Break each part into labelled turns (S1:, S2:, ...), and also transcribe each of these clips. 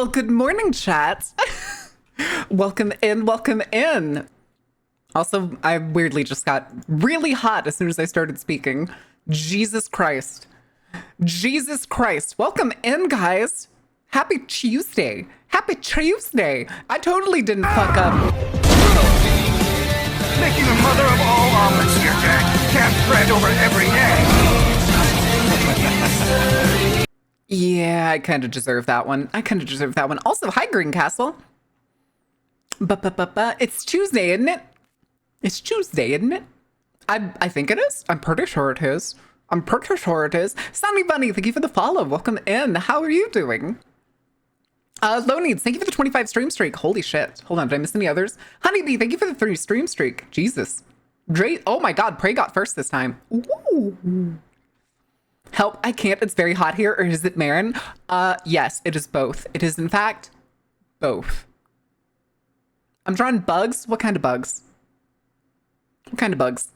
S1: Well, good morning, chat. Welcome in, welcome in. Also, I weirdly just got really hot as soon as I started speaking. Jesus Christ. Jesus Christ. Welcome in, guys. Happy Tuesday. Happy Tuesday. I totally didn't fuck up.
S2: Making the mother of all omelets here, Jack. Can't spread over every egg.
S1: Yeah, I kind of deserve that one. Also, hi, Green Castle. It's Tuesday, isn't it? It's Tuesday, isn't it? I think it is. I'm pretty sure it is. Sunny Bunny, thank you for the follow. Welcome in. How are you doing? Low Needs, thank you for the 25 stream streak. Holy shit. Hold on, did I miss any others? Honeybee, thank you for the 3 stream streak. Jesus. Great. Oh my god, Prey got first this time. Ooh. Help, I can't. It's very hot here. Or is it Marin? Yes, it is both. It is, in fact, both. I'm drawing bugs. What kind of bugs? What kind of bugs?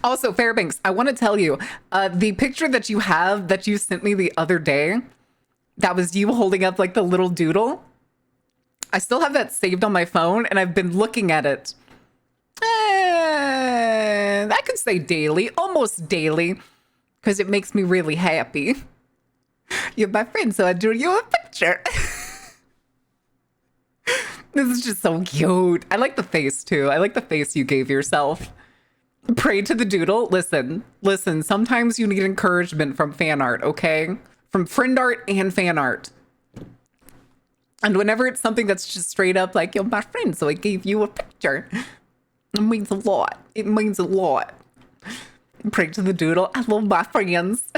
S1: Also, Fairbanks, I want to tell you, the picture that you have that you sent me the other day, that was you holding up like the little doodle. I still have that saved on my phone, and I've been looking at it. I could say daily, almost daily, because it makes me really happy. You're my friend, so I drew you a picture. This is just so cute. I like the face, too. I like the face you gave yourself. Pray to the doodle. Listen. Sometimes you need encouragement from fan art, okay? From friend art and fan art. And whenever it's something that's just straight up like, you're my friend, so I gave you a picture. It means a lot. It means a lot. Pray to the doodle. I love my friends.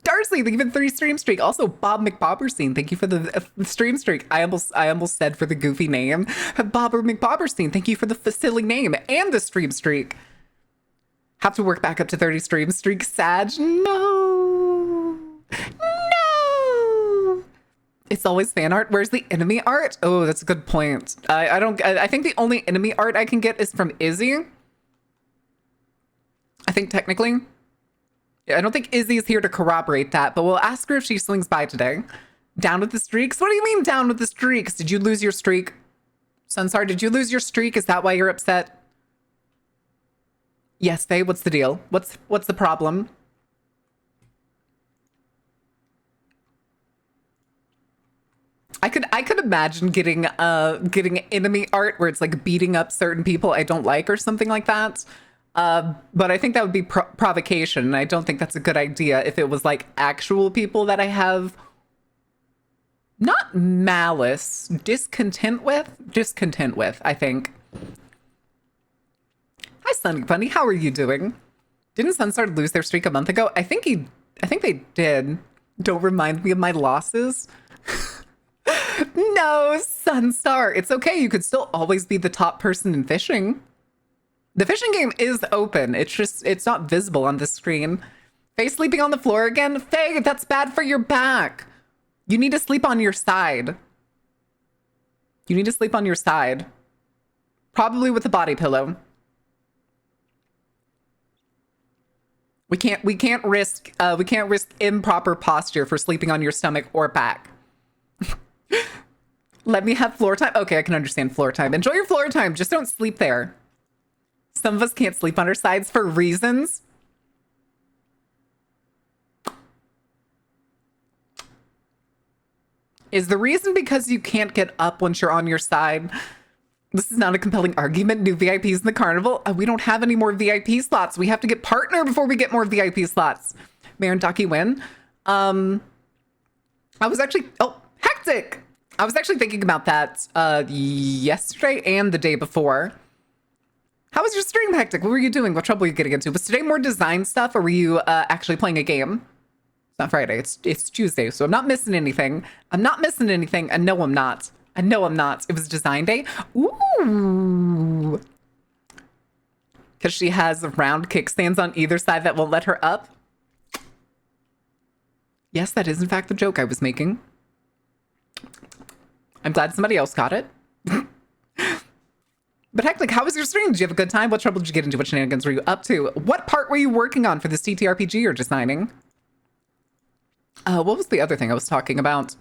S1: Darcy, thank you for the 3 stream streak. Also, Bob McBobberstein, thank you for the stream streak. I almost said for the goofy name. Bobber McBobberstein, thank you for the silly name and the stream streak. Have to work back up to 30 stream streak. Sag, no. It's always fan art. Where's the enemy art? Oh, that's a good point. I think the only enemy art I can get is from Izzy. I think technically. I don't think Izzy is here to corroborate that, but we'll ask her if she swings by today. Down with the streaks? What do you mean down with the streaks? Did you lose your streak? Sunsar, did you lose your streak? Is that why you're upset? Yes, Faye, what's the deal? What's the problem? I could imagine getting enemy art where it's like beating up certain people I don't like or something like that. But I think that would be provocation. I don't think that's a good idea if it was like actual people that I have not malice, discontent with, I think. Hi, Sunny Bunny. How are you doing? Didn't Sunstar lose their streak a month ago? I think they did. Don't remind me of my losses. No, Sunstar. It's okay. You could still always be the top person in fishing. The fishing game is open. It's not visible on the screen. Faye sleeping on the floor again? Faye, that's bad for your back. You need to sleep on your side. Probably with a body pillow. We can't risk improper posture for sleeping on your stomach or back. Let me have floor time. Okay, I can understand floor time. Enjoy your floor time. Just don't sleep there. Some of us can't sleep on our sides for reasons. Is the reason because you can't get up once you're on your side? This is not a compelling argument. New VIPs in the carnival. We don't have any more VIP slots. We have to get partner before we get more VIP slots. Marin Ducky win. Hectic. I was actually thinking about that yesterday and the day before. How was your stream, Hectic? What were you doing? What trouble were you getting into? Was today more design stuff, or were you actually playing a game? It's not Friday. It's Tuesday, so I'm not missing anything. I know I'm not. It was design day. Ooh. Because she has round kickstands on either side that won't let her up. Yes, that is in fact the joke I was making. I'm glad somebody else got it. But heck, like, how was your stream? Did you have a good time? What trouble did you get into? What shenanigans were you up to? What part were you working on for this TTRPG you're designing? What was the other thing I was talking about?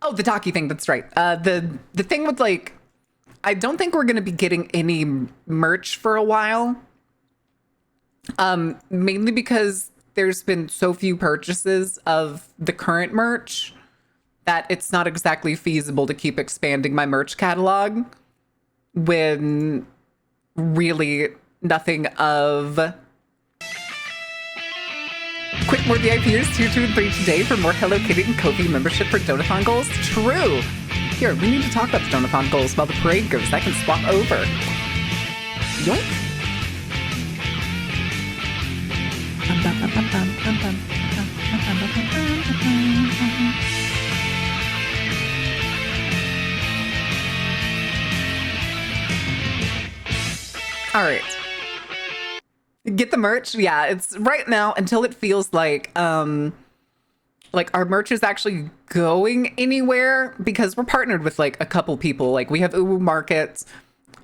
S1: Oh, the Taki thing. That's right. The thing with like, I don't think we're gonna be getting any merch for a while. Mainly because there's been so few purchases of the current merch that it's not exactly feasible to keep expanding my merch catalog when really nothing of. Quick, more VIPers, tier 2 and 3 today for more Hello Kitty and Kofi membership for Donathon goals. True. Here, we need to talk about the Donathon goals while the parade goes. I can swap over. Yoink. All right. Get the merch. Yeah, it's right now until it feels like our merch is actually going anywhere, because we're partnered with like a couple people. Like we have Uwu Market.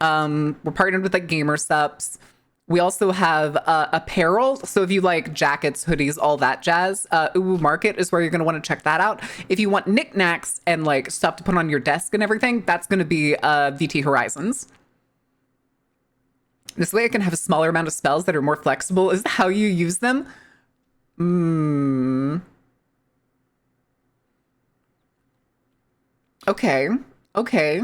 S1: We're partnered with like Gamer Sups. We also have apparel. So if you like jackets, hoodies, all that jazz, Uwu Market is where you're going to want to check that out. If you want knickknacks and like stuff to put on your desk and everything, that's going to be VT Horizons. This way I can have a smaller amount of spells that are more flexible. Is how you use them? Okay. Okay.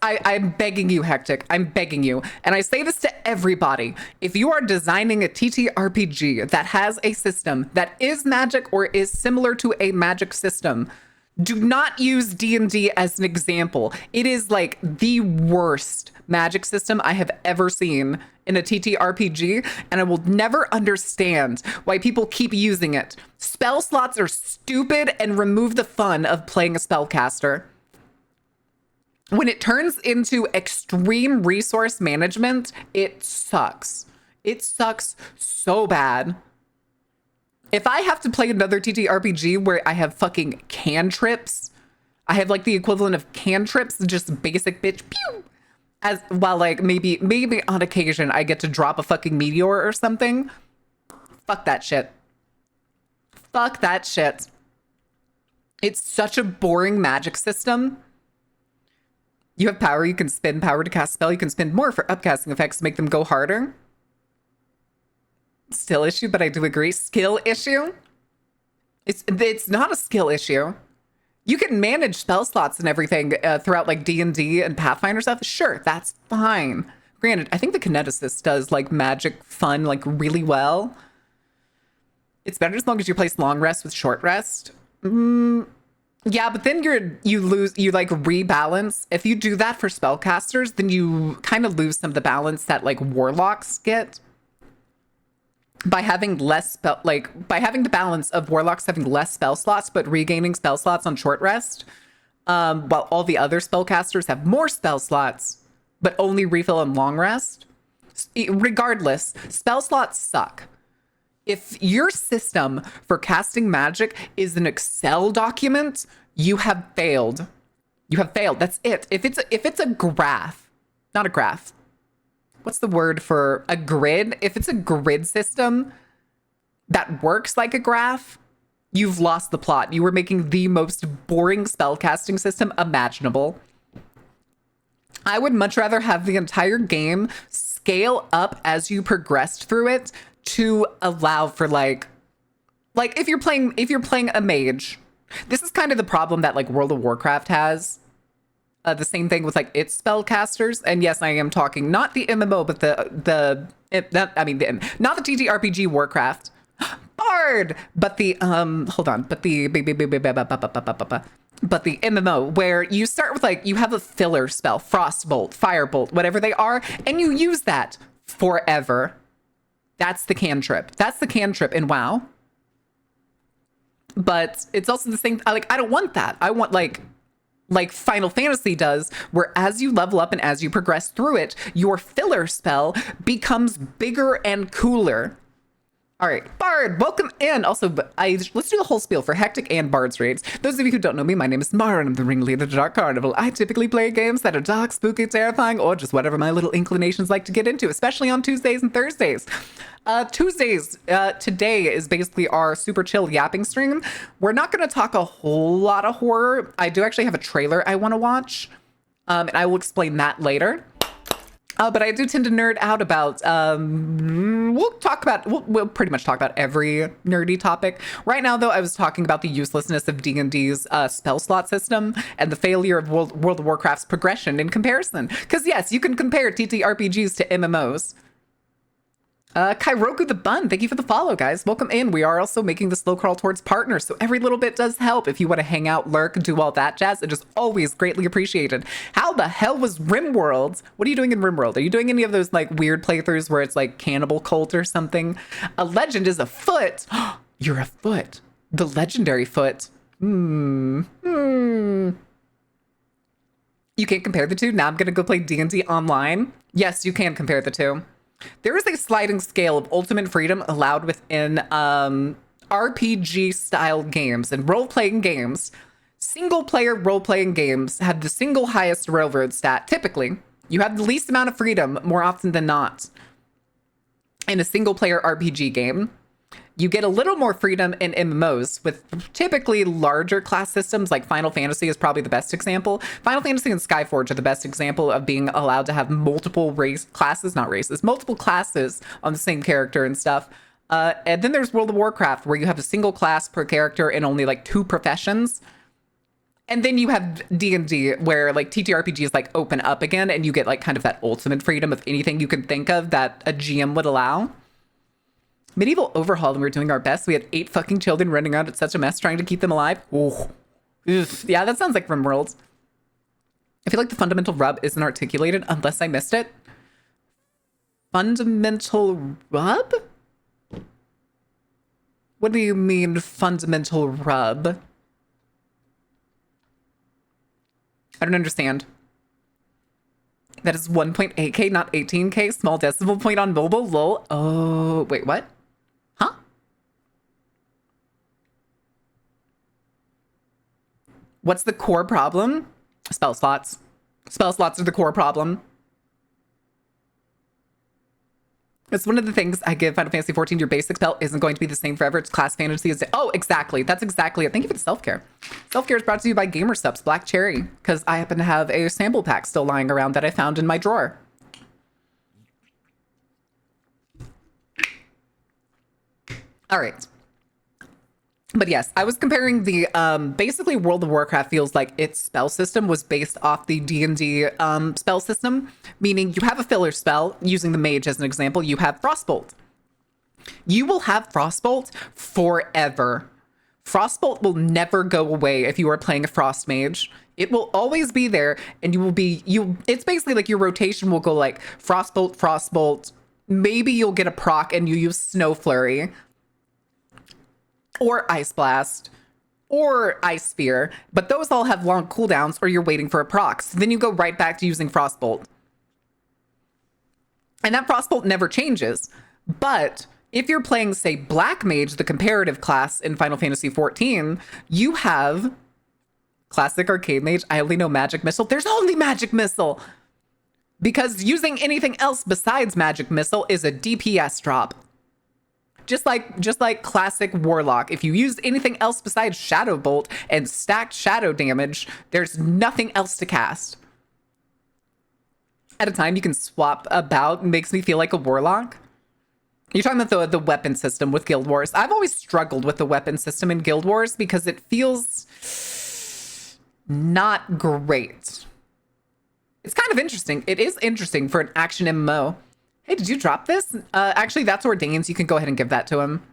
S1: I'm begging you, Hectic. I'm begging you. And I say this to everybody. If you are designing a TTRPG that has a system that is magic or is similar to a magic system, do not use D&D as an example. It is like the worst magic system I have ever seen in a TTRPG, and I will never understand why people keep using it. Spell slots are stupid and remove the fun of playing a spellcaster. When it turns into extreme resource management, it sucks. It sucks so bad. If I have to play another TTRPG where I have fucking cantrips, I have like the equivalent of cantrips, just basic bitch pew, as well, like maybe on occasion I get to drop a fucking meteor or something. Fuck that shit. Fuck that shit. It's such a boring magic system. You have power, you can spend power to cast a spell, you can spend more for upcasting effects to make them go harder. Still issue, but I do agree. Skill issue? It's not a skill issue. You can manage spell slots and everything throughout like D&D and Pathfinder stuff. Sure, that's fine. Granted, I think the Kineticist does like magic fun like really well. It's better as long as you place long rest with short rest. Yeah, but then you like rebalance. If you do that for spellcasters, then you kind of lose some of the balance that like warlocks get. By having by having the balance of warlocks having less spell slots but regaining spell slots on short rest, while all the other spellcasters have more spell slots but only refill on long rest. Regardless, spell slots suck. If your system for casting magic is an Excel document, you have failed. You have failed. That's it. If it's a graph, not a graph. What's the word for a grid? If it's a grid system that works like a graph, you've lost the plot. You were making the most boring spellcasting system imaginable. I would much rather have the entire game scale up as you progressed through it to allow for like if you're playing a mage. This is kind of the problem that like World of Warcraft has. The same thing with like its spellcasters, and yes, I am talking not the MMO, but not the TTRPG Warcraft, Bard, but the but the MMO, where you start with like you have a filler spell, Frostbolt, Firebolt, whatever they are, and you use that forever. That's the cantrip. That's the cantrip in WoW. But it's also the same. I don't want that. I want like Final Fantasy does, where as you level up and as you progress through it, your filler spell becomes bigger and cooler. All right, Bard, welcome in. Also, let's do the whole spiel for Hectic and Bard's raids. Those of you who don't know me, my name is Mara, and I'm the ringleader of the Dark Carnival. I typically play games that are dark, spooky, terrifying, or just whatever my little inclinations like to get into, especially on Tuesdays and Thursdays. Tuesdays, today is basically our super chill yapping stream. We're not going to talk a whole lot of horror. I do actually have a trailer I want to watch, and I will explain that later. But I do tend to nerd out about, we'll pretty much talk about every nerdy topic. Right now, though, I was talking about the uselessness of D&D's spell slot system and the failure of World of Warcraft's progression in comparison. Because yes, you can compare TTRPGs to MMOs. Kairoku the Bun, thank you for the follow, guys. Welcome in. We are also making the slow crawl towards partners, so every little bit does help. If you want to hang out, lurk, do all that jazz, it is always greatly appreciated. How the hell was RimWorld? What are you doing in RimWorld? Are you doing any of those like weird playthroughs where it's like Cannibal Cult or something? A legend is a foot. You're a foot. The legendary foot. You can't compare the two? Now I'm gonna go play D&D online. Yes, you can compare the two. There is a sliding scale of ultimate freedom allowed within RPG style games and role-playing games. Single-player role-playing games have the single highest railroad stat. Typically, you have the least amount of freedom more often than not in a single-player RPG game. You get a little more freedom in MMOs with typically larger class systems, like Final Fantasy is probably the best example. Final Fantasy and Skyforge are the best example of being allowed to have multiple multiple classes on the same character and stuff. And then there's World of Warcraft, where you have a single class per character and only like 2 professions. And then you have D&D, where like TTRPGs like open up again, and you get like kind of that ultimate freedom of anything you can think of that a GM would allow. Medieval Overhaul, and we were doing our best. We had 8 fucking children running around. It's such a mess trying to keep them alive. Oh, yeah, that sounds like RimWorld. I feel like the fundamental rub isn't articulated unless I missed it. Fundamental rub? What do you mean, fundamental rub? I don't understand. That is 1.8K, not 18K. Small decimal point on mobile, lol. Oh, wait, what? Huh? What's the core problem? Spell slots. Spell slots are the core problem. It's one of the things I give Final Fantasy XIV. Your basic spell isn't going to be the same forever. It's class fantasy. Oh, exactly. That's exactly it. Thank you for the self-care. Self-care is brought to you by GamerSupps Black Cherry, because I happen to have a sample pack still lying around that I found in my drawer. All right. But yes, I was comparing the, basically World of Warcraft feels like its spell system was based off the D&D spell system, meaning you have a filler spell, using the mage as an example, you have Frostbolt. You will have Frostbolt forever. Frostbolt will never go away if you are playing a Frost Mage. It will always be there, and it's basically like your rotation will go like Frostbolt, Frostbolt, maybe you'll get a proc and you use Snow Flurry, or Ice Blast, or Ice Spear, but those all have long cooldowns or you're waiting for a proc. So then you go right back to using Frostbolt. And that Frostbolt never changes. But if you're playing, say, Black Mage, the comparative class in Final Fantasy XIV, you have Classic Arcade Mage. I only know Magic Missile. There's only Magic Missile! Because using anything else besides Magic Missile is a DPS drop. Just like classic Warlock, if you use anything else besides Shadow Bolt and stacked shadow damage, there's nothing else to cast. At a time you can swap about makes me feel like a Warlock. You're talking about the weapon system with Guild Wars. I've always struggled with the weapon system in Guild Wars because it feels not great. It's kind of interesting. It is interesting for an action MMO. Hey, did you drop this? Actually, that's Ordain's. You can go ahead and give that to him.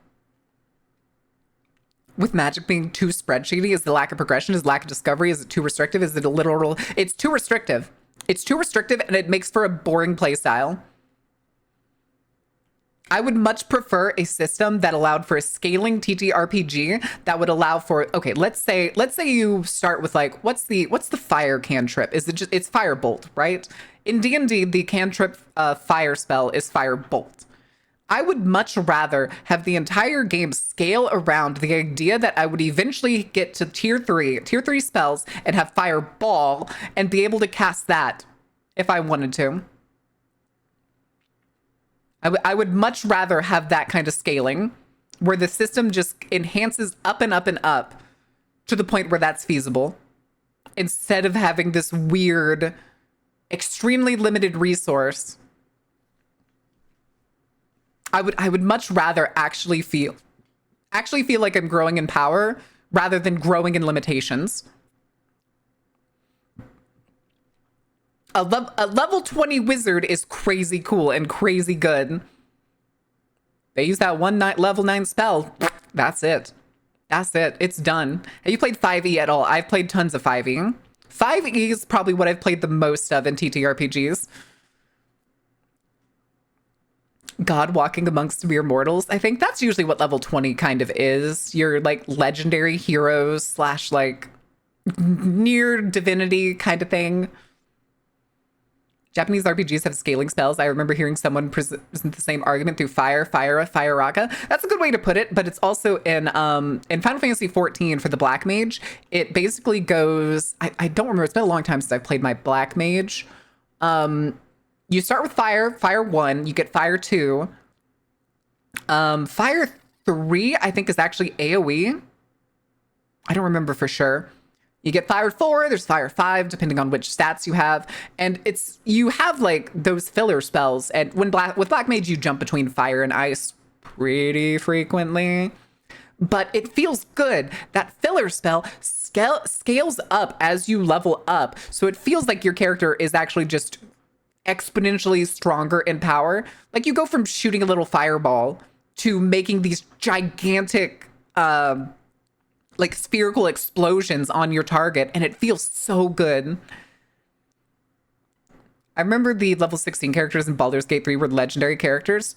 S1: With Magic being too spreadsheety, is the lack of progression, is lack of discovery, is it too restrictive? Is it a literal? It's too restrictive. It's too restrictive, and it makes for a boring playstyle. I would much prefer a system that allowed for a scaling TTRPG that would allow for, okay, let's say you start with like, what's the fire cantrip? Is it just, it's Firebolt, right? In D&D, the cantrip fire spell is Firebolt. I would much rather have the entire game scale around the idea that I would eventually get to tier 3 spells and have Fireball and be able to cast that if I wanted to. I would much rather have that kind of scaling where the system just enhances up and up and up to the point where that's feasible, instead of having this weird, extremely limited resource. I would much rather actually feel like I'm growing in power rather than growing in limitations. A level 20 wizard is crazy cool and crazy good. They use that level 9 spell. That's it. That's it. It's done. Have you played 5e at all? I've played tons of 5e. 5e is probably what I've played the most of in TTRPGs. God walking amongst mere mortals. I think that's usually what level 20 kind of is. Your like legendary heroes / like near divinity kind of thing. Japanese RPGs have scaling spells. I remember hearing someone present the same argument through Fire Raka. That's a good way to put it, but it's also in Final Fantasy XIV for the Black Mage. It basically goes, I don't remember, it's been a long time since I've played my Black Mage. You start with Fire 1, you get Fire 2. Fire 3, I think, is actually AoE. I don't remember for sure. You get Fire 4, there's Fire 5, depending on which stats you have. And you have like those filler spells. And with Black Mage, you jump between fire and ice pretty frequently. But it feels good. That filler spell scales up as you level up. So it feels like your character is actually just exponentially stronger in power. Like you go from shooting a little fireball to making these gigantic like spherical explosions on your target, and it feels so good. I remember the level 16 characters in Baldur's Gate 3 were legendary characters.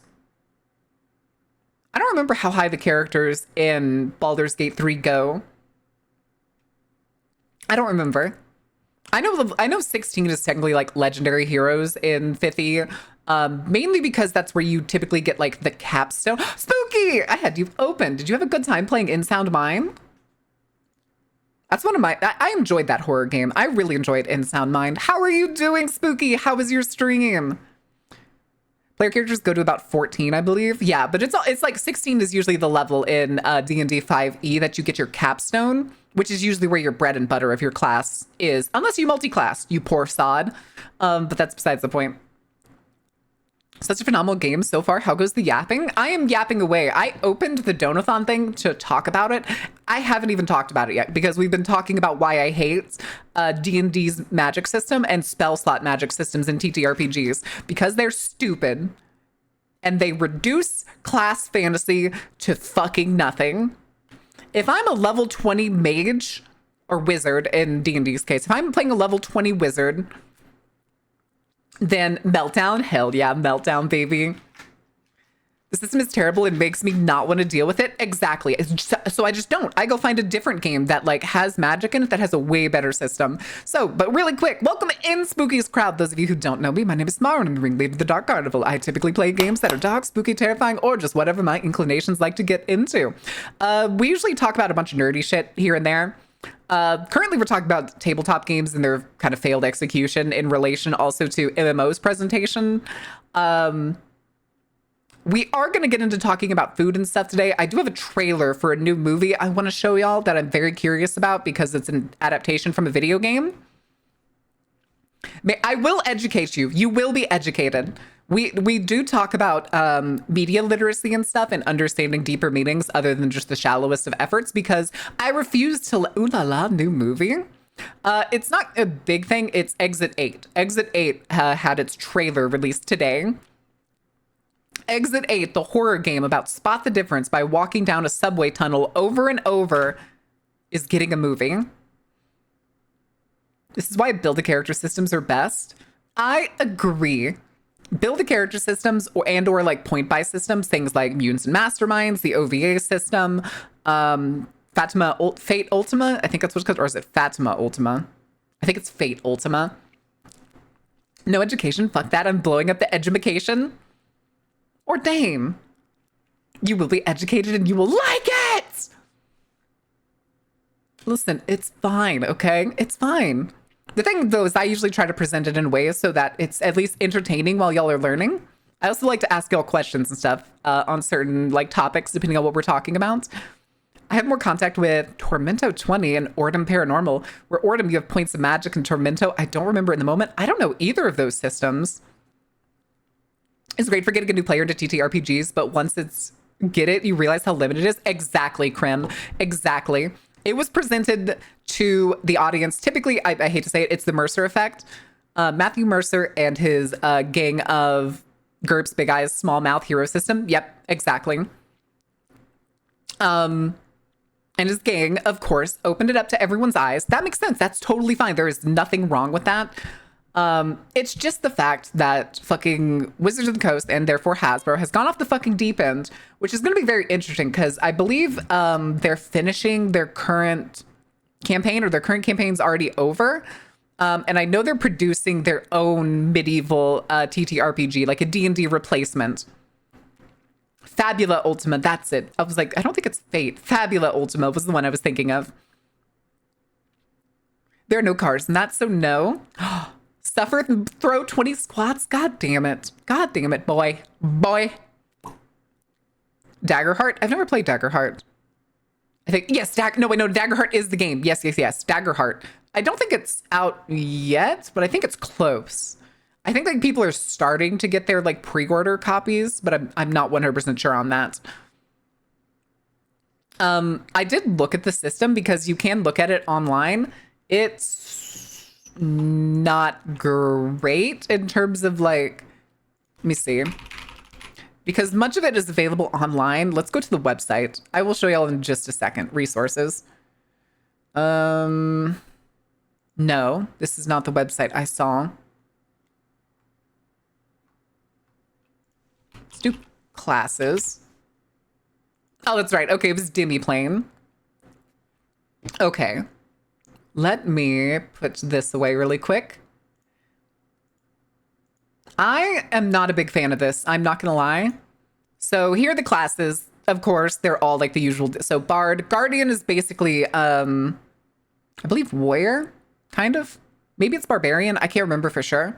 S1: I don't remember how high the characters in Baldur's Gate 3 go. I don't remember. I know 16 is technically like legendary heroes in 5e, mainly because that's where you typically get like the capstone. Spooky! I had you open. Did you have a good time playing In Sound Mind? That's one of my, I enjoyed that horror game. I really enjoyed In Sound Mind. How are you doing, Spooky? How was your stream? Player characters go to about 14, I believe. Yeah, but it's like 16 is usually the level in D&D 5e that you get your capstone, which is usually where your bread and butter of your class is. Unless you multi-class, you poor sod. But that's besides the point. Such a phenomenal game so far. How goes the yapping? I am yapping away. I opened the Donathon thing to talk about it. I haven't even talked about it yet because we've been talking about why I hate D&D's magic system and spell slot magic systems in TTRPGs because they're stupid and they reduce class fantasy to fucking nothing. If I'm a level 20 mage or wizard in D&D's case, if I'm playing a level 20 wizard, then Meltdown, hell yeah, Meltdown, baby. The system is terrible and makes me not want to deal with it. Exactly. So I just don't. I go find a different game that like has magic in it that has a way better system. So, but really quick, welcome in Spooky's crowd. Those of you who don't know me, my name is Mara and I'm the ringleader of the Dark Carnival. I typically play games that are dark, spooky, terrifying, or just whatever my inclinations like to get into. We usually talk about a bunch of nerdy shit here and there. Currently, we're talking about tabletop games and their kind of failed execution in relation also to MMO's presentation. We are going to get into talking about food and stuff today. I do have a trailer for a new movie I want to show y'all that I'm very curious about because it's an adaptation from a video game. I will educate you. You will be educated. We do talk about media literacy and stuff and understanding deeper meanings other than just the shallowest of efforts because I refuse to... Ooh la la, new movie. It's not a big thing. It's Exit 8. Exit 8 had its trailer released today. Exit 8, the horror game about spot the difference by walking down a subway tunnel over and over, is getting a movie. This is why Build-A-Character systems are best. I agree. Build-A-Character systems or like point-buy systems, things like Mutants and Masterminds, the OVA system, Fate Ultima, I think that's what it's called, or is it Fatima Ultima? I think it's Fate Ultima. No education, fuck that, I'm blowing up the edumacation. Or Dame. You will be educated and you will like it. Listen, it's fine, okay? It's fine. The thing, though, is I usually try to present it in ways so that it's at least entertaining while y'all are learning. I also like to ask y'all questions and stuff on certain like topics, depending on what we're talking about. I have more contact with Tormento 20 and Ordum Paranormal, where Ordum, you have points of magic, and Tormento, I don't remember in the moment. I don't know either of those systems. It's great for getting a new player into TTRPGs, but once it's get it, you realize how limited it is. Exactly, Krim. Exactly. It was presented to the audience. Typically, I hate to say it, it's the Mercer effect. Matthew Mercer and his gang of GURPS, Big Eyes, Small Mouth Hero System. Yep, exactly. And his gang, of course, opened it up to everyone's eyes. That makes sense. That's totally fine. There is nothing wrong with that. It's just the fact that fucking Wizards of the Coast and therefore Hasbro has gone off the fucking deep end, which is going to be very interesting because I believe they're finishing their current campaign, or their current campaign's already over. And I know they're producing their own medieval TTRPG, like a D&D replacement. Fabula Ultima, that's it. I was like, I don't think it's Fate. Fabula Ultima was the one I was thinking of. There are no cards, and that's so no. Suffer and throw 20 squats? God damn it. God damn it, boy. Boy. Daggerheart? I've never played Daggerheart. I think, yes, Daggerheart is the game. Yes, Daggerheart. I don't think it's out yet, but I think it's close. I think like people are starting to get their like pre-order copies, but I'm not 100% sure on that. I did look at the system because you can look at it online. It's not great in terms of like, let me see. Because much of it is available online. Let's go to the website. I will show y'all in just a second. Resources. No, this is not the website I saw. Let's do classes. Oh, that's right. Okay, it was Demiplane. Okay. Let me put this away really quick. I am not a big fan of this. I'm not going to lie. So here are the classes. Of course, they're all like the usual. So Bard. Guardian is basically, I believe Warrior, kind of. Maybe it's Barbarian. I can't remember for sure.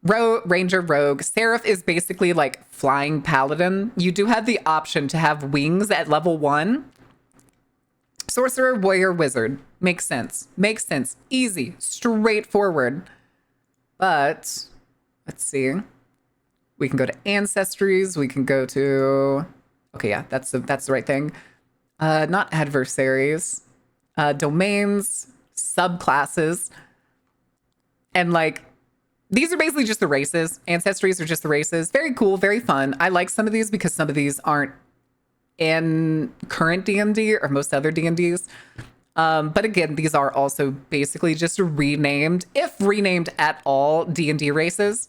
S1: Ranger, Rogue. Seraph is basically like Flying Paladin. You do have the option to have wings at level 1. Sorcerer, Warrior, Wizard. Makes sense. Makes sense. Easy. Straightforward. But let's see. We can go to Ancestries. We can go to... Okay, yeah, that's the right thing. Not adversaries. Domains. Subclasses. And like, these are basically just the races. Ancestries are just the races. Very cool, very fun. I like some of these because some of these aren't in current D&D or most other D&Ds. But again, these are also basically just renamed, if renamed at all, D&D races.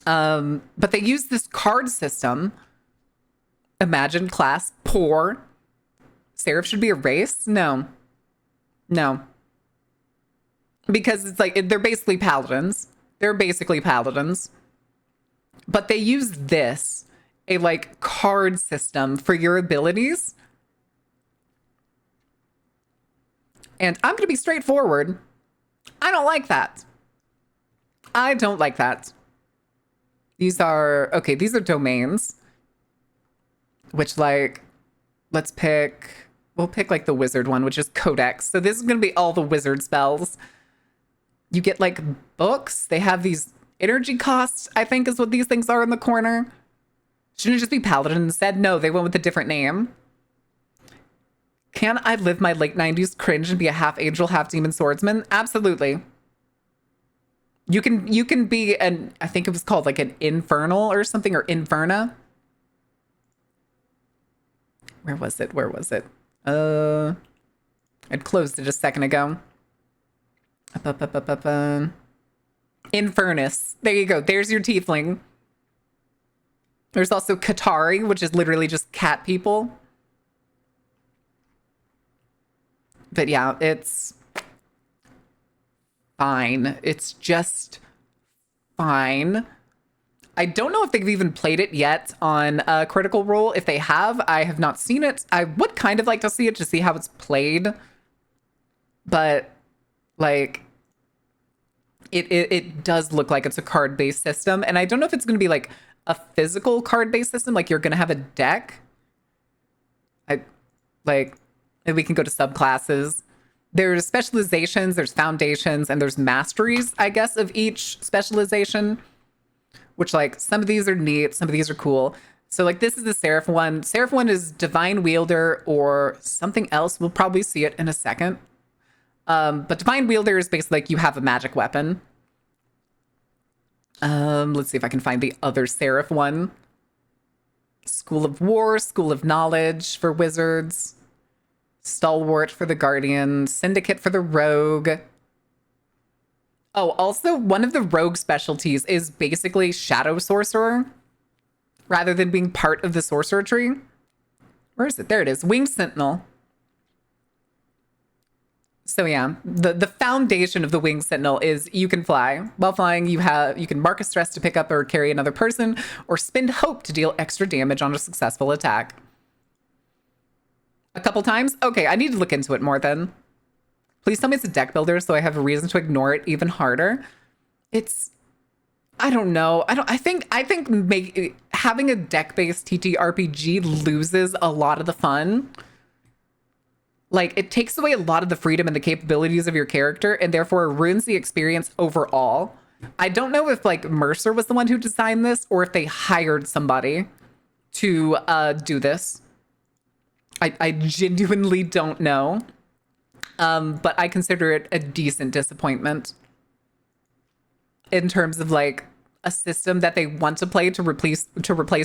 S1: But they use this card system. Imagine class poor. Seraph should be a race? No. No. Because it's like, they're basically paladins. They're basically paladins. But they use this, a like card system for your abilities. And I'm going to be straightforward. I don't like that. I don't like that. These are, okay, these are domains. Which like, we'll pick like the wizard one, which is Codex. So this is going to be all the wizard spells. You get like books. They have these energy costs, I think is what these things are in the corner. Shouldn't it just be Paladin instead? No, they went with a different name. Can I live my late 90s cringe and be a half angel, half demon swordsman? Absolutely. You can be an, I think it was called like an infernal or something, or inferna. Where was it? I'd closed it a second ago. Infernus. There you go. There's your tiefling. There's also Katari, which is literally just cat people. But yeah, it's fine. It's just fine. I don't know if they've even played it yet on Critical Role. If they have, I have not seen it. I would kind of like to see it to see how it's played. But, like, it does look like it's a card-based system. And I don't know if it's going to be, like, a physical card-based system. Like, you're going to have a deck. Maybe we can go to subclasses. There's specializations, there's foundations, and there's masteries, I guess, of each specialization. Which, like, some of these are neat, some of these are cool. So, like, this is the Seraph one. Seraph one is Divine Wielder or something else. We'll probably see it in a second. But Divine Wielder is basically like you have a magic weapon. Let's see if I can find the other Seraph one. School of War, School of Knowledge for Wizards. Stalwart for the Guardian. Syndicate for the Rogue. Oh, also, one of the rogue specialties is basically Shadow Sorcerer, rather than being part of the Sorcerer tree. Where is it? There it is. Winged Sentinel. So yeah, the foundation of the Winged Sentinel is you can fly. While flying, you can mark a stress to pick up or carry another person, or spend hope to deal extra damage on a successful attack. A couple times? Okay, I need to look into it more then. Please tell me it's a deck builder so I have a reason to ignore it even harder. I don't know. I think having a deck-based TTRPG loses a lot of the fun. Like, it takes away a lot of the freedom and the capabilities of your character, and therefore ruins the experience overall. I don't know if, like, Mercer was the one who designed this, or if they hired somebody to do this. I genuinely don't know. But I consider it a decent disappointment in terms of, like, a system that they want to play to replace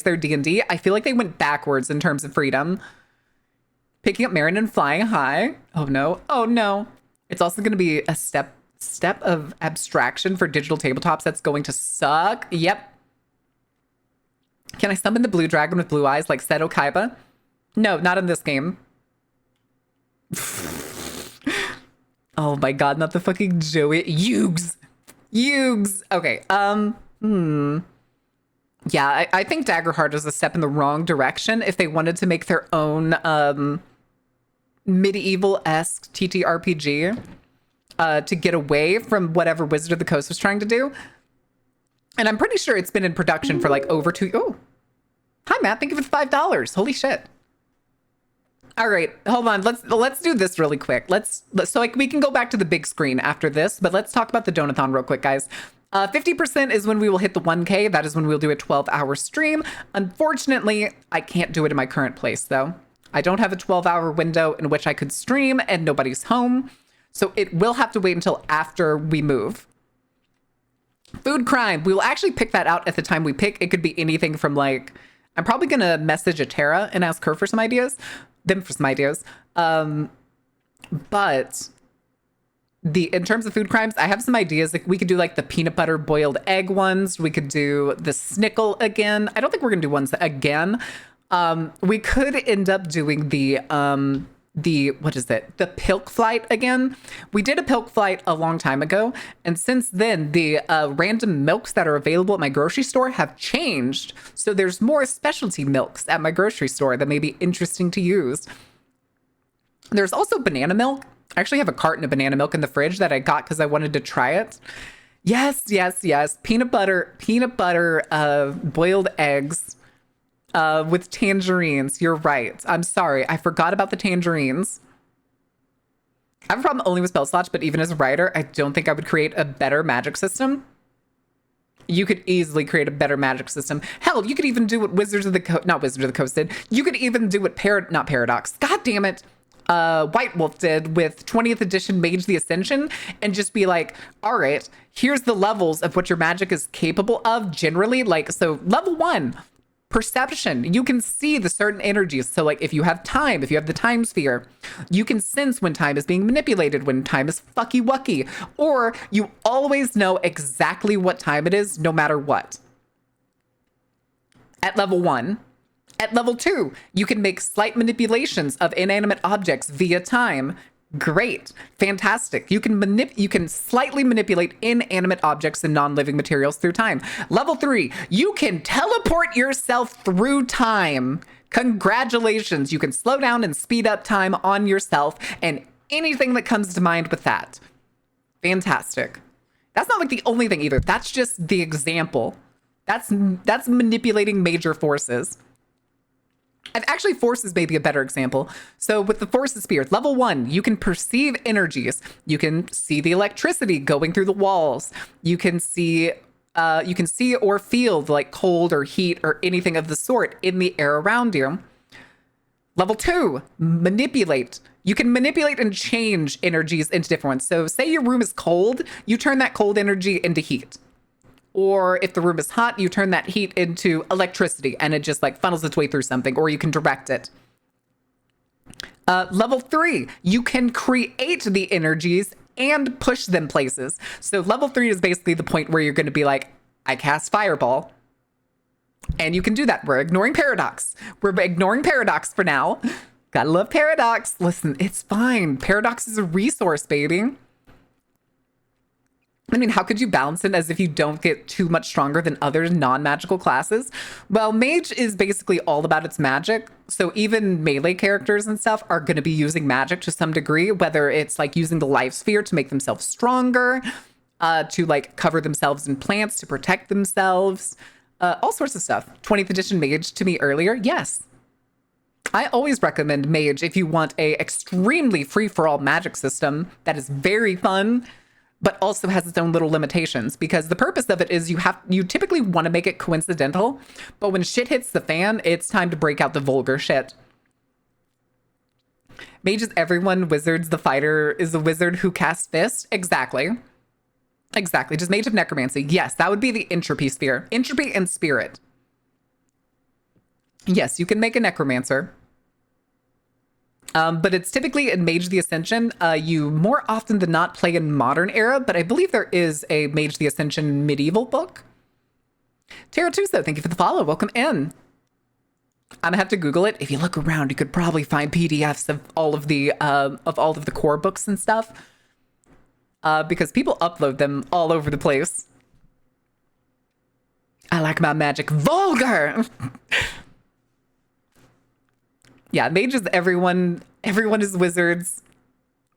S1: their D&D. I feel like they went backwards in terms of freedom. Picking up Marin and flying high. Oh no. Oh no. It's also going to be a step of abstraction for digital tabletops that's going to suck. Yep. Can I summon the blue dragon with blue eyes like Seto Kaiba? No, not in this game. Oh my god, not the fucking Joey. Yugs. Okay, yeah, I think Daggerheart is a step in the wrong direction if they wanted to make their own medieval-esque TTRPG to get away from whatever Wizard of the Coast was trying to do. And I'm pretty sure it's been in production for like over 2... Oh, hi Matt, thank you for the $5. Holy shit. All right, hold on. Let's do this really quick. So like we can go back to the big screen after this, but let's talk about the Donathon real quick, guys. 50% is when we will hit the 1K. That is when we'll do a 12-hour stream. Unfortunately, I can't do it in my current place, though. I don't have a 12-hour window in which I could stream and nobody's home. So it will have to wait until after we move. Food crime. We will actually pick that out at the time we pick. It could be anything from like... I'm probably going to message Atera and ask her for some ideas. But in terms of food crimes, I have some ideas. Like we could do like the peanut butter boiled egg ones. We could do the snickle again. I don't think we're gonna do ones again. We could end up doing the what is it? The pilk flight again. We did a pilk flight a long time ago, and since then the random milks that are available at my grocery store have changed. So there's more specialty milks at my grocery store that may be interesting to use. There's also banana milk. I actually have a carton of banana milk in the fridge that I got because I wanted to try it. Yes. Peanut butter, boiled eggs. With tangerines. You're right. I'm sorry. I forgot about the tangerines. I have a problem only with spell slots, but even as a writer, I don't think I would create a better magic system. You could easily create a better magic system. Hell, you could even do what not Wizards of the Coast did. You could even do what not Paradox. God damn it. White Wolf did with 20th edition Mage the Ascension, and just be like, all right, here's the levels of what your magic is capable of generally. Like, so level 1, perception. You can see the certain energies. So like if you have the time sphere, you can sense when time is being manipulated, when time is fucky wucky, or you always know exactly what time it is no matter what. At level 1. At level 2, you can make slight manipulations of inanimate objects via time Great. Fantastic. You can slightly manipulate inanimate objects and non-living materials through time. Level 3, you can teleport yourself through time. Congratulations. You can slow down and speed up time on yourself and anything that comes to mind with that. Fantastic. That's not like the only thing either. That's just the example. That's manipulating major forces. And actually, forces may be a better example. So with the forces sphere, level 1, you can perceive energies. You can see the electricity going through the walls. You can see or feel like cold or heat or anything of the sort in the air around you. Level 2, manipulate. You can manipulate and change energies into different ones. So say your room is cold, you turn that cold energy into heat. Or if the room is hot, you turn that heat into electricity and it just like funnels its way through something, or you can direct it. Level 3, you can create the energies and push them places. So level 3 is basically the point where you're going to be like, I cast fireball. And you can do that. We're ignoring paradox. We're ignoring paradox for now. Gotta love paradox. Listen, it's fine. Paradox is a resource, baby. I mean, how could you balance it as if you don't get too much stronger than other non-magical classes? Well, mage is basically all about its magic. So even melee characters and stuff are going to be using magic to some degree, whether it's like using the life sphere to make themselves stronger, to like cover themselves in plants to protect themselves, all sorts of stuff. 20th edition mage to me earlier. Yes. I always recommend mage if you want a extremely free-for-all magic system that is very fun, but also has its own little limitations, because the purpose of it is you typically want to make it coincidental, but when shit hits the fan, it's time to break out the vulgar shit. Mage is everyone, wizards, the fighter is a wizard who casts fists. Exactly. Exactly. Just mage of necromancy. Yes, that would be the entropy sphere. Entropy and spirit. Yes, you can make a necromancer. But it's typically in Mage the Ascension. You more often than not play in modern era, but I believe there is a Mage the Ascension medieval book. Tara Tuso, thank you for the follow. Welcome in. I'm gonna have to Google it. If you look around, you could probably find PDFs of all of the core books and stuff. Because people upload them all over the place. I like my magic vulgar. Yeah, mage is everyone. Everyone is wizards.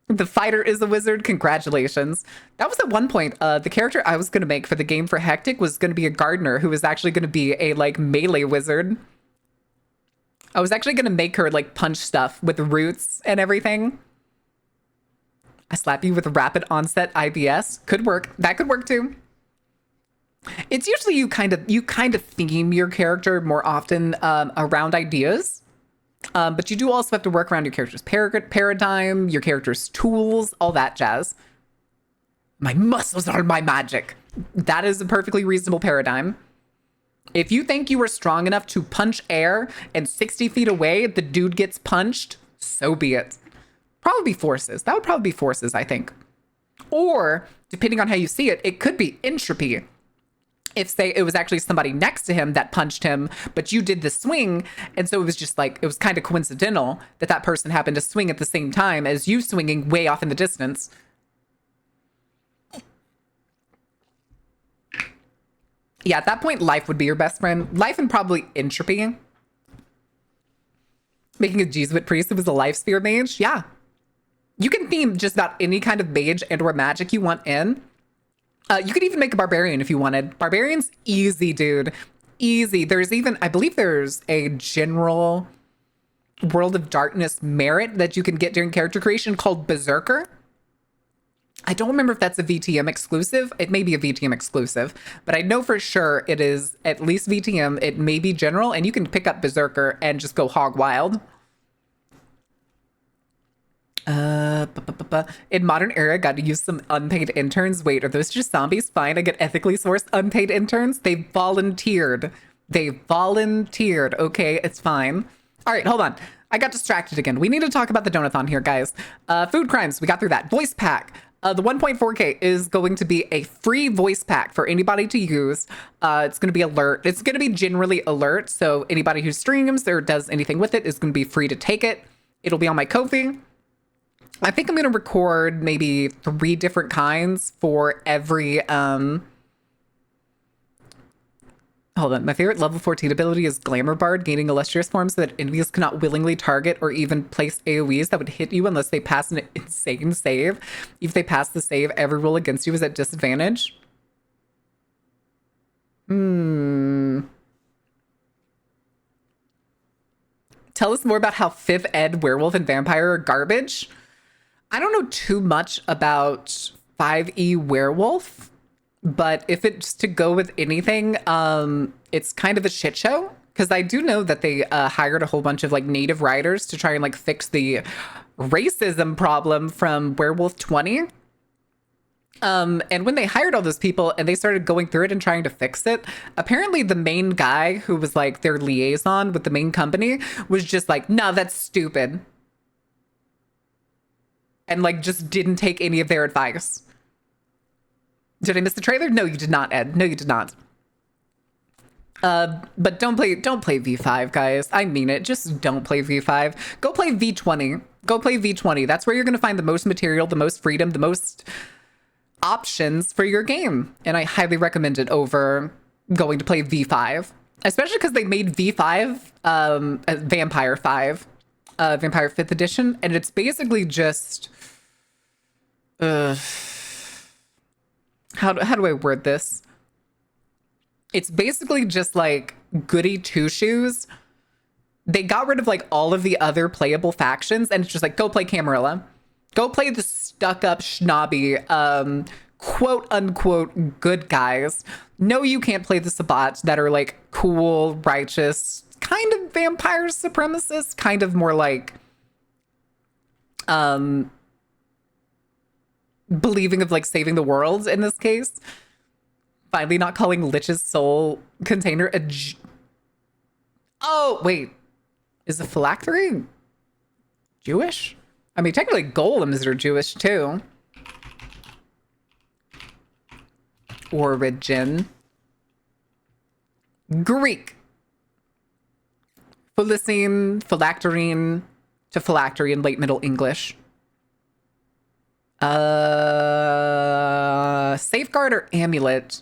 S1: The fighter is a wizard. Congratulations. That was at one point. The character I was going to make for the game for Hectic was going to be a gardener who was actually going to be a like melee wizard. I was actually going to make her like punch stuff with roots and everything. I slap you with rapid onset IBS. Could work. That could work too. It's usually you kind of theme your character more often around ideas. But you do also have to work around your character's paradigm, your character's tools, all that jazz. My muscles are my magic. That is a perfectly reasonable paradigm. If you think you are strong enough to punch air and 60 feet away, the dude gets punched, so be it. Probably forces. That would probably be forces, I think. Or, depending on how you see it, it could be entropy. If, say, it was actually somebody next to him that punched him, but you did the swing, and so it was just like, it was kind of coincidental that that person happened to swing at the same time as you swinging way off in the distance. Yeah, at that point, life would be your best friend. Life and probably entropy. Making a Jesuit priest who was a life sphere mage. Yeah. You can theme just about any kind of mage and or magic you want in. You could even make a barbarian if you wanted. Barbarian's easy, dude. Easy. There's even, I believe there's a general World of Darkness merit that you can get during character creation called Berserker. I don't remember if that's a VTM exclusive. It may be a VTM exclusive, but I know for sure it is at least VTM. It may be general, and you can pick up Berserker and just go hog wild. In modern era, got to use some unpaid interns. Wait, are those just zombies? Fine, I get ethically sourced unpaid interns. They volunteered. Okay, it's fine. All right, hold on. I got distracted again. We need to talk about the donathon here, guys. Food crimes, we got through that. Voice pack. The 1.4K is going to be a free voice pack for anybody to use. It's going to be alert. It's going to be generally alert. So anybody who streams or does anything with it is going to be free to take it. It'll be on my Ko-fi. I think I'm going to record maybe 3 different kinds for every, hold on. My favorite level 14 ability is Glamour Bard, gaining illustrious forms so that enemies cannot willingly target or even place AoEs that would hit you unless they pass an insane save. If they pass the save, every roll against you is at disadvantage. Tell us more about how 5th Ed, Werewolf, and Vampire are garbage. I don't know too much about 5e Werewolf, but if it's to go with anything, it's kind of a shit show. Because I do know that they hired a whole bunch of like native writers to try and like fix the racism problem from Werewolf 20. And when they hired all those people and they started going through it and trying to fix it, apparently the main guy who was like their liaison with the main company was just like, no, that's stupid. And like just didn't take any of their advice. Did I miss the trailer? No, you did not, Ed. No, you did not. But don't play V5, guys. I mean it. Just don't play V5. Go play V20. Go play V20. That's where you're going to find the most material, the most freedom, the most options for your game. And I highly recommend it over going to play V5. Especially because they made V5 Vampire 5. Vampire 5th edition. And it's basically just... how do I word this? It's basically just like goody two-shoes. They got rid of like all of the other playable factions, and it's just like, go play Camarilla. Go play the stuck-up, schnobby, quote-unquote good guys. No, you can't play the Sabbats that are like cool, righteous, kind of vampire supremacists, kind of more like believing of like saving the world in this case. Finally not calling Lich's soul container a oh, wait. Is a phylactery Jewish? I mean, technically golems are Jewish too. Origin. Greek. Phylicine, phylacterine to phylactery in late Middle English. Safeguard or amulet?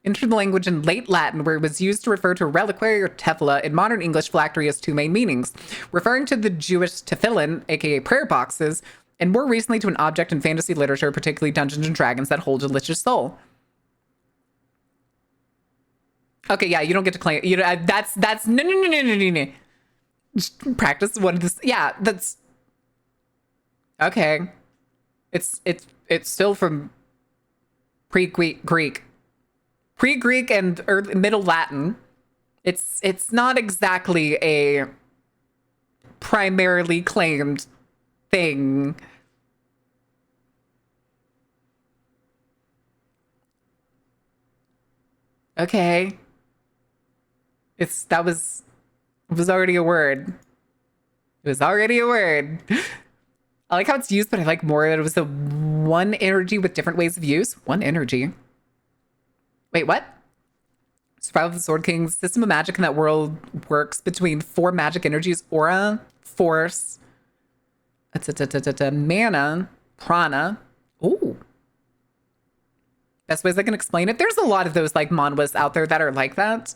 S1: Entered the language in late Latin, where it was used to refer to a reliquary or tefillah. In modern English, phylactery has 2 main meanings, referring to the Jewish tefillin, aka prayer boxes, and more recently to an object in fantasy literature, particularly Dungeons and Dragons, that hold a lich's soul. Okay, yeah, you don't get to claim. You know, that's no. Just practice one of this. Yeah, that's okay. It's still from pre-Greek and Middle Latin. It's not exactly a primarily claimed thing. Okay. It was already a word. It was already a word. I like how it's used, but I like more that it was the one energy with different ways of use. One energy. Wait, what? Survival of the Sword King's system of magic in that world works between 4 magic energies: aura, force, mana, prana. Ooh. Best ways I can explain it. There's a lot of those like manhwas out there that are like that.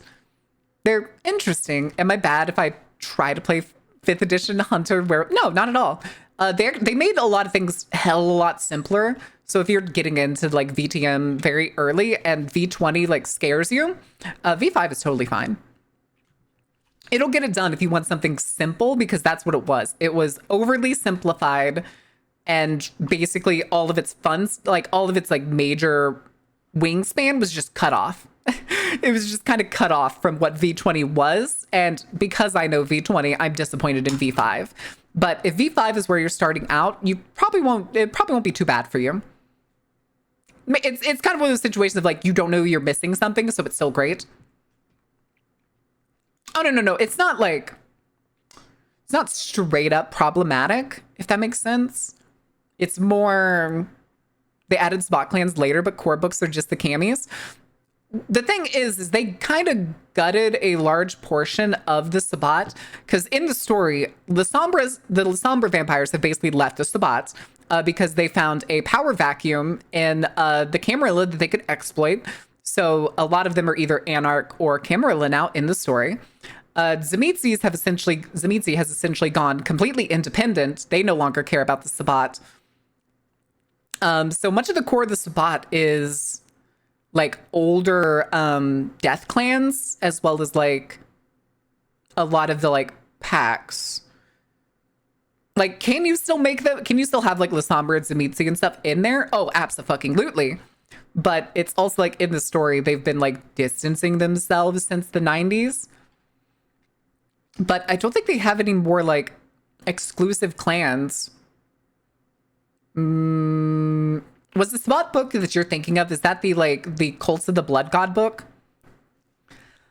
S1: They're interesting. Am I bad if I try to play 5th edition Hunter? Where no, not at all. They made a lot of things hell a lot simpler. So if you're getting into like VTM very early and V20 like scares you, V5 is totally fine. It'll get it done if you want something simple, because that's what it was. It was overly simplified, and basically all of its funds, like all of its like major wingspan was just cut off. It was just kind of cut off from what V20 was. And because I know V20, I'm disappointed in V5. But if V5 is where you're starting out, it probably won't be too bad for you. It's kind of one of those situations of like, you don't know you're missing something, so it's still great. Oh, no. It's not straight up problematic, if that makes sense. It's more, they added spot clans later, but core books are just the camis. the thing is they kind of gutted a large portion of the Sabbat because in the story, the Sombra vampires have basically left the Sabbat because they found a power vacuum in the Camarilla that they could exploit. So a lot of them are either Anarch or Camarilla now in the story. Tzimisce has essentially gone completely independent. They no longer care about the Sabbat. So much of the core of the Sabbat is like older death clans, as well as like a lot of the like packs. Like, can you still make them? Can you still have like Lasombra and Tzimisce and stuff in there? Oh, abso-fucking-lutely. But it's also like in the story, they've been like distancing themselves since the 90s. But I don't think they have any more like exclusive clans. Was the Sabbat book that you're thinking of, is that the Cults of the Blood God book?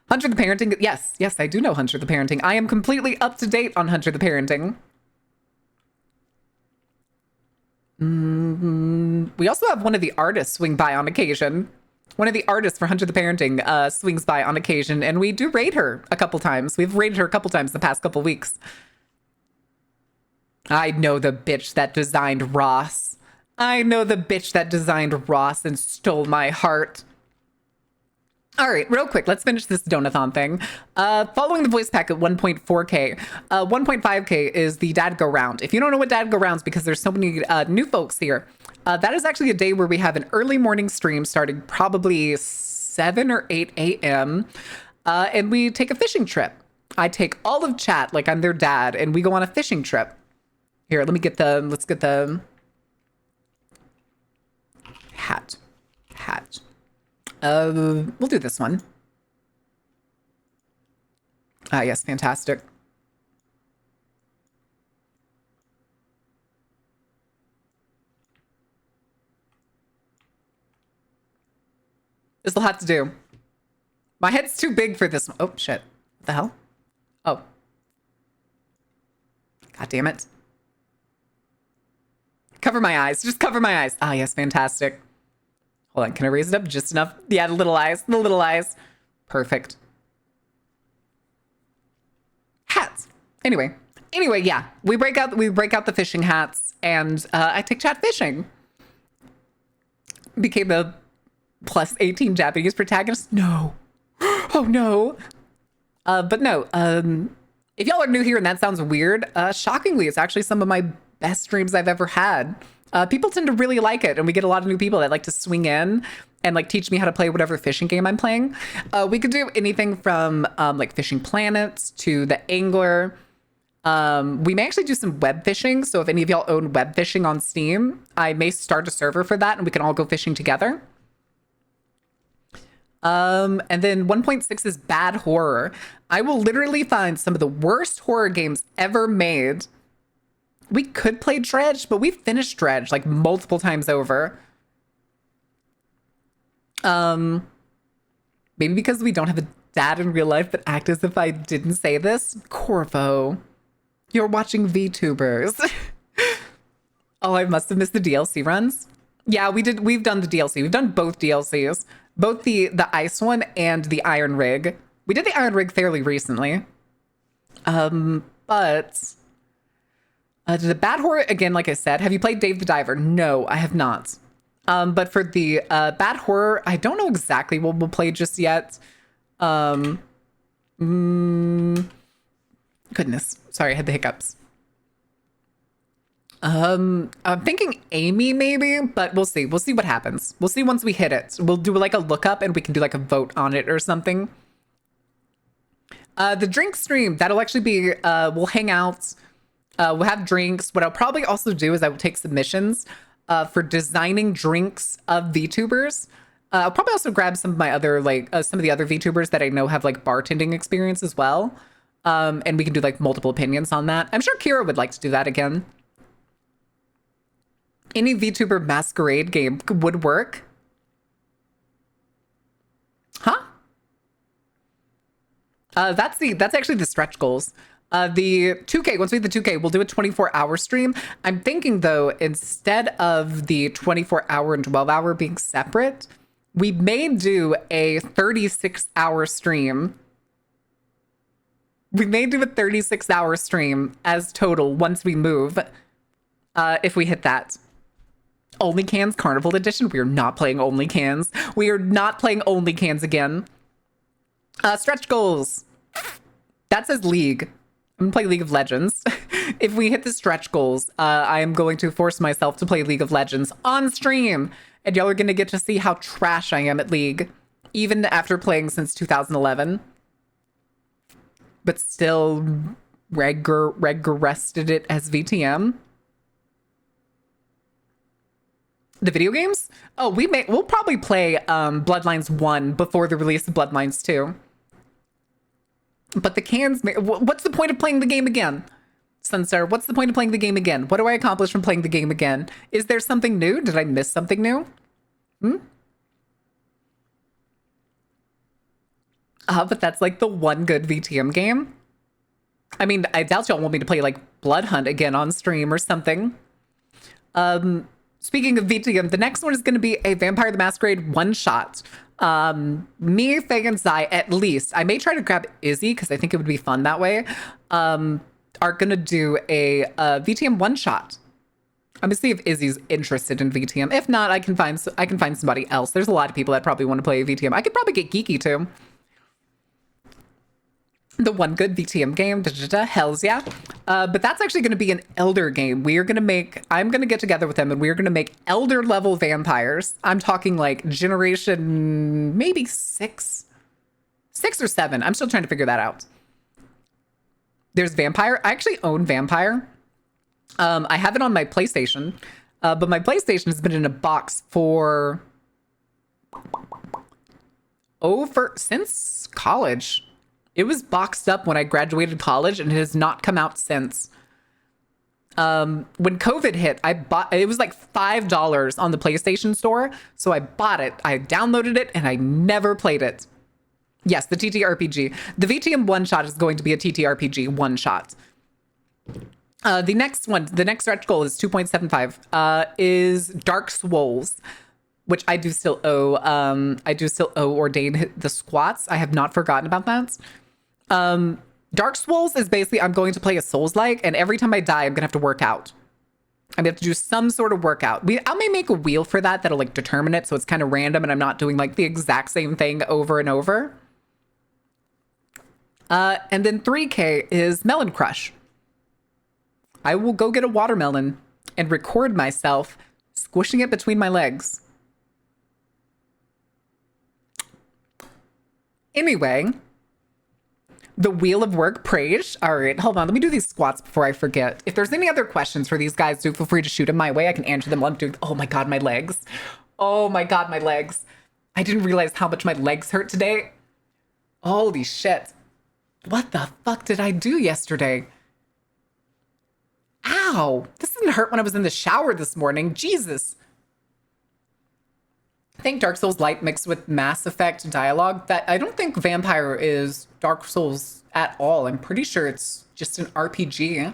S1: Hunter the Parenting? Yes, I do know Hunter the Parenting. I am completely up to date on Hunter the Parenting. We also have one of the artists swing by on occasion. One of the artists for Hunter the Parenting swings by on occasion, and we do raid her a couple times. We've raided her a couple times the past couple weeks. I know the bitch that designed Ross. I know the bitch that designed Ross and stole my heart. All right, real quick, let's finish this Donathon thing. Following the voice pack at 1.4K, 1.5K is the Dad Go Round. If you don't know what Dad Go Rounds, because there's so many new folks here, that is actually a day where we have an early morning stream starting probably 7 or 8 a.m. And we take a fishing trip. I take all of chat like I'm their dad, and we go on a fishing trip. Here, let's get the hat. We'll do this one. Ah, yes, fantastic. This will have to do. My head's too big for this one. Oh, shit. What the hell? Oh. God damn it. Cover my eyes. Just cover my eyes. Ah, yes, fantastic. Hold on, can I raise it up just enough? Yeah, the little eyes. Perfect. Hats. Anyway, yeah, we break out the fishing hats, and I take chat fishing. Became a plus 18 Japanese protagonist. No. Oh no. But no. If y'all are new here and that sounds weird, shockingly, it's actually some of my best streams I've ever had. People tend to really like it, and we get a lot of new people that like to swing in and like teach me how to play whatever fishing game I'm playing. We could do anything from like Fishing Planets to the Angler. We may actually do some web fishing. So if any of y'all own web fishing on Steam, I may start a server for that, and we can all go fishing together. And then 1.6 is bad horror. I will literally find some of the worst horror games ever made. We could play Dredge, but we finished Dredge like multiple times over. Maybe because we don't have a dad in real life, but act as if I didn't say this. Corvo, you're watching VTubers. Oh, I must have missed the DLC runs. Yeah, we did. We've done the DLC. We've done both DLCs, both the ice one and the Iron Rig. We did the Iron Rig fairly recently. But the bad horror, again, like I said, have you played Dave the Diver? No, I have not. But for the bad horror, I don't know exactly what we'll play just yet. Goodness. Sorry, I had the hiccups. I'm thinking Amy maybe, but we'll see. We'll see what happens. We'll see once we hit it. We'll do like a lookup and we can do like a vote on it or something. The drink stream, that'll actually be, we'll hang out. We'll have drinks. What I'll probably also do is I will take submissions for designing drinks of VTubers. I'll probably also grab some of my other, like, some of the other VTubers that I know have, like, bartending experience as well. And we can do, like, multiple opinions on that. I'm sure Kira would like to do that again. Any VTuber masquerade game would work. Huh? That's actually the stretch goals. The 2K, once we hit the 2K, we'll do a 24-hour stream. I'm thinking, though, instead of the 24-hour and 12-hour being separate, We may do a 36-hour stream. We may do a 36-hour stream as total once we move, if we hit that. Only Cans Carnival Edition. We are not playing Only Cans. We are not playing Only Cans again. Stretch goals. That says League. I'm gonna play League of Legends. If we hit the stretch goals, I am going to force myself to play League of Legends on stream. And y'all are gonna get to see how trash I am at League, even after playing since 2011. But still regrested it as VTM. The video games? Oh, we'll probably play Bloodlines 1 before the release of Bloodlines 2. But the cans, what's the point of playing the game again? Sunstar, what's the point of playing the game again? What do I accomplish from playing the game again? Is there something new? Did I miss something new? But that's like the one good VTM game. I mean, I doubt y'all want me to play like Blood Hunt again on stream or something. Speaking of VTM, the next one is going to be a Vampire the Masquerade one-shot. Me, Faye, and Zai, at least. I may try to grab Izzy, because I think it would be fun that way. Are going to do a VTM one-shot. I'm going to see if Izzy's interested in VTM. If not, I can find somebody else. There's a lot of people that probably want to play VTM. I could probably get geeky, too. The one good VTM game, hells yeah. But that's actually going to be an Elder game. I'm going to get together with them and we're going to make Elder level vampires. I'm talking like generation, maybe 6 or 7. I'm still trying to figure that out. There's Vampire. I actually own Vampire. I have it on my PlayStation, but my PlayStation has been in a box since college. It was boxed up when I graduated college and it has not come out since. When COVID hit, it was like $5 on the PlayStation Store. So I bought it, I downloaded it, and I never played it. Yes, the TTRPG. The VTM one-shot is going to be a TTRPG one-shot. The next stretch goal is 2.75, is Dark Souls, which I do still owe. I do still owe Ordain the squats. I have not forgotten about that. Dark Souls is basically, I'm going to play a Souls-like, and every time I die, I'm gonna have to work out. I'm gonna have to do some sort of workout. I may make a wheel for that'll like determine it, so it's kind of random, and I'm not doing like the exact same thing over and over. And then 3K is Melon Crush. I will go get a watermelon and record myself squishing it between my legs. Anyway, the Wheel of Work praise. All right, hold on. Let me do these squats before I forget. If there's any other questions for these guys, do feel free to shoot them my way. I can answer them while I'm doing. Oh my God, my legs. Oh my God, my legs. I didn't realize how much my legs hurt today. Holy shit. What the fuck did I do yesterday? Ow. This didn't hurt when I was in the shower this morning. Jesus. I think Dark Souls Light mixed with Mass Effect dialogue. That I don't think Vampire is Dark Souls at all. I'm pretty sure it's just an RPG.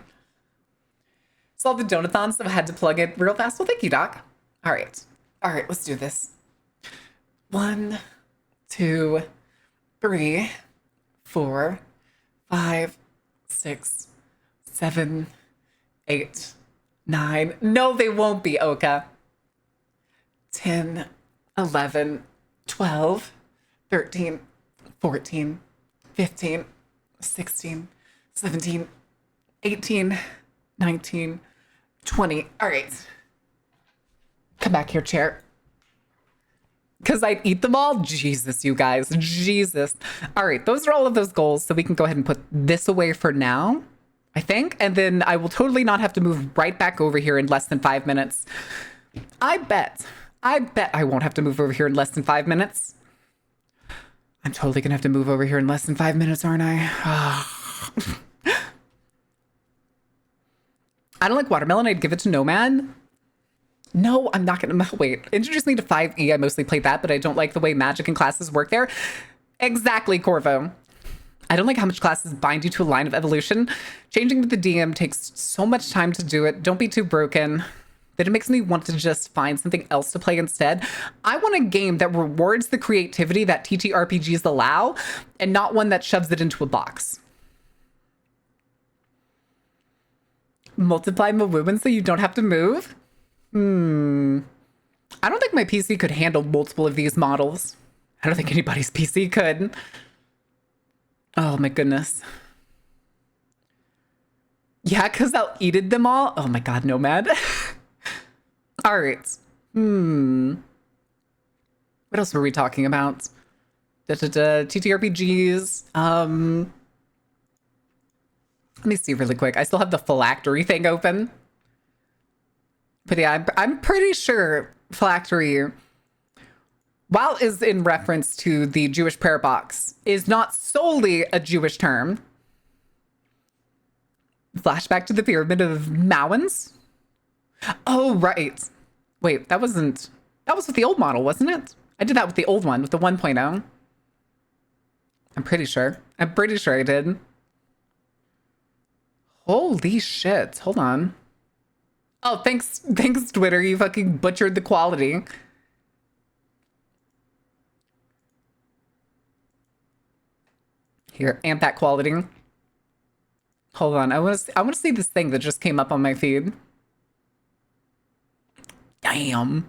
S1: Solve the donathon, so I had to plug it real fast. Well, thank you, Doc. All right, let's do this. 1, 2, 3, 4, 5, 6, 7, 8, 9. No, they won't be, Oka. 10, 11, 12, 13, 14, 15, 16, 17, 18, 19, 20. All right. Come back here, chair. Because I'd eat them all? Jesus, you guys. Jesus. All right. Those are all of those goals. So we can go ahead and put this away for now, I think. And then I will totally not have to move right back over here in less than 5 minutes. I bet I won't have to move over here in less than 5 minutes. I'm totally going to have to move over here in less than 5 minutes, aren't I? I don't like watermelon. I'd give it to Nomad. No, I'm not going to. Wait, introduce me to 5e. I mostly played that, but I don't like the way magic and classes work there. Exactly, Corvo. I don't like how much classes bind you to a line of evolution. Changing with the DM takes so much time to do it. Don't be too broken. that it makes me want to just find something else to play instead. I want a game that rewards the creativity that TTRPGs allow and not one that shoves it into a box. Multiply movement so you don't have to move? I don't think my PC could handle multiple of these models. I don't think anybody's PC could. Oh my goodness. Yeah, because I'll eated them all. Oh my god, Nomad. All right. What else were we talking about? TTRPGs. Let me see really quick. I still have the phylactery thing open. But yeah, I'm pretty sure phylactery, while is in reference to the Jewish prayer box, is not solely a Jewish term. Flashback to the pyramid of Mowans? Oh, right. Wait, that was with the old model, wasn't it? I did that with the old one, with the 1.0. I'm pretty sure I did. Holy shit. Hold on. Oh, thanks, Twitter. You fucking butchered the quality. Here, amp that quality. Hold on. I want to see this thing that just came up on my feed. Damn.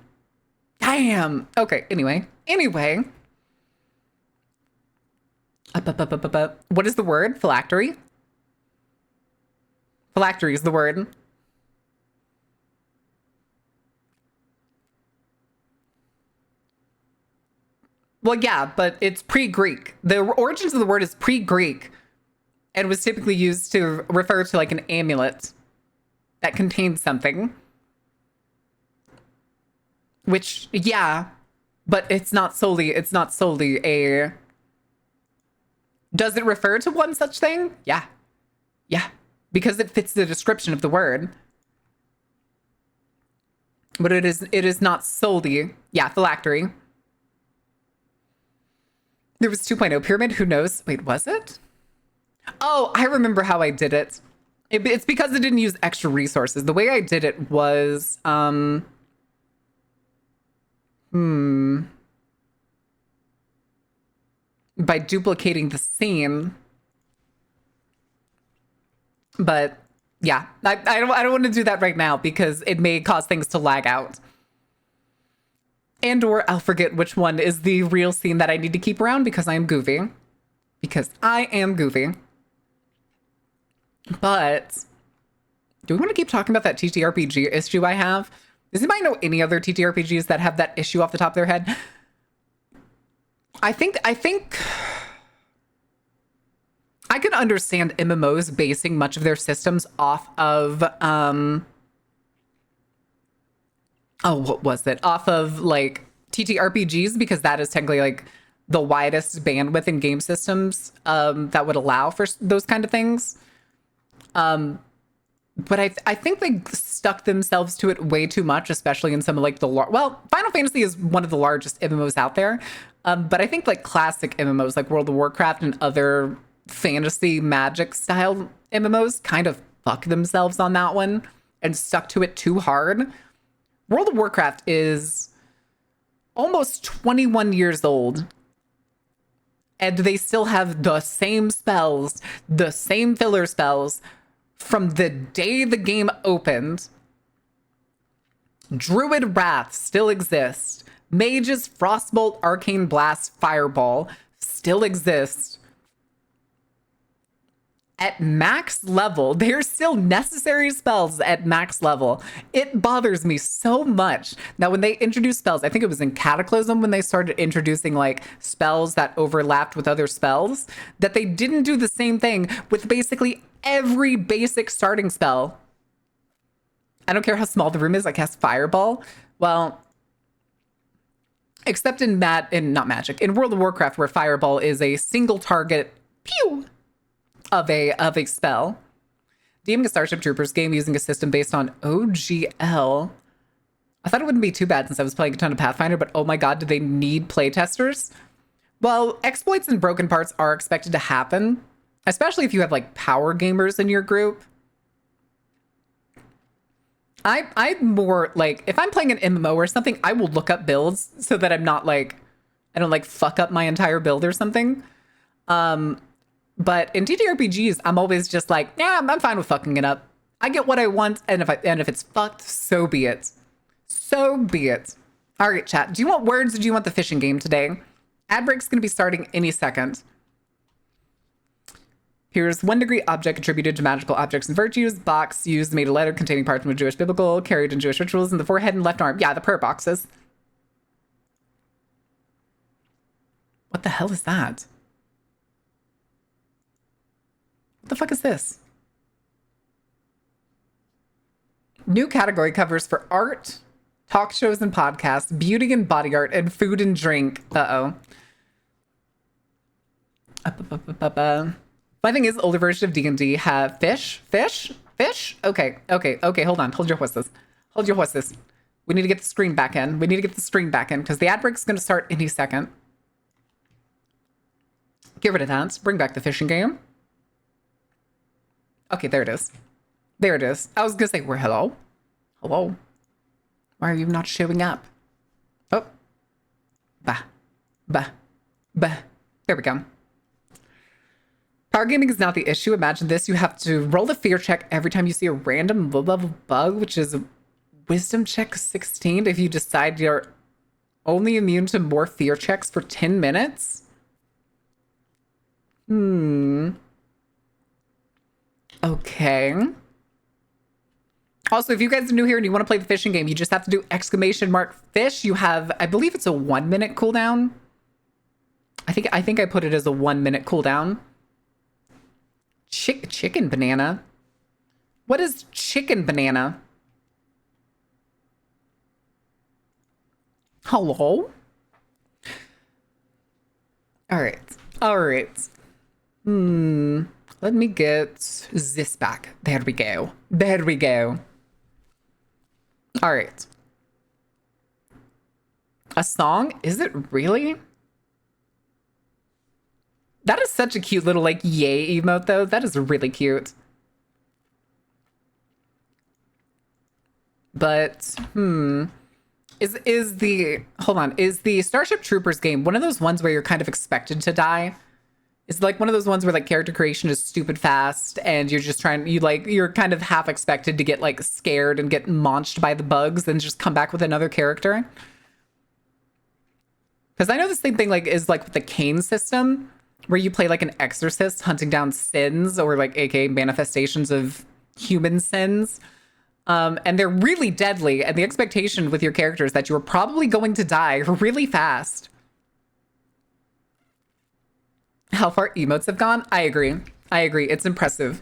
S1: Okay, anyway. What is the word? Phylactery? Phylactery is the word. Well, yeah, but it's pre-Greek. The origins of the word is pre-Greek and was typically used to refer to like an amulet that contains something. Which, yeah, but it's not solely a... Does it refer to one such thing? Yeah. Because it fits the description of the word. But it is not solely, yeah, phylactery. There was 2.0 pyramid, who knows? Wait, was it? Oh, I remember how I did it. It's because it didn't use extra resources. The way I did it was, by duplicating the scene. But yeah, I don't want to do that right now because it may cause things to lag out. And or I'll forget which one is the real scene that I need to keep around because I am goofy. But do we want to keep talking about that TTRPG issue I have? Does anybody know any other TTRPGs that have that issue off the top of their head? I think I could understand MMOs basing much of their systems off of what was it? Off of like TTRPGs, because that is technically like the widest bandwidth in game systems that would allow for those kind of things. But I think they stuck themselves to it way too much, especially in some of like well, Final Fantasy is one of the largest MMOs out there. But I think like classic MMOs like World of Warcraft and other fantasy magic style MMOs kind of fuck themselves on that one and stuck to it too hard. World of Warcraft is almost 21 years old, and they still have the same spells, the same filler spells from the day the game opened. Druid Wrath still exists. Mage's Frostbolt, Arcane Blast, Fireball still exists. At max level, they're still necessary spells at max level. It bothers me so much. Now, when they introduced spells, I think it was in Cataclysm when they started introducing like spells that overlapped with other spells, that they didn't do the same thing with basically every basic starting spell. I don't care how small the room is, I cast Fireball. Well, except in World of Warcraft, where Fireball is a single target, pew, of a spell. DMing a Starship Troopers game using a system based on OGL. I thought it wouldn't be too bad since I was playing a ton of Pathfinder, but oh my god, do they need playtesters? Well, exploits and broken parts are expected to happen, especially if you have like power gamers in your group. I'm more like, if I'm playing an MMO or something, I will look up builds so that I'm not like, I don't like fuck up my entire build or something. But in TTRPGs, I'm always just like, yeah, I'm fine with fucking it up. I get what I want, and if it's fucked, so be it. So be it. All right, chat. Do you want words or do you want the fishing game today? Ad break's going to be starting any second. Here's 1 degree object attributed to magical objects and virtues. Box used made a letter containing parts from a Jewish biblical, carried in Jewish rituals in the forehead and left arm. Yeah, the prayer boxes. What the hell is that? What the fuck is this? New category covers for art, talk shows and podcasts, beauty and body art, and food and drink. Uh-oh. My thing is, older version of D&D have fish? Okay. Hold on. Hold your horses. We need to get the screen back in. Because the ad break's going to start any second. Get rid of that. Bring back the fishing game. Okay, there it is. I was going to say, hello? Hello? Why are you not showing up? Oh. Bah. There we go. Power gaming is not the issue. Imagine this. You have to roll a fear check every time you see a random low-level bug, which is a wisdom check 16 if you decide you're only immune to more fear checks for 10 minutes. Okay. Also, if you guys are new here and you want to play the fishing game, you just have to do !fish. You have, I believe it's a 1 minute cooldown. I think I put it as a 1 minute cooldown. Chicken banana? What is chicken banana? Hello? All right. Let me get this back. There we go. All right. A song? Is it really? That is such a cute little, like, yay emote, though. That is really cute. But, is the Starship Troopers game one of those ones where you're kind of expected to die? It's like one of those ones where, like, character creation is stupid fast, and you're just you're kind of half expected to get, like, scared and get launched by the bugs and just come back with another character? Because I know the same thing, like, is, like, with the Kane system, where you play like an exorcist hunting down sins, or like aka manifestations of human sins. And they're really deadly, and the expectation with your character is that you are probably going to die really fast. How far emotes have gone? I agree. It's impressive.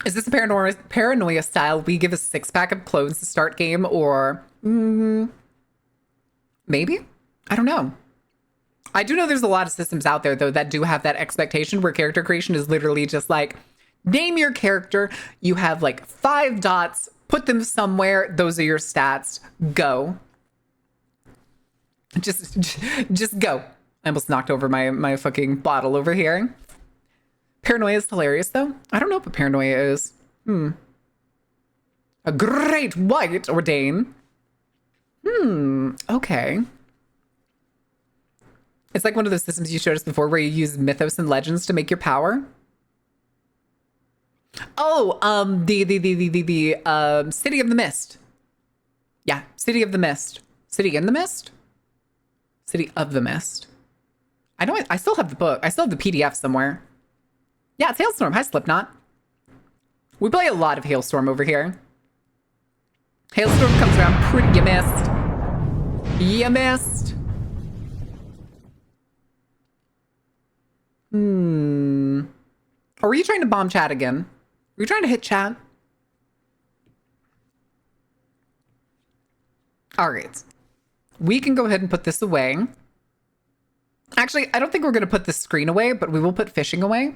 S1: Is this a paranoia style? We give a 6-pack of clones to start game, or maybe? I don't know. I do know there's a lot of systems out there, though, that do have that expectation where character creation is literally just like, name your character. You have like 5 dots, put them somewhere. Those are your stats. Go. Just go. I almost knocked over my fucking bottle over here. Paranoia is hilarious, though. I don't know what paranoia is. A great white ordain. Okay. It's like one of those systems you showed us before where you use mythos and legends to make your power. Oh, the City of the Mist. Yeah, City of the Mist. City in the Mist? City of the Mist. I know I still have the book. I still have the PDF somewhere. Yeah, it's Hailstorm. Hi, Slipknot. We play a lot of Hailstorm over here. Hailstorm comes around pretty... You missed. Or were you trying to bomb chat again? Were you trying to hit chat? All right. We can go ahead and put this away. Actually, I don't think we're going to put the screen away, but we will put fishing away.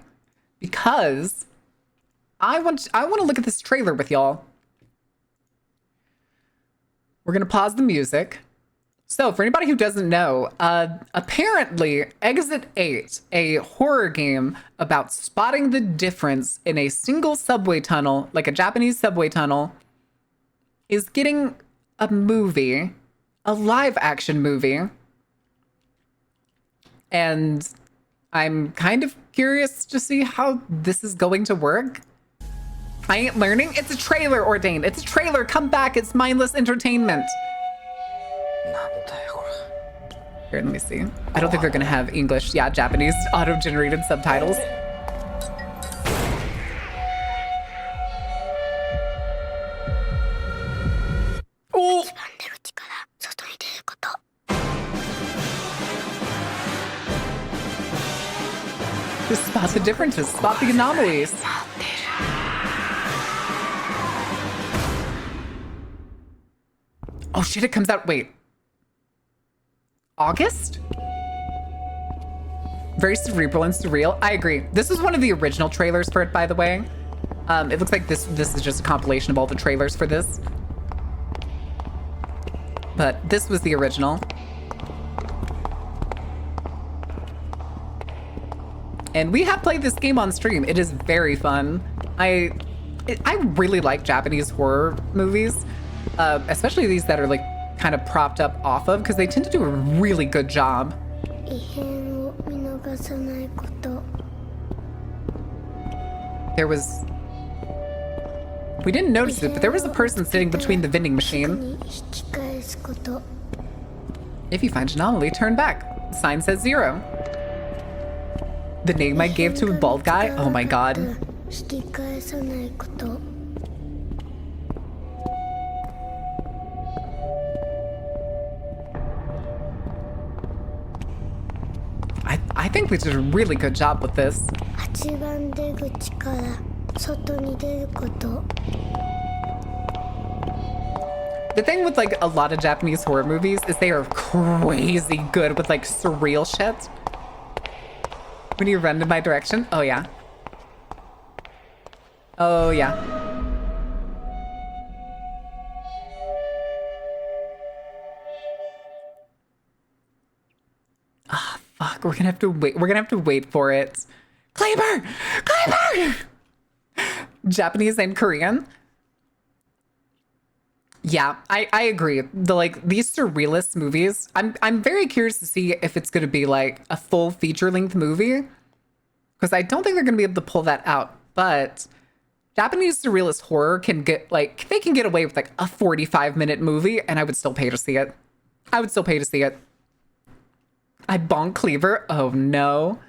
S1: Because I want to look at this trailer with y'all. We're going to pause the music. So, for anybody who doesn't know, apparently Exit 8, a horror game about spotting the difference in a single subway tunnel, like a Japanese subway tunnel, is getting a movie, a live action movie. And I'm kind of curious to see how this is going to work. I ain't learning. It's a trailer, Ordained. It's a trailer. Come back. It's mindless entertainment. Here, let me see. I don't think they're gonna have English, yeah, Japanese auto-generated subtitles. Oh! To spot the differences, spot the anomalies. Oh shit, it comes out, wait. August? Very cerebral and surreal. I agree. This is one of the original trailers for it, by the way. It looks like this is just a compilation of all the trailers for this. But this was the original. And we have played this game on stream. It is very fun. I really like Japanese horror movies, especially these that are like kind of propped up off of, because they tend to do a really good job. There was... We didn't notice it, but there was a person sitting between the vending machine. If you find an anomaly, turn back. The sign says 0. The name I gave to a bald guy? Oh my god. I think we did a really good job with this. The thing with like a lot of Japanese horror movies is they are crazy good with like surreal shit. When you run in my direction? Oh yeah. Oh yeah. Ah, fuck. We're gonna have to wait. We're gonna have to wait for it. Kleber! Kleber! Japanese and Korean. Yeah, I agree. These surrealist movies, I'm very curious to see if it's gonna be like a full feature-length movie. Because I don't think they're gonna be able to pull that out. But Japanese surrealist horror can get like, they can get away with like a 45-minute movie, and I would still pay to see it. I would still pay to see it. I bonk Cleaver. Oh no.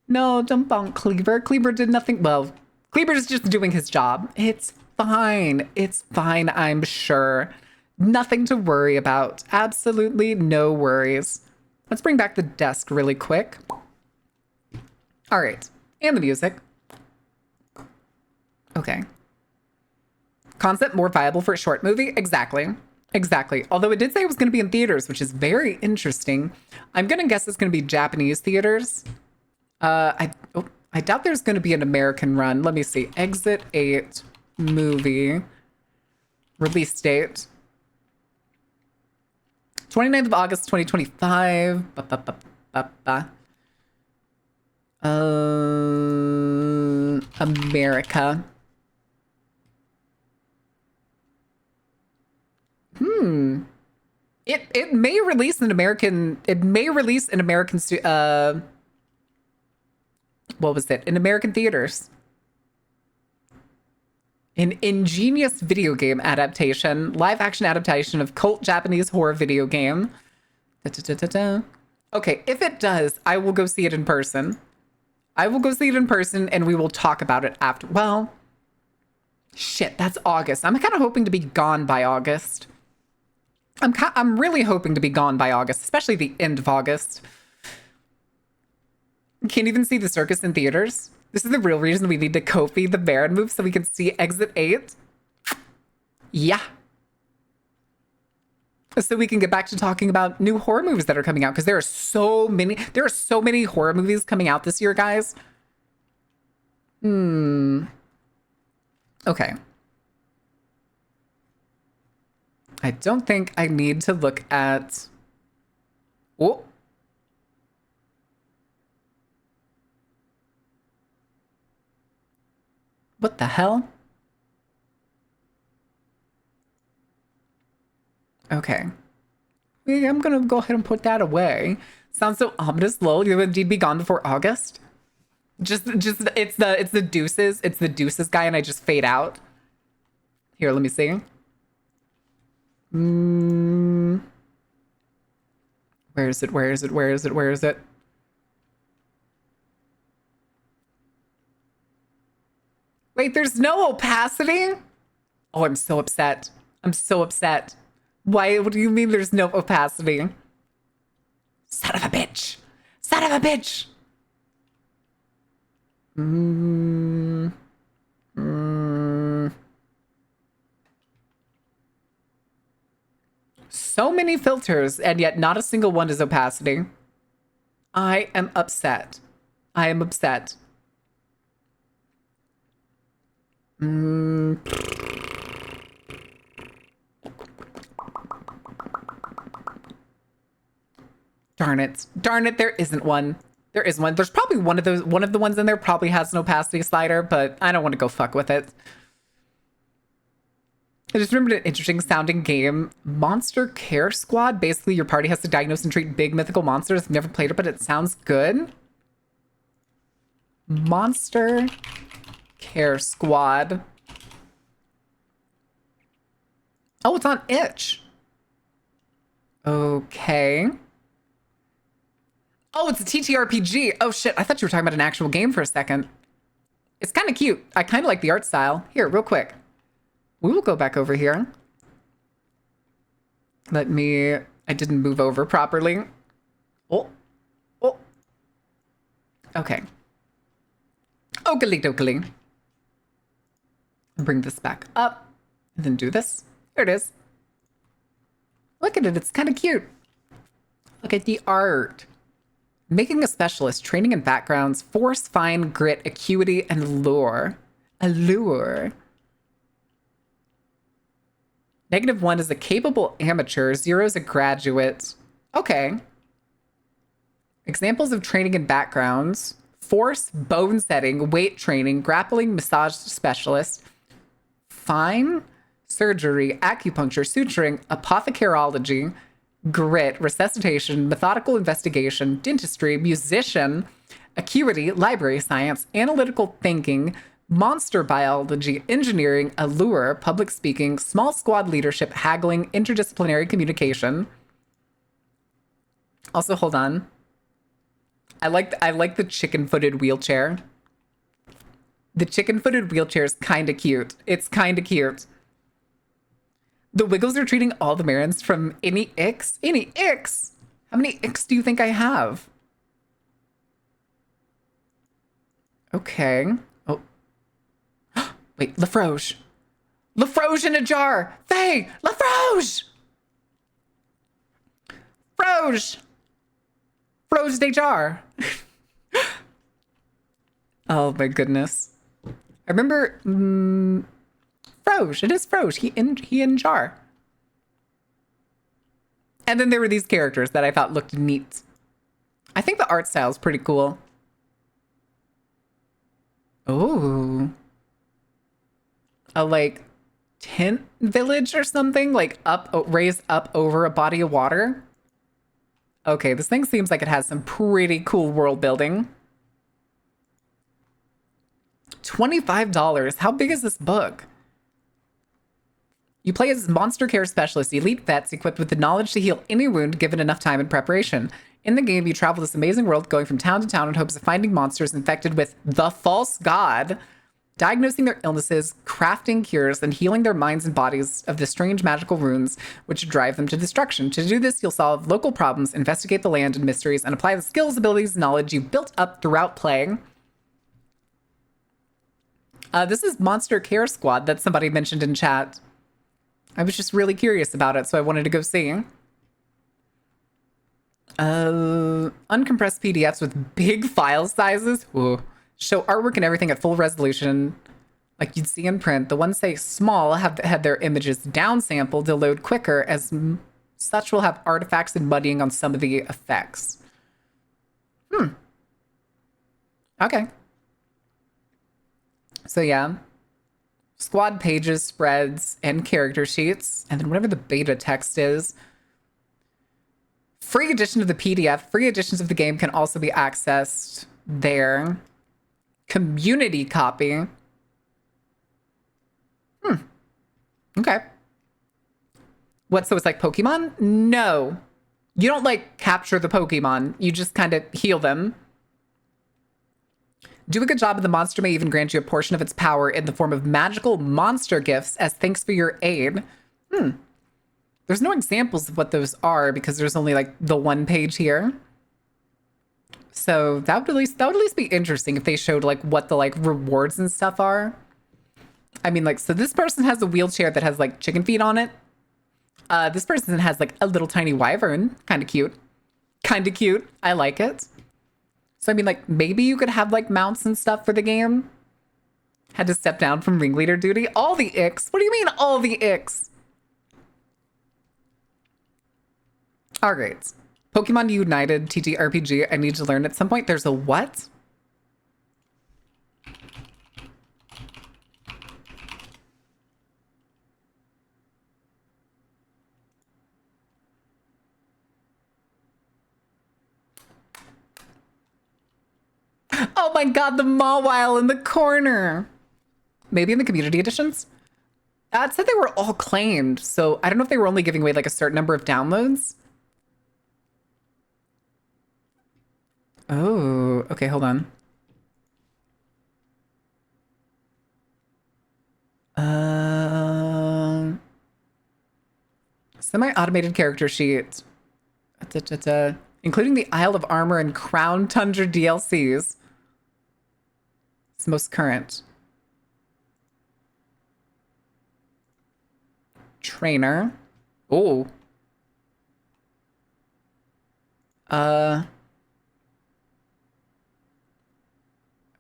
S1: No, don't bonk Cleaver. Cleaver did nothing. Well, Cleaver's just doing his job. It's fine. It's fine, I'm sure. Nothing to worry about. Absolutely no worries. Let's bring back the desk really quick. All right. And the music. Okay. Concept more viable for a short movie? Exactly. Exactly. Although it did say it was going to be in theaters, which is very interesting. I'm going to guess it's going to be Japanese theaters. I doubt there's going to be an American run. Let me see. Exit 8 movie. Release date. 29th of August, 2025. America. It may release an American, what was it? In American theaters. An ingenious video game adaptation, live action adaptation of cult Japanese horror video game. Okay, if it does, I will go see it in person. I will go see it in person and we will talk about it after. Well, shit, that's August. I'm kind of hoping to be gone by August. I'm really hoping to be gone by August, especially the end of August. Can't even see the circus in theaters. This is the real reason we need to Kofi the Baron move so we can see Exit 8. Yeah. So we can get back to talking about new horror movies that are coming out, because there are so many horror movies coming out this year, guys. Okay. I don't think I need to look at Oh. What the hell? Okay. Yeah, I'm gonna go ahead and put that away. Sounds so ominous, lol. You would indeed be gone before August. Just it's the deuces. It's the deuces guy, and I just fade out. Here, let me see. Where is it? Where is it? Where is it? Where is it? Wait, there's no opacity? Oh, I'm so upset. I'm so upset. Why? What do you mean there's no opacity? Son of a bitch. Son of a bitch. So many filters, and yet not a single one is opacity. I am upset. I am upset. Darn it. Darn it, there isn't one. There is one. There's probably one of the ones in there probably has an opacity slider, but I don't want to go fuck with it. I just remembered an interesting sounding game, Monster Care Squad. Basically, your party has to diagnose and treat big mythical monsters. I've never played it, but it sounds good. Monster Care Squad. Oh, it's on itch. Okay. Oh, it's a TTRPG. Oh shit, I thought you were talking about an actual game for a second. It's kind of cute. I kind of like the art style. Here, real quick. We will go back over here. I didn't move over properly. Oh. Okay. Oakley dokley. Bring this back up. And then do this. There it is. Look at it. It's kind of cute. Look at the art. Making a specialist, training in backgrounds, force, fine, grit, acuity, and lure. Allure. -1 is a capable amateur. 0 is a graduate. Okay. Examples of training in backgrounds. Force, bone setting, weight training, grappling, massage specialist. Fine, surgery, acupuncture, suturing, apothecarology, grit, resuscitation, methodical investigation, dentistry, musician, acuity, library science, analytical thinking, monster biology, engineering, allure, public speaking, small squad leadership, haggling, interdisciplinary communication. Also, hold on. I like the chicken-footed wheelchair. The chicken-footed wheelchair is kind of cute. It's kind of cute. The Wiggles are treating all the Marins from any icks. Any icks? How many icks do you think I have? Okay. Oh. Wait, Lafroge. Lafroge in a jar. Faye! Lafroge! Froge! Froge de jar. Oh my goodness. I remember Froge. It is Froge. He in jar. And then there were these characters that I thought looked neat. I think the art style is pretty cool. Oh. A like tent village or something, like raised up over a body of water. Okay, this thing seems like it has some pretty cool world building. $25. How big is this book? You play as monster care specialist, elite vets equipped with the knowledge to heal any wound given enough time and preparation. In the game, you travel this amazing world, going from town to town in hopes of finding monsters infected with the false god, diagnosing their illnesses, crafting cures, and healing their minds and bodies of the strange magical runes which drive them to destruction. To do this, you'll solve local problems, investigate the land and mysteries, and apply the skills, abilities, and knowledge you've built up throughout playing. This is Monster Care Squad that somebody mentioned in chat. I was just really curious about it, so I wanted to go see. Uncompressed PDFs with big file sizes. Ooh. Show artwork and everything at full resolution, like you'd see in print. The ones say small have had their images downsampled to load quicker as Such will have artifacts and muddying on some of the effects. Okay. So yeah. Squad pages, spreads, and character sheets. And then whatever the beta text is. Free edition of the PDF. Free editions of the game can also be accessed there. Community copy. Okay. What, so it's like Pokemon? No. You don't like capture the Pokemon. You just kind of heal them. Do a good job and the monster may even grant you a portion of its power in the form of magical monster gifts as thanks for your aid. There's no examples of what those are because there's only like the one page here. So that would at least be interesting if they showed like what the like rewards and stuff are. I mean, like, so this person has a wheelchair that has like chicken feet on it. This person has like a little tiny wyvern. Kind of cute. Kind of cute. I like it. So, I mean, like, maybe you could have like mounts and stuff for the game. Had to step down from ringleader duty. All the icks. What do you mean all the icks? All right. Pokemon United TTRPG. I need to learn at some point. There's a what? Oh my god, the Mawile in the corner. Maybe in the community editions? It said they were all claimed, so I don't know if they were only giving away like a certain number of downloads. Oh, okay, hold on. Semi-automated character sheet. Including the Isle of Armor and Crown Tundra DLCs. It's most current. Trainer. Oh.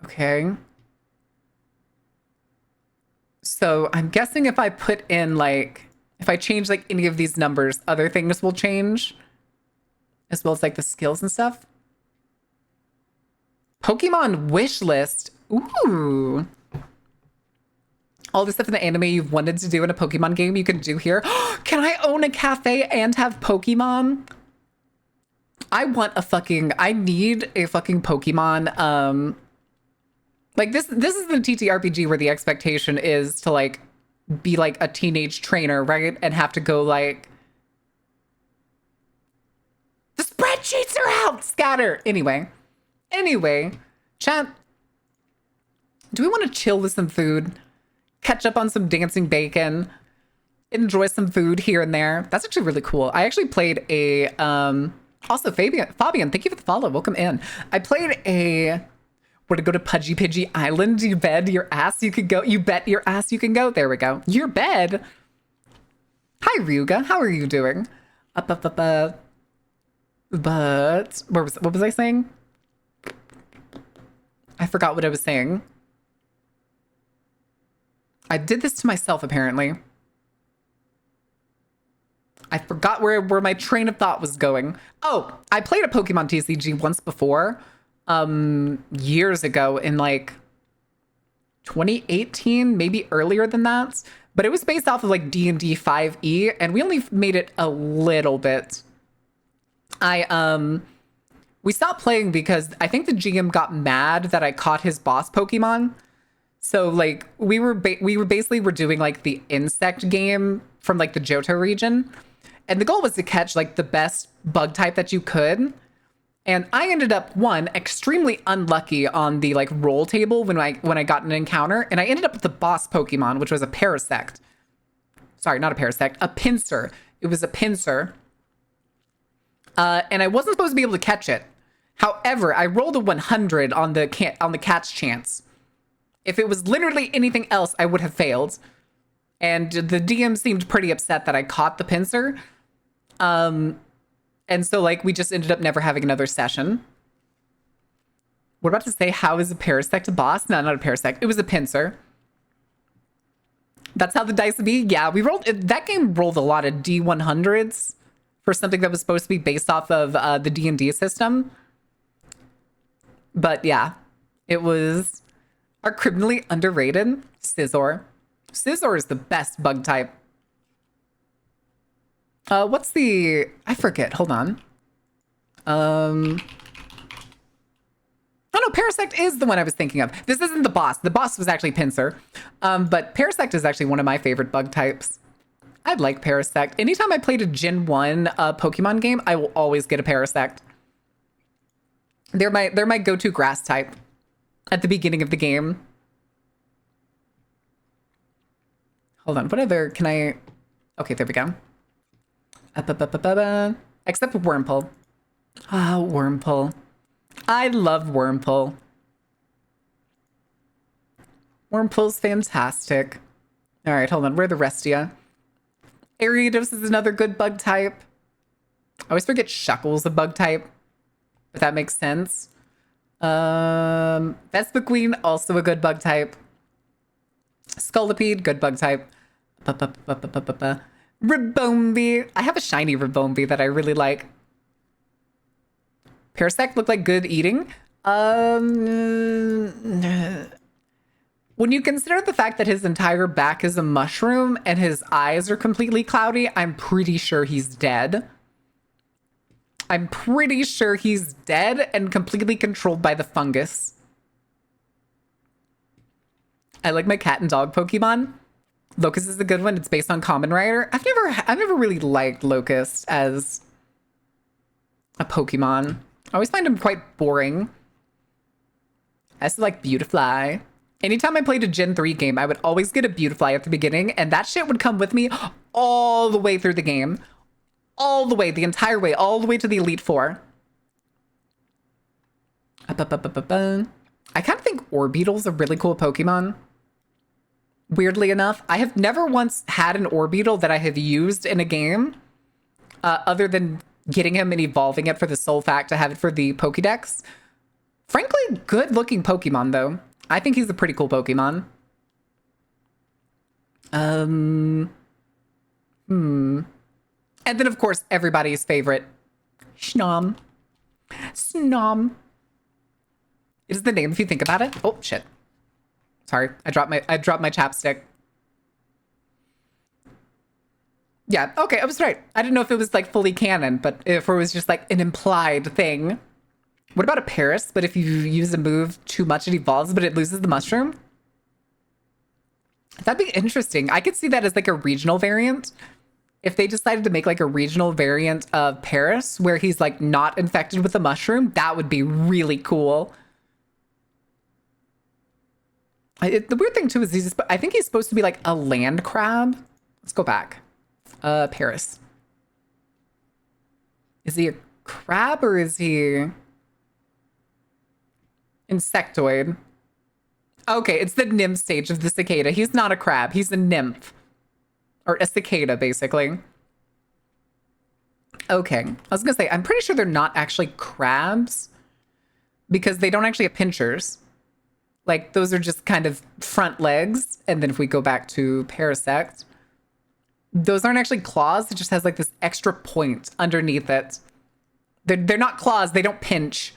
S1: Okay. So I'm guessing if I put in like, if I change like any of these numbers, other things will change. As well as like the skills and stuff. Pokemon wish list. Ooh. All the stuff in the anime you've wanted to do in a Pokemon game you can do here. Can I own a cafe and have Pokemon? I need a fucking Pokemon. Like this is the TTRPG where the expectation is to like be like a teenage trainer, right? And have to go like, the spreadsheets are out! Scatter! Anyway, chat. Do we want to chill with some food? Catch up on some dancing bacon? Enjoy some food here and there? That's actually really cool. I actually played a, also Fabian, thank you for the follow. Welcome in. I played a, where to go to Pudgy Pidgey Island. You bet your ass you could go. You bet your ass you can go. There we go. Your bed. Hi, Ryuga. How are you doing? But what was I saying? I forgot what I was saying. I did this to myself, apparently. I forgot where my train of thought was going. Oh, I played a Pokemon TCG once before, years ago in like 2018, maybe earlier than that. But it was based off of like D&D 5e, and we only made it a little bit. We stopped playing because I think the GM got mad that I caught his boss Pokemon. So like we were basically doing like the insect game from like the Johto region. And the goal was to catch like the best bug type that you could. And I ended up extremely unlucky on the like roll table when I got an encounter, and I ended up with the boss Pokemon, which was a Parasect. Sorry, not a Parasect, a Pinsir. It was a Pinsir. And I wasn't supposed to be able to catch it. However, I rolled a 100 on the catch chance. If it was literally anything else, I would have failed. And the DM seemed pretty upset that I caught the Pinsir. And so, like, we just ended up never having another session. We're about to say, how is a Parasect a boss? No, not a Parasect. It was a Pinsir. That's how the dice would be. Yeah, we rolled... That game rolled a lot of D100s for something that was supposed to be based off of the D&D system. But yeah, it was our criminally underrated Scizor. Scizor is the best bug type. What's the... I forget. Hold on. Oh no, Parasect is the one I was thinking of. This isn't the boss. The boss was actually Pinsir. But Parasect is actually one of my favorite bug types. I like Parasect. Anytime I played a Gen 1 Pokemon game, I will always get a Parasect. They're my go-to grass type at the beginning of the game. Hold on, what other can I... Okay, there we go. Except for Wurmple. Ah, Wurmple. I love Wurmple. Wurmple's fantastic. All right, hold on. Where are the rest of you? Ariados is another good bug type. I always forget Shuckle's a bug type, if that makes sense. Vespiquen, also a good bug type. Scolipede, good bug type. Ribombee. I have a shiny Ribombee that I really like. Parasect looked like good eating. When you consider the fact that his entire back is a mushroom and his eyes are completely cloudy, I'm pretty sure he's dead. I'm pretty sure he's dead and completely controlled by the fungus. I like my cat and dog Pokemon. Locust is a good one. It's based on Common Rider. I've never really liked Locust as a Pokemon. I always find him quite boring. I also like Beautifly. Anytime I played a Gen 3 game, I would always get a Beautifly at the beginning, and that shit would come with me all the way through the game. All the way, the entire way, all the way to the Elite Four. I kind of think Orbeetle's a really cool Pokemon. Weirdly enough, I have never once had an Orbeetle that I have used in a game, other than getting him and evolving it for the sole fact to have it for the Pokédex. Frankly, good-looking Pokemon, though. I think he's a pretty cool Pokemon. And then, of course, everybody's favorite, Snom. Snom. It is the name if you think about it. Oh, shit. Sorry, I dropped my chapstick. Yeah, okay, I was right. I didn't know if it was like fully canon, but if it was just like an implied thing. What about a Paris? But if you use a move too much, it evolves, but it loses the mushroom? That'd be interesting. I could see that as like a regional variant. If they decided to make like a regional variant of Paris where he's like not infected with a mushroom, that would be really cool. The weird thing too is I think he's supposed to be like a land crab. Let's go back. Paris. Is he a crab or is he insectoid? Okay, it's the nymph stage of the cicada. He's not a crab. He's a nymph. Or a cicada, basically. Okay. I was going to say, I'm pretty sure they're not actually crabs because they don't actually have pinchers. Like, those are just kind of front legs. And then if we go back to Parasect, those aren't actually claws. It just has like this extra point underneath it. They're not claws. They don't pinch.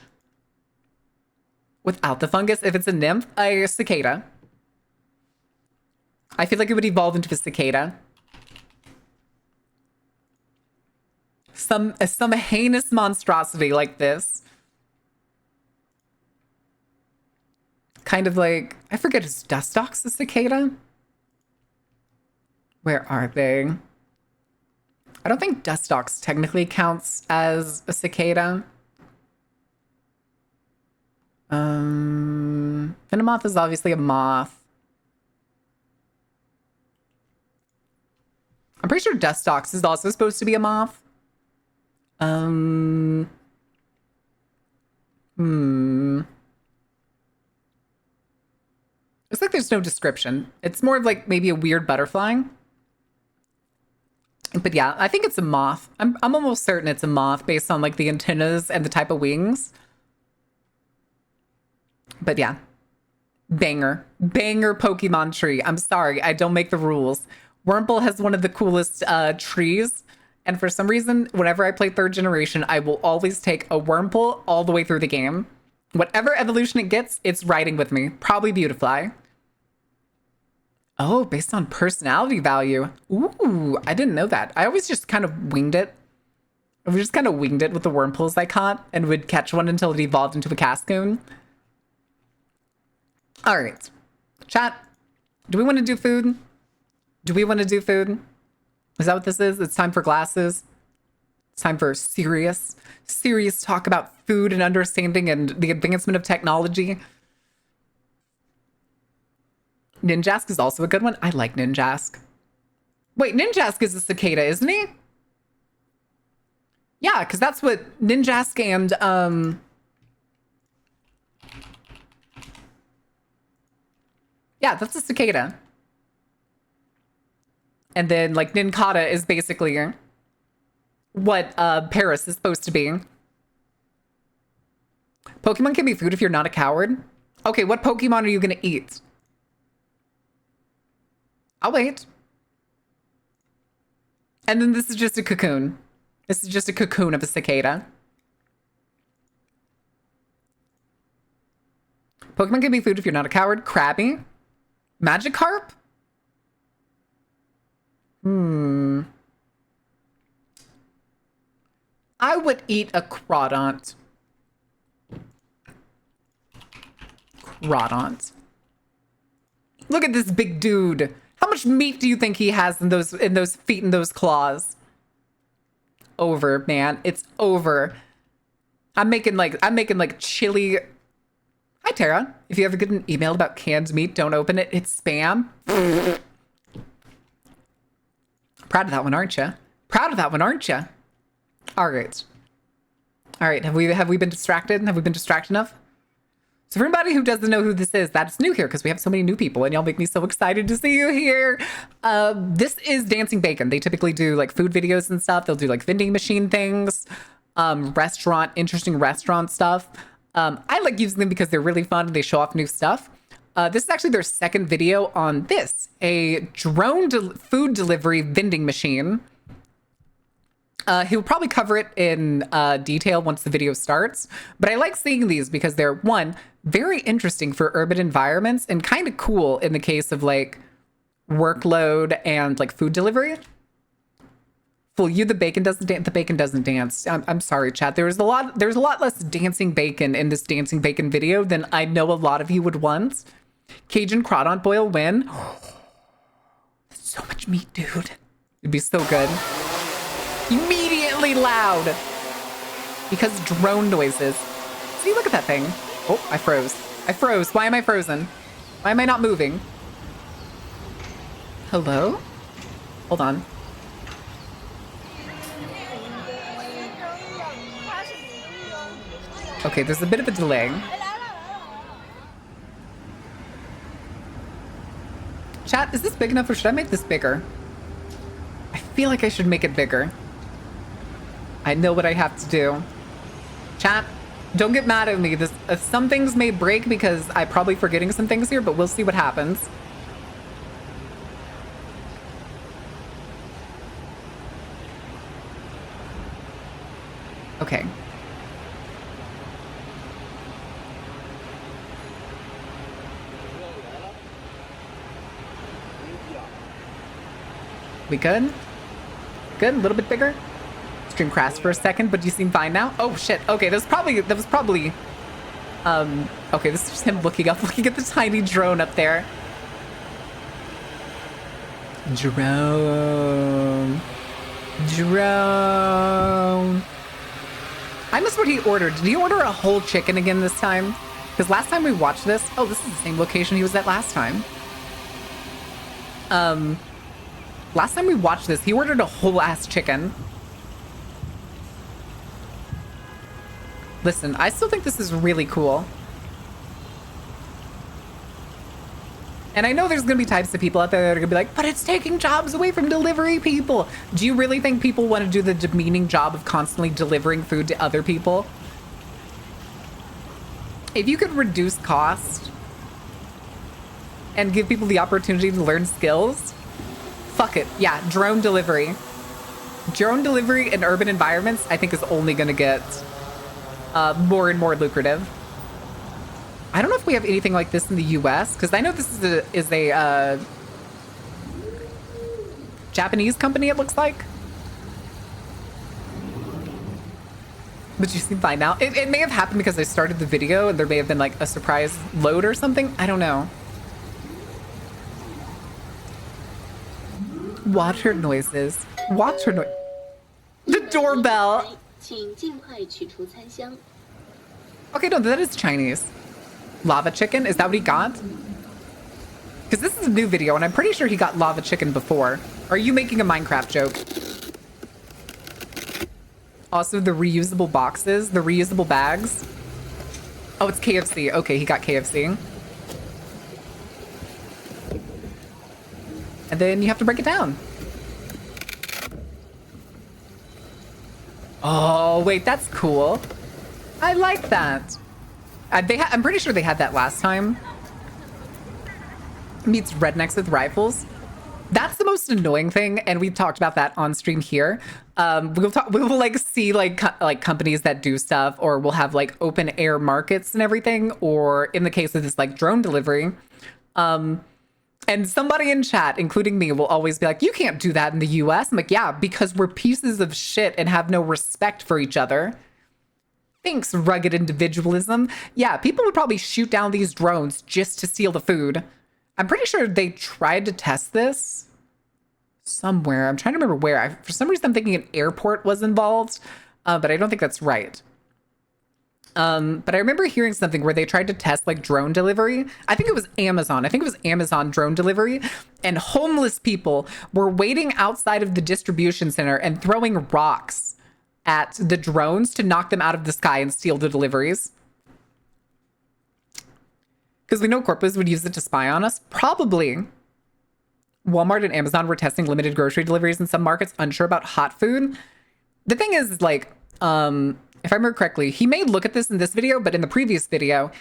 S1: Without the fungus, if it's a nymph, a cicada. I feel like it would evolve into a cicada. Some heinous monstrosity like this. Kind of like, I forget, is Dustox a cicada? Where are they? I don't think Dustox technically counts as a cicada. Venomoth is obviously a moth. I'm pretty sure Dustox is also supposed to be a moth. Looks like there's no description. It's more of like maybe a weird butterfly. But yeah, I think it's a moth. I'm almost certain it's a moth based on like the antennas and the type of wings. But yeah, banger Pokemon tree. I'm sorry, I don't make the rules. Wurmple has one of the coolest trees And for some reason, whenever I play third generation, I will always take a Wurmple all the way through the game. Whatever evolution it gets, it's riding with me. Probably Beautifly. Oh, based on personality value. Ooh, I didn't know that. I always just kind of winged it. We just kind of winged it with the Wurmples I caught and would catch one until it evolved into a Cascoon. All right. Chat, do we want to do food? Do we want to do food? Is that what this is? It's time for glasses. It's time for serious talk about food and understanding and the advancement of technology. Ninjask is also a good one. I like Ninjask. Wait, Ninjask is a cicada, isn't he? Yeah, because that's what Ninjask and yeah, that's a cicada. And then like Nincada is basically what Paris is supposed to be. Pokemon can be food if you're not a coward. Okay, what Pokemon are you gonna eat? I'll wait. And then this is just a cocoon. This is just a cocoon of a cicada. Pokemon can be food if you're not a coward. Krabby. Magikarp? I would eat a Crawdont. Crawdont. Look at this big dude. How much meat do you think he has in those feet and those claws? Over, man. It's over. I'm making like chili. Hi, Tara. If you ever get an email about canned meat, don't open it. It's spam. Proud of that one, aren't you? Proud of that one, aren't you? All right. All right. Have we been distracted? Have we been distracted enough? So for anybody who doesn't know who this is, that's new here because we have so many new people and y'all make me so excited to see you here. This is Dancing Bacon. They typically do like food videos and stuff. They'll do like vending machine things, interesting restaurant stuff. I like using them because they're really fun and they show off new stuff. This is actually their second video on this, a drone food delivery vending machine. He'll probably cover it in detail once the video starts. But I like seeing these because they're, one, very interesting for urban environments and kind of cool in the case of like workload and like food delivery. Fool you, the bacon doesn't dance. The bacon doesn't dance. I'm sorry, chat. There's a lot less dancing bacon in this dancing bacon video than I know a lot of you would want. Cajun Crawdont boil win. So much meat, dude. It'd be so good. Immediately loud because drone noises. See, look at that thing. Oh, I froze. Why am I frozen? Why am I not moving? Hello? Hold on. Okay, there's a bit of a delay. Chat, is this big enough or should I make this bigger? I feel like I should make it bigger. I know what I have to do. Chat, don't get mad at me. Some things may break because I'm probably forgetting some things here, but we'll see what happens. Okay. We good? Good? A little bit bigger? Stream crashed for a second, but you seem fine now? Oh shit. Okay, that was probably okay, this is just him looking at the tiny drone up there. Drone. I missed what he ordered. Did he order a whole chicken again this time? Because last time we watched this, oh, this is the same location he was at last time. Last time we watched this, he ordered a whole ass chicken. Listen, I still think this is really cool. And I know there's gonna be types of people out there that are gonna be like, but it's taking jobs away from delivery people. Do you really think people want to do the demeaning job of constantly delivering food to other people? If you could reduce cost and give people the opportunity to learn skills, fuck it. Yeah, drone delivery. Drone delivery in urban environments, I think, is only going to get more and more lucrative. I don't know if we have anything like this in the US, because I know this is a Japanese company, it looks like. But you seem fine now. It may have happened because I started the video and there may have been like a surprise load or something. I don't know. Water noises. Water noise. The doorbell. Okay, no, that is Chinese. Lava chicken? Is that what he got? Because this is a new video and I'm pretty sure he got lava chicken before. Are you making a Minecraft joke? Also, the reusable boxes, the reusable bags. Oh, it's KFC. Okay, he got KFC. And then you have to break it down. Oh, wait, that's cool. I like that. I'm pretty sure they had that last time. Meets rednecks with rifles. That's the most annoying thing, and we've talked about that on stream here. We will like see like companies that do stuff, or we'll have like open air markets and everything, or in the case of this like drone delivery. And somebody in chat, including me, will always be like, you can't do that in the US. I'm like, yeah, because we're pieces of shit and have no respect for each other. Thanks, rugged individualism. Yeah, people would probably shoot down these drones just to steal the food. I'm pretty sure they tried to test this somewhere. I'm trying to remember where. For some reason, I'm thinking an airport was involved, but I don't think that's right. But I remember hearing something where they tried to test like drone delivery. I think it was Amazon. I think it was Amazon drone delivery. And homeless people were waiting outside of the distribution center and throwing rocks at the drones to knock them out of the sky and steal the deliveries. Because we know corpos would use it to spy on us. Probably. Walmart and Amazon were testing limited grocery deliveries in some markets, unsure about hot food. The thing is, like, if I remember correctly, he may look at this in this video, but in the previous video,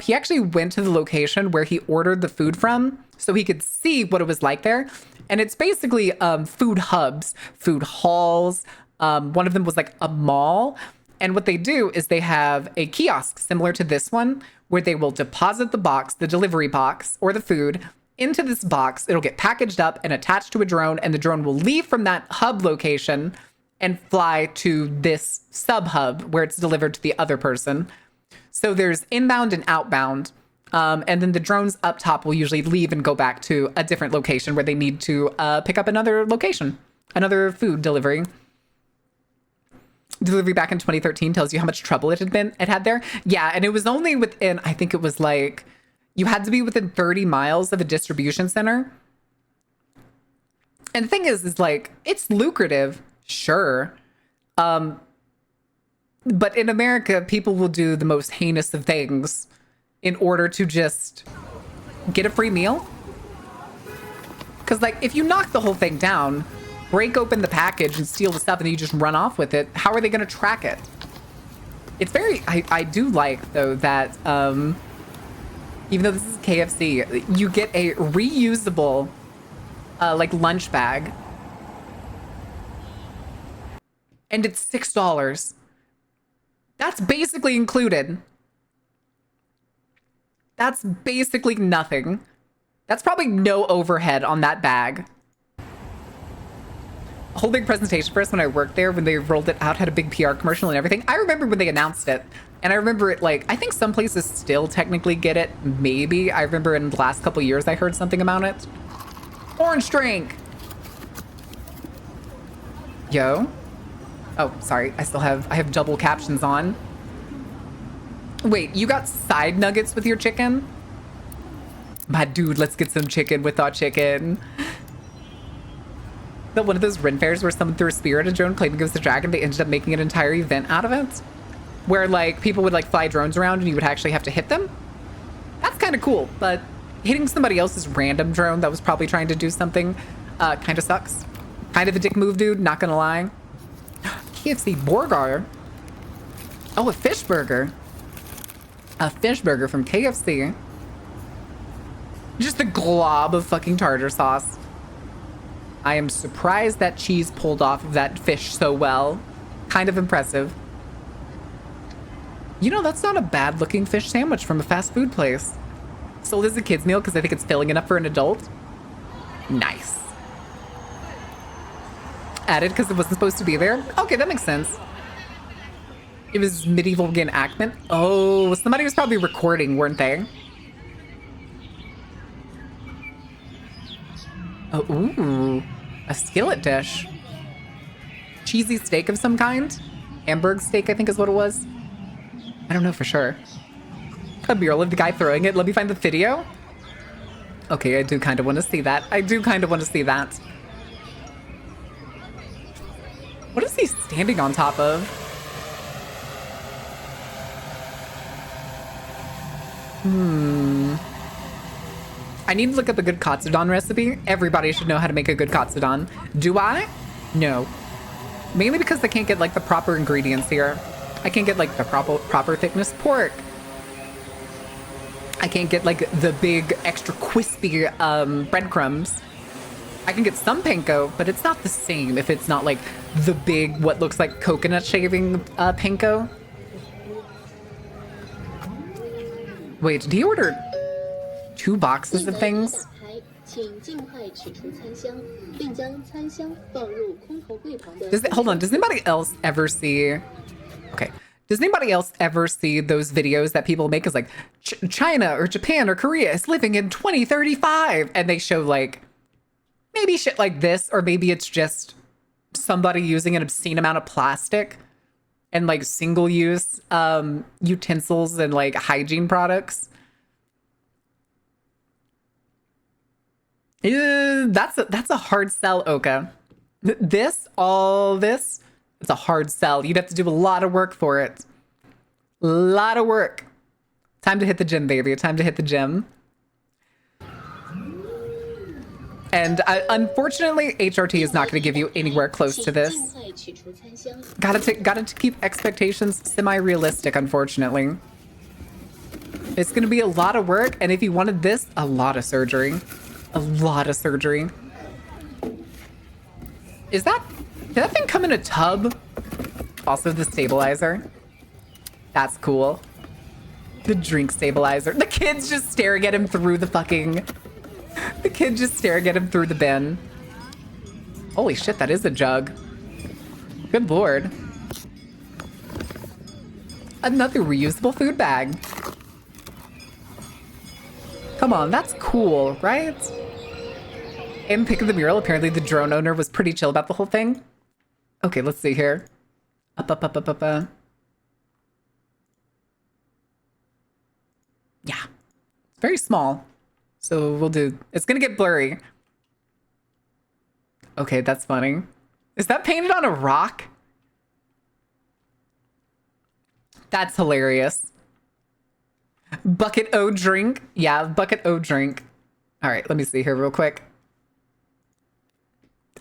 S1: he actually went to the location where he ordered the food from so he could see what it was like there. And it's basically food hubs, food halls. One of them was like a mall. And what they do is they have a kiosk similar to this one where they will deposit the box, the delivery box or the food into this box. It'll get packaged up and attached to a drone, and the drone will leave from that hub location and fly to this sub hub where it's delivered to the other person. So there's inbound and outbound. And then the drones up top will usually leave and go back to a different location where they need to pick up another location, another food delivery. Delivery back in 2013 tells you how much trouble it had there. Yeah, and it was only within, I think it was like, you had to be within 30 miles of a distribution center. And the thing is like, it's lucrative, sure. But in America, people will do the most heinous of things in order to just get a free meal. Because like, if you knock the whole thing down, break open the package and steal the stuff and then you just run off with it, how are they going to track it? It's very, I do like though that, even though this is KFC, you get a reusable, like lunch bag. And it's $6. That's basically included. That's basically nothing. That's probably no overhead on that bag. A whole big presentation for us when I worked there, when they rolled it out, had a big PR commercial and everything. I remember when they announced it. And I remember it like, I think some places still technically get it. Maybe. I remember in the last couple years I heard something about it. Orange drink. Yo. Oh, sorry. I have double captions on. Wait, you got side nuggets with your chicken? My dude, let's get some chicken with our chicken. But one of those Ren fairs where someone threw a spear at a drone claiming it was the dragon, they ended up making an entire event out of it. Where like people would like fly drones around and you would actually have to hit them. That's kind of cool, but hitting somebody else's random drone that was probably trying to do something kind of sucks. Kind of a dick move, dude, not gonna lie. KFC burger. Oh, a fish burger. A fish burger from KFC. Just a glob of fucking tartar sauce. I am surprised that cheese pulled off of that fish so well. Kind of impressive. You know, that's not a bad looking fish sandwich from a fast food place. Sold as a kid's meal because I think it's filling enough for an adult. Nice. Added because it wasn't supposed to be there. Okay, that makes sense. It was medieval reenactment. Oh, somebody was probably recording, weren't they? Oh, ooh, a skillet dish. Cheesy steak of some kind? Hamburg steak, I think is what it was. I don't know for sure. A mural of the guy throwing it. Let me find the video. Okay, I do kind of want to see that. I do kind of want to see that. What is he standing on top of? I need to look up a good katsudon recipe. Everybody should know how to make a good katsudon. Do I? No. Mainly because I can't get like the proper ingredients here. I can't get like the proper thickness pork. I can't get like the big extra crispy breadcrumbs. I can get some panko, but it's not the same if it's not like the big, what looks like coconut shaving panko. Wait, did he order 2 boxes of things? Hold on, does anybody else ever see... Okay. Does anybody else ever see those videos that people make as like China or Japan or Korea is living in 2035? And they show like maybe shit like this, or maybe it's just somebody using an obscene amount of plastic and like single use utensils and like hygiene products. That's a hard sell, Oka. All this, it's a hard sell. You'd have to do a lot of work for it. A lot of work. Time to hit the gym, baby. Time to hit the gym. And unfortunately, HRT is not going to give you anywhere close to this. Gotta keep expectations semi-realistic, unfortunately. It's going to be a lot of work, and if you wanted this, a lot of surgery. A lot of surgery. Did that thing come in a tub? Also the stabilizer. That's cool. The drink stabilizer. The kid's just staring at him through the fucking... The kid just staring at him through the bin. Holy shit, that is a jug. Good lord. Another reusable food bag. Come on, that's cool, right? And pick of the mural. Apparently the drone owner was pretty chill about the whole thing. Okay, let's see here. Up. Yeah. It's very small. So we'll do... It's gonna get blurry. Okay, that's funny. Is that painted on a rock? That's hilarious. Bucket O drink. Yeah, bucket O drink. All right, let me see here real quick.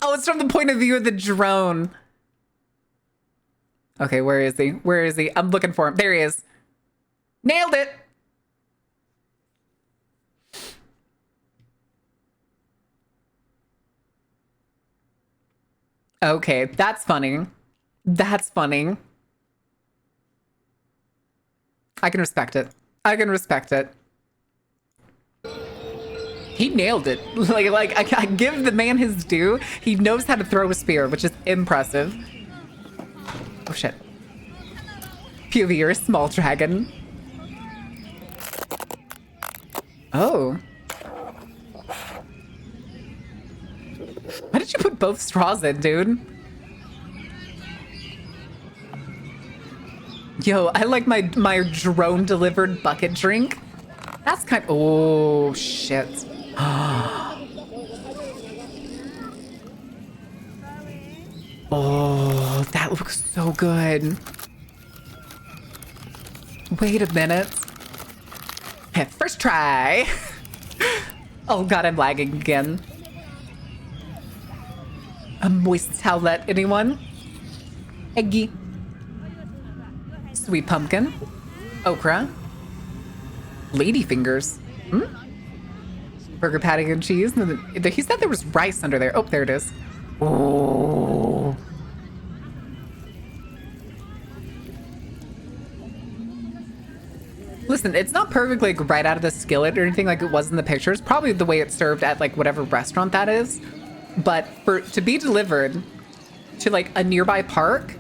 S1: Oh, it's from the point of view of the drone. Okay, where is he? Where is he? I'm looking for him. There he is. Nailed it. Okay, that's funny. That's funny. I can respect it. I can respect it. He nailed it. Like I give the man his due. He knows how to throw a spear, which is impressive. Oh shit. POV, you're a small dragon. Oh. Why did you put both straws in, dude? Yo, I like my drone delivered bucket drink. That's kind of... Oh, shit. Oh, that looks so good. Wait a minute. Okay, first try. Oh god, I'm lagging again. A moist towelette, anyone? Eggy. Sweet pumpkin. Okra. Ladyfingers. Burger patty and cheese. And then, he said there was rice under there. Oh, there it is. Oh. Listen, it's not perfect, like, right out of the skillet or anything like it was in the pictures. Probably the way it's served at, like, whatever restaurant that is. But to be delivered to, like, a nearby park.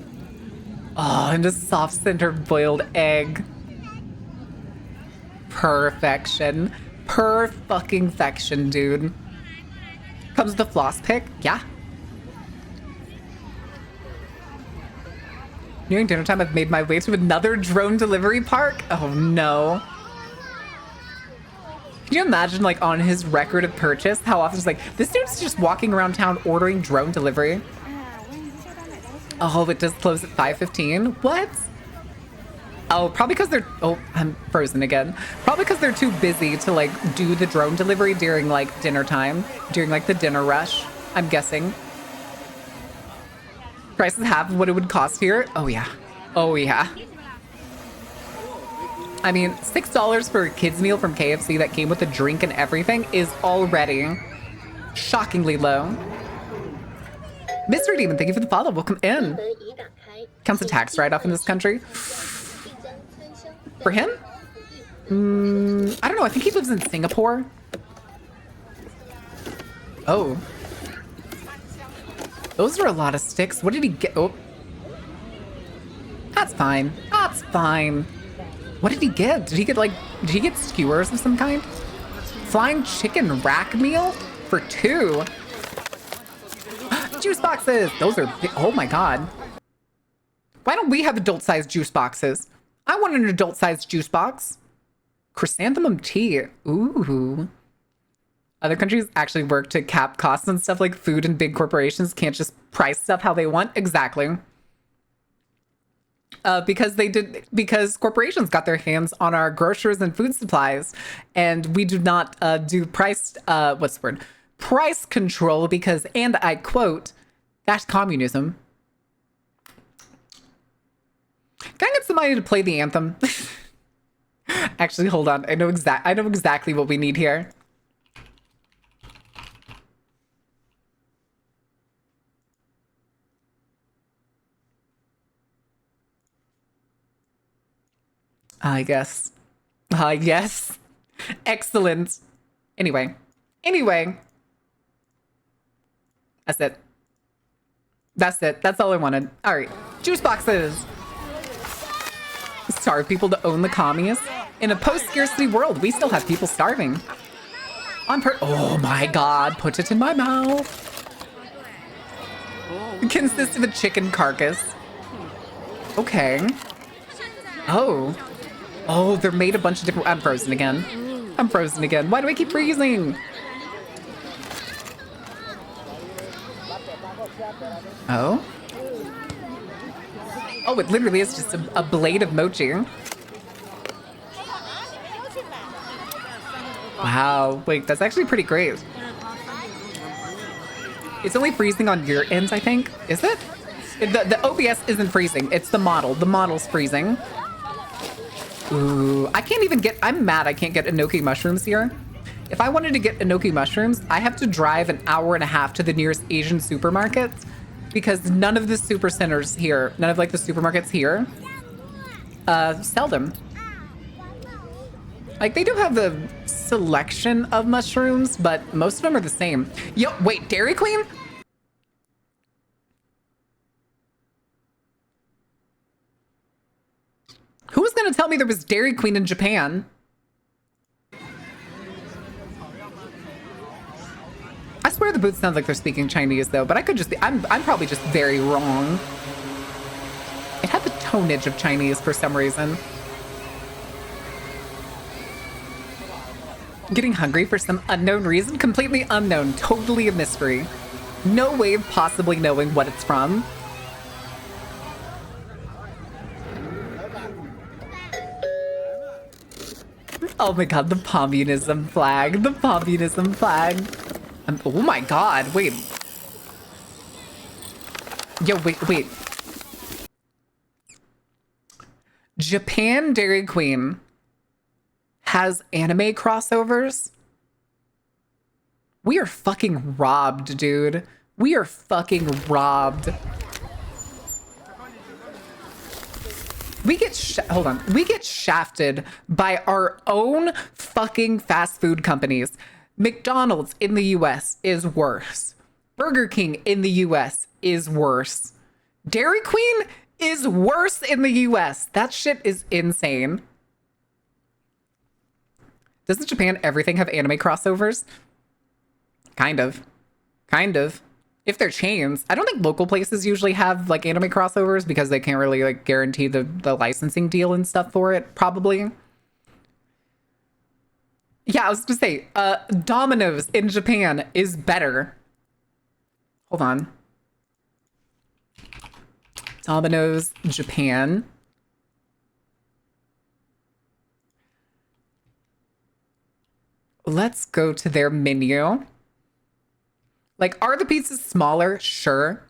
S1: Oh, and a soft center boiled egg. Perfection. Per-fucking-fection, dude. Comes the floss pick. Yeah. Nearing dinner time, I've made my way to another drone delivery park. Oh no. Can you imagine, like, on his record of purchase, how often it's like, this dude's just walking around town ordering drone delivery? Oh, it does close at 5:15? What? Oh, probably because they're... Oh, I'm frozen again. Probably because they're too busy to, like, do the drone delivery during, like, dinner time. During, like, the dinner rush, I'm guessing. Price is half of what it would cost here. Oh, yeah. Oh, yeah. I mean, $6 for a kid's meal from KFC that came with a drink and everything is already shockingly low. Mr. Demon, thank you for the follow. Welcome in. Counts a tax write-off in this country. For him? I don't know. I think he lives in Singapore. Oh. Those are a lot of sticks. What did he get? Oh. That's fine. That's fine. What did he get? Did he get skewers of some kind? Flying chicken rack meal for 2. Juice boxes. Those are, oh my God. Why don't we have adult-sized juice boxes? I want an adult-sized juice box. Chrysanthemum tea. Ooh. Other countries actually work to cap costs and stuff, like food, and big corporations can't just price stuff how they want. Exactly. Because corporations got their hands on our groceries and food supplies, and we do not do price, what's the word? Price control because, and I quote, that's communism. Can I get somebody to play the anthem? Actually, hold on. I know exactly what we need here. I guess. Yes. Excellent. Anyway. That's it. That's all I wanted. All right. Juice boxes. Starve people to own the commies. In a post-scarcity world, we still have people starving. Oh my God. Put it in my mouth. It consists of a chicken carcass. Okay. Oh, they're made a bunch of different... I'm frozen again. Why do I keep freezing? Oh? Oh, it literally is just a blade of mochi. Wow. Wait, that's actually pretty great. It's only freezing on your ends, I think. Is it? The OBS isn't freezing. It's the model. The model's freezing. Ooh, I can't even get... I'm mad I can't get enoki mushrooms here. If I wanted to get enoki mushrooms, I have to drive an hour and a half to the nearest Asian supermarket because none of the super centers here, none of like the supermarkets here, sell them. Like they do have the selection of mushrooms, but most of them are the same. Yo, wait, Dairy Queen? Who was gonna tell me there was Dairy Queen in Japan? I swear the booth sounds like they're speaking Chinese though, but I could just be, I'm probably just very wrong. It had the tonnage of Chinese for some reason. Getting hungry for some unknown reason? Completely unknown, totally a mystery. No way of possibly knowing what it's from. Oh my God, the communism flag, oh my God, wait. Yo, wait. Japan Dairy Queen has anime crossovers? We are fucking robbed, dude. We are fucking robbed. We get shafted by our own fucking fast food companies. McDonald's in the US is worse. Burger King in the US is worse. Dairy Queen is worse in the US. That shit is insane. Doesn't Japan everything have anime crossovers? Kind of. Kind of. If they're chains. I don't think local places usually have like anime crossovers because they can't really like guarantee the licensing deal and stuff for it, probably. Yeah, I was gonna say, Domino's in Japan is better. Hold on. Domino's Japan. Let's go to their menu. Like, are the pizzas smaller? Sure.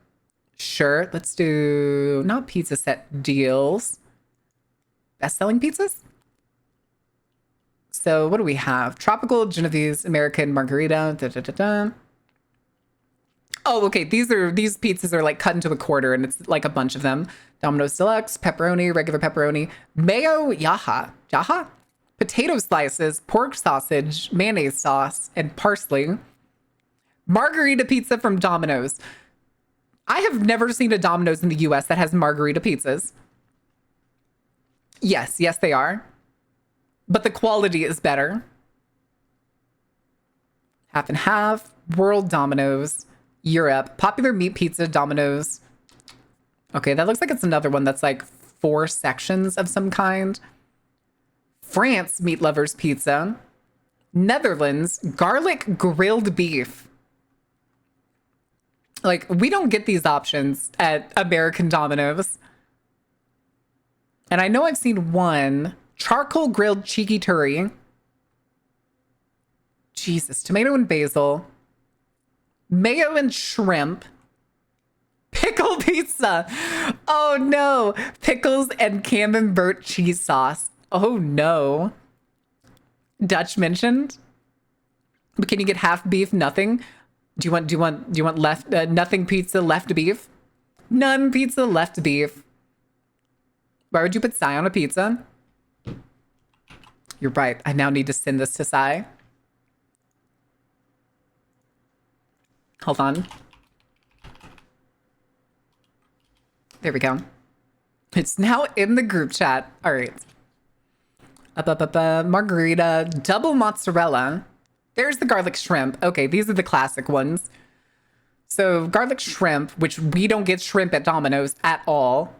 S1: Sure. Let's do not pizza set deals. Best-selling pizzas? So what do we have? Tropical, Genovese, American, Margarita. Da, da, da, da. Oh, okay. These pizzas are like cut into a quarter, and it's like a bunch of them. Domino's Deluxe, pepperoni, regular pepperoni, mayo, yaha, potato slices, pork sausage, mayonnaise sauce, and parsley. Margarita pizza from Domino's. I have never seen a Domino's in the US that has margarita pizzas. Yes, they are. But the quality is better. Half and half. World Domino's. Europe. Popular meat pizza, Domino's. Okay, that looks like it's another one that's like 4 sections of some kind. France, meat lovers pizza. Netherlands, garlic grilled beef. Like, we don't get these options at American Domino's. And I know I've seen one. Charcoal grilled cheeky turi. Jesus. Tomato and basil. Mayo and shrimp. Pickle pizza. Oh, no. Pickles and camembert cheese sauce. Oh, no. Dutch mentioned. But can you get half beef, nothing? Do you want left nothing pizza, left beef? None pizza, left beef. Why would you put Sai on a pizza? You're right. I now need to send this to Sai. Hold on. There we go. It's now in the group chat. All right. Margarita, double mozzarella. There's the garlic shrimp. Okay, these are the classic ones. So garlic shrimp, which we don't get shrimp at Domino's at all.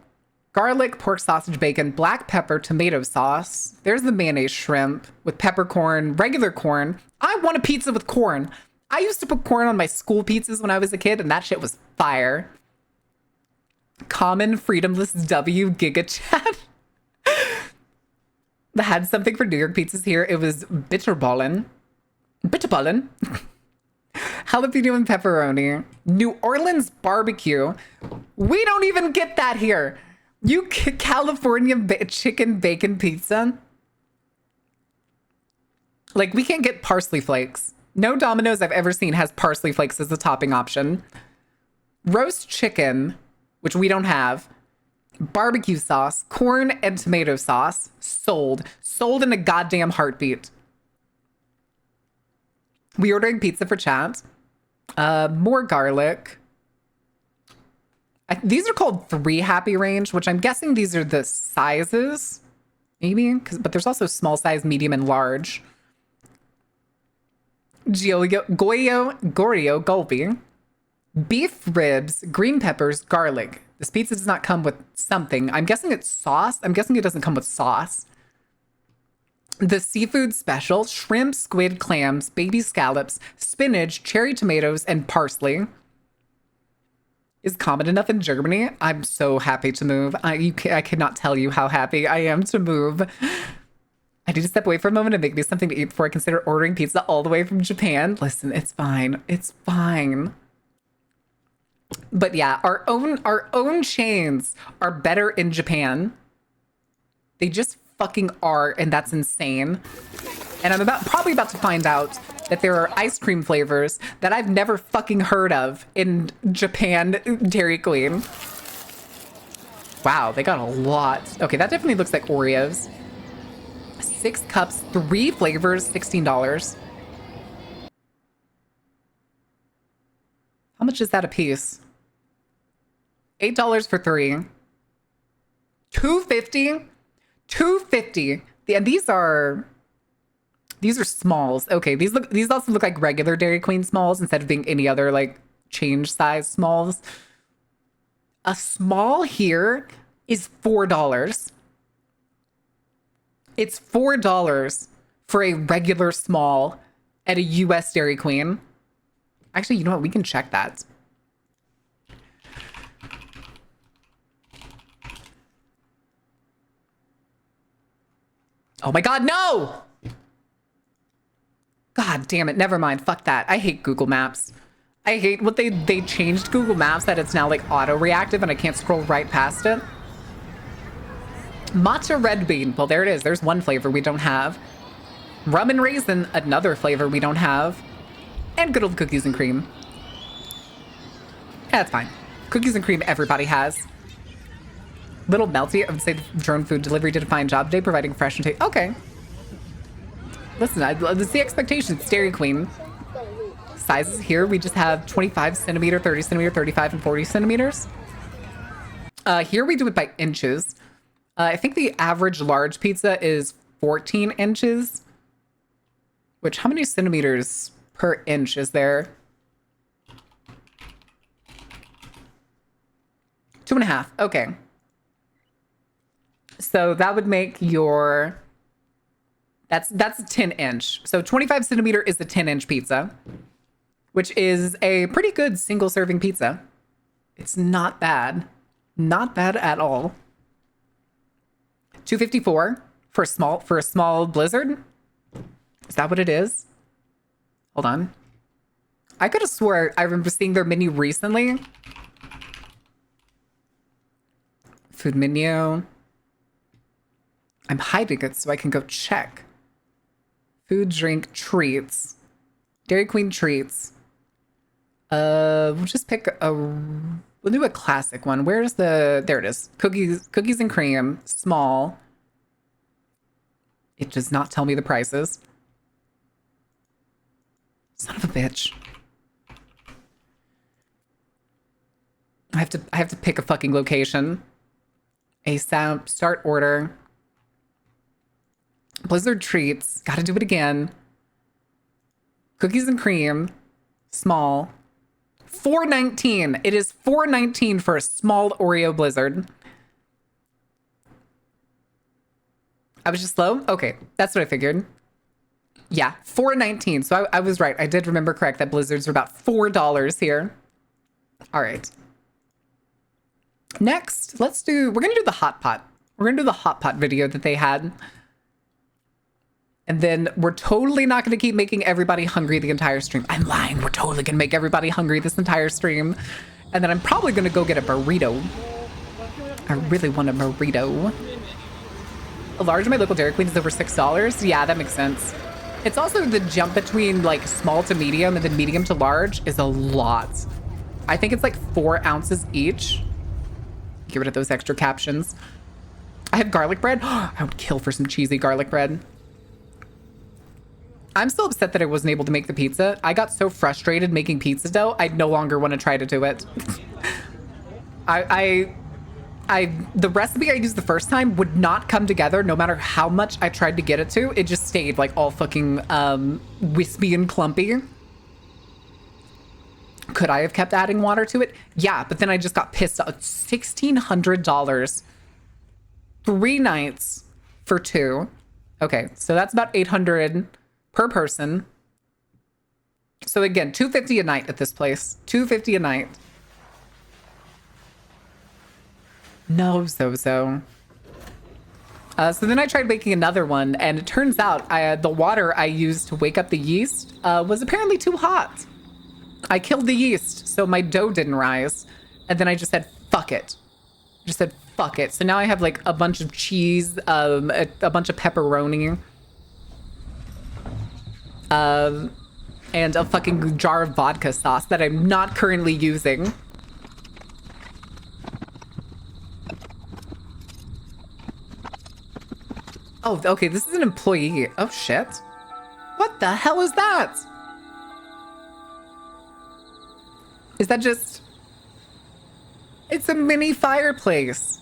S1: Garlic, pork sausage, bacon, black pepper, tomato sauce. There's the mayonnaise shrimp with peppercorn, regular corn. I want a pizza with corn. I used to put corn on my school pizzas when I was a kid, and that shit was fire. Common Freedomless W Giga Chat. That had something for New York pizzas here. It was bitterballen. Bitterballen. Jalapeno and pepperoni. New Orleans barbecue. We don't even get that here. You California chicken bacon pizza. Like, we can't get parsley flakes. No Domino's I've ever seen has parsley flakes as a topping option. Roast chicken, which we don't have. Barbecue sauce, corn and tomato sauce. Sold in a goddamn heartbeat. We ordering pizza for chat. More garlic. These are called 3 happy range, which I'm guessing these are the sizes. Maybe, but there's also small size, medium, and large. Gorio Gulpi. Beef ribs, green peppers, garlic. This pizza does not come with something. I'm guessing it's sauce. I'm guessing it doesn't come with sauce. The seafood special, shrimp, squid, clams, baby scallops, spinach, cherry tomatoes, and parsley. Is common enough in Germany. I'm so happy to move. I cannot tell you how happy I am to move. I need to step away for a moment and make me something to eat before I consider ordering pizza all the way from Japan. Listen, it's fine. It's fine. But yeah, our own chains are better in Japan. They just fucking are, and that's insane. And I'm probably about to find out that there are ice cream flavors that I've never fucking heard of in Japan Dairy Queen. Wow, they got a lot. Okay, that definitely looks like Oreos. 6 cups, 3 flavors, $16. How much is that a piece? $8 for 3. $2.50? $2.50. And these are smalls. Okay, these also look like regular Dairy Queen smalls instead of being any other like change size smalls. A small here is $4. It's $4 for a regular small at a US Dairy Queen. Actually, you know what? We can check that. Oh my God, no! God damn it. Never mind. Fuck that. I hate Google Maps. I hate what they changed Google Maps that it's now like auto reactive and I can't scroll right past it. Matcha red bean. Well, there it is. There's one flavor we don't have. Rum and raisin, another flavor we don't have. And good old cookies and cream. Yeah, that's fine. Cookies and cream everybody has. Little Melty, I would say the drone food delivery did a fine job today, providing fresh and okay. Listen, it's the expectation. It's Dairy Queen. Sizes here, we just have 25 centimeter, 30 centimeter, 35, and 40 centimeters. Here we do it by inches. I think the average large pizza is 14 inches. Which, how many centimeters per inch is there? 2.5. Okay. So that would make your... That's a 10 inch. So 25 centimeter is a 10 inch pizza, which is a pretty good single serving pizza. It's not bad. Not bad at all. $2.54 for a small blizzard. Is that what it is? Hold on. I could have swore I remember seeing their menu recently. Food menu. I'm hiding it so I can go check. Food, drink, treats. Dairy Queen treats. We'll just pick we'll do a classic one. Where's there it is. Cookies and cream, small. It does not tell me the prices. Son of a bitch. I have to pick a fucking location. ASAP, start order. Blizzard treats, gotta do it again. Cookies and cream, small. $4.19. It is $4.19 for a small Oreo blizzard. I was just slow? Okay, that's what I figured. Yeah, $4.19. So I was right. I did remember correct that blizzards are about $4 here. All right. Next, we're gonna do the hot pot. We're gonna do the hot pot video that they had. And then we're totally not going to keep making everybody hungry the entire stream. I'm lying. We're totally going to make everybody hungry this entire stream. And then I'm probably going to go get a burrito. I really want a burrito. A large at my local Dairy Queen is over $6. Yeah, that makes sense. It's also the jump between like small to medium and then medium to large is a lot. I think it's like 4 ounces each. Get rid of those extra captions. I have garlic bread. I would kill for some cheesy garlic bread. I'm still upset that I wasn't able to make the pizza. I got so frustrated making pizza dough, I no longer want to try to do it. The recipe I used the first time would not come together no matter how much I tried to get it to. It just stayed like all fucking wispy and clumpy. Could I have kept adding water to it? Yeah, but then I just got pissed off. $1,600. 3 nights for 2. Okay, so that's about $800 per person. So again, $250 a night at this place. $250 a night. No, so. So then I tried making another one, and it turns out the water I used to wake up the yeast was apparently too hot. I killed the yeast, so my dough didn't rise. And then I just said, fuck it. Just said, fuck it. So now I have like a bunch of cheese, a bunch of pepperoni. and a fucking jar of vodka sauce that I'm not currently using. Oh, okay, this is an employee. Oh, shit. What the hell is that? Is that just... It's a mini fireplace.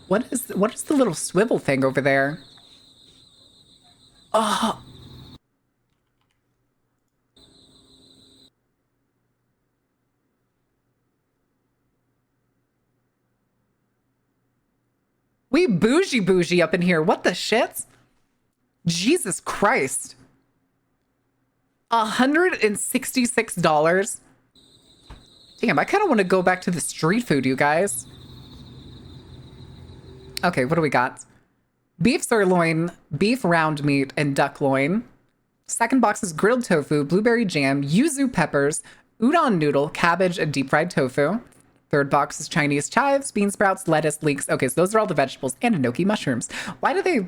S1: What is the little swivel thing over there? Oh. We bougie up in here. What the shit? Jesus Christ. $166. Damn, I kind of want to go back to the street food, you guys. Okay, what do we got? Beef sirloin, beef round meat, and duck loin. Second box is grilled tofu, blueberry jam, yuzu peppers, udon noodle, cabbage, and deep fried tofu. Third box is Chinese chives, bean sprouts, lettuce, leeks. Okay, so those are all the vegetables and enoki mushrooms. Why do they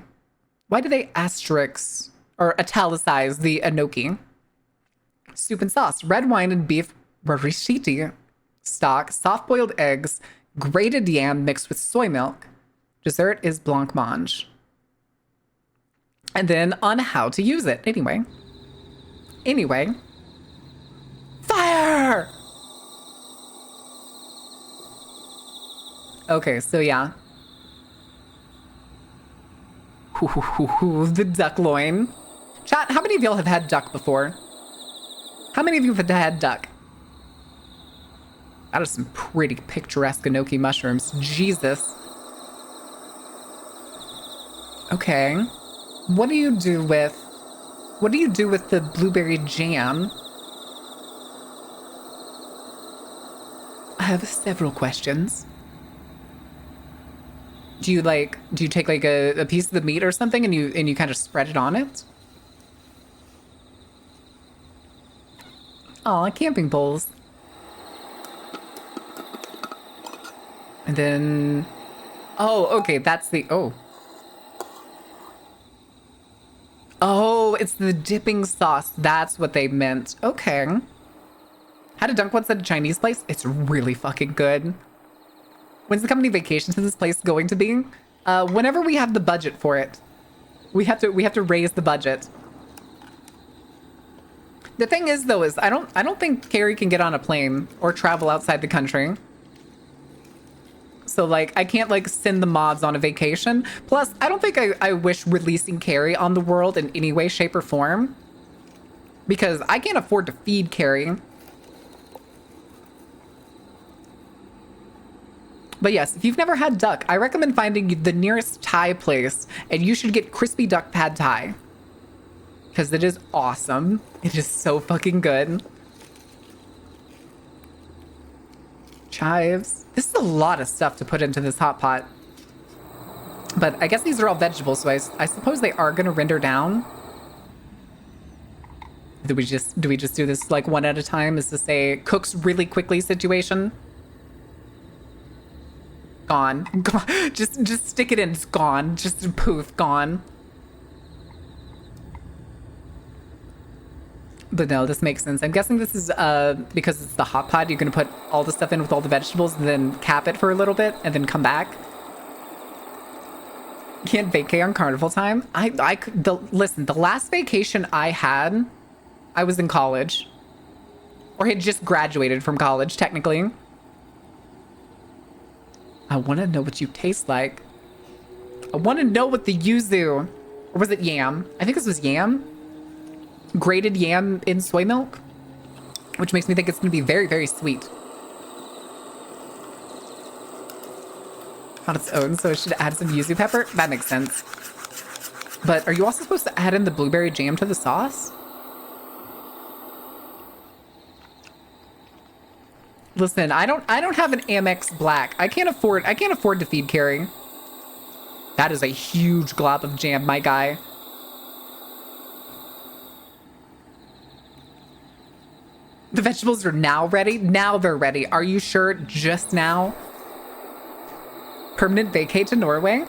S1: asterisk or italicize the enoki? Soup and sauce, red wine and beef barishiti stock, soft-boiled eggs, grated yam mixed with soy milk. Dessert is blancmange. And then on how to use it. Anyway. Fire! Okay, so yeah. The duck loin. Chat, how many of y'all have had duck before? How many of you have had duck? That is some pretty picturesque enoki mushrooms. Jesus. Okay. What do you do with the blueberry jam? I have several questions. Do you take like a piece of the meat or something and you kind of spread it on it? Aw, camping poles. And then, oh, okay, that's the, oh, it's the dipping sauce. That's what they meant. Okay. Had a dunk once at a Chinese place. It's really fucking good. When's the company vacation to this place going to be? Whenever we have the budget for it. We have to raise the budget. The thing is though, I don't think Carrie can get on a plane or travel outside the country. So like I can't like send the mods on a vacation. Plus, I don't think I wish releasing Carrie on the world in any way, shape, or form. Because I can't afford to feed Carrie. But yes, if you've never had duck, I recommend finding the nearest Thai place, and you should get crispy duck pad Thai. Because it is awesome. It is so fucking good. Chives. This is a lot of stuff to put into this hot pot. But I guess these are all vegetables, so I suppose they are going to render down. Do we just do this like one at a time? Is this a cooks really quickly situation? Gone. Just stick it in. It's gone. Just poof, gone. But no, this makes sense. I'm guessing this is because it's the hot pot. You're gonna put all the stuff in with all the vegetables, and then cap it for a little bit, and then come back. Can't vacay on carnival time. Listen, the last vacation I had, I was in college, or had just graduated from college, technically. I want to know what you taste like. I want to know what the yuzu, or was it yam? I think this was yam. Grated yam in soy milk, which makes me think it's going to be very, very sweet. On its own, so it should add some yuzu pepper. That makes sense. But are you also supposed to add in the blueberry jam to the sauce? Listen, I don't have an Amex Black. I can't afford to feed Carrie. That is a huge glob of jam, my guy. The vegetables are now ready? Now they're ready. Are you sure just now? Permanent vacate to Norway?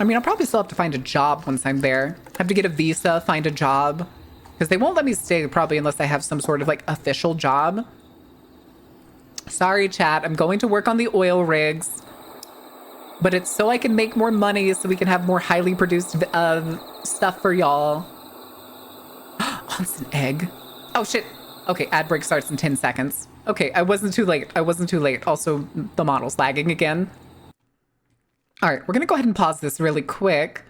S1: I mean, I'll probably still have to find a job once I'm there. Have to get a visa, find a job. Because they won't let me stay probably unless I have some sort of like official job. Sorry, chat. I'm going to work on the oil rigs. But it's so I can make more money so we can have more highly produced stuff for y'all. Wants an egg. Oh, shit. Okay, ad break starts in 10 seconds. Okay, I wasn't too late. I wasn't too late. Also, the model's lagging again. All right, we're going to go ahead and pause this really quick.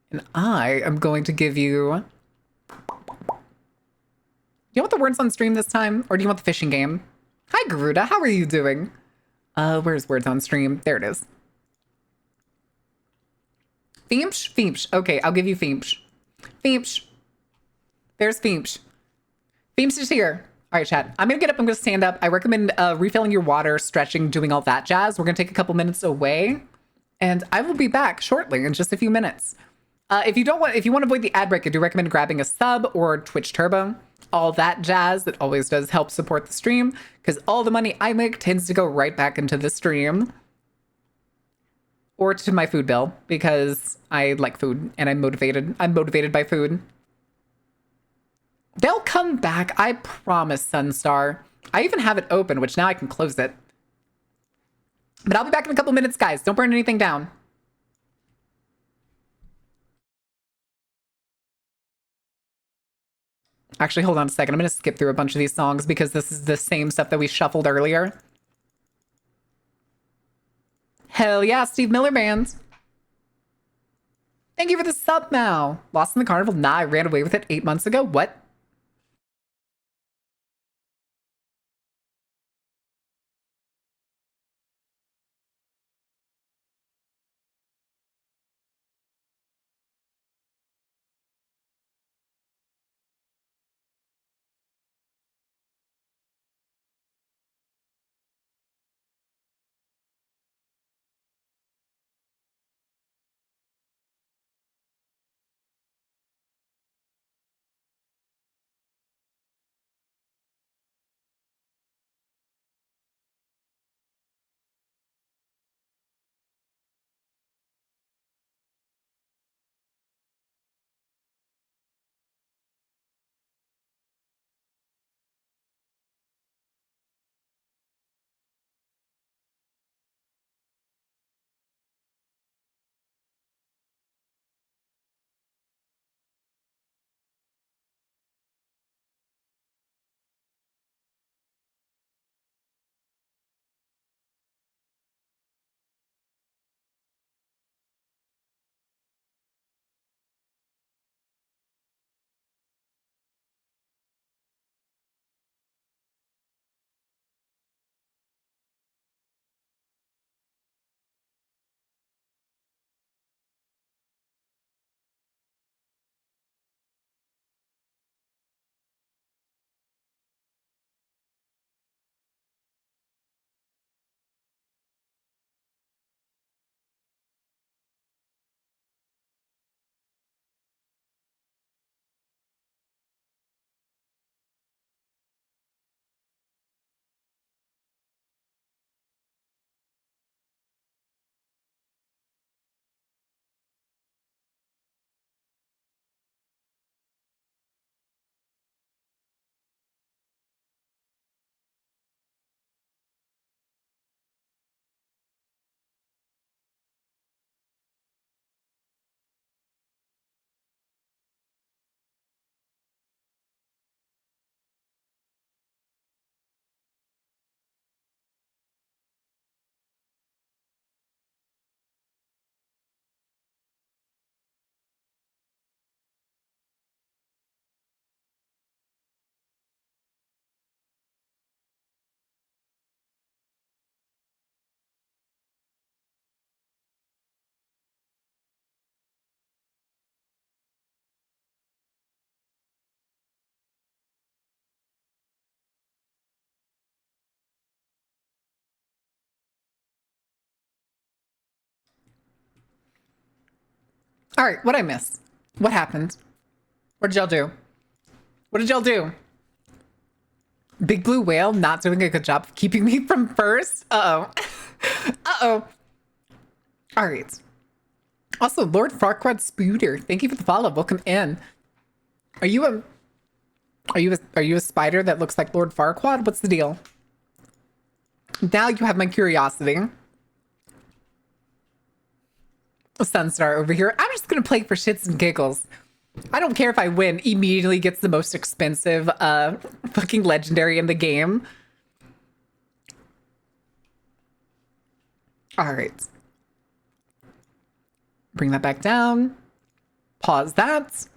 S1: And I am going to give you... You want the words on stream this time? Or do you want the fishing game? Hi, Garuda. How are you doing? Where's words on stream? There it is. Feemsh? Feemsh. Okay, I'll give you Feemsh. Feemsh. There's Feemsh. Feemsh is here. All right, chat. I'm going to get up. I'm going to stand up. I recommend refilling your water, stretching, doing all that jazz. We're going to take a couple minutes away. And I will be back shortly in just a few minutes. If you want to avoid the ad break, I do recommend grabbing a sub or Twitch Turbo. All that jazz. It always does help support the stream because all the money I make tends to go right back into the stream or to my food bill because I like food and I'm motivated. I'm motivated by food. They'll come back. I promise, Sunstar. I even have it open, which now I can close it. But I'll be back in a couple minutes, guys. Don't burn anything down. Actually, hold on a second. I'm going to skip through a bunch of these songs because this is the same stuff that we shuffled earlier. Hell yeah, Steve Miller Band. Thank you for the sub now. Lost in the Carnival? Nah, I ran away with it 8 months ago. What? All right, what'd I miss? What happened? What did y'all do? What did y'all do? Big Blue Whale not doing a good job of keeping me from first? Uh-oh. Uh-oh. All right. Also, Lord Farquaad Spooter, thank you for the follow. Welcome in. Are you a are you a spider that looks like Lord Farquaad? What's the deal? Now you have my curiosity. Sunstar over here. I'm just gonna play for shits and giggles. I don't care if I win. Immediately gets the most expensive fucking legendary in the game. All right. Bring that back down. Pause that.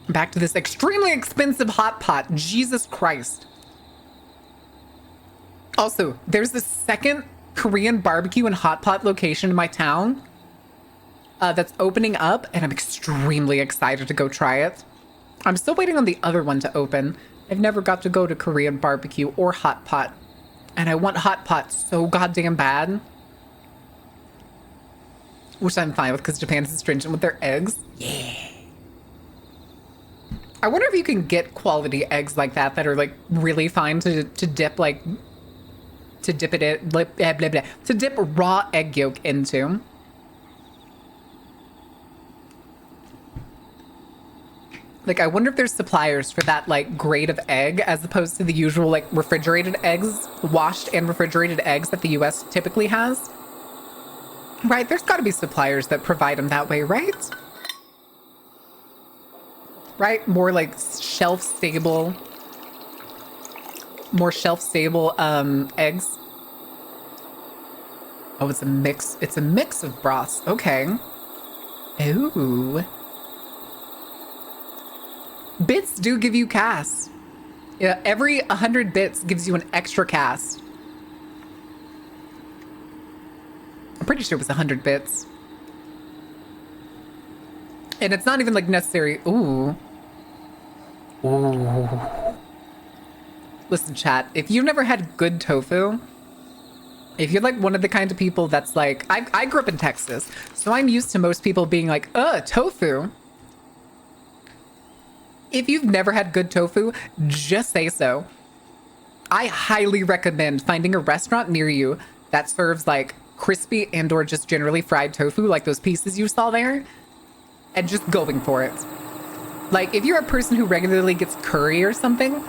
S1: Back to this extremely expensive hot pot. Jesus Christ. Also, there's this second Korean barbecue and hot pot location in my town that's opening up, and I'm extremely excited to go try it. I'm still waiting on the other one to open. I've never got to go to Korean barbecue or hot pot, and I want hot pot so goddamn bad. Which I'm fine with because Japan is stringent with their eggs. Yeah. I wonder if you can get quality eggs like that are like really fine to dip like to dip it in blah, blah, blah, to dip raw egg yolk into. Like, I wonder if there's suppliers for that like grade of egg as opposed to the usual like refrigerated eggs, washed and refrigerated eggs that the US typically has. Right, there's got to be suppliers that provide them that way, right? Right, more like shelf stable eggs. Oh, it's a mix. It's a mix of broths. Okay. Ooh. Bits do give you cast. Yeah, every 100 bits gives you an extra cast. I'm pretty sure it was 100 bits. And it's not even like necessary. Ooh. Ooh. Listen, chat, if you've never had good tofu, if you're like one of the kind of people that's like, I grew up in Texas, so I'm used to most people being like, tofu. If you've never had good tofu, just say so. I highly recommend finding a restaurant near you that serves like crispy and or just generally fried tofu, like those pieces you saw there, and just going for it. Like, if you're a person who regularly gets curry or something,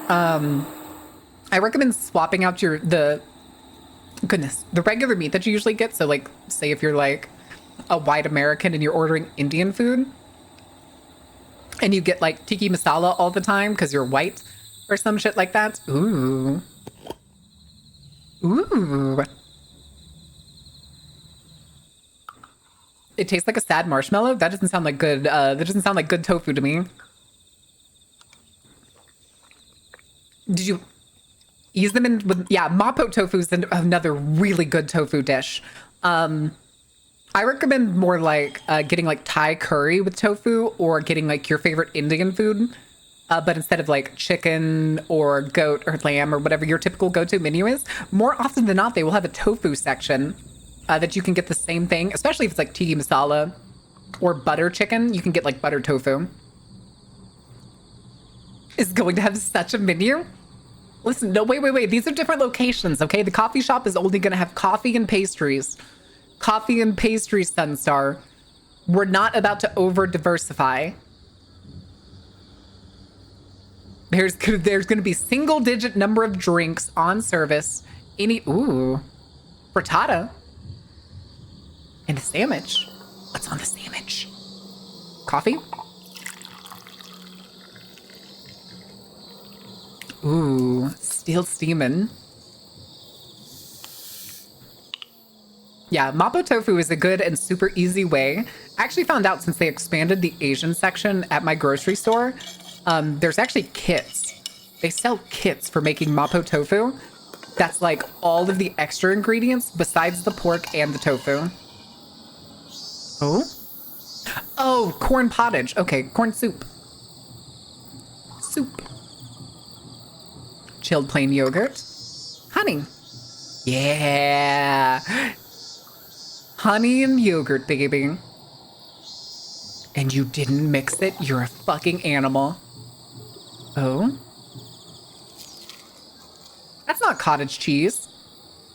S1: I recommend swapping out the regular meat that you usually get. So, like, say if you're like a white American and you're ordering Indian food, and you get like tiki masala all the time because you're white or some shit like that. Ooh. Ooh. It tastes like a sad marshmallow? That doesn't sound like good, that doesn't sound like good tofu to me. Did you ease them in with, yeah, mapo tofu is another really good tofu dish. I recommend more like getting like Thai curry with tofu or getting like your favorite Indian food. But instead of like chicken or goat or lamb or whatever your typical go-to menu is, more often than not, they will have a tofu section that you can get the same thing, especially if it's like tiki masala or butter chicken. You can get like butter tofu. Is going to have such a menu. Listen, no, wait. These are different locations, okay? The coffee shop is only going to have coffee and pastries. Coffee and pastries, Sunstar. We're not about to over-diversify. There's going to be single-digit number of drinks on service. Ooh. Frittata. And a sandwich. What's on the sandwich? Coffee? Ooh. Steel steamin'. Yeah, mapo tofu is a good and super easy way. I actually found out since they expanded the Asian section at my grocery store, there's actually kits. They sell kits for making mapo tofu. That's like all of the extra ingredients besides the pork and the tofu. Oh? Oh, corn pottage. Okay, corn soup. Soup. Chilled plain yogurt. Honey. Yeah. Honey and yogurt, baby. And you didn't mix it? You're a fucking animal. Oh? That's not cottage cheese.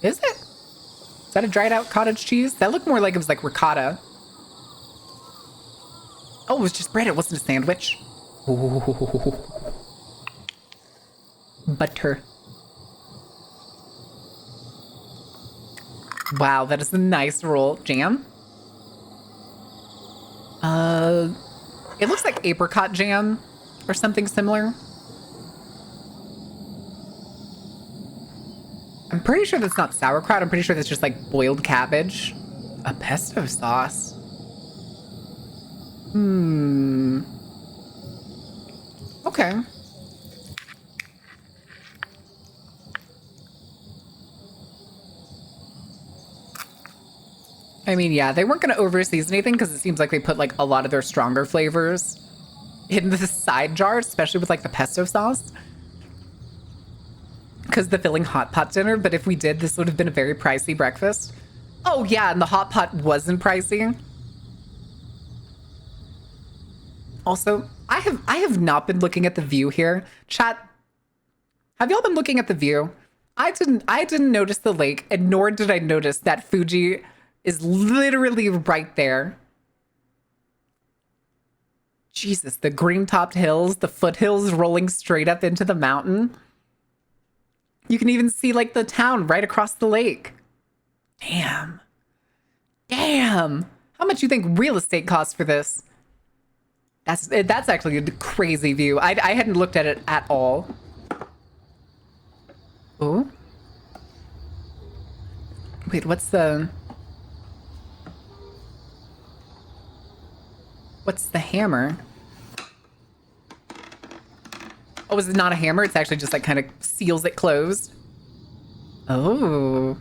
S1: Is it? Is that a dried out cottage cheese? That looked more like it was like ricotta. Oh, it was just bread. It wasn't a sandwich. Ooh. Butter. Wow, that is a nice roll. Jam? It looks like apricot jam or something similar. I'm pretty sure that's not sauerkraut. I'm pretty sure that's just like boiled cabbage. A pesto sauce. Okay. I mean, yeah, they weren't going to overseason anything because it seems like they put like a lot of their stronger flavors in the side jars, especially with like the pesto sauce. Because the filling hot pot dinner, but if we did, this would have been a very pricey breakfast. Oh yeah, and the hot pot wasn't pricey. Also, I have not been looking at the view here. Chat, have y'all been looking at the view? I didn't notice the lake, and nor did I notice that Fuji is literally right there. Jesus, the green-topped hills, the foothills rolling straight up into the mountain. You can even see like the town right across the lake. Damn. Damn. How much you think real estate costs for this? That's actually a crazy view. I hadn't looked at it at all. Oh. Wait, what's the hammer? Oh, is it not a hammer? It's actually just like kind of seals it closed. Oh.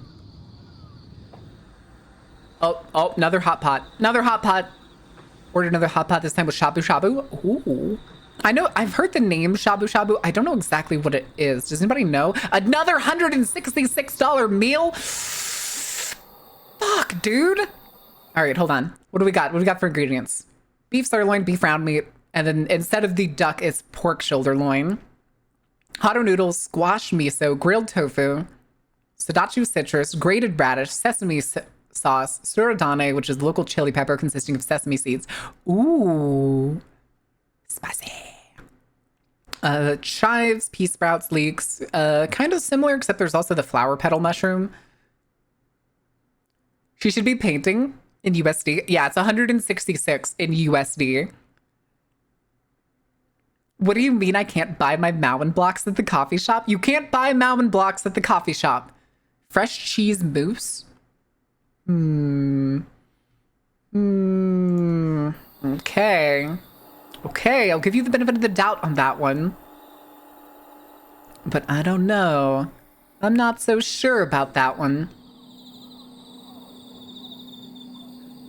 S1: Oh, another hot pot. Another hot pot. Ordered another hot pot, this time with shabu shabu. Ooh. I know, I've heard the name shabu shabu. I don't know exactly what it is. Does anybody know? Another $166 meal? Fuck, dude. All right, hold on. What do we got? What do we got for ingredients? Beef sirloin, beef round meat, and then instead of the duck, it's pork shoulder loin. Hotto noodles, squash miso, grilled tofu, sudachi citrus, grated radish, sesame sauce, suradane, which is local chili pepper consisting of sesame seeds. Ooh, spicy. Chives, pea sprouts, leeks, kind of similar, except there's also the flower petal mushroom. She should be painting in USD. Yeah, it's 166 in USD. What do you mean I can't buy my Mauen blocks at the coffee shop? You can't buy Mauen blocks at the coffee shop. Fresh cheese mousse? Okay. Okay, I'll give you the benefit of the doubt on that one. But I don't know. I'm not so sure about that one.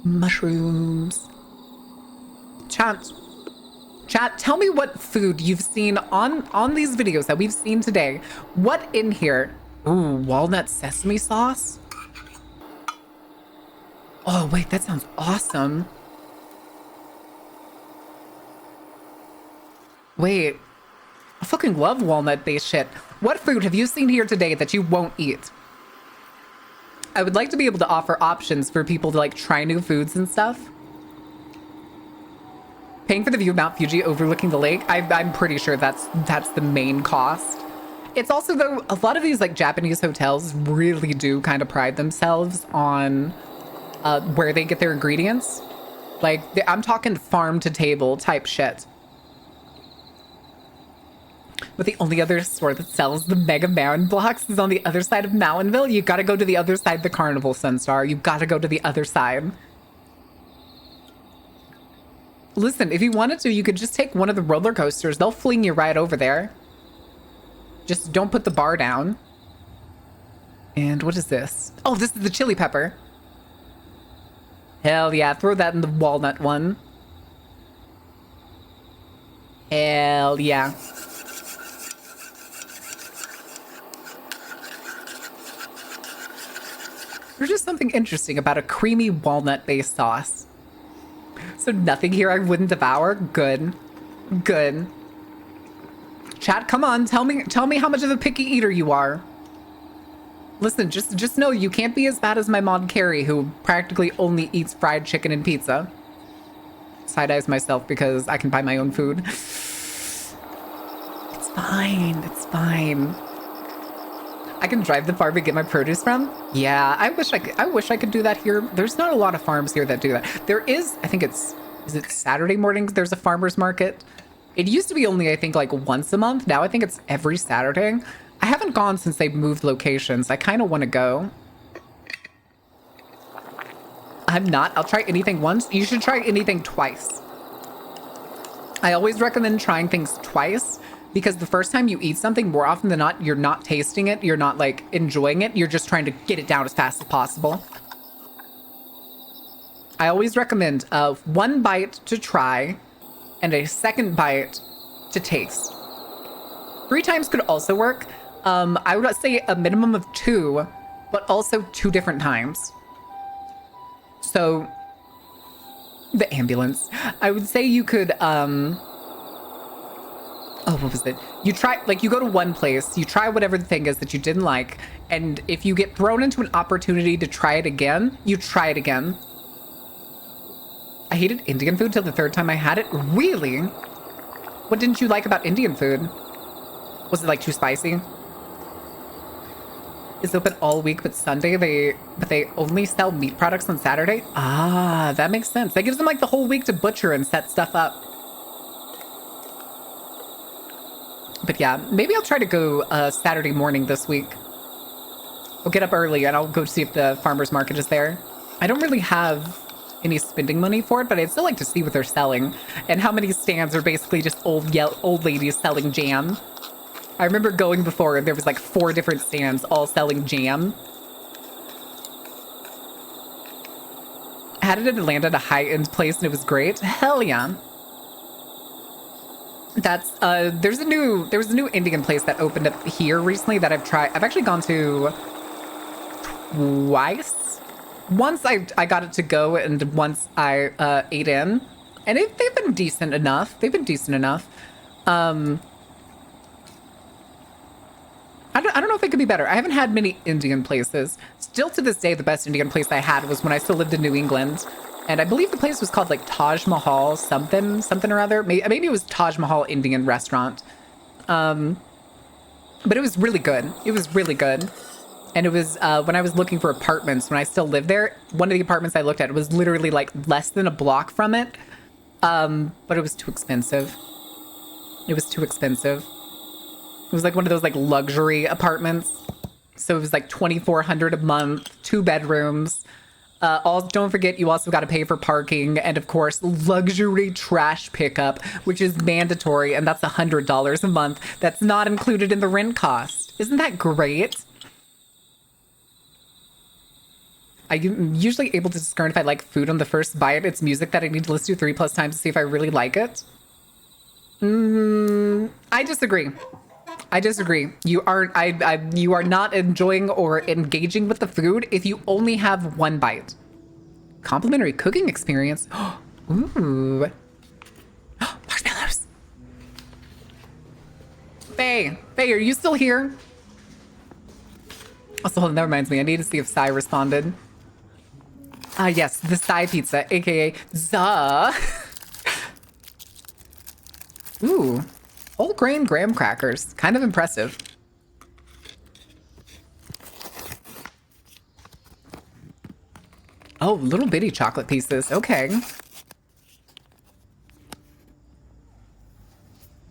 S1: Mushrooms. Chat, tell me what food you've seen on these videos that we've seen today. What in here? Ooh, walnut sesame sauce? Oh, wait, that sounds awesome. Wait, I fucking love walnut-based shit. What food have you seen here today that you won't eat? I would like to be able to offer options for people to like try new foods and stuff. Paying for the view of Mount Fuji overlooking the lake, I'm pretty sure that's the main cost. It's also, though, a lot of these like Japanese hotels really do kind of pride themselves on where they get their ingredients. Like, I'm talking farm to table type shit. But the only other store that sells the Mega Mauen blocks is on the other side of Mauenville. You gotta go to the other side of the carnival, Sunstar. You gotta go to the other side. Listen, if you wanted to, you could just take one of the roller coasters. They'll fling you right over there. Just don't put the bar down. And what is this? Oh, this is the chili pepper. Hell yeah, throw that in the walnut one. Hell yeah. There's just something interesting about a creamy walnut-based sauce. So nothing here I wouldn't devour? Good. Good. Chat, come on, tell me how much of a picky eater you are. Listen, just know you can't be as bad as my mod Carrie, who practically only eats fried chicken and pizza. Side-eyes myself because I can buy my own food. It's fine. It's fine. I can drive the farm and get my produce from. Yeah, I wish I could do that here. There's not a lot of farms here that do that. There is, I think is it Saturday mornings? There's a farmer's market. It used to be only, I think, like once a month. Now I think it's every Saturday. I haven't gone since they've moved locations. I kind of want to go. I'm not. I'll try anything once. You should try anything twice. I always recommend trying things twice because the first time you eat something, more often than not, you're not tasting it. You're not like enjoying it. You're just trying to get it down as fast as possible. I always recommend one bite to try and a second bite to taste. 3 times could also work. I would say a minimum of 2, but also 2 different times. So, the ambulance. I would say you could, oh, what was it? You try, like, you go to one place, you try whatever the thing is that you didn't like, and if you get thrown into an opportunity to try it again, you try it again. I hated Indian food till the 3rd time I had it. Really? What didn't you like about Indian food? Was it, like, too spicy? Is open all week, but Sunday but they only sell meat products on Saturday? Ah, that makes sense. That gives them like the whole week to butcher and set stuff up. But yeah, maybe I'll try to go Saturday morning this week. I'll get up early and I'll go see if the farmer's market is there. I don't really have any spending money for it, but I'd still like to see what they're selling and how many stands are basically just old ladies selling jam. I remember going before and there was like 4 different stands all selling jam. I had it in Atlanta at a high-end place and it was great. Hell yeah. That's there was a new Indian place that opened up here recently that I've tried. I've actually gone to twice. Once I got it to go and once I ate in. And they've been decent enough. They've been decent enough. I don't know if it could be better. I haven't had many Indian places. Still to this day, the best Indian place I had was when I still lived in New England. And I believe the place was called like Taj Mahal something or other. Maybe it was Taj Mahal Indian restaurant. But it was really good. It was really good. And it was when I was looking for apartments, when I still lived there, one of the apartments I looked at was literally like less than a block from it. But it was too expensive. It was too expensive. It was like one of those like luxury apartments. So it was like $2,400 a month, 2 bedrooms. Don't forget, you also got to pay for parking and of course, luxury trash pickup, which is mandatory. And that's $100 a month. That's not included in the rent cost. Isn't that great? I'm usually able to discern if I like food on the first bite. It's music that I need to listen to 3+ times to see if I really like it. I disagree. I disagree. You are not enjoying or engaging with the food if you only have one bite. Complimentary cooking experience. Ooh. Marshmallows. Faye, are you still here? Also, hold on, that reminds me. I need to see if Sai responded. Yes, the Sai pizza, aka Za. Ooh. Whole grain graham crackers. Kind of impressive. Oh, little bitty chocolate pieces. Okay.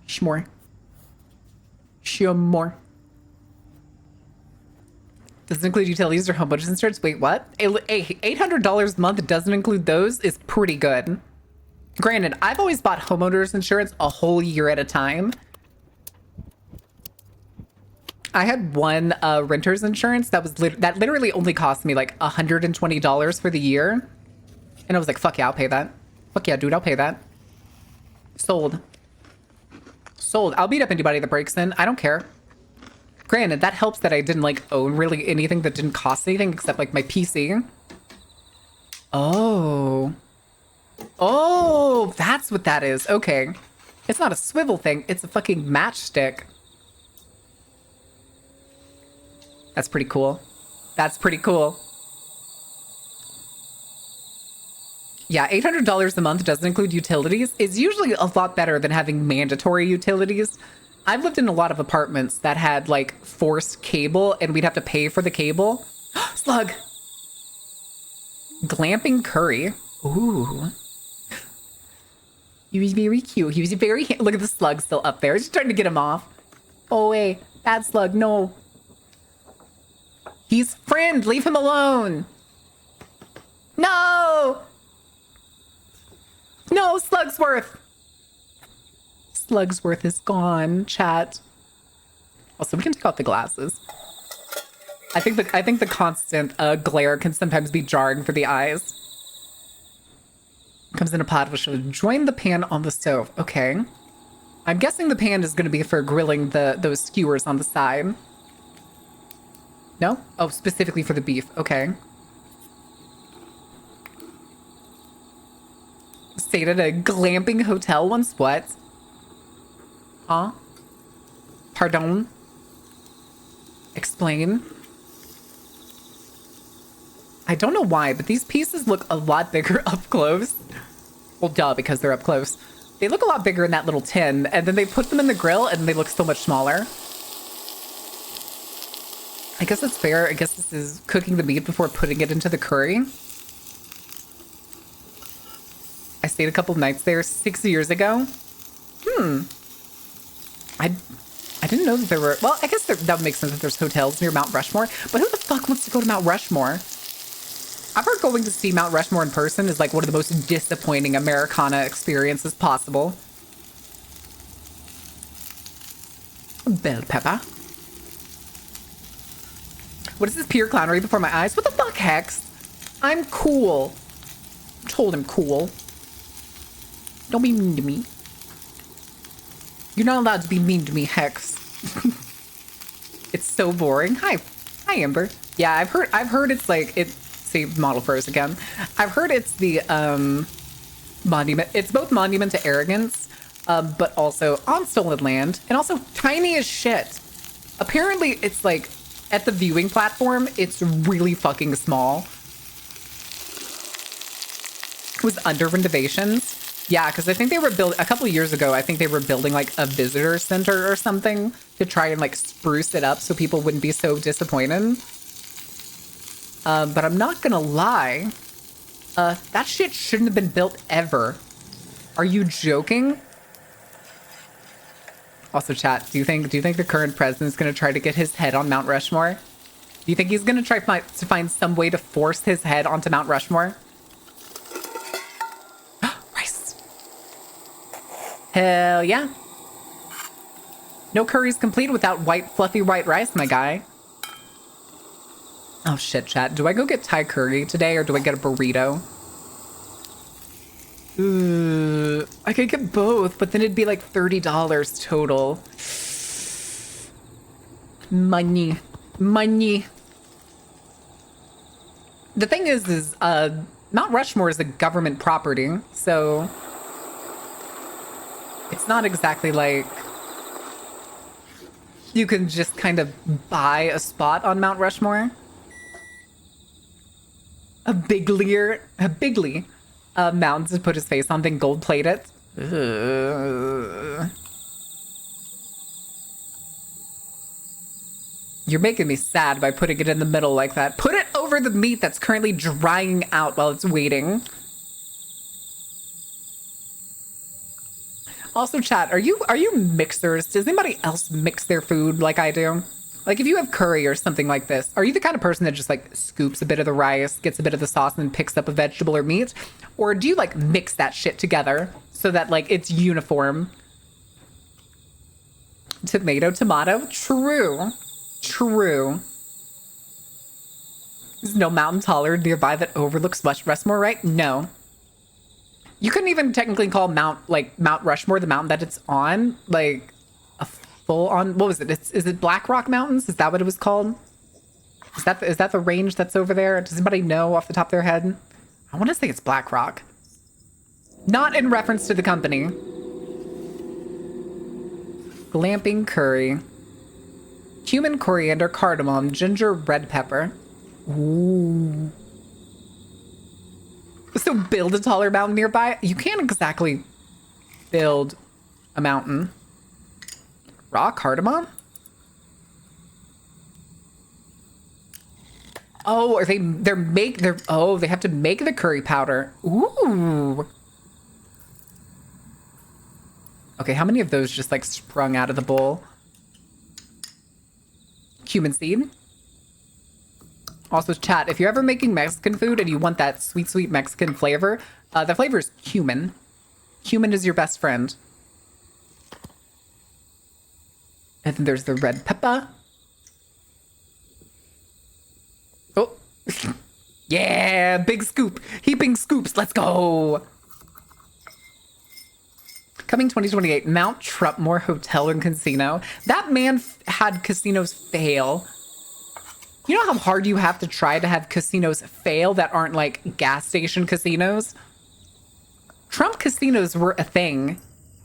S1: Shmore. Shmore. Doesn't include utilities or home budget insurance. Wait, what? $800 a month that doesn't include those is pretty good. Granted, I've always bought homeowners insurance a whole year at a time. I had one renter's insurance that was that literally only cost me like $120 for the year. And I was like, fuck yeah, I'll pay that. Fuck yeah, dude, I'll pay that. Sold. Sold. I'll beat up anybody that breaks in. I don't care. Granted, that helps that I didn't like own really anything that didn't cost anything except like my PC. Oh. Oh, that's what that is. Okay. It's not a swivel thing. It's a fucking matchstick. That's pretty cool. That's pretty cool. Yeah, $800 a month doesn't include utilities. It's usually a lot better than having mandatory utilities. I've lived in a lot of apartments that had like forced cable and we'd have to pay for the cable. Slug! Glamping curry. Ooh. He was very cute. He was very... Look at the slug still up there. Just trying to get him off. Oh, wait. Bad slug. No. He's friend. Leave him alone. No! No, Slugsworth! Slugsworth is gone, chat. Also, we can take off the glasses. I think the constant glare can sometimes be jarring for the eyes. Comes in a pot which should join the pan on the stove. Okay. I'm guessing the pan is going to be for grilling those skewers on the side. No? Oh, specifically for the beef. Okay. Stayed at a glamping hotel once. What? Huh? Pardon? Explain. I don't know why, but these pieces look a lot bigger up close. Well, duh, because they're up close. They look a lot bigger in that little tin, and then they put them in the grill, and they look so much smaller. I guess that's fair. I guess this is cooking the meat before putting it into the curry. I stayed a couple of nights there 6 years ago. I didn't know that there were... Well, I guess that would make sense if there's hotels near Mount Rushmore. But who the fuck wants to go to Mount Rushmore? I've heard going to see Mount Rushmore in person is like one of the most disappointing Americana experiences possible. Bell pepper. What is this pure clownery before my eyes? What the fuck, Hex? I'm cool. I told him cool. Don't be mean to me. You're not allowed to be mean to me, Hex. It's so boring. Hi, Amber. Yeah, I've heard it's like it. See, model furs again. I've heard it's the monument. It's both monument to arrogance, but also on stolen land, and also tiny as shit. Apparently, it's like at the viewing platform, it's really fucking small. It was under renovations. Yeah, because I think they were a couple of years ago, I think they were building like a visitor center or something to try and like spruce it up so people wouldn't be so disappointed. But I'm not gonna lie. That shit shouldn't have been built ever. Are you joking? Also, chat, do you think the current president is gonna try to get his head on Mount Rushmore? Do you think he's gonna try to find some way to force his head onto Mount Rushmore? Hell yeah. No curry's complete without white, fluffy white rice, my guy. Oh shit, chat. Do I go get Thai curry today or do I get a burrito? I could get both, but then it'd be like $30 total. Money. Money. The thing is Mount Rushmore is a government property, so... It's not exactly like you can just kind of buy a spot on Mount Rushmore. A bigly mountain to put his face on, then gold plate it. Ugh. You're making me sad by putting it in the middle like that. Put it over the meat that's currently drying out while it's waiting. Also, chat, are you mixers? Does anybody else mix their food like I do? Like, if you have curry or something like this, are you the kind of person that just, like, scoops a bit of the rice, gets a bit of the sauce, and then picks up a vegetable or meat? Or do you, like, mix that shit together so that, like, it's uniform? Tomato, tomato? True. True. There's no mountain taller nearby that overlooks West Rushmore, right? No. You couldn't even technically call Mount Rushmore, the mountain that it's on, like a full on, what was it? Is it Black Rock Mountains? Is that what it was called? Is that the range that's over there? Does anybody know off the top of their head? I want to say it's Black Rock. Not in reference to the company. Glamping curry. Cumin, coriander, cardamom, ginger, red pepper. Ooh. So build a taller mountain nearby? You can't exactly build a mountain. Raw cardamom? Oh, they have to make the curry powder. Ooh. Okay, how many of those just like sprung out of the bowl? Cumin seed. Also, chat, if you're ever making Mexican food and you want that sweet, sweet Mexican flavor, the flavor is cumin. Cumin is your best friend. And then there's the red pepper. Oh. Yeah, big scoop. Heaping scoops. Let's go. Coming 2028, Mount Trupmore Hotel and Casino. That man had casinos fail. You know how hard you have to try to have casinos fail that aren't like gas station casinos? Trump casinos were a thing,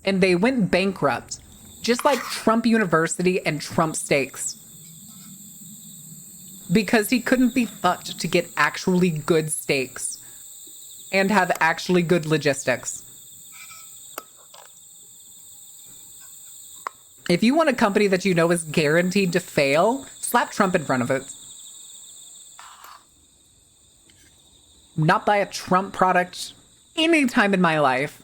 S1: and they went bankrupt. Just like Trump University and Trump Steaks. Because he couldn't be fucked to get actually good steaks. And have actually good logistics. If you want a company that you know is guaranteed to fail, slap Trump in front of it. Not buy a Trump product any time in my life.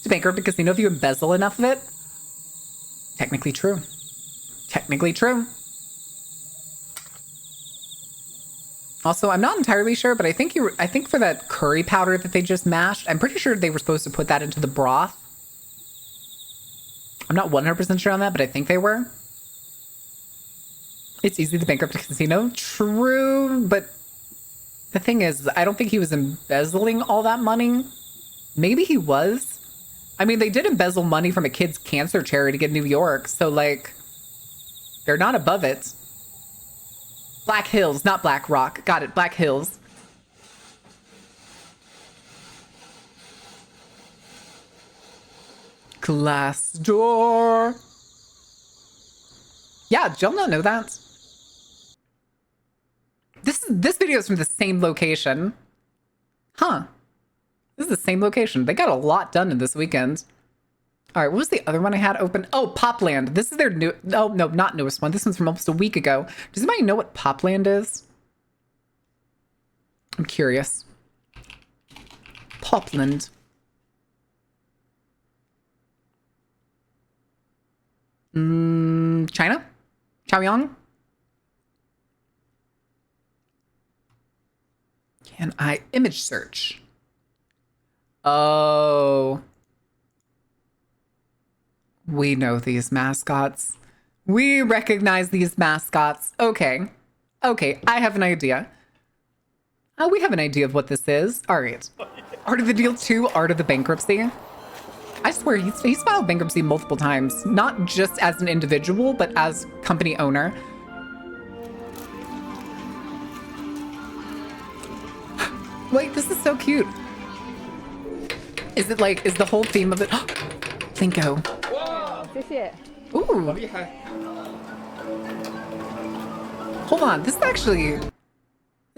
S1: To bankrupt a casino if you embezzle enough of it? Technically true. Technically true. Also, I'm not entirely sure, but I think for that curry powder that they just mashed, I'm pretty sure they were supposed to put that into the broth. I'm not 100% sure on that, but I think they were. It's easy to bankrupt a casino. True, but the thing is, I don't think he was embezzling all that money. Maybe he was. I mean, they did embezzle money from a kid's cancer charity in New York, so, like, they're not above it. Black Hills, not Black Rock. Got it, Black Hills. Glass door. Yeah, did y'all not know that? This video is from the same location. Huh. This is the same location. They got a lot done in this weekend. All right, what was the other one I had open? Oh, Popland. This is their new... Oh, no, not newest one. This one's from almost a week ago. Does anybody know what Popland is? I'm curious. Popland. China? Chaoyang? Can I image search? Oh. We know these mascots. We recognize these mascots. Okay. Okay, I have an idea. We have an idea of what this is. All right. Art of the Deal 2, Art of the Bankruptcy. I swear, he's filed bankruptcy multiple times. Not just as an individual, but as company owner. Wait, this is so cute. Is it like, is the whole theme of it? Plinko. Ooh. Hold on, this is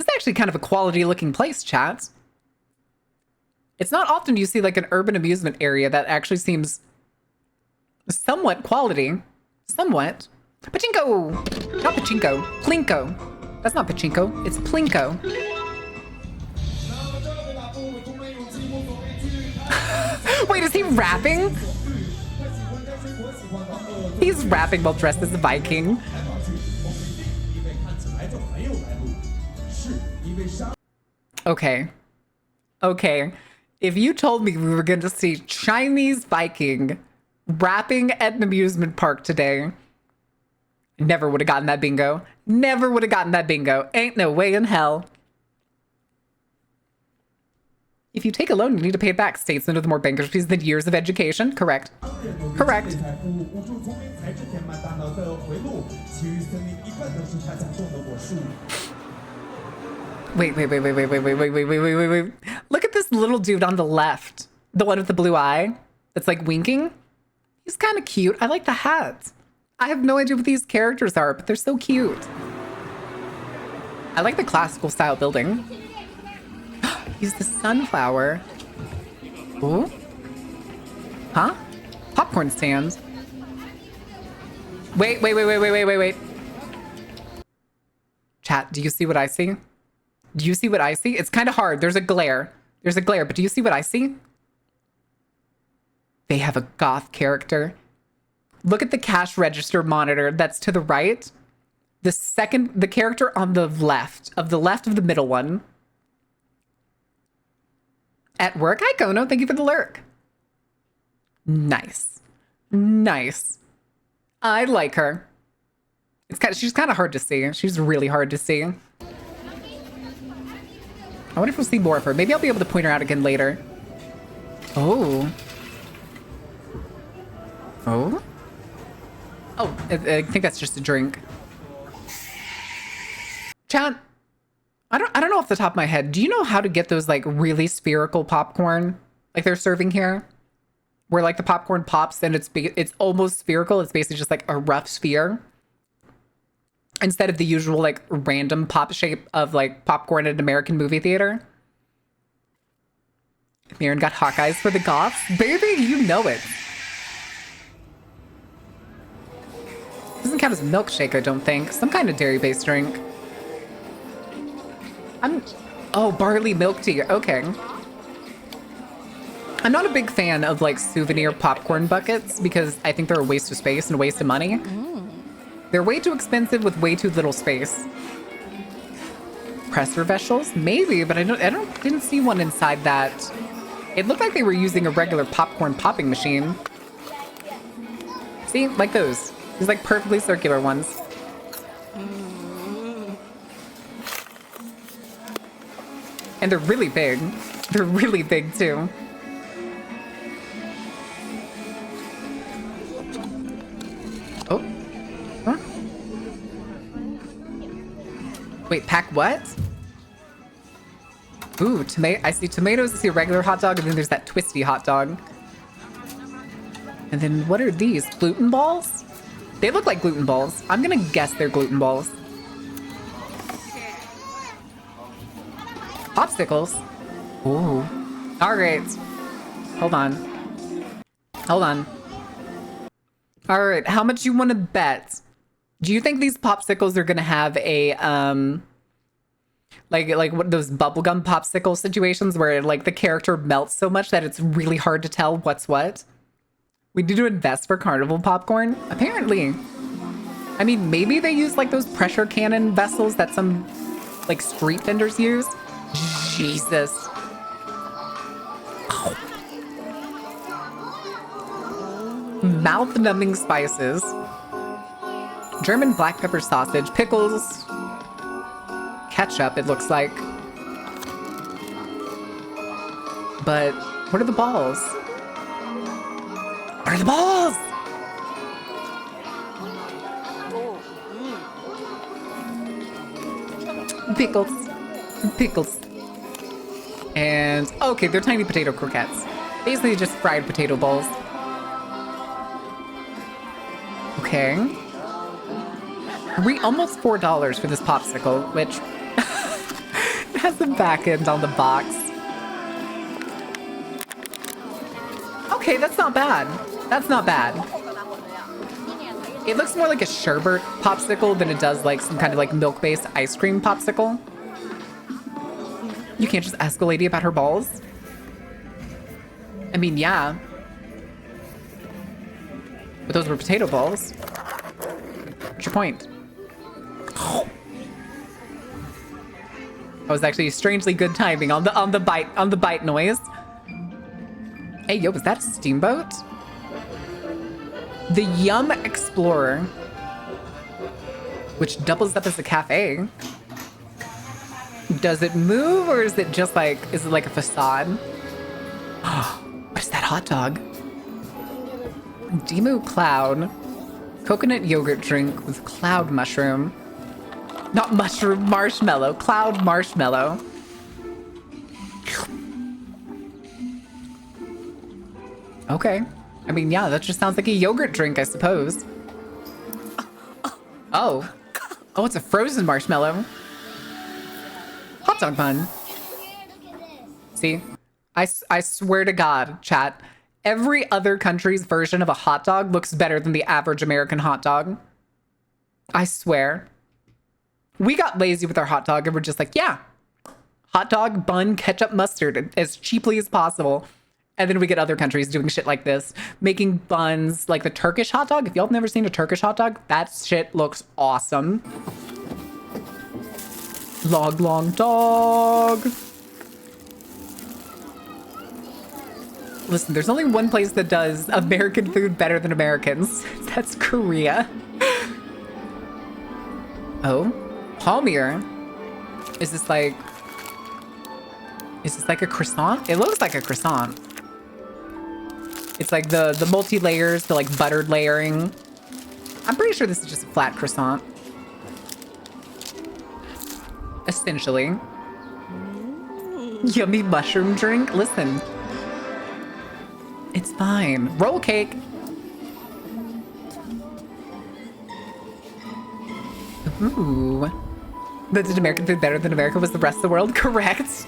S1: actually kind of a quality looking place, chat. It's not often you see like an urban amusement area that actually seems somewhat quality. Somewhat. Pachinko! Not pachinko. Plinko. That's not pachinko. It's plinko. Wait, is he rapping? He's rapping while dressed as a Viking. Okay. Okay. If you told me we were going to see Chinese Viking rapping at an amusement park today, never would have gotten that bingo. Never would have gotten that bingo. Ain't no way in hell. If you take a loan, you need to pay it back. States under the more bankruptcies than years of education. Correct. Correct. Wait. Look at this little dude on the left. The one with the blue eye that's like winking. He's kind of cute. I like the hat. I have no idea what these characters are, but they're so cute. I like the classical style building. Use the sunflower. Ooh. Huh? Popcorn stand. Wait. Chat, do you see what I see? Do you see what I see? It's kind of hard. There's a glare. But do you see what I see? They have a goth character. Look at the cash register monitor that's to the right. The character on the left of the middle one. At work, hi Kono, thank you for the lurk. Nice. I like her. She's kind of hard to see. She's really hard to see. I wonder if we'll see more of her. Maybe I'll be able to point her out again later. Oh, I think that's just a drink. Chat, I don't know off the top of my head. Do you know how to get those like really spherical popcorn like they're serving here? Where like the popcorn pops and it's almost spherical. It's basically just like a rough sphere. Instead of the usual like random pop shape of like popcorn at an American movie theater. Mirren got hawk eyes for the goths. Baby, you know it. Doesn't count as a milkshake, I don't think. Some kind of dairy-based drink. Oh, barley milk tea. Okay. I'm not a big fan of like souvenir popcorn buckets because I think they're a waste of space and a waste of money. They're way too expensive with way too little space. Presser vessels? Maybe, but I didn't see one inside that. It looked like they were using a regular popcorn popping machine. See, like those. These like perfectly circular ones. And they're really big. They're really big too. Oh. Huh? Wait, pack what? Ooh, I see tomatoes, I see a regular hot dog, and then there's that twisty hot dog. And then what are these? Gluten balls? They look like gluten balls. I'm gonna guess they're gluten balls. Popsicles? Ooh. All right. Hold on. All right, how much you want to bet? Do you think these popsicles are gonna have a like what those bubblegum popsicle situations where like the character melts so much that it's really hard to tell what's what? We need to invest for carnival popcorn? Apparently. I mean, maybe they use like those pressure cannon vessels that some like street vendors use. Jesus. Oh. Mouth-numbing spices. German black pepper sausage, pickles, ketchup, it looks like. But what are the balls? What are the balls? Pickles. And okay, they're tiny potato croquettes. Basically just fried potato balls. Okay. Almost $4 for this popsicle, which it has the back end on the box. Okay, that's not bad. It looks more like a sherbet popsicle than it does like some kind of like milk-based ice cream popsicle. You can't just ask a lady about her balls. I mean, yeah. But those were potato balls. What's your point? That was actually strangely good timing on the bite noise. Hey, yo, was that a steamboat? The Yum Explorer, which doubles up as a cafe. Does it move or is it just like, is it like a facade? What's that hot dog? Demu Cloud. Coconut yogurt drink with cloud mushroom. Not mushroom, marshmallow. Cloud marshmallow. Okay. I mean, yeah, that just sounds like a yogurt drink, I suppose. Oh. Oh, it's a frozen marshmallow. dog bun. See? I swear to God, chat, every other country's version of a hot dog looks better than the average American hot dog. I swear. We got lazy with our hot dog and we're just like, yeah, hot dog, bun, ketchup, mustard, as cheaply as possible. And then we get other countries doing shit like this, making buns like the Turkish hot dog. If y'all have never seen a Turkish hot dog, that shit looks awesome. Log long dog. Listen, there's only one place that does American food better than Americans. That's Korea. Oh, Palmier. Is this like a croissant? It looks like a croissant. It's like the multi-layers, the like buttered layering. I'm pretty sure this is just a flat croissant. Essentially. Yummy mushroom drink. Listen. It's fine. Roll cake. Ooh. But did American food better than America was the rest of the world? Correct.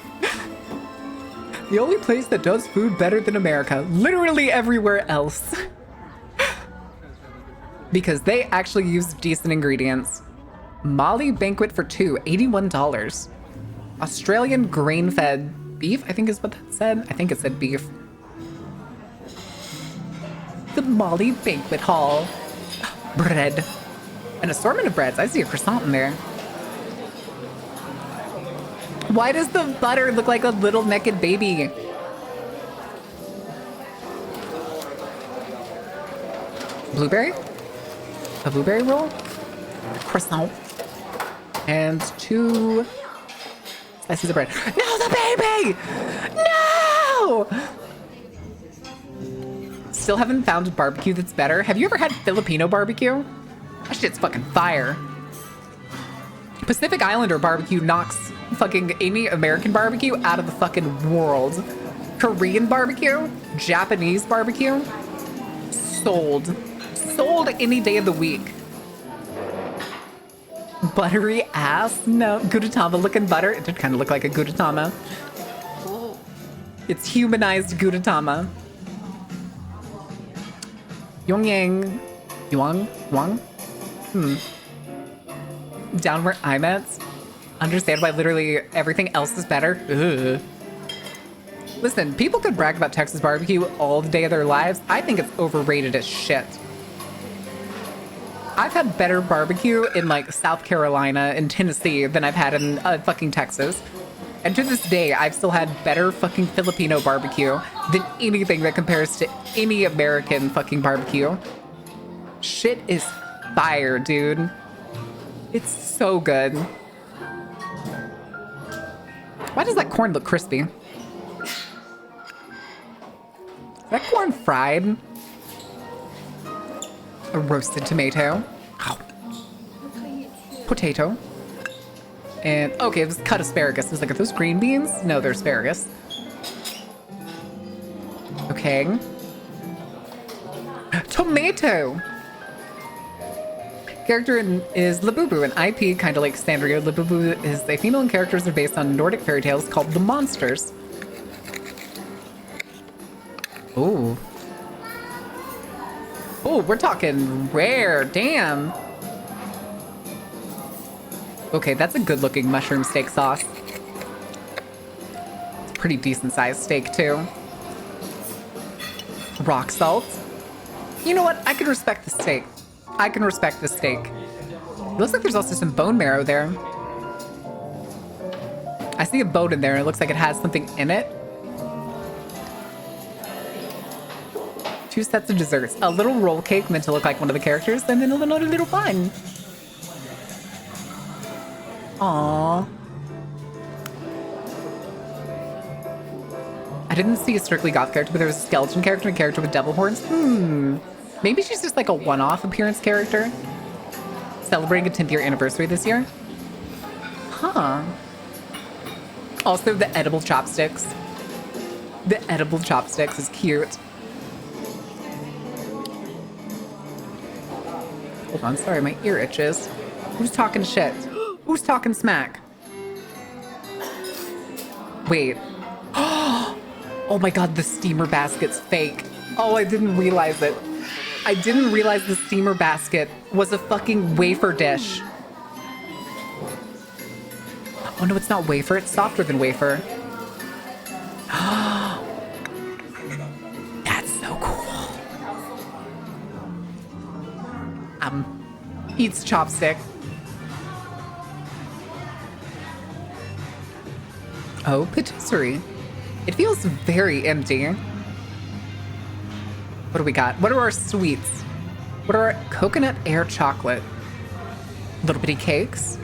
S1: The only place that does food better than America. Literally everywhere else. Because they actually use decent ingredients. Mali banquet for two, $81. Australian grain-fed beef, I think is what that said. I think it said beef. The Mali banquet hall. Bread. An assortment of breads. I see a croissant in there. Why does the butter look like a little naked baby? Blueberry? A blueberry roll? Croissant. And 2 slices of bread. No, the baby! No! Still haven't found a barbecue that's better. Have you ever had Filipino barbecue? That shit's fucking fire. Pacific Islander barbecue knocks fucking any American barbecue out of the fucking world. Korean barbecue, Japanese barbecue, sold. Sold any day of the week. Buttery ass? No, Gudetama looking butter. It did kind of look like a Gudetama. It's humanized Gudetama. Yongyang. Yuang? Wang? Down where I'm at. Understand why literally everything else is better. Ugh. Listen, people could brag about Texas barbecue all the day of their lives. I think it's overrated as shit. I've had better barbecue in like South Carolina and Tennessee than I've had in fucking Texas. And to this day, I've still had better fucking Filipino barbecue than anything that compares to any American fucking barbecue. Shit is fire, dude. It's so good. Why does that corn look crispy? Is that corn fried? A roasted tomato. Ow. Potato. And, okay, it was cut asparagus. I was like, are those green beans? No, they're asparagus. Okay. Tomato! Character is Labubu, an IP kind of like Sanrio. Labubu is a female and characters are based on Nordic fairy tales called the Monsters. Ooh. Oh, we're talking rare, damn. Okay, that's a good looking mushroom steak sauce. It's a pretty decent sized steak too. Rock salt. You know what? I can respect the steak. I can respect the steak. Looks like there's also some bone marrow there. I see a bone in there and it looks like it has something in it. 2 sets of desserts. A little roll cake meant to look like one of the characters, and then another little bun. Aww. I didn't see a strictly goth character, but there was a skeleton character and a character with devil horns. Maybe she's just like a one-off appearance character. Celebrating a 10th year anniversary this year. Huh. Also, the edible chopsticks. The edible chopsticks is cute. Hold on, sorry, my ear itches. Who's talking shit? Who's talking smack? Wait. Oh my god, the steamer basket's fake. Oh, I didn't realize it. I didn't realize the steamer basket was a fucking wafer dish. Oh no, it's not wafer. It's softer than wafer. That's so cool. Eats chopstick. Oh, patisserie. It feels very empty. What do we got? What are our sweets? What are our coconut air chocolate? Little bitty cakes.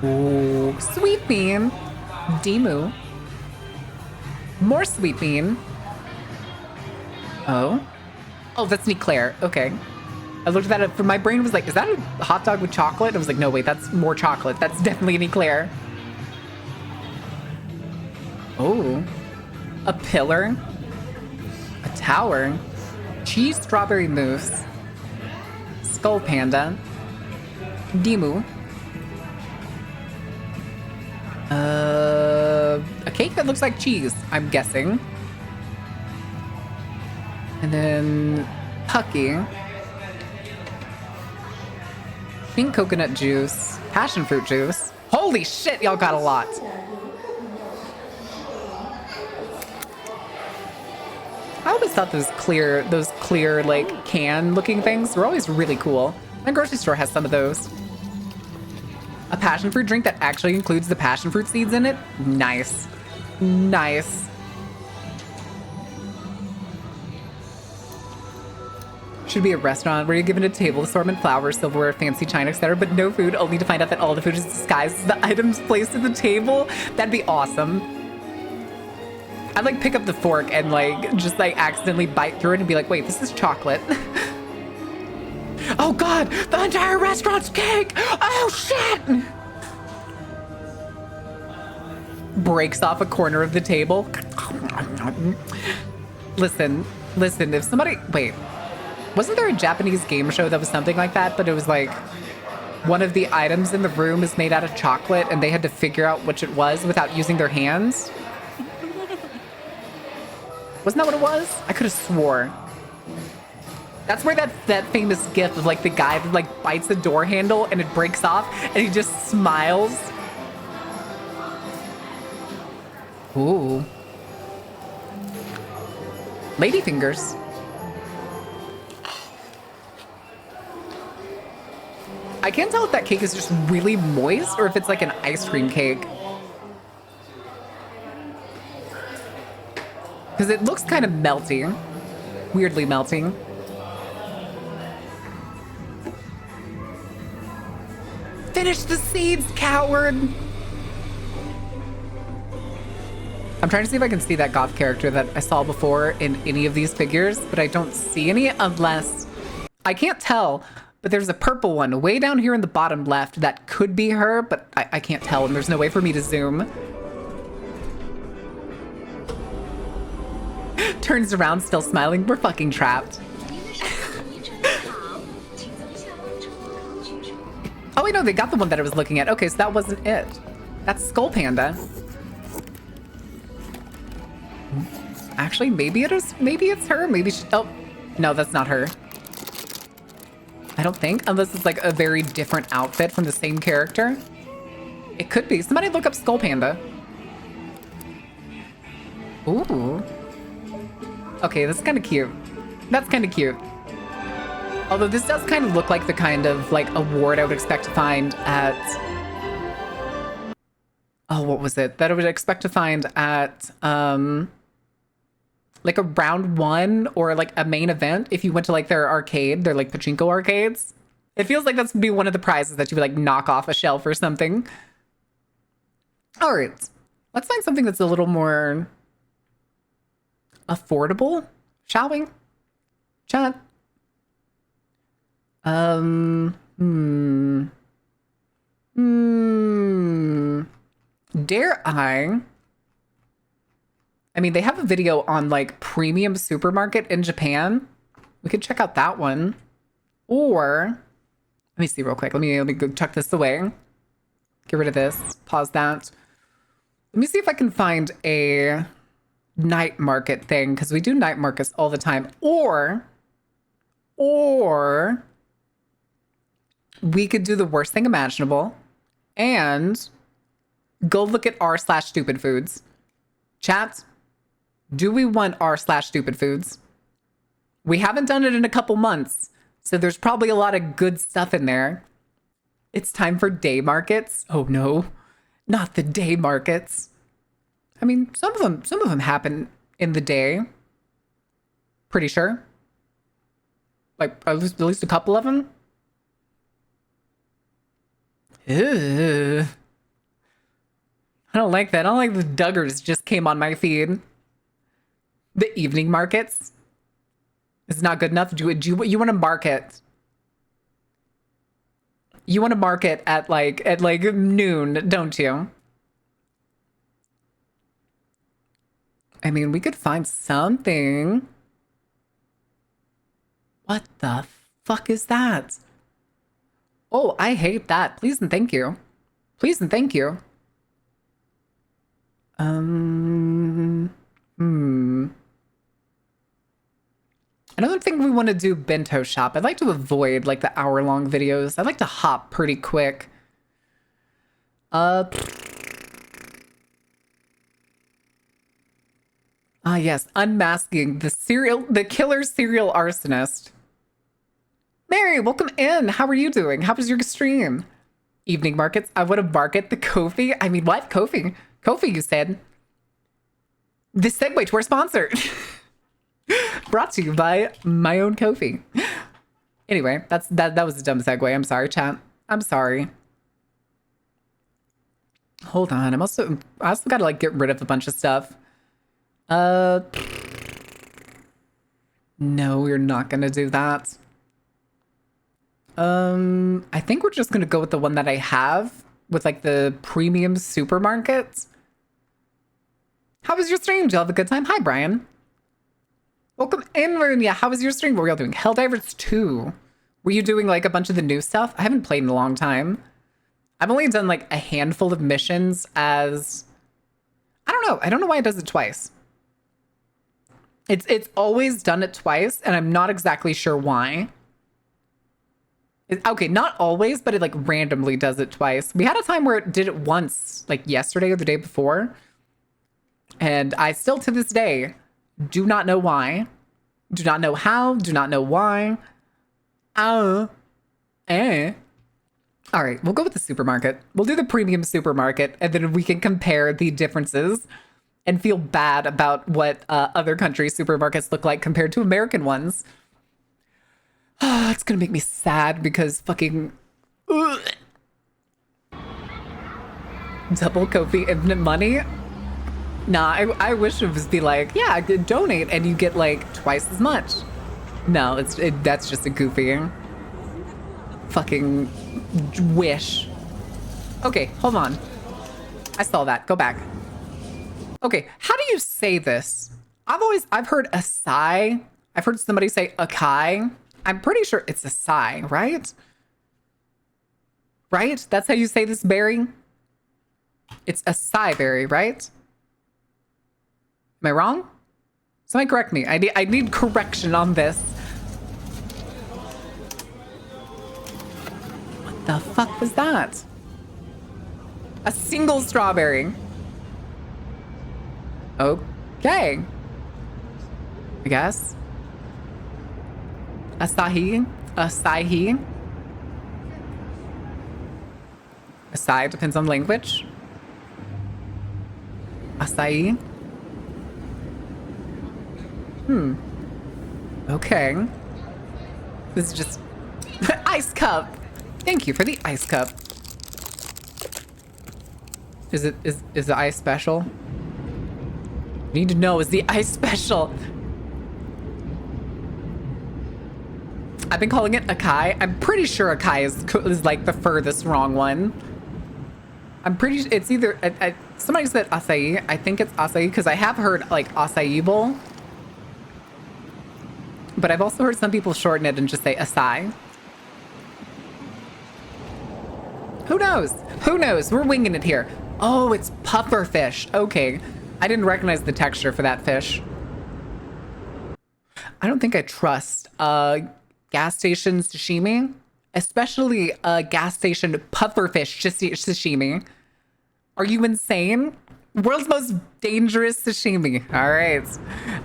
S1: Ooh, sweet bean. Demu. More sweet bean. Oh. Oh, that's Eclair. Okay. I looked at that up. My brain was like, is that a hot dog with chocolate? I was like, no, wait, that's more chocolate. That's definitely an Eclair. Oh. A pillar. A tower. Cheese strawberry mousse. Skull panda. Demu. A cake that looks like cheese, I'm guessing. And then Pucky. Pink coconut juice. Passion fruit juice. Holy shit, y'all got a lot. I always thought those clear, like, can-looking things were always really cool. My grocery store has some of those. A passion fruit drink that actually includes the passion fruit seeds in it? Nice. Nice. Should be a restaurant where you're given a table, assortment, flowers, silverware, fancy china, etc., but no food, only to find out that all the food is disguised as the items placed at the table. That'd be awesome. I'd like pick up the fork and like just like accidentally bite through it and be like, wait, this is chocolate. Oh god, the entire restaurant's cake! Oh shit! Breaks off a corner of the table. Listen, if somebody, wait, wasn't there a Japanese game show that was something like that, but it was like one of the items in the room is made out of chocolate and they had to figure out which it was without using their hands? Wasn't that what it was? I could have swore. That's where that famous gif of like the guy that like bites the door handle and it breaks off and he just smiles. Ooh. Ladyfingers. I can't tell if that cake is just really moist or if it's like an ice cream cake. Because it looks kind of melty. Weirdly melting. Finish the seeds, coward! I'm trying to see if I can see that goth character that I saw before in any of these figures, but I don't see any unless... I can't tell, but there's a purple one way down here in the bottom left that could be her, but I can't tell and there's no way for me to zoom. Turns around, still smiling. We're fucking trapped. Oh wait, no, they got the one that I was looking at. Okay, so that wasn't it. That's Skull Panda. Actually, maybe it is. Maybe it's her. Maybe she. Oh, no, that's not her. I don't think, unless it's like a very different outfit from the same character. It could be. Somebody look up Skull Panda. Ooh. Okay, that's kind of cute. That's kind of cute. Although this does kind of look like the kind of like award I would expect to find at... Oh, what was it? That I would expect to find at like a round one or like a main event if you went to like their arcade, their like pachinko arcades. It feels like that's gonna be one of the prizes that you would like knock off a shelf or something. All right, let's find something that's a little more affordable, shall we? Chat. Dare I? I mean, they have a video on like premium supermarket in Japan. We could check out that one. Or, let me see real quick. Let me go tuck this away. Get rid of this. Pause that. Let me see if I can find a night market thing, because we do night markets all the time. Or we could do the worst thing imaginable and go look at r/stupid foods. Chat, do we want r/stupid foods? We haven't done it in a couple months, so there's probably a lot of good stuff in there. It's time for day markets. Oh no, not the day markets. I mean, some of them happen in the day. Pretty sure. Like at least a couple of them. Ew. I don't like that. I don't like the Duggars just came on my feed. The evening markets. It's not good enough. Do you want to market? You want to market at like noon, don't you? I mean, we could find something. What the fuck is that? Oh, I hate that. Please and thank you. Please and thank you. I don't think we want to do bento shop. I'd like to avoid like the hour-long videos. I'd like to hop pretty quick. Yes, unmasking the killer serial arsonist. Mary, welcome in. How are you doing? How was your stream? Evening markets. I want to market the Ko-fi. I mean, what? Ko-fi? Ko-fi, you said. This segue to our sponsor. Brought to you by my own Ko-fi. Anyway, that was a dumb segue. I'm sorry, chat. I'm sorry. Hold on. I also got to like get rid of a bunch of stuff. No, we're not gonna do that. I think we're just gonna go with the one that I have with like the premium supermarkets. How was your stream? Did you have a good time? Hi, Brian. Welcome in, Marunia. How was your stream? What were y'all doing? Helldivers 2. Were you doing like a bunch of the new stuff? I haven't played in a long time. I've only done like a handful of missions as... I don't know. I don't know why it does it twice. It's always done it twice, and I'm not exactly sure why. Okay, not always, but it like randomly does it twice. We had a time where it did it once, like yesterday or the day before. And I still to this day do not know why. Do not know how. Do not know why. All right, we'll go with the supermarket. We'll do the premium supermarket, and then we can compare the differences and feel bad about what other countries' supermarkets look like compared to American ones. It's gonna make me sad because fucking... Double Ko-fi infinite money? Nah, I wish it was be like, yeah, donate and you get like twice as much. No, that's just a goofy fucking wish. Okay, hold on. I saw that. Go back. Okay, how do you say this? I've heard Asai. I've heard somebody say Akai. I'm pretty sure it's Asai, right? Right? That's how you say this berry? It's Asai berry, right? Am I wrong? Somebody correct me. I need correction on this. What the fuck was that? A single strawberry. Okay. I guess. Asahi. Asahi. Asai depends on language. Acai. Okay. This is just... Ice cup! Thank you for the ice cup. Is the ice special? Need to know, is the ice special? I've been calling it Akai. I'm pretty sure Akai is like the furthest wrong one. I'm pretty sure it's either... somebody said acai. I think it's acai because I have heard like acai bowl. But I've also heard some people shorten it and just say acai. Who knows? Who knows? We're winging it here. Oh, it's puffer fish. Okay. I didn't recognize the texture for that fish. I don't think I trust gas station sashimi, especially gas station pufferfish sashimi. Are you insane? World's most dangerous sashimi.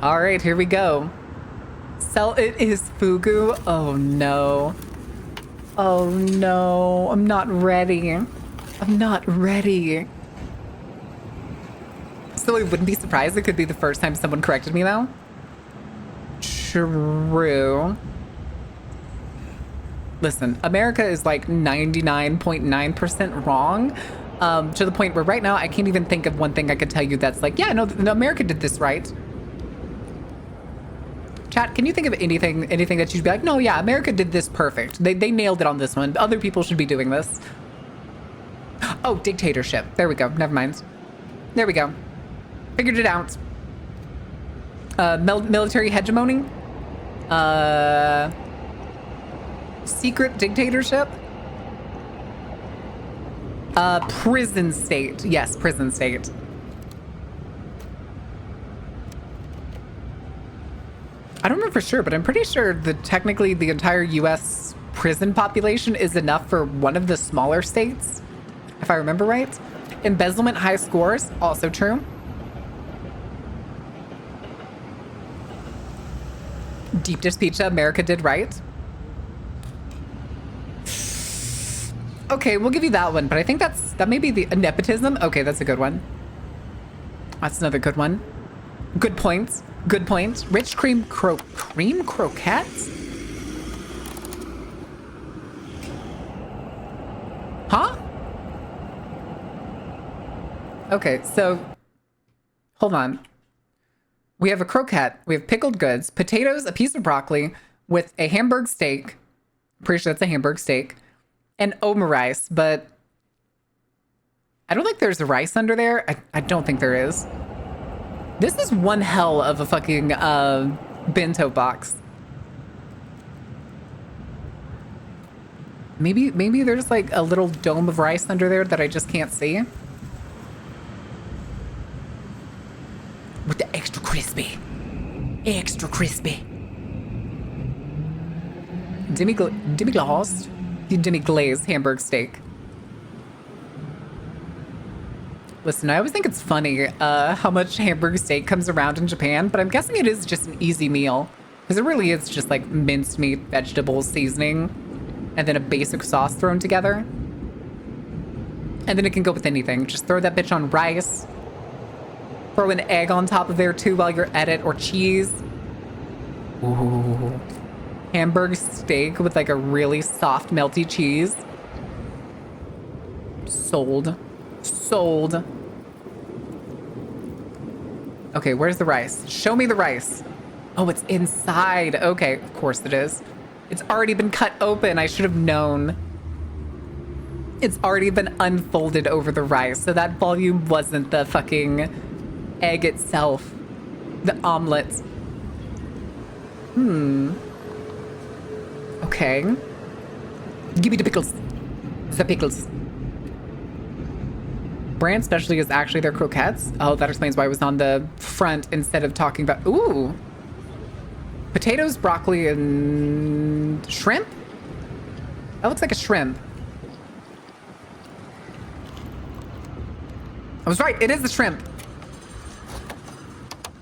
S1: All right, here we go. Sell it is fugu. Oh no. Oh no, I'm not ready. I'm not ready. So I wouldn't be surprised. It could be the first time someone corrected me though. True. Listen, America is like 99.9% wrong, to the point where right now I can't even think of one thing I could tell you that's like, yeah, no, America did this right. Chat, can you think of anything that you'd be like, no, yeah, America did this perfect. They nailed it on this one. Other people should be doing this. Oh, dictatorship. There we go. Never mind. There we go. Figured it out. Military hegemony. Secret dictatorship. Prison state. Yes, prison state. I don't know for sure, but I'm pretty sure that technically the entire US prison population is enough for one of the smaller states, if I remember right. Embezzlement high scores, also true. Deep dish pizza, America did right. Okay, we'll give you that one, but I think that may be the nepotism. Okay, that's a good one. That's another good one. Good points. Good points. Rich cream croquettes? Huh? Okay, so hold on. We have a croquette, we have pickled goods, potatoes, a piece of broccoli with a Hamburg steak. I'm pretty sure that's a Hamburg steak. And Oma rice, but I don't think there's rice under there. I don't think there is. This is one hell of a fucking bento box. Maybe there's like a little dome of rice under there that I just can't see. With the extra crispy. Extra crispy. Demi-glazed Hamburg steak. Listen, I always think it's funny how much Hamburg steak comes around in Japan, but I'm guessing it is just an easy meal. Because it really is just like minced meat, vegetables, seasoning, and then a basic sauce thrown together. And then it can go with anything. Just throw that bitch on rice. Throw an egg on top of there too while you're at it, or cheese. Ooh. Hamburg steak with like a really soft, melty cheese. Sold. Sold. Okay, where's the rice? Show me the rice. Oh, it's inside. Okay, of course it is. It's already been cut open. I should have known. It's already been unfolded over the rice, so that volume wasn't the fucking egg itself. The omelet. Okay. Give me the pickles. The pickles. Brand specialty is actually their croquettes. Oh, that explains why it was on the front instead of talking about... Ooh. Potatoes, broccoli, and shrimp? That looks like a shrimp. I was right. It is a shrimp.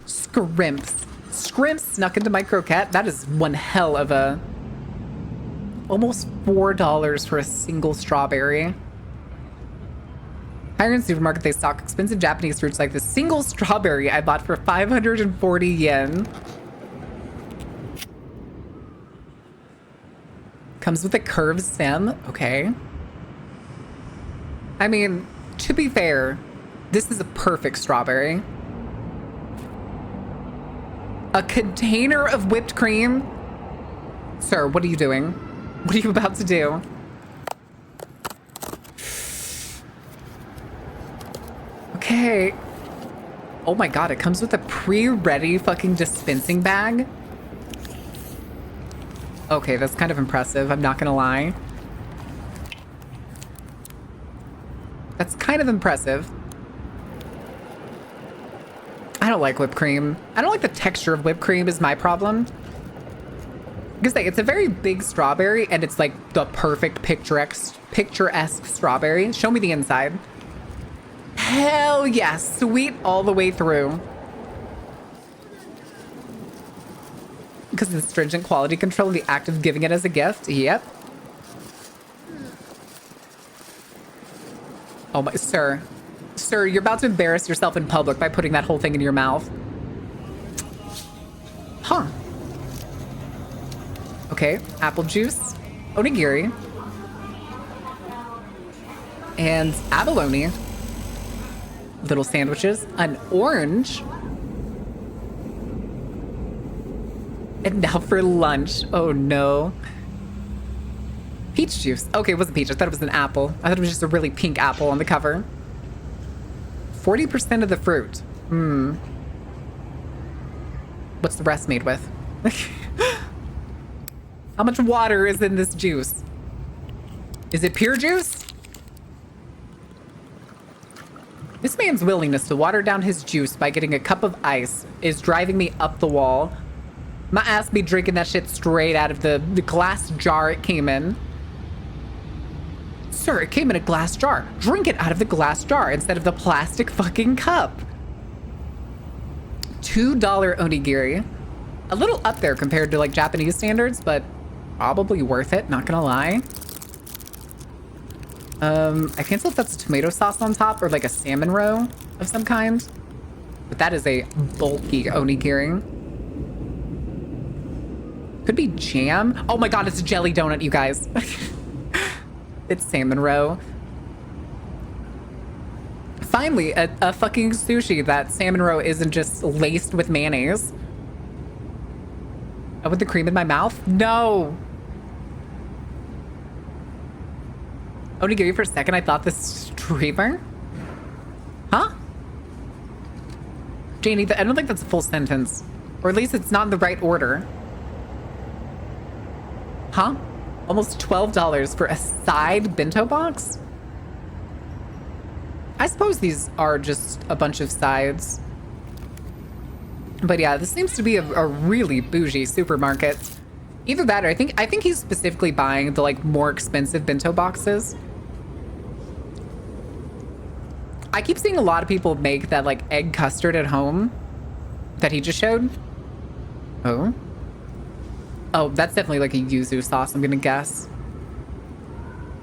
S1: Scrimps. Scrimps snuck into my croquette. That is one hell of a... Almost $4 for a single strawberry. Higher in supermarket, they stock expensive Japanese fruits like this single strawberry I bought for 540 yen. Comes with a curved stem. Okay. I mean, to be fair, this is a perfect strawberry. A container of whipped cream? Sir, what are you doing? What are you about to do? Okay. Oh my god, it comes with a pre-ready fucking dispensing bag. Okay, that's kind of impressive, I'm not gonna lie. That's kind of impressive. I don't like whipped cream. I don't like the texture of whipped cream is my problem. Because it's a very big strawberry and it's like the perfect picturesque strawberry. Show me the inside. Hell yes, sweet all the way through. Because of the stringent quality control and the act of giving it as a gift. Yep. Oh my, sir. Sir, you're about to embarrass yourself in public by putting that whole thing in your mouth. Huh. Okay, apple juice, onigiri, and abalone. Little sandwiches, an orange. And now for lunch. Oh no. Peach juice. Okay, it wasn't peach. I thought it was an apple. I thought it was just a really pink apple on the cover. 40% of the fruit. What's the rest made with? How much water is in this juice? Is it pure juice? This man's willingness to water down his juice by getting a cup of ice is driving me up the wall. My ass be drinking that shit straight out of the glass jar it came in. Sir, it came in a glass jar. Drink it out of the glass jar instead of the plastic fucking cup. $2 onigiri. A little up there compared to like Japanese standards, but probably worth it, not gonna lie. I can't tell if that's tomato sauce on top or like a salmon roe of some kind. But that is a bulky onigiri. Could be jam. Oh my god, it's a jelly donut, you guys. It's salmon roe. Finally, a fucking sushi that salmon roe isn't just laced with mayonnaise. Oh, with the cream in my mouth? No. Onigiri for a second, I thought this streamer? Huh? Janie, I don't think that's a full sentence. Or at least it's not in the right order. Huh? Almost $12 for a side bento box? I suppose these are just a bunch of sides. But yeah, this seems to be a really bougie supermarket. Either that or I think he's specifically buying the like more expensive bento boxes. I keep seeing a lot of people make that like egg custard at home that he just showed. Oh. Oh, that's definitely like a yuzu sauce, I'm gonna guess.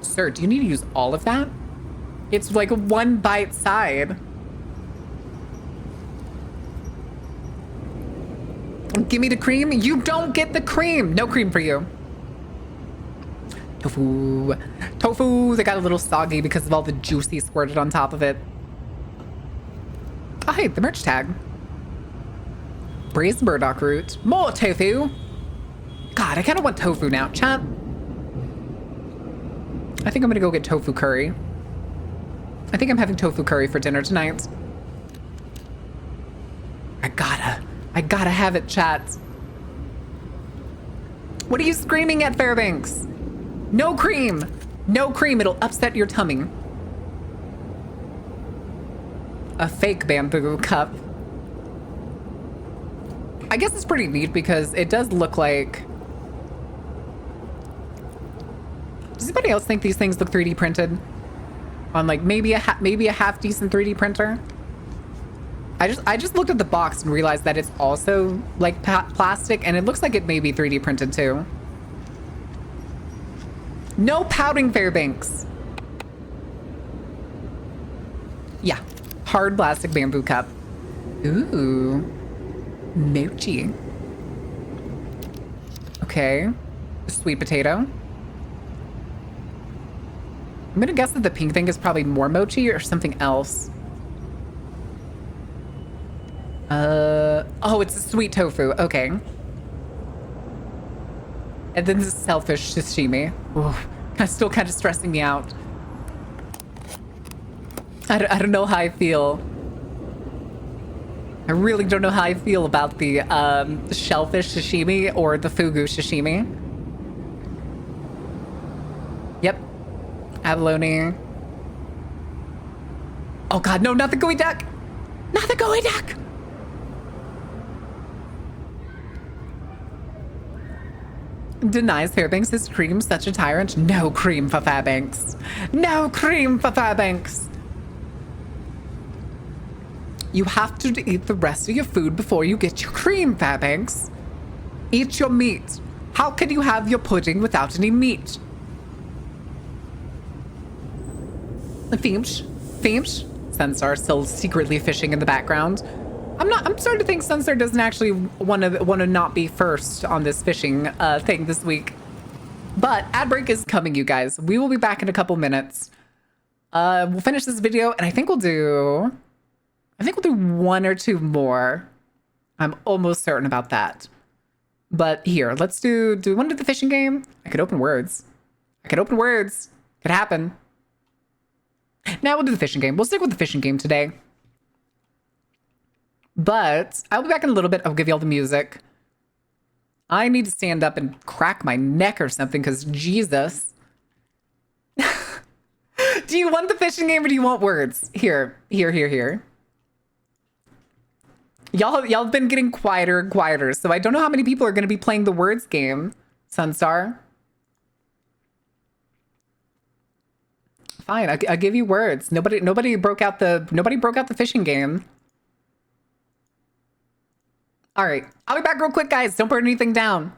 S1: Sir, do you need to use all of that? It's like a one bite side. Give me the cream. You don't get the cream. No cream for you. Tofu. Tofu. They got a little soggy because of all the juice he squirted on top of it. Oh, hey, the merch tag. Braised burdock root. More tofu. God, I kind of want tofu now. Chat. I think I'm gonna go get tofu curry. I think I'm having tofu curry for dinner tonight. I gotta have it, chat. What are you screaming at, Fairbanks? No cream. No cream, it'll upset your tummy. A fake bamboo cup. I guess it's pretty neat because it does look like... Does anybody else think these things look 3D printed? On like maybe a half decent 3D printer? I just looked at the box and realized that it's also like plastic and it looks like it may be 3D printed too. No pouting, Fairbanks. Yeah, hard plastic bamboo cup. Ooh, mochi. Okay, sweet potato. I'm gonna guess that the pink thing is probably more mochi or something else. Oh, it's a sweet tofu. Okay. And then this selfish sashimi. Ooh, still kind of stressing me out. I don't know how I feel. I really don't know how I feel about the shellfish sashimi or the fugu sashimi. Yep. Abalone. Oh god, no, not the gooey duck! Not the gooey duck! Denies Fairbanks his cream, such a tyrant. No cream for Fairbanks. No cream for Fairbanks. You have to eat the rest of your food before you get your cream, Fairbanks. Eat your meat. How can you have your pudding without any meat? Feemsh. Sunstar still secretly fishing in the background. I'm starting to think Sunstar doesn't actually want to not be first on this fishing thing this week. But ad break is coming, you guys. We will be back in a couple minutes. We'll finish this video, and I think we'll do one or two more. I'm almost certain about that. But here, let's do we want to do the fishing game? I could open words. Could happen. Now we'll do the fishing game. We'll stick with the fishing game today. But I'll be back in a little bit. I'll give you all the music. I need to stand up and crack my neck or something because Jesus. Do you want the fishing game or do you want words? Here. Y'all have been getting quieter and quieter, so I don't know how many people are going to be playing the words game, Sunstar. Fine, I'll give you words. Nobody broke out the fishing game. All right, I'll be back real quick, guys. Don't burn anything down.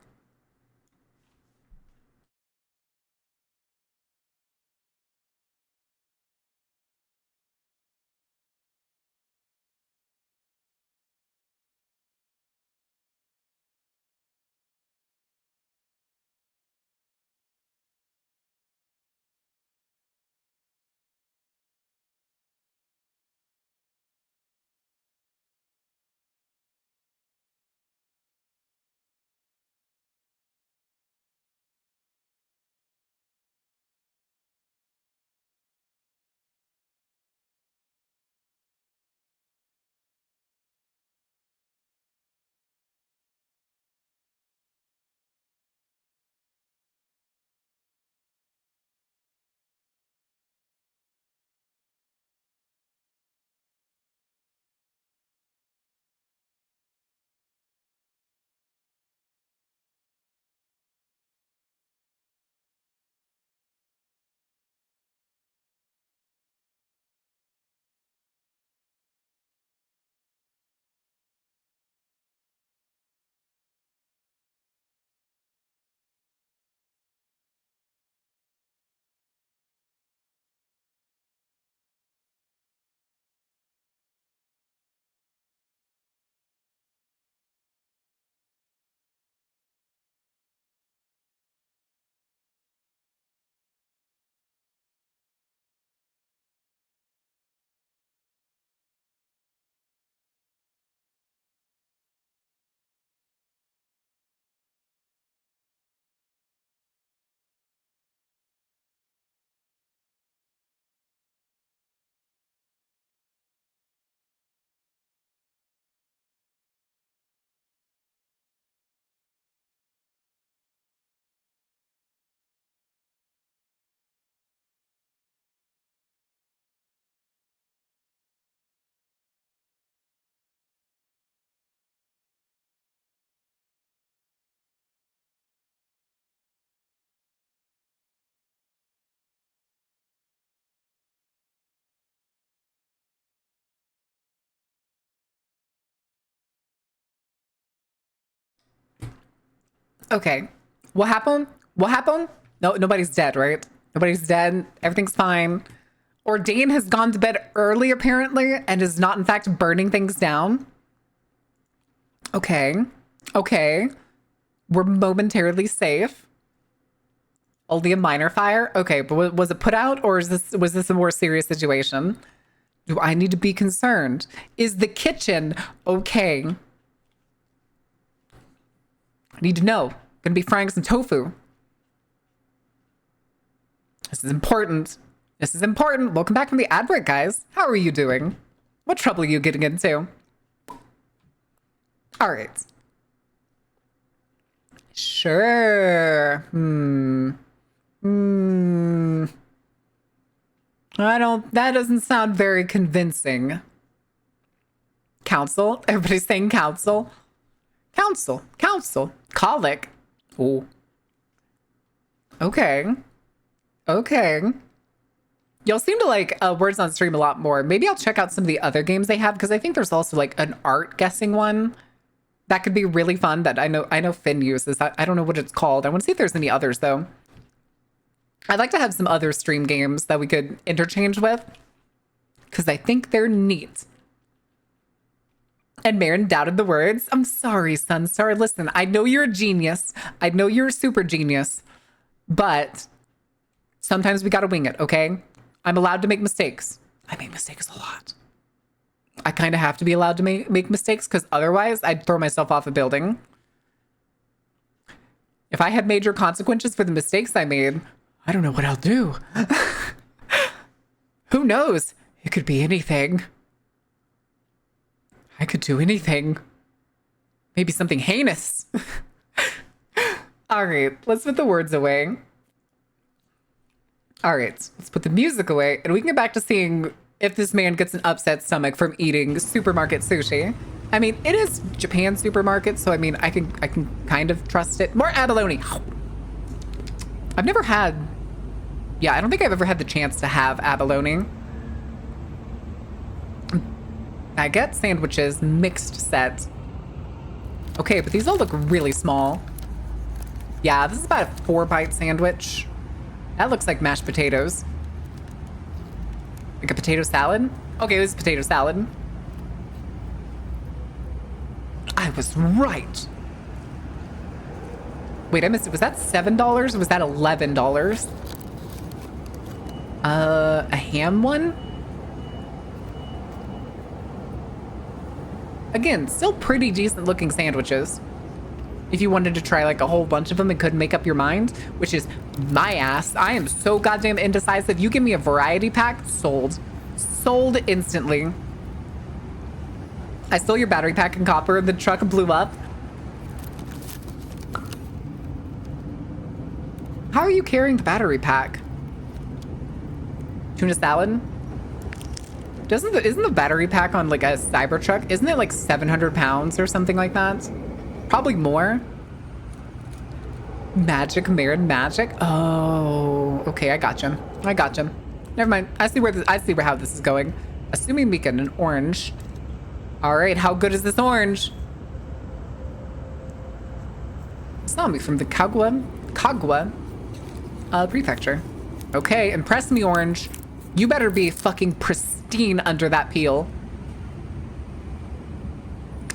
S1: Okay. What happened? No, nobody's dead, right? Nobody's dead. Everything's fine. Ordain has gone to bed early, apparently, and is not, in fact, burning things down. Okay. We're momentarily safe. Only a minor fire? Okay, but was it put out, or was this a more serious situation? Do I need to be concerned? Is the kitchen okay? I need to know. Gonna be frying some tofu. This is important. Welcome back from the ad break, guys. How are you doing? What trouble are you getting into? All right. Sure. That doesn't sound very convincing. Council? Everybody's saying council. Council. Colic. Ooh. Okay. Okay. Y'all seem to like Words on Stream a lot more. Maybe I'll check out some of the other games they have because I think there's also like an art guessing one that could be really fun that I know Finn uses. I don't know what it's called. I want to see if there's any others though. I'd like to have some other stream games that we could interchange with because I think they're neat. And Marin doubted the words. I'm sorry, Sunstar. Listen, I know you're a genius. I know you're a super genius, but sometimes we gotta wing it, okay? I'm allowed to make mistakes. I make mistakes a lot. I kind of have to be allowed to make mistakes because otherwise I'd throw myself off a building. If I had major consequences for the mistakes I made, I don't know what I'll do. Who knows? It could be anything. I could do anything. Maybe something heinous. All right, let's put the words away. All right, let's put the music away and we can get back to seeing if this man gets an upset stomach from eating supermarket sushi. I mean, it is Japan supermarket, so I mean, I can kind of trust it. More abalone. I've never had, yeah, I don't think I've ever had the chance to have abalone. I get sandwiches, mixed set. Okay, but these all look really small. Yeah, this is about a 4-bite sandwich. That looks like mashed potatoes. Like a potato salad? Okay, it was potato salad. I was right. Wait, I missed it. Was that $7 or was that $11? A ham one? Again, still pretty decent looking sandwiches. If you wanted to try like a whole bunch of them and couldn't make up your mind, which is my ass. I am so goddamn indecisive. You give me a variety pack, sold. Sold instantly. I stole your battery pack in copper and the truck blew up. How are you carrying the battery pack? Tuna salad? Isn't the battery pack on like a Cybertruck? Isn't it like 700 pounds or something like that? Probably more. Magic, Marin, magic. Oh, okay, I gotcha. I gotcha. Never mind. I see how this is going. Assuming we get an orange. All right, how good is this orange? Saw me from the Kagwa prefecture. Okay, impress me, orange. You better be fucking pristine under that peel.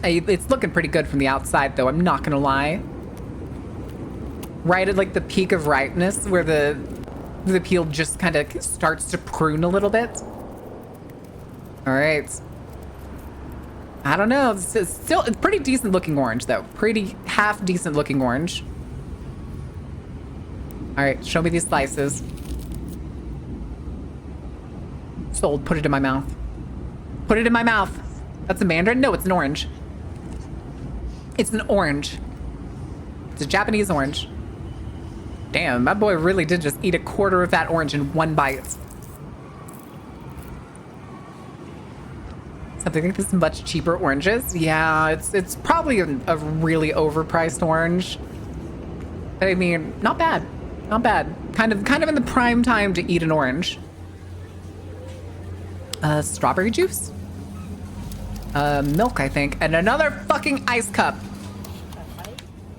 S1: It's looking pretty good from the outside, though. I'm not gonna lie. Right at like the peak of ripeness, where the peel just kind of starts to prune a little bit. All right. I don't know. It's still a pretty decent looking orange, though. Pretty half decent looking orange. All right, show me these slices. Sold. Put it in my mouth. Put it in my mouth. That's a mandarin? No, it's an orange. It's an orange. It's a Japanese orange. Damn, my boy really did just eat a quarter of that orange in one bite. Something like this, much cheaper oranges. Yeah, it's probably a really overpriced orange. But I mean, not bad. Not bad. Kind of in the prime time to eat an orange. Strawberry juice? Milk, I think. And another fucking ice cup.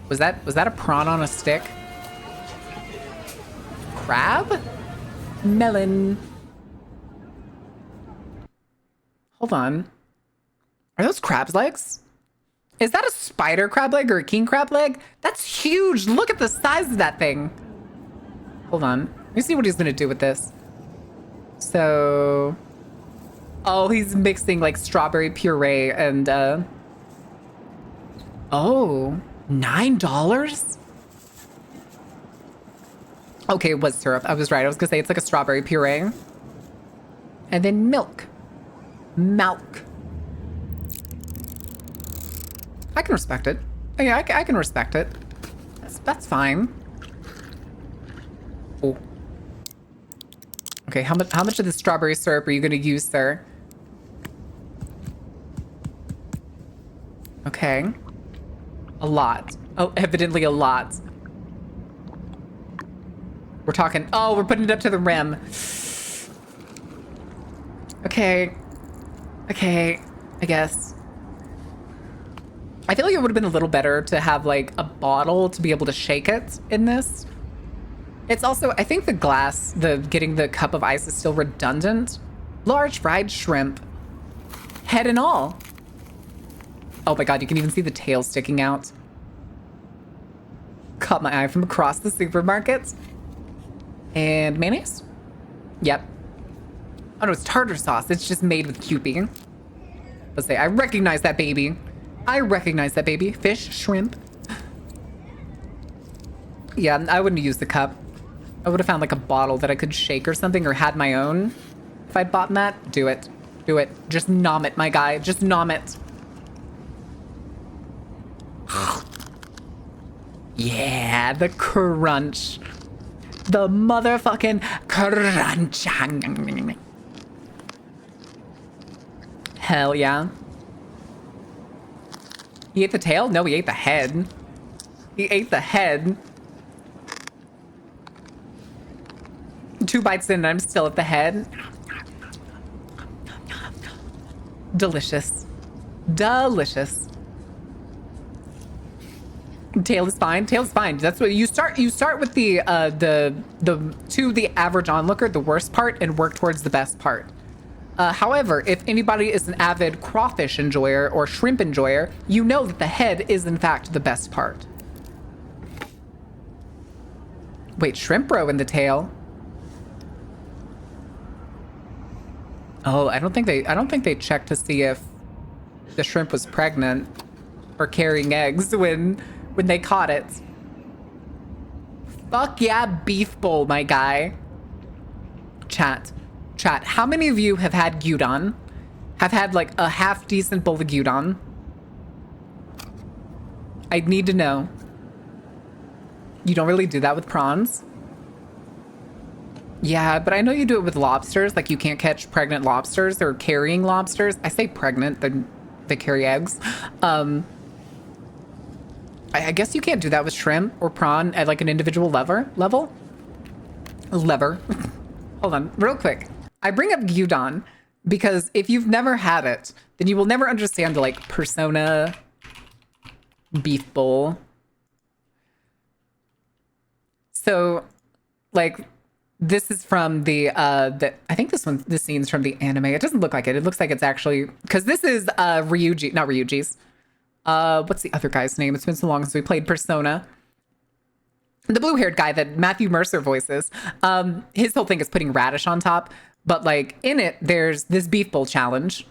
S1: Was that a prawn on a stick? Crab? Melon. Hold on. Are those crab's legs? Is that a spider crab leg or a king crab leg? That's huge. Look at the size of that thing. Hold on. Let me see what he's gonna do with this. So... Oh, he's mixing like strawberry puree and oh, $9? Okay, it was syrup. I was right. I was gonna say it's like a strawberry puree. And then milk. Milk. I can respect it. Oh, yeah, I can respect it. That's fine. Oh. Okay, how much of the strawberry syrup are you gonna use, sir? Okay. A lot. Oh, evidently a lot. We're talking, oh, we're putting it up to the rim. Okay. Okay, I guess. I feel like it would have been a little better to have like a bottle to be able to shake it in this. It's also, I think the glass, getting the cup of ice is still redundant. Large fried shrimp. Head and all. Oh my god, you can even see the tail sticking out. Caught my eye from across the supermarket. And mayonnaise? Yep. Oh no, it's tartar sauce. It's just made with Kewpie. Let's say, I recognize that baby. I recognize that baby. Fish, shrimp. Yeah, I wouldn't use the cup. I would have found like a bottle that I could shake or something, or had my own. If I'd bought that, do it. Do it. Just nom it, my guy. Just nom it. Yeah, the crunch. The motherfucking crunch. Hell yeah. He ate the tail? No, he ate the head. He ate the head. 2 bites in and I'm still at the head. Delicious. Delicious. Tail is fine. Tail is fine. That's what you start. You start with the average onlooker, the worst part, and work towards the best part. However, if anybody is an avid crawfish enjoyer or shrimp enjoyer, you know that the head is in fact the best part. Wait, shrimp bro in the tail. Oh, I don't think they checked to see if the shrimp was pregnant or carrying eggs when they caught it. Fuck yeah, beef bowl, my guy. Chat, how many of you have had gyudon? Have had like a half decent bowl of gyudon? I need to know. You don't really do that with prawns? Yeah, but I know you do it with lobsters. Like you can't catch pregnant lobsters or carrying lobsters. I say pregnant, they carry eggs. I guess you can't do that with shrimp or prawn at like an individual level. Hold on, real quick. I bring up gyudon because if you've never had it, then you will never understand the like persona beef bowl. So, like, this is from the I think this scene's from the anime. It doesn't look like it. It looks like it's actually, because this is Ryuji, not Ryuji's. What's the other guy's name? It's been so long since we played Persona. The blue-haired guy that Matthew Mercer voices. His whole thing is putting radish on top, but like in it, there's this beef bowl challenge.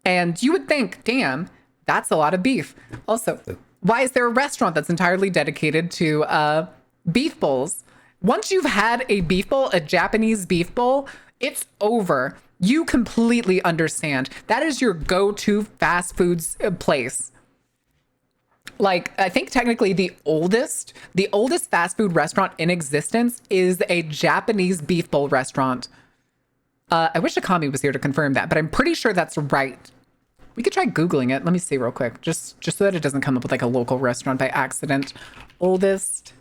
S1: And you would think, damn, that's a lot of beef. Also, why is there a restaurant that's entirely dedicated to beef bowls? Once you've had a beef bowl, a Japanese beef bowl, it's over. You completely understand. That is your go-to fast foods place. Like, I think technically the oldest fast food restaurant in existence is a Japanese beef bowl restaurant. I wish Akami was here to confirm that, but I'm pretty sure that's right. We could try Googling it. Let me see real quick, just so that it doesn't come up with like a local restaurant by accident. Oldest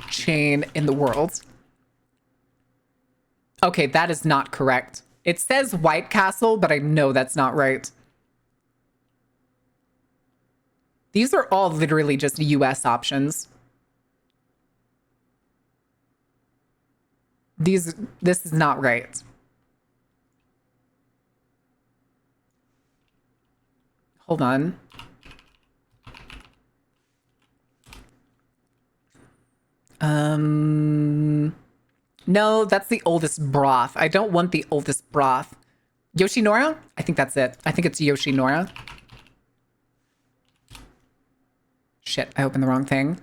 S1: chain in the world. Okay, that is not correct. It says White Castle, but I know that's not right. These are all literally just US options. This is not right. Hold on. No, that's the oldest broth. I don't want the oldest broth. Yoshinora? I think that's it. I think it's Yoshinora. Shit, I opened the wrong thing.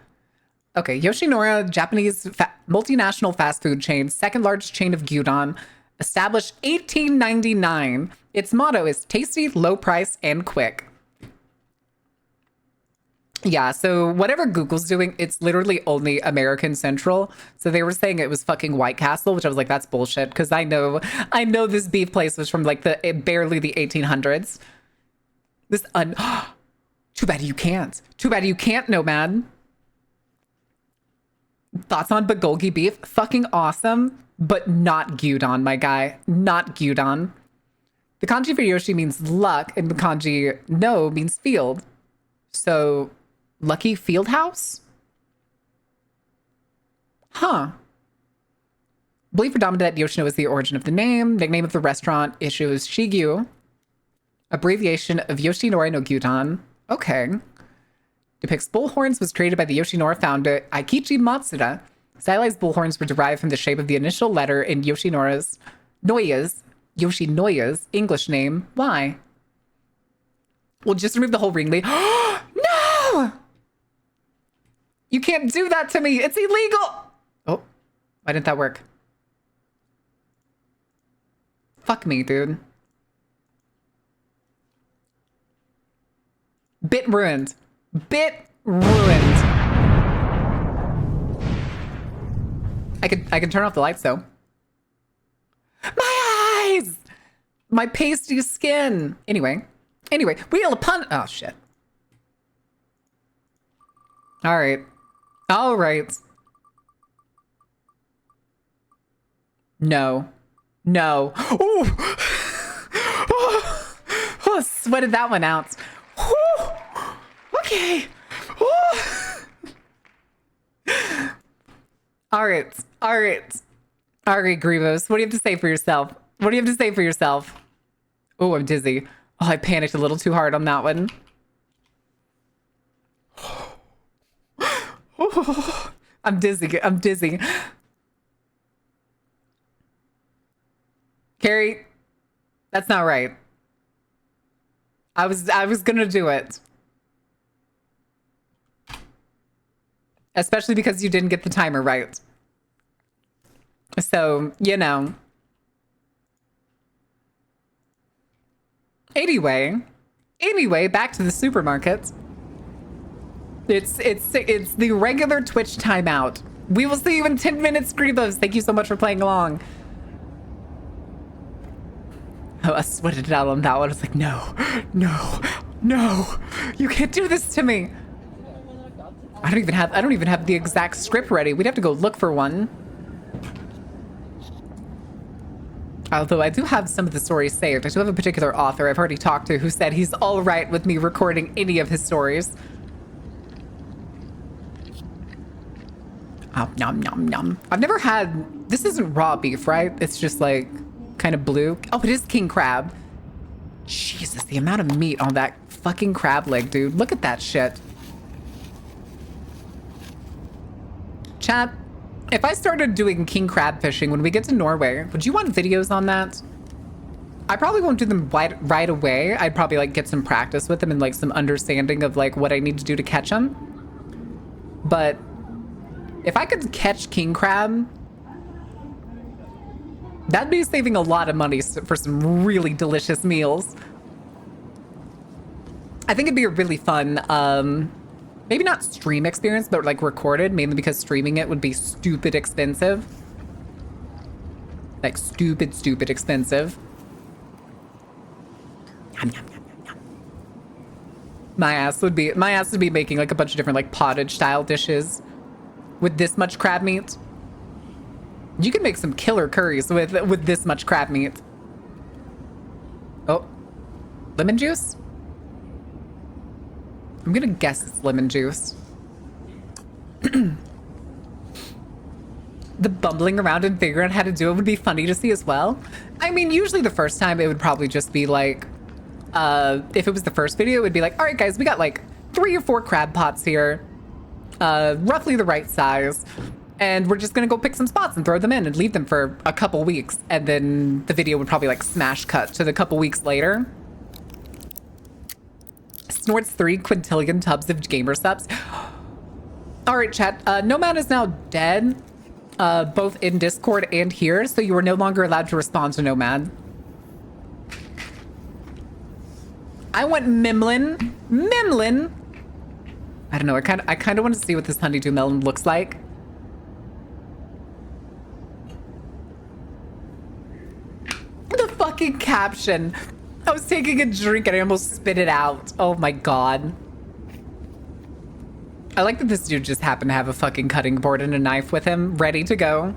S1: Okay, Yoshinora, Japanese multinational fast food chain, second largest chain of gyudon, established 1899. Its motto is tasty, low price, and quick. Yeah, so whatever Google's doing, it's literally only American Central. So they were saying it was fucking White Castle, which I was like, that's bullshit, because I know this beef place was from like barely the 1800s. Too bad you can't. Too bad you can't, Nomad. Thoughts on bulgogi beef? Fucking awesome, but not gyudon, my guy. Not gyudon. The kanji for Yoshi means luck, and the kanji no means field. So, lucky field house? Huh. Believe predominant that Yoshino is the origin of the name. Nickname of the restaurant issue is Shigyu. Abbreviation of Yoshinori no Gyudon. Okay. Depicts bullhorns, was created by the Yoshinori founder Aikichi Matsuda. Stylized bullhorns were derived from the shape of the initial letter in Yoshinoya's English name. Why? We'll just remove the whole ringleader. No! You can't do that to me. It's illegal. Oh, why didn't that work? Fuck me, dude. Bit ruined. Bit ruined. I can turn off the lights though. My eyes! My pasty skin. Anyway, wheel upon. Oh shit. All right. No. Ooh. Oh, sweated that one out. Ooh. Okay. Ooh. All right, Grievous. What do you have to say for yourself? Oh, I'm dizzy. Oh, I panicked a little too hard on that one. Oh, I'm dizzy. Carrie, that's not right. I was gonna do it. Especially because you didn't get the timer right. So, you know. Anyway, back to the supermarket. It's the regular Twitch timeout. We will see you in 10 minutes, Grievous. Thank you so much for playing along. Oh, I sweated it out on that one. I was like, no. You can't do this to me. I don't even have the exact script ready. We'd have to go look for one. Although I do have some of the stories saved. I do have a particular author I've already talked to who said he's all right with me recording any of his stories. Oh, nom. I've never had, this isn't raw beef, right? It's just like kind of blue. Oh, it is king crab. Jesus, the amount of meat on that fucking crab leg, dude. Look at that shit. Chat, if I started doing king crab fishing when we get to Norway, would you want videos on that? I probably won't do them right away. I'd probably like get some practice with them and like some understanding of like what I need to do to catch them. But if I could catch king crab, that'd be saving a lot of money for some really delicious meals. I think it'd be a really fun, maybe not stream experience, but like recorded, mainly because streaming it would be stupid expensive. Like stupid expensive. Yum. My ass would be making like a bunch of different like pottage style dishes with this much crab meat. You can make some killer curries with this much crab meat. Oh, lemon juice? I'm gonna guess it's lemon juice. The bumbling around and figuring out how to do it would be funny to see as well. I mean, usually the first time it would probably just be like, if it was the first video, it would be like, all right, guys, we got like 3 or 4 crab pots here, roughly the right size. And we're just gonna go pick some spots and throw them in and leave them for a couple weeks. And then the video would probably like smash cut to the couple weeks later. Snorts 3 quintillion tubs of gamer subs. All right, chat. Nomad is now dead, both in Discord and here, so you are no longer allowed to respond to Nomad. I want Mimlin. I don't know. I kind of want to see what this honeydew melon looks like. The fucking caption. I was taking a drink and I almost spit it out. Oh my god. I like that this dude just happened to have a fucking cutting board and a knife with him, ready to go.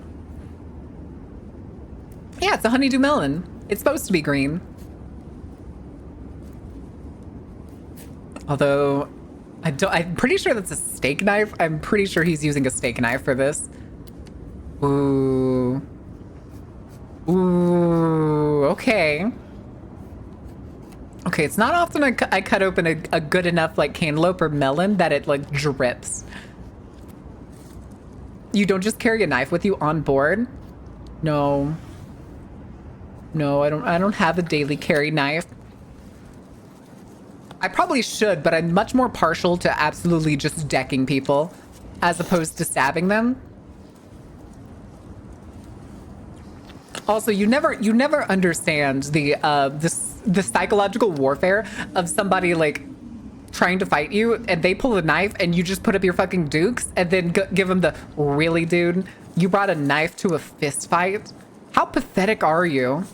S1: Yeah, it's a honeydew melon. It's supposed to be green. Although, I'm pretty sure that's a steak knife. I'm pretty sure he's using a steak knife for this. Ooh. Ooh, okay. Okay, it's not often I cut open a good enough, like, cantaloupe or melon that it, like, drips. You don't just carry a knife with you on board? No. No, I don't have a daily carry knife. I probably should, but I'm much more partial to absolutely just decking people as opposed to stabbing them. Also, you never understand the psychological warfare of somebody like trying to fight you and they pull a knife and you just put up your fucking dukes and then give them the really, dude, you brought a knife to a fist fight? How pathetic are you?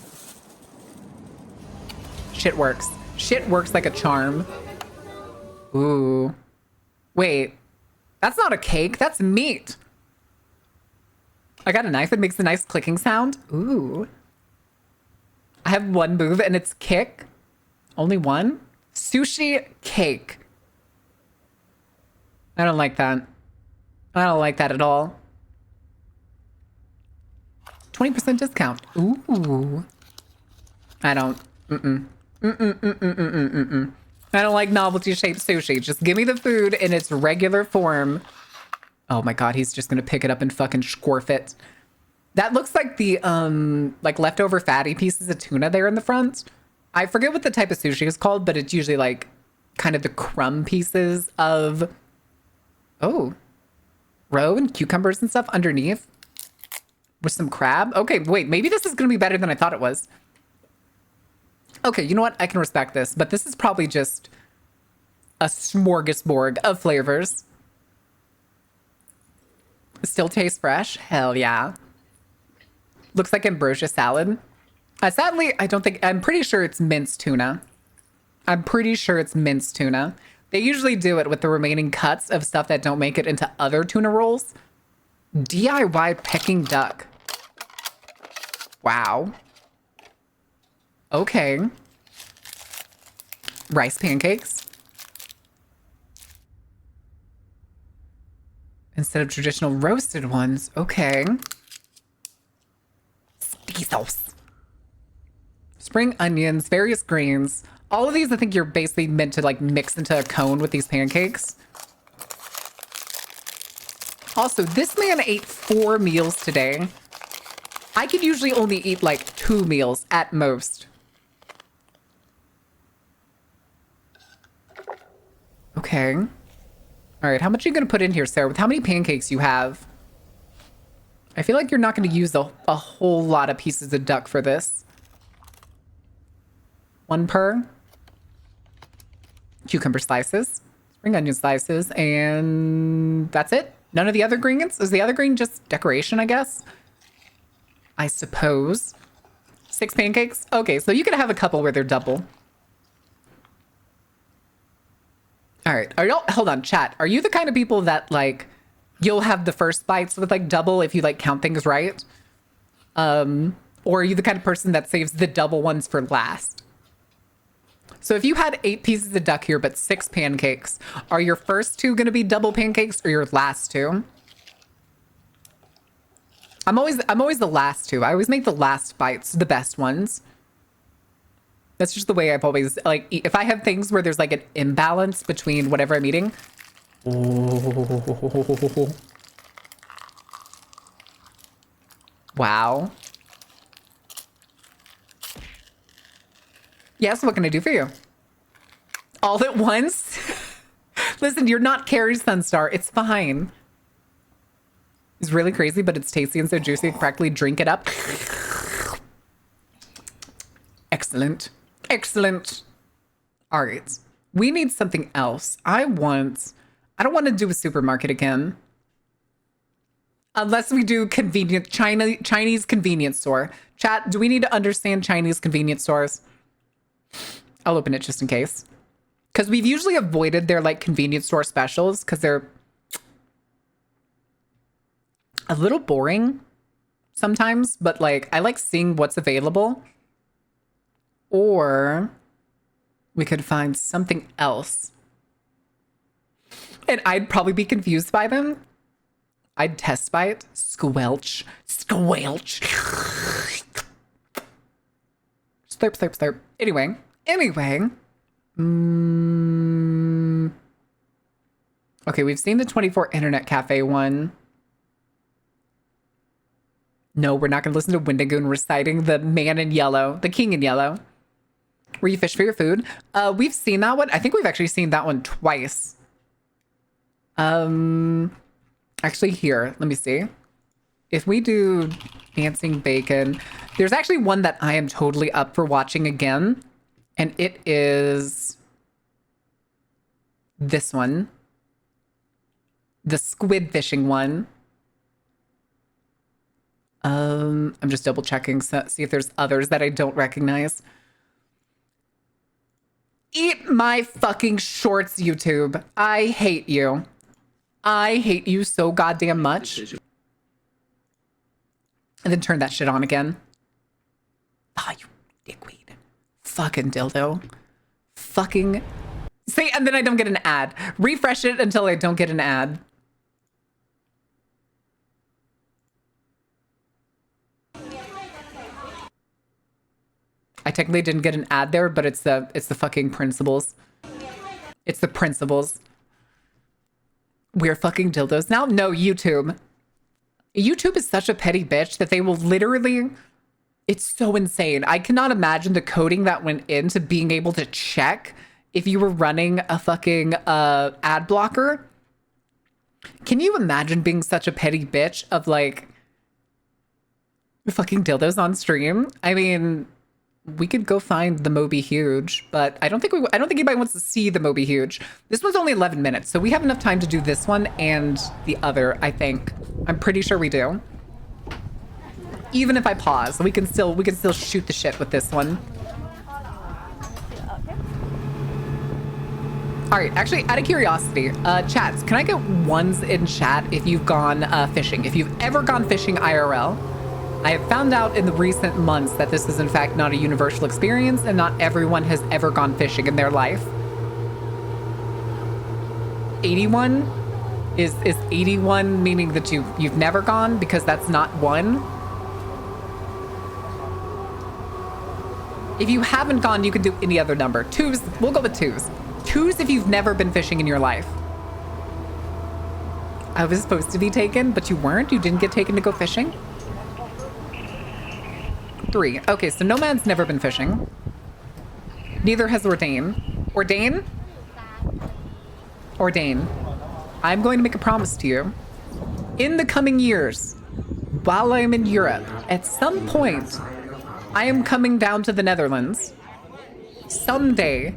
S1: Shit works. Shit works like a charm. Ooh. Wait. That's not a cake. That's meat. I got a knife that makes a nice clicking sound. Ooh. I have one move and it's kick. Only one? Sushi cake. I don't like that. I don't like that at all. 20% discount. Ooh. I don't. I don't like novelty shaped sushi. Just give me the food in its regular form. Oh my god, he's just gonna pick it up and fucking scorf it. That looks like the like leftover fatty pieces of tuna there in the front. I forget what the type of sushi is called, but it's usually like kind of the crumb pieces of roe and cucumbers and stuff underneath with some crab. Okay, wait, maybe this is gonna be better than I thought it was. Okay, you know what? I can respect this, but this is probably just a smorgasbord of flavors. Still tastes fresh? Hell yeah. Looks like ambrosia salad. Sadly, I'm pretty sure it's minced tuna. I'm pretty sure it's minced tuna. They usually do it with the remaining cuts of stuff that don't make it into other tuna rolls. DIY Peking duck. Wow. Okay. Rice pancakes. Instead of traditional roasted ones. Okay. Bezos. Spring onions, various grains. All of these I think you're basically meant to like mix into a cone with these pancakes. Also, this man ate 4 meals today. I could usually only eat like 2 meals at most. Okay. All right, how much are you going to put in here, Sarah? With how many pancakes you have? I feel like you're not going to use a whole lot of pieces of duck for this. 1 per. Cucumber slices. Spring onion slices. And that's it? None of the other ingredients? Is the other green just decoration, I guess? I suppose. 6 pancakes? Okay, so you can have a couple where they're double. All right. Are y'all, hold on, chat. Are you the kind of people that like, you'll have the first bites with like double if you like count things right? Or are you the kind of person that saves the double ones for last? So if you had 8 pieces of duck here, but 6 pancakes, are your first 2 going to be double pancakes or your last 2? I'm always the last 2. I always make the last bites the best ones. That's just the way I've always, like, if I have things where there's like an imbalance between whatever I'm eating. Oh. Wow. Yes, what can I do for you? All at once? Listen, you're not Carrie Sunstar. It's fine. It's really crazy, but it's tasty and so juicy. Correctly drink it up. Excellent. Excellent. All right. We need something else. I don't want to do a supermarket again. Unless we do Chinese convenience store. Chat, do we need to understand Chinese convenience stores? I'll open it just in case. Because we've usually avoided their like convenience store specials because they're a little boring sometimes, but like I like seeing what's available. Or we could find something else. And I'd probably be confused by them. I'd test bite. Squelch. Squelch. Slurp, slurp, slurp. Anyway. Okay, we've seen the 24 Internet Cafe one. No, we're not going to listen to Windigoon reciting the man in yellow, the king in yellow. Where you fish for your food. We've seen that one. I think we've actually seen that one twice. Actually here, let me see. If we do Dancing Bacon, there's actually one that I am totally up for watching again. And it is this one. The squid fishing one. I'm just double checking, so see if there's others that I don't recognize. Eat my fucking shorts, YouTube. I hate you. I hate you so goddamn much. And then turn that shit on again. Ah, you dickweed. Fucking dildo. Fucking. See, and then I don't get an ad. Refresh it until I don't get an ad. I technically didn't get an ad there, but it's the fucking principles. It's the principles. We're fucking dildos now? No, YouTube. YouTube is such a petty bitch that they will literally... It's so insane. I cannot imagine the coding that went into being able to check if you were running a fucking ad blocker. Can you imagine being such a petty bitch of like... fucking dildos on stream? I mean... We could go find the Moby Huge, but I don't think anybody wants to see the Moby Huge. This one's only 11 minutes, so we have enough time to do this one and the other, I think. I'm pretty sure we do. Even if I pause, we can still shoot the shit with this one. All right, actually, out of curiosity, chats, can I get ones in chat if you've gone fishing? If you've ever gone fishing IRL? I have found out in the recent months that this is in fact not a universal experience and not everyone has ever gone fishing in their life. 81? Is 81 meaning that you've never gone? Because that's not one. If you haven't gone, you can do any other number. Twos, we'll go with twos. Twos if you've never been fishing in your life. I was supposed to be taken, but you weren't? You didn't get taken to go fishing? 3. Okay, so Nomad's never been fishing. Neither has Ordain. Ordain? Ordain. I'm going to make a promise to you. In the coming years, while I'm in Europe, at some point, I am coming down to the Netherlands. Someday,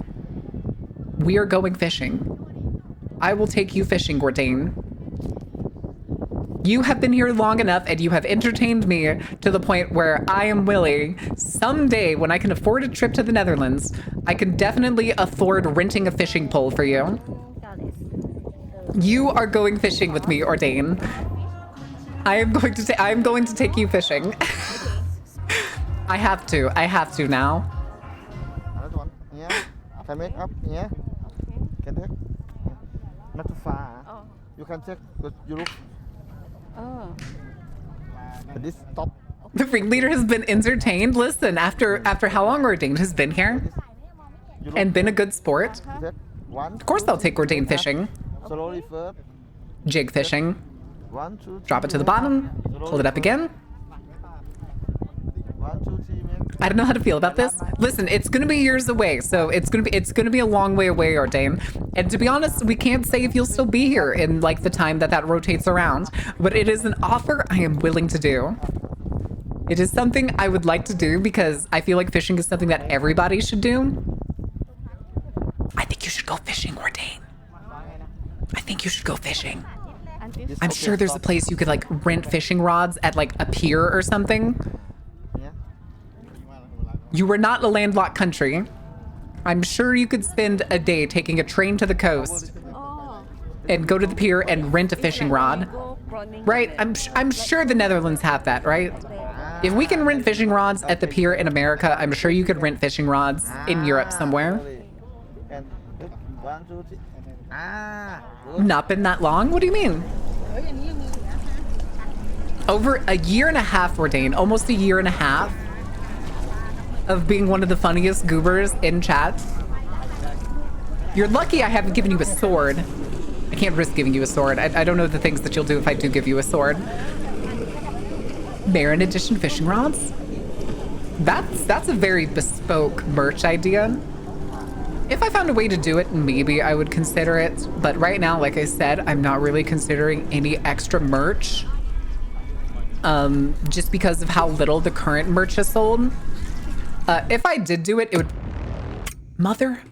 S1: we are going fishing. I will take you fishing, Ordain. You have been here long enough and you have entertained me to the point where I am willing, someday when I can afford a trip to the Netherlands, I can definitely afford renting a fishing pole for you. You are going fishing with me, Ordain. I am going to take you fishing. I have to now.
S3: Another one, yeah. Can make up, yeah. Can take. Not too far.
S4: Oh.
S3: You can check, but you look.
S4: Oh.
S3: This top.
S1: The ringleader has been entertained. Listen, after how long Ordain has been here and been a good sport,
S3: Check. One.
S1: of course they'll take Ordain fishing.
S3: Slowly first.
S1: Jig fishing.
S3: 1, 2, 3.
S1: Drop it to the bottom. Hold it up again.
S3: 1, 2, 3, man.
S1: I don't know how to feel about this. Listen, it's gonna be years away, so it's gonna be a long way away, Ordain. And to be honest, we can't say if you'll still be here in like the time that rotates around. But it is an offer I am willing to do. It is something I would like to do because I feel like fishing is something that everybody should do. I think you should go fishing, Ordain. I think you should go fishing. I'm sure there's a place you could like rent fishing rods at like a pier or something.
S3: Yeah.
S1: You were not a landlocked country. I'm sure you could spend a day taking a train to the coast.
S4: Oh.
S1: and go to the pier and rent a fishing rod. Right? I'm sure the Netherlands have that, right? If we can rent fishing rods at the pier in America, I'm sure you could rent fishing rods in Europe somewhere.
S3: Really. And 1, 2, 3.
S1: Not been that long? What do you mean? Over a year and a half, Ordain. Almost a year and a half of being one of the funniest goobers in chat. You're lucky I haven't given you a sword. I can't risk giving you a sword. I don't know the things that you'll do if I do give you a sword. Marin edition fishing rods? That's a very bespoke merch idea. If I found a way to do it, maybe I would consider it. But right now, like I said, I'm not really considering any extra merch. Just because of how little the current merch has sold. If I did do it, it would... Mother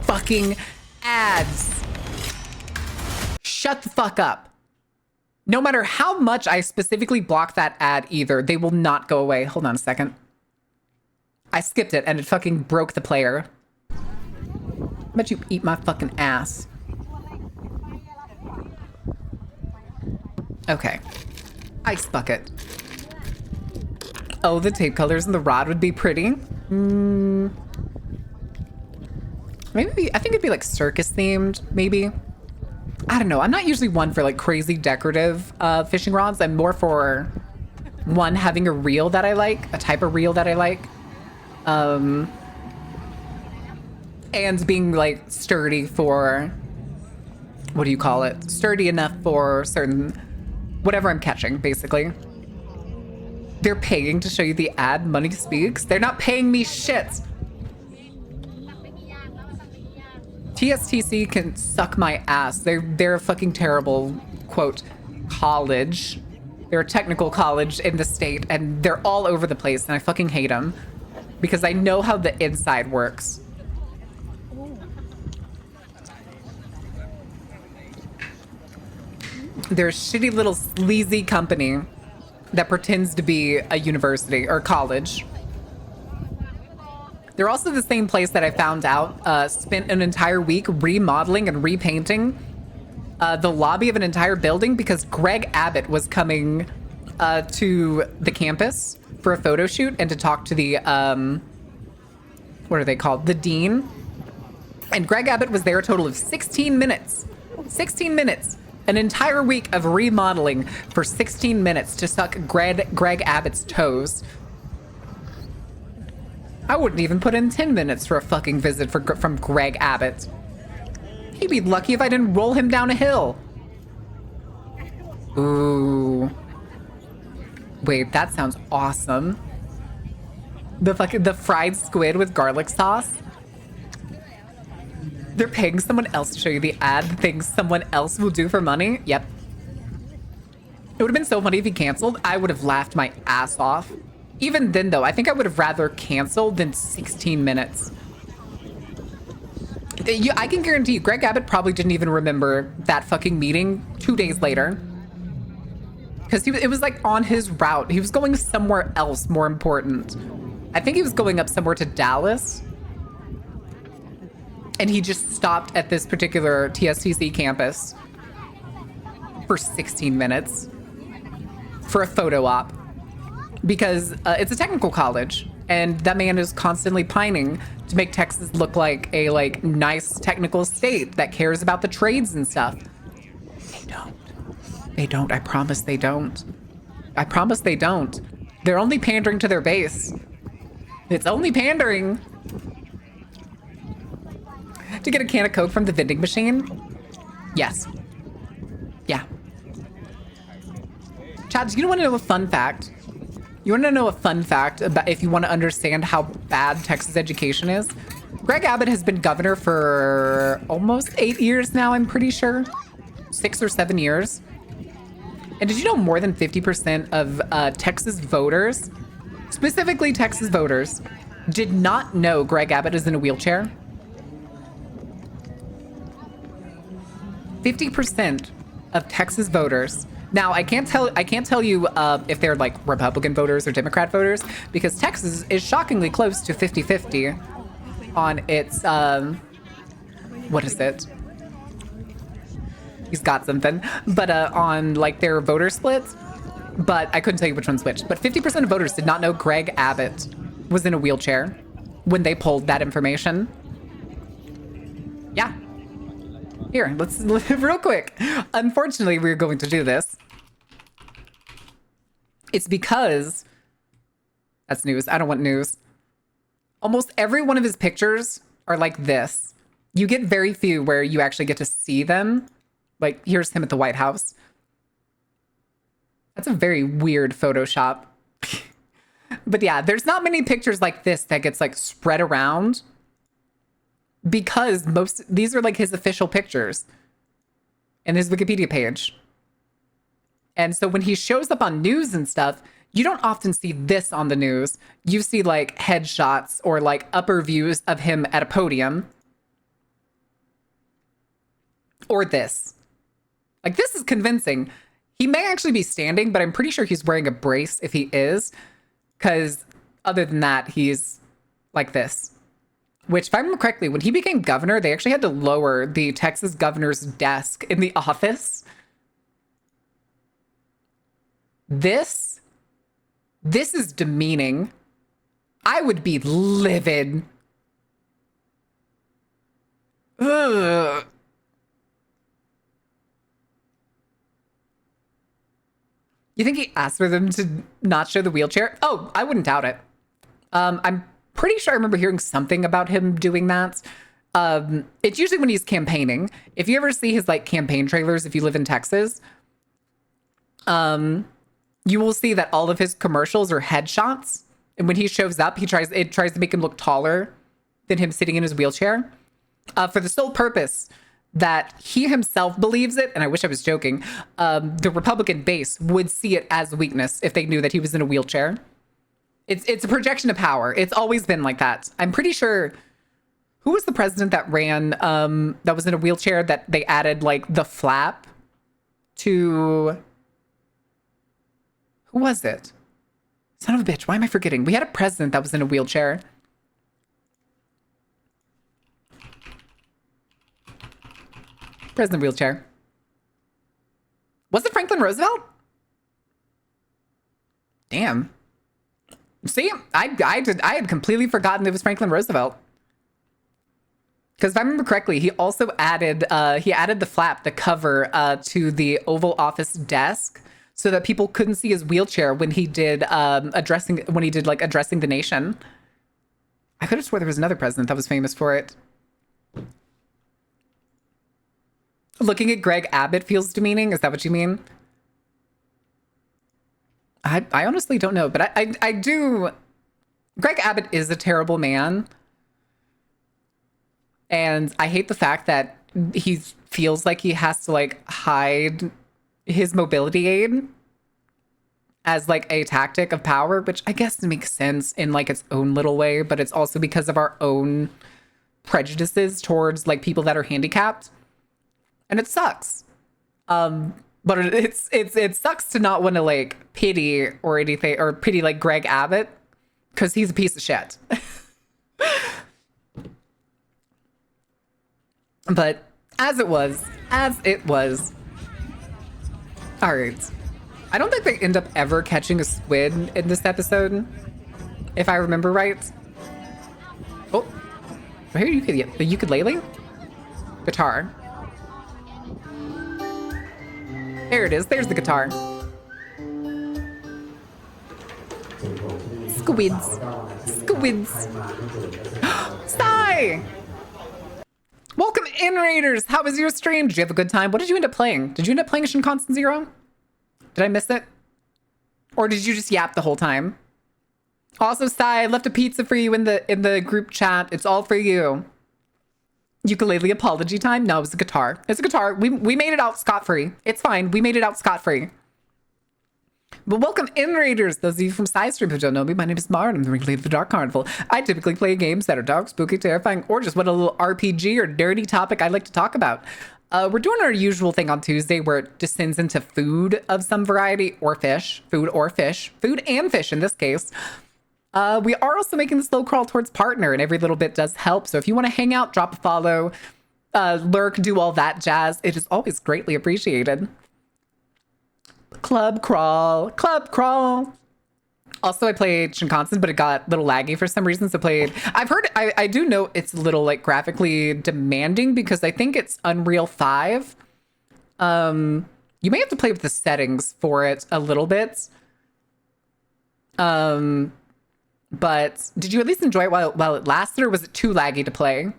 S1: fucking ads. Shut the fuck up. No matter how much I specifically block that ad either, they will not go away. Hold on a second. I skipped it and it fucking broke the player. Bet you eat my fucking ass. Okay. Ice bucket. Oh, the tape colors in the rod would be pretty. Maybe, I think it'd be like circus themed, maybe. I don't know. I'm not usually one for like crazy decorative fishing rods. I'm more for one, having a reel that I like, a type of reel that I like. And being like sturdy for, what do you call it? Sturdy enough for certain, whatever I'm catching, basically. They're paying to show you the ad. Money speaks. They're not paying me shit. TSTC can suck my ass. They're a fucking terrible, quote, college. They're a technical college in the state, and they're all over the place, and I fucking hate them. Because I know how the inside works. They're a shitty little sleazy company that pretends to be a university or college. They're also the same place that I found out spent an entire week remodeling and repainting the lobby of an entire building because Greg Abbott was coming to the campus for a photo shoot and to talk to the, what are they called? The dean. And Greg Abbott was there a total of 16 minutes. 16 minutes. An entire week of remodeling for 16 minutes to suck Greg Abbott's toes. I wouldn't even put in 10 minutes for a fucking visit from Greg Abbott. He'd be lucky if I didn't roll him down a hill. Ooh. Wait, that sounds awesome. The fried squid with garlic sauce. They're paying someone else to show you the ad, the things someone else will do for money. Yep. It would have been so funny if he canceled. I would have laughed my ass off. Even then, though, I think I would have rather canceled than 16 minutes. I can guarantee you, Greg Abbott probably didn't even remember that fucking meeting 2 days later. Because it was like on his route. He was going somewhere else more important. I think he was going up somewhere to Dallas. And he just stopped at this particular TSTC campus for 16 minutes for a photo op. Because it's a technical college, and that man is constantly pining to make Texas look like a nice technical state that cares about the trades and stuff. They don't. They don't. I promise they don't. I promise they don't. They're only pandering to their base. It's only pandering. To get a can of Coke from the vending machine? Yes. Yeah. Chad, do you want to know a fun fact? You want to know a fun fact about if you want to understand how bad Texas education is? Greg Abbott has been governor for almost 8 years now, I'm pretty sure. 6 or 7 years. And did you know more than 50% of Texas voters, specifically Texas voters, did not know Greg Abbott is in a wheelchair? 50% of Texas voters. Now, I can't tell you if they're like Republican voters or Democrat voters, because Texas is shockingly close to 50-50 on its, what is it? he's got something. But on like their voter splits, but I couldn't tell you which one's which. But 50% of voters did not know Greg Abbott was in a wheelchair when they pulled that information. Yeah. Here, let's real quick. Unfortunately, we're going to do this. It's because that's news. I don't want news. Almost every one of his pictures are like this. You get very few where you actually get to see them. Like, here's him at the White House. That's a very weird Photoshop. But yeah, there's not many pictures like this that gets like spread around because these are like his official pictures and his Wikipedia page. And so when he shows up on news and stuff, you don't often see this on the news. You see like headshots or like upper views of him at a podium. Or this. Like, this is convincing. He may actually be standing, but I'm pretty sure he's wearing a brace if he is. Because other than that, he's like this. Which, if I remember correctly, when he became governor, they actually had to lower the Texas governor's desk in the office. This is demeaning. I would be livid. Ugh. You think he asked for them to not show the wheelchair? Oh, I wouldn't doubt it. I'm pretty sure I remember hearing something about him doing that. It's usually when he's campaigning. If you ever see his like campaign trailers, if you live in Texas, you will see that all of his commercials are headshots. And when he shows up, it tries to make him look taller than him sitting in his wheelchair, for the sole purpose that he himself believes it, and I wish I was joking, the Republican base would see it as weakness if they knew that he was in a wheelchair. It's a projection of power. It's always been like that. I'm pretty sure, who was the president that ran, that was in a wheelchair that they added like the flap to, who was it? Son of a bitch, why am I forgetting? We had a president that was in a wheelchair. President wheelchair. Was it Franklin Roosevelt? Damn. See, I had completely forgotten it was Franklin Roosevelt. Because if I remember correctly, he also added the flap, the cover, to the Oval Office desk, so that people couldn't see his wheelchair when he did addressing the nation. I could have swore there was another president that was famous for it. Looking at Greg Abbott feels demeaning. Is that what you mean? I honestly don't know, but I do. Greg Abbott is a terrible man. And I hate the fact that he feels like he has to like hide his mobility aid as like a tactic of power, which I guess makes sense in like its own little way, but it's also because of our own prejudices towards like people that are handicapped. And it sucks. But it sucks to not want to like pity or anything, or pity like Greg Abbott, because he's a piece of shit. But as it was. All right. I don't think they end up ever catching a squid in this episode, if I remember right. Oh, here you could get the ukulele, guitar. There it is. There's the guitar. Squids. Squids. Sigh! Welcome in, Raiders! How was your stream? Did you have a good time? What did you end up playing? Did you end up playing Shinkansen Zero? Did I miss it? Or did you just yap the whole time? Also, Sai, I left a pizza for you in the group chat. It's all for you. Ukulele apology time? No, it was a guitar. It's a guitar. We made it out scot-free. It's fine. We made it out scot-free. But welcome in, Raiders. Those of you from Side Stream who don't know me, my name is Mar, and I'm the ringleader of the Dark Carnival. I typically play games that are dark, spooky, terrifying, or just what a little RPG or dirty topic I like to talk about. We're doing our usual thing on Tuesday where it descends into food of some variety, or fish. Food or fish. Food and fish in this case. We are also making the slow crawl towards partner, and every little bit does help. So if you want to hang out, drop a follow. lurk, do all that jazz. It is always greatly appreciated. Club crawl, club crawl. Also, I played Shinkansen, but it got a little laggy for some reason. So I've heard, I do know it's a little like graphically demanding because I think it's Unreal 5. You may have to play with the settings for it a little bit. But did you at least enjoy it while it lasted, or was it too laggy to play?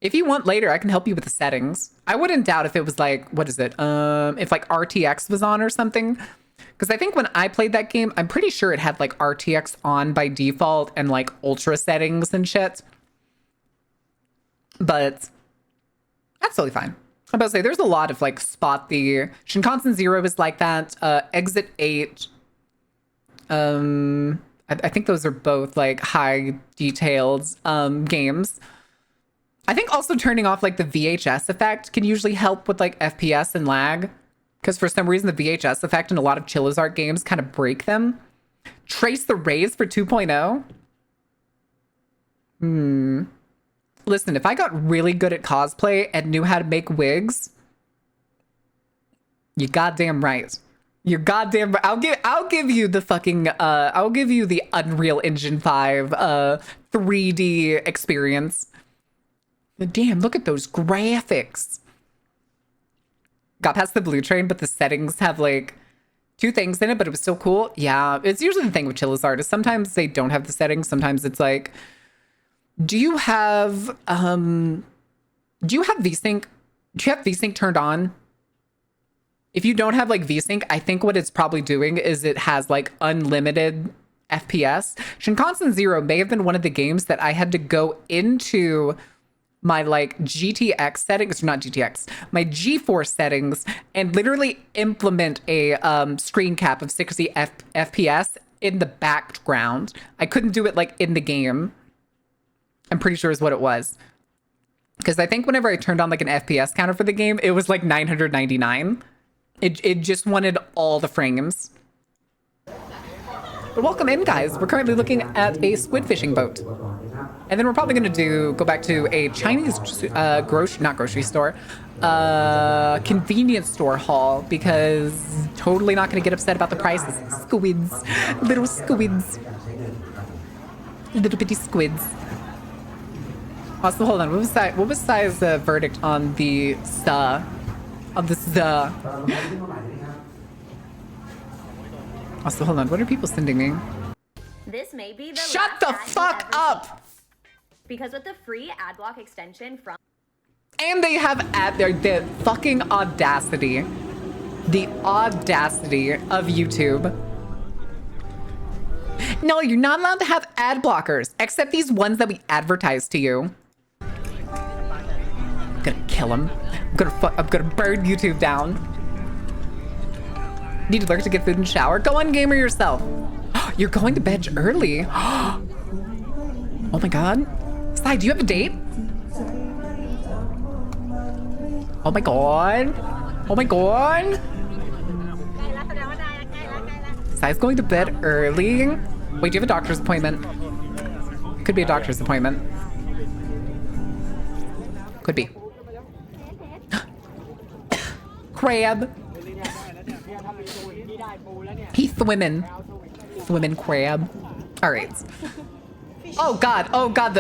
S1: If you want later, I can help you with the settings. I wouldn't doubt if it was like, what is it? If like RTX was on or something. Because I think when I played that game, I'm pretty sure it had like RTX on by default and like ultra settings and shit. But that's totally fine. I'm about to say, there's a lot of like spot the Shinkansen 0 is like that. Exit 8. I think those are both like high detailed games. I think also turning off like the VHS effect can usually help with like FPS and lag. Because for some reason, the VHS effect in a lot of Chillizart games kind of break them. Trace the Rays for 2.0? Listen, if I got really good at cosplay and knew how to make wigs, you're goddamn right. You're goddamn right. I'll give you the fucking I'll give you the Unreal Engine 5 3D experience. Damn, look at those graphics. Got past the blue train, but the settings have like 2 things in it, but it was still cool. Yeah, it's usually the thing with Chillizart is sometimes they don't have the settings. Sometimes it's like, do you have VSync? Do you have VSync turned on? If you don't have like VSync, I think what it's probably doing is it has like unlimited FPS. Shinkansen 0 may have been one of the games that I had to go into my like GTX settings, not GTX, my GeForce settings, and literally implement a screen cap of 60 FPS in the background. I couldn't do it like in the game. I'm pretty sure is what it was. Because I think whenever I turned on like an FPS counter for the game, it was like 999. It just wanted all the frames. But welcome in, guys. We're currently looking at a squid fishing boat. And then we're probably going to go back to a Chinese convenience store haul, because totally not going to get upset about the prices. Squids. Little squids. Little bitty squids. Also, hold on. What was Sai's verdict on the Also, hold on. What are people sending me?
S4: This may be the
S1: Shut
S4: last
S1: the
S4: ad you
S1: fuck
S4: ever
S1: up!
S4: see. Because with the free ad block extension from
S1: And they have the fucking audacity. The audacity of YouTube. No, you're not allowed to have ad blockers, except these ones that we advertise to you. I'm gonna kill him. I'm gonna burn YouTube down. Need to lurk to get food and shower? Go on, gamer yourself. You're going to bed early. Oh my god. Sai, do you have a date? Oh my god. Oh my god. Sai's going to bed early. Wait, do you have a doctor's appointment? Could be a doctor's appointment. Could be. Crab. He's swimming. Swimming crab. All right. Oh god. Oh god.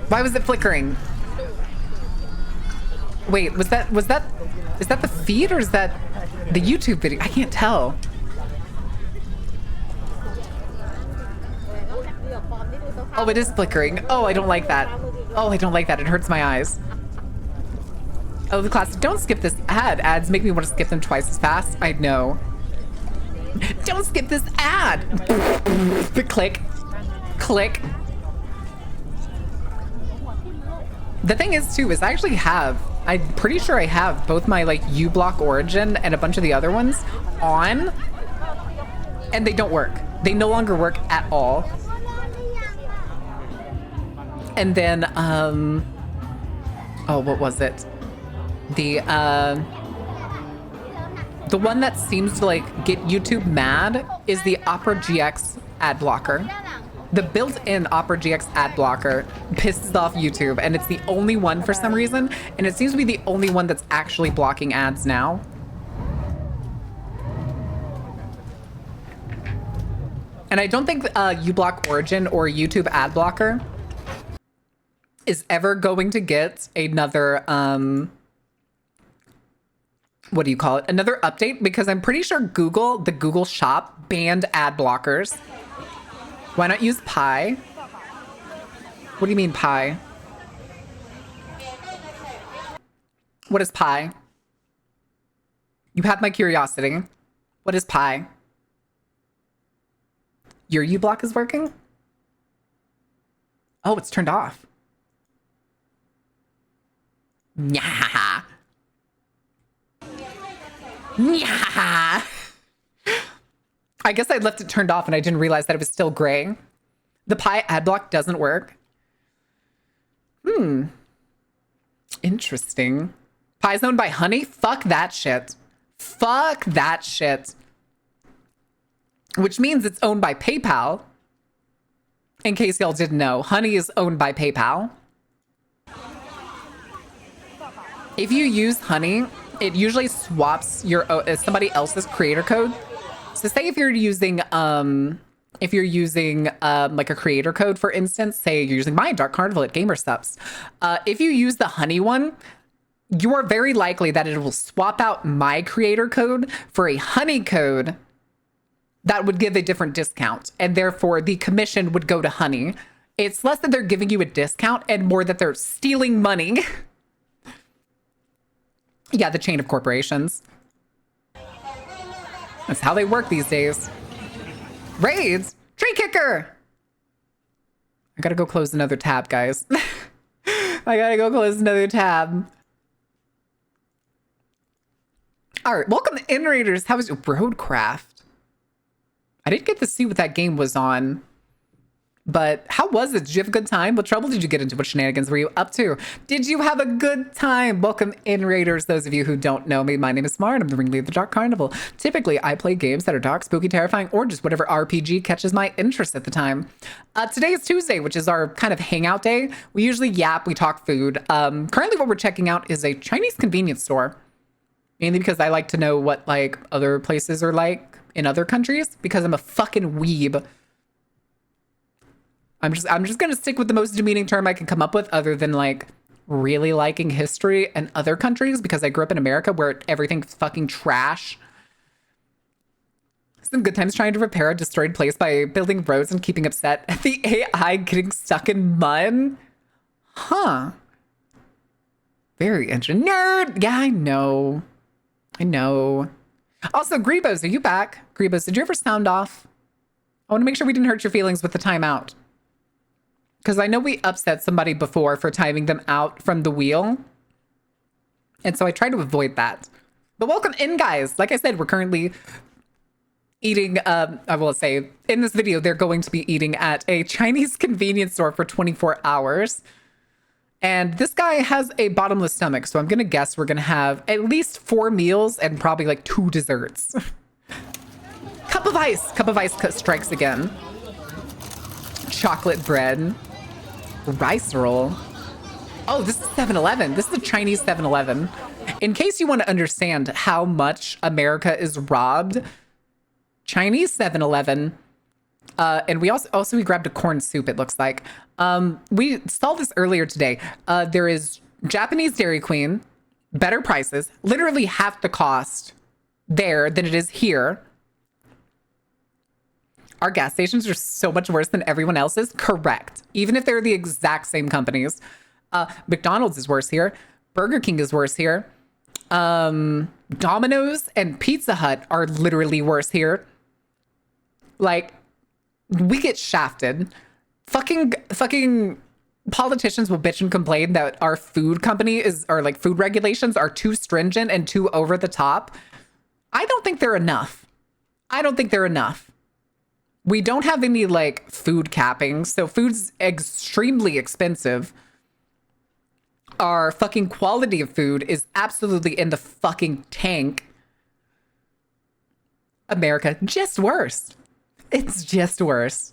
S1: Why was it flickering? Wait, is that the feed or is that the YouTube video? I can't tell. Oh, it is flickering. Oh, I don't like that. Oh, I don't like that. It hurts my eyes. Oh, the class. Don't skip this ad. Ads make me want to skip them twice as fast. I know. Don't skip this ad. The click. Click. The thing is, too, is I'm pretty sure I have both my, like, uBlock Origin and a bunch of the other ones on, and they don't work. They no longer work at all. And then, oh, what was it? The one that seems to, like, get YouTube mad is the Opera GX ad blocker. The built-in Opera GX ad blocker pisses off YouTube, and it's the only one for some reason, and it seems to be the only one that's actually blocking ads now. And I don't think uBlock Origin or YouTube ad blocker is ever going to get another, what do you call it? Another update, because I'm pretty sure Google, the Google shop, banned ad blockers. Why not use Pi? What do you mean Pi? What is Pi? You have my curiosity. What is Pi? Your uBlock is working? Oh, it's turned off. Nyah. Nyah. I guess I left it turned off and I didn't realize that it was still gray. The Pi ad block doesn't work. Interesting. Pi's owned by Honey? Fuck that shit. Fuck that shit. Which means it's owned by PayPal. In case y'all didn't know, Honey is owned by PayPal. If you use Honey, it usually swaps your somebody else's creator code. So say if you're using like a creator code, for instance, say you're using my Dark Carnival at GamerSups. If you use the Honey one, you are very likely that it will swap out my creator code for a Honey code that would give a different discount, and therefore the commission would go to Honey. It's less that they're giving you a discount and more that they're stealing money. Yeah, the chain of corporations. That's how they work these days. Raids? Tree kicker! I gotta go close another tab, guys. I gotta go close another tab. All right, welcome to In-Raiders. How was your Roadcraft? I didn't get to see what that game was on. But how was it? Did you have a good time? What trouble did you get into? What shenanigans were you up to? Did you have a good time? Welcome in, Raiders. Those of you who don't know me, my name is Smart. I'm the ringleader of the Dark Carnival. Typically, I play games that are dark, spooky, terrifying, or just whatever RPG catches my interest at the time. Today is Tuesday, which is our kind of hangout day. We usually yap, we talk food. Currently, what we're checking out is a Chinese convenience store. Mainly because I like to know what like other places are like in other countries, because I'm a fucking weeb. I'm just gonna stick with the most demeaning term I can come up with, other than like really liking history and other countries, because I grew up in America where everything's fucking trash. Some good times trying to repair a destroyed place by building roads and keeping upset at the AI getting stuck in mud. Huh. Very interesting. Nerd! Yeah, I know. I know. Also, Grebos, are you back? Grebos, did you ever sound off? I want to make sure we didn't hurt your feelings with the timeout. Because I know we upset somebody before for timing them out from the wheel. And so I try to avoid that. But welcome in, guys. Like I said, we're currently eating, I will say, in this video, they're going to be eating at a Chinese convenience store for 24 hours. And this guy has a bottomless stomach. So I'm going to guess we're going to have at least 4 meals and probably like 2 desserts. Cup of ice. Cup of ice strikes again. Chocolate bread. Rice roll. Oh, this is 7-Eleven. This is a Chinese 7-Eleven. In case you want to understand how much America is robbed, Chinese 7-Eleven, and we also we grabbed a corn soup, it looks like. We saw this earlier today. There is Japanese Dairy Queen, better prices, literally half the cost there than it is here. Our gas stations are so much worse than everyone else's. Correct. Even if they're the exact same companies. McDonald's is worse here. Burger King is worse here. Domino's and Pizza Hut are literally worse here. Like, we get shafted. Fucking politicians will bitch and complain that our food company or like food regulations are too stringent and too over the top. I don't think they're enough. I don't think they're enough. We don't have any like food capping, so food's extremely expensive. Our fucking quality of food is absolutely in the fucking tank. America, just worse. It's just worse.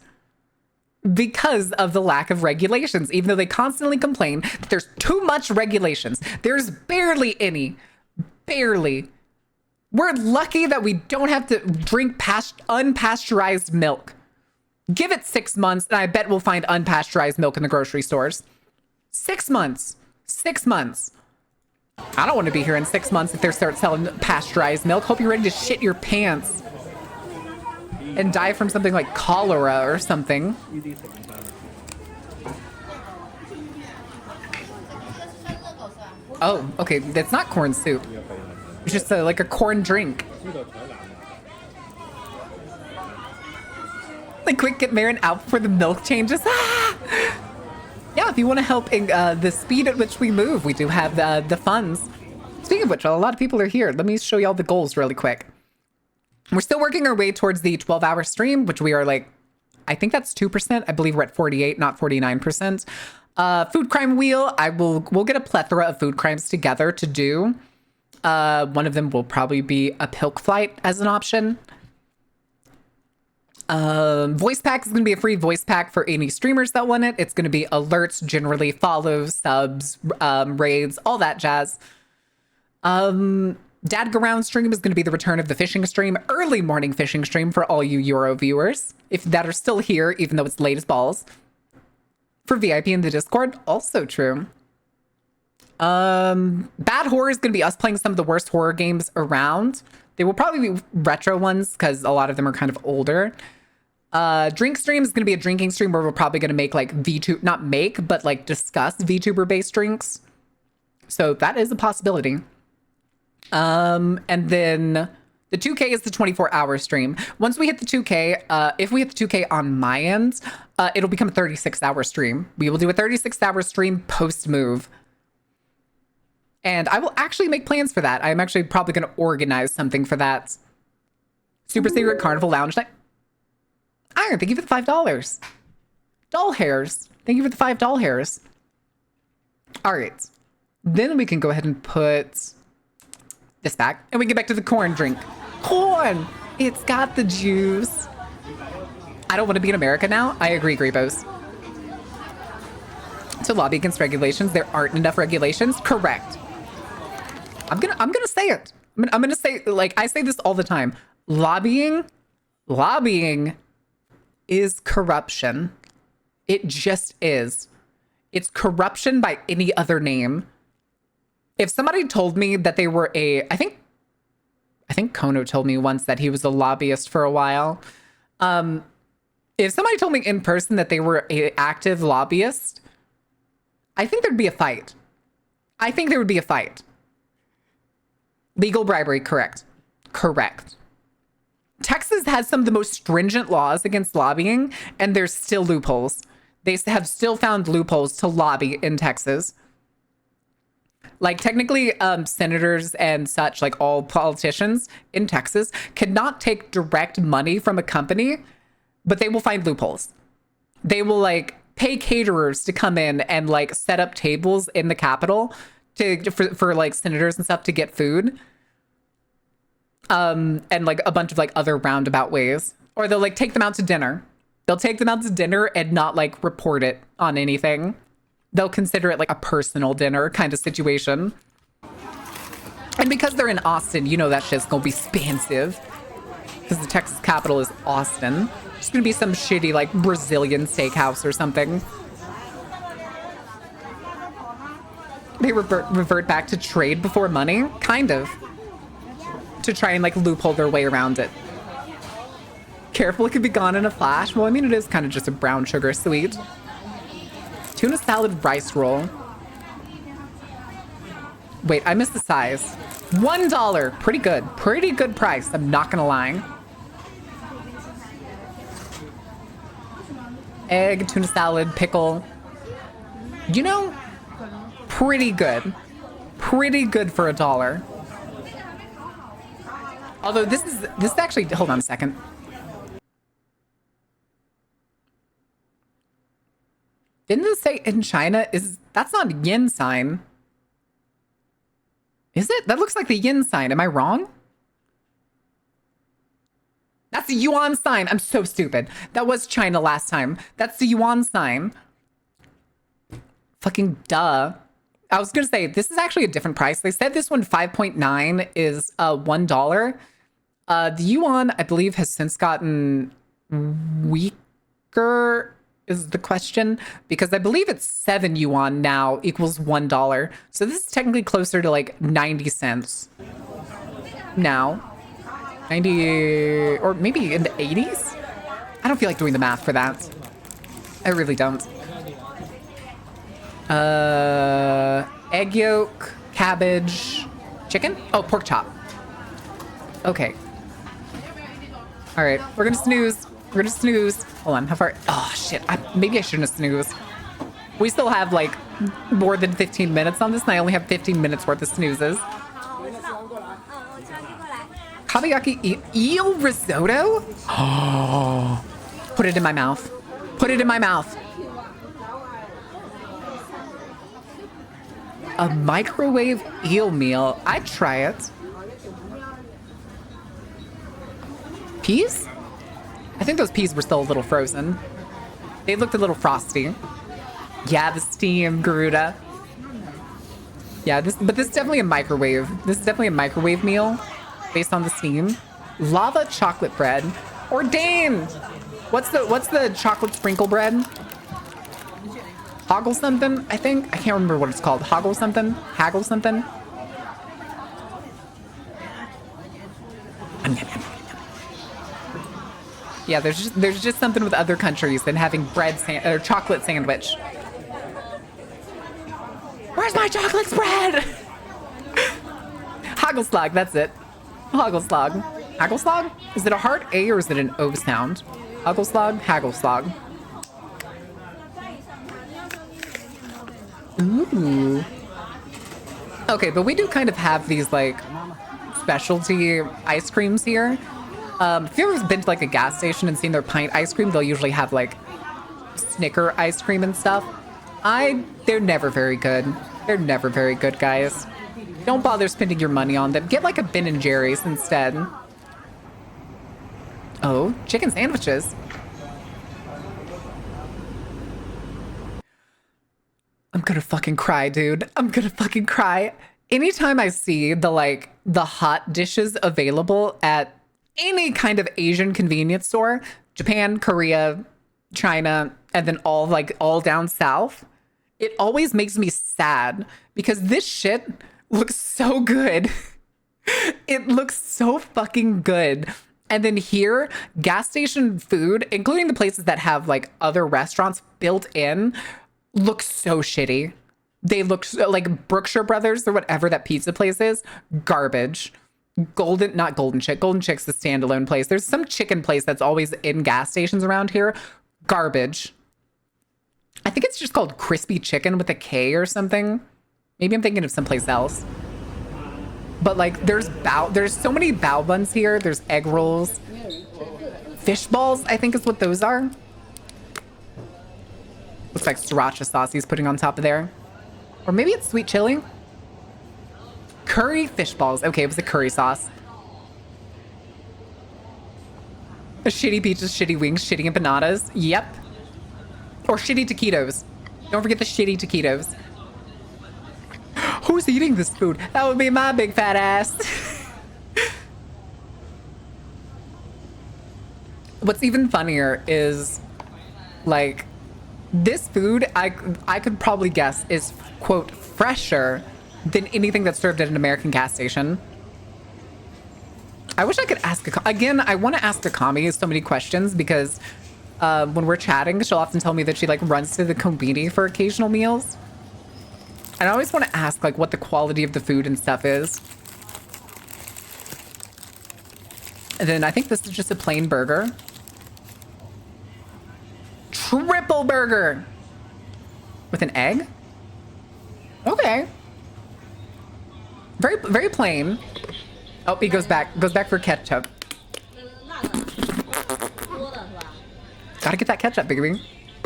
S1: because of the lack of regulations, even though they constantly complain that there's too much regulations. There's barely any. Barely. We're lucky that we don't have to drink unpasteurized milk. Give it 6 months, and I bet we'll find unpasteurized milk in the grocery stores. 6 months. 6 months. I don't want to be here in 6 months if they start selling pasteurized milk. Hope you're ready to shit your pants and die from something like cholera or something. Oh, okay. That's not corn soup. It's just like a corn drink. Like, quick, get Marin out before the milk changes. Ah! Yeah, if you want to help in the speed at which we move, we do have the funds. Speaking of which, a lot of people are here. Let me show you all the goals really quick. We're still working our way towards the 12-hour stream, which we are like, I think that's 2%. I believe we're at 48, not 49%. Food crime wheel, we'll get a plethora of food crimes together to do. One of them will probably be a pilk flight as an option. Voice pack is going to be a free voice pack for any streamers that want it. It's going to be alerts, generally follows, subs, raids, all that jazz. Dad Go Round stream is going to be the return of the fishing stream, early morning fishing stream for all you Euro viewers, if that are still here, even though it's late as balls. For VIP in the Discord, also true. Bad horror is going to be us playing some of the worst horror games around. They will probably be retro ones because a lot of them are kind of older. Drink stream is going to be a drinking stream where we're probably going to make like VTuber, not make, but like discuss VTuber based drinks. So that is a possibility. And then the 2K is the 24-hour stream. Once we hit the 2K, if we hit the 2K on my end, it'll become a 36-hour stream. We will do a 36-hour stream post-move. And I will actually make plans for that. I'm actually probably going to organize something for that. Super Secret Carnival Lounge Night. Iron, thank you for the $5. Doll hairs. Thank you for the 5 doll hairs. All right. Then we can go ahead and put this back. And we get back to the corn drink. Corn! It's got the juice. I don't want to be in America now. I agree, Grebos. To lobby against regulations, there aren't enough regulations. Correct. I'm gonna say it. I'm gonna say, like, I say this all the time. Lobbying is corruption. It just is. It's corruption by any other name. If somebody told me that they were I think Kono told me once that he was a lobbyist for a while. If somebody told me in person that they were an active lobbyist, I think there'd be a fight. Legal bribery, correct. Correct. Texas has some of the most stringent laws against lobbying, and there's still loopholes. They have still found loopholes to lobby in Texas. Like, technically, senators and such, like all politicians in Texas, cannot take direct money from a company, but they will find loopholes. They will, like, pay caterers to come in and, like, set up tables in the Capitol for like senators and stuff to get food, and like a bunch of like other roundabout ways. Or they'll like take them out to dinner. They'll take them out to dinner and not like report it on anything. They'll consider it like a personal dinner kind of situation. And because they're in Austin, you know that shit's gonna be expensive. Because the Texas capital is Austin. It's gonna be some shitty like Brazilian steakhouse or something. They revert back to trade before money? Kind of. To try and like loophole their way around it. Careful, it could be gone in a flash. Well, I mean, it is kind of just a brown sugar sweet. Tuna salad rice roll. Wait, I missed the size. $1. Pretty good. Pretty good price. I'm not gonna lie. Egg, tuna salad, pickle. You know, pretty good. Pretty good for $1. Although this is actually, hold on a second. Didn't it say in China that's not a yen sign? Is it? That looks like the yen sign. Am I wrong? That's the yuan sign. I'm so stupid. That was China last time. That's the yuan sign. Fucking duh. I was gonna say, this is actually a different price. They said this one 5.9 is $1. The yuan, I believe, has since gotten weaker, is the question, because I believe it's 7 yuan now equals $1. So this is technically closer to like 90 cents now. 90, or maybe in the 80s? I don't feel like doing the math for that. I really don't. Egg yolk, cabbage, chicken? Oh, pork chop. Okay. All right, we're gonna snooze. We're gonna snooze. Hold on, how far? Oh, shit. Maybe I shouldn't have snoozed. We still have like more than 15 minutes on this, and I only have 15 minutes worth of snoozes. Kabayaki eel risotto? Oh. Put it in my mouth. Put it in my mouth. A microwave eel meal. I'd try it. Peas? I think those peas were still a little frozen. They looked a little frosty. Yeah, the steam, Garuda. Yeah, but this is definitely a microwave. This is definitely a microwave meal based on the steam. Lava chocolate bread. Ordain! What's the chocolate sprinkle bread? Hoggle something, I think. I can't remember what it's called. Hoggle something? Haggle something? Yeah, there's just something with other countries than having or chocolate sandwich. Where's my chocolate spread? Haggleslog, that's it. Haggleslog. Haggleslog? Is it a hard A or is it an O sound? Haggleslog, Haggleslog. Ooh. Okay, but we do kind of have these like specialty ice creams here. If you've ever been to like a gas station and seen their pint ice cream, they'll usually have like Snicker ice cream and stuff. They're never very good. They're never very good, guys. Don't bother spending your money on them. Get like a Ben & Jerry's instead. Oh, chicken sandwiches. I'm gonna fucking cry, dude. I'm gonna fucking cry. Anytime I see the hot dishes available at any kind of Asian convenience store, Japan, Korea, China, and then all down south, it always makes me sad because this shit looks so good. It looks so fucking good. And then here, gas station food, including the places that have like other restaurants built in, look so shitty. They look like Brookshire Brothers or whatever that pizza place is. Garbage. Not Golden Chick. Golden Chick's the standalone place. There's some chicken place that's always in gas stations around here. Garbage. I think it's just called Crispy Chicken with a K or something. Maybe I'm thinking of someplace else. But like there's so many bao buns here. There's egg rolls. Fish balls, I think is what those are. Looks like sriracha sauce he's putting on top of there. Or maybe it's sweet chili. Curry fish balls. Okay, it was a curry sauce. A shitty pizzas, shitty wings, shitty empanadas. Yep. Or shitty taquitos. Don't forget the shitty taquitos. Who's eating this food? That would be my big fat ass. What's even funnier is, like, this food, I could probably guess is, quote, fresher than anything that's served at an American gas station. I wish I could ask, again, I want to ask Akami so many questions because when we're chatting, she'll often tell me that she like runs to the konbini for occasional meals. And I always want to ask like what the quality of the food and stuff is. And then I think this is just a plain burger. Triple burger with an egg. Okay. Very, very plain. Oh, he goes back for ketchup. Gotta get that ketchup, baby.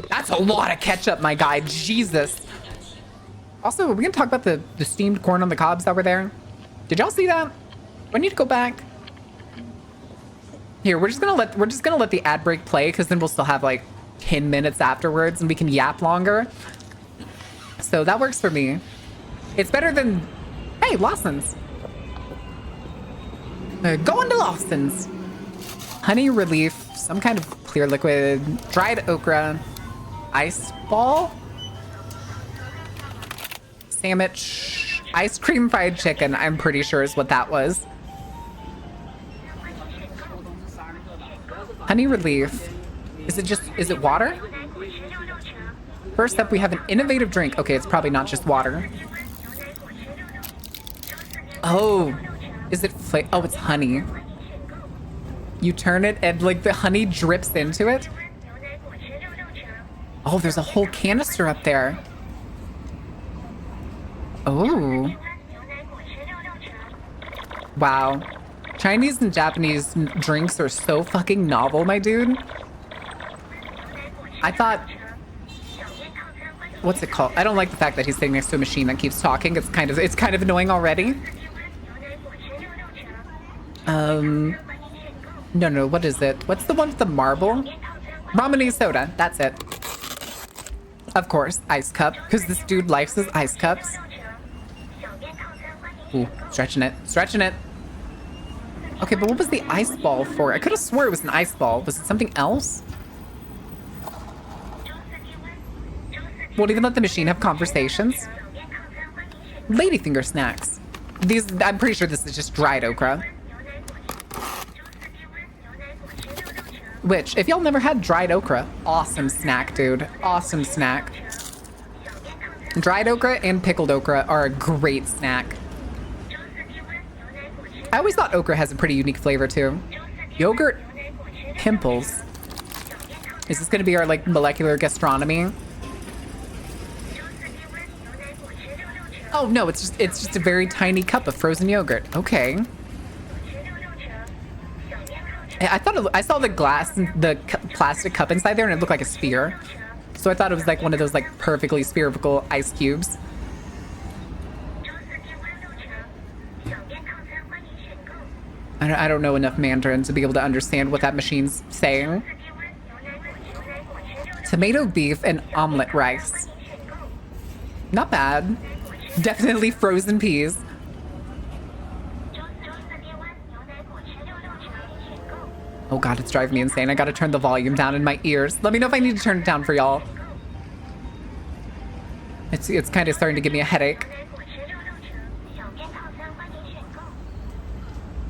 S1: That's a lot of ketchup, my guy. Jesus. Also, are we gonna talk about the steamed corn on the cobs that were there? Did y'all see that? Do I need to go back? Here, we're just gonna let the ad break play because then we'll still have like 10 minutes afterwards and we can yap longer. So that works for me. It's better than, hey, Lawson's. Going to Lawson's. Honey relief, some kind of clear liquid, dried okra, ice ball, sandwich, ice cream fried chicken, I'm pretty sure is what that was. Honey relief. Is it water? First up, we have an innovative drink. Okay, it's probably not just water. Oh, is it oh, it's honey. You turn it and like the honey drips into it. Oh, there's a whole canister up there. Oh. Wow. Chinese and Japanese drinks are so fucking novel, my dude. I thought... What's it called? I don't like the fact that he's sitting next to a machine that keeps talking. It's kind of annoying already. No, what is it? What's the one with the marble? Ramen soda, that's it. Of course, ice cup, because this dude likes his ice cups. Ooh, stretching it. Okay, but what was the ice ball for? I could have swore it was an ice ball. Was it something else? Won't even let the machine have conversations. Ladyfinger snacks. These, I'm pretty sure this is just dried okra. Which, if y'all never had dried okra, awesome snack, dude. Awesome snack. Dried okra and pickled okra are a great snack. I always thought okra has a pretty unique flavor, too. Yogurt pimples. Is this going to be our, like, molecular gastronomy? Oh, no, it's just a very tiny cup of frozen yogurt. Okay. I thought I saw the plastic cup inside there and it looked like a sphere. So I thought it was like one of those like perfectly spherical ice cubes. I don't know enough Mandarin to be able to understand what that machine's saying. Tomato beef and omelet rice. Not bad. Definitely frozen peas. Oh god, it's driving me insane. I gotta turn the volume down in my ears. Let me know if I need to turn it down for y'all. It's kind of starting to give me a headache.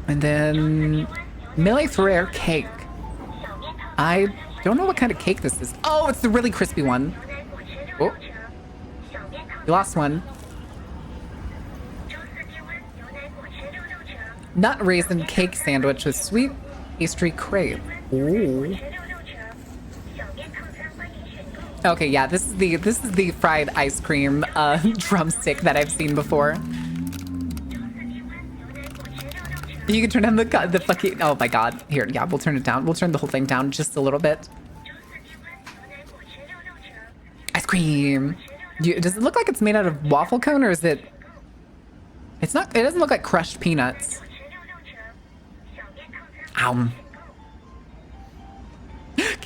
S1: And then Millie Ferrer cake. I don't know what kind of cake this is. Oh, it's the really crispy one. Oh, you lost one. Nut raisin cake sandwich with sweet pastry crepe. Ooh. Okay, yeah, this is the fried ice cream drumstick that I've seen before. You can turn down the fucking, oh my god. Here, yeah, we'll turn it down. We'll turn the whole thing down just a little bit. Ice cream. Does it look like it's made out of waffle cone or is it? It's not, it doesn't look like crushed peanuts. Can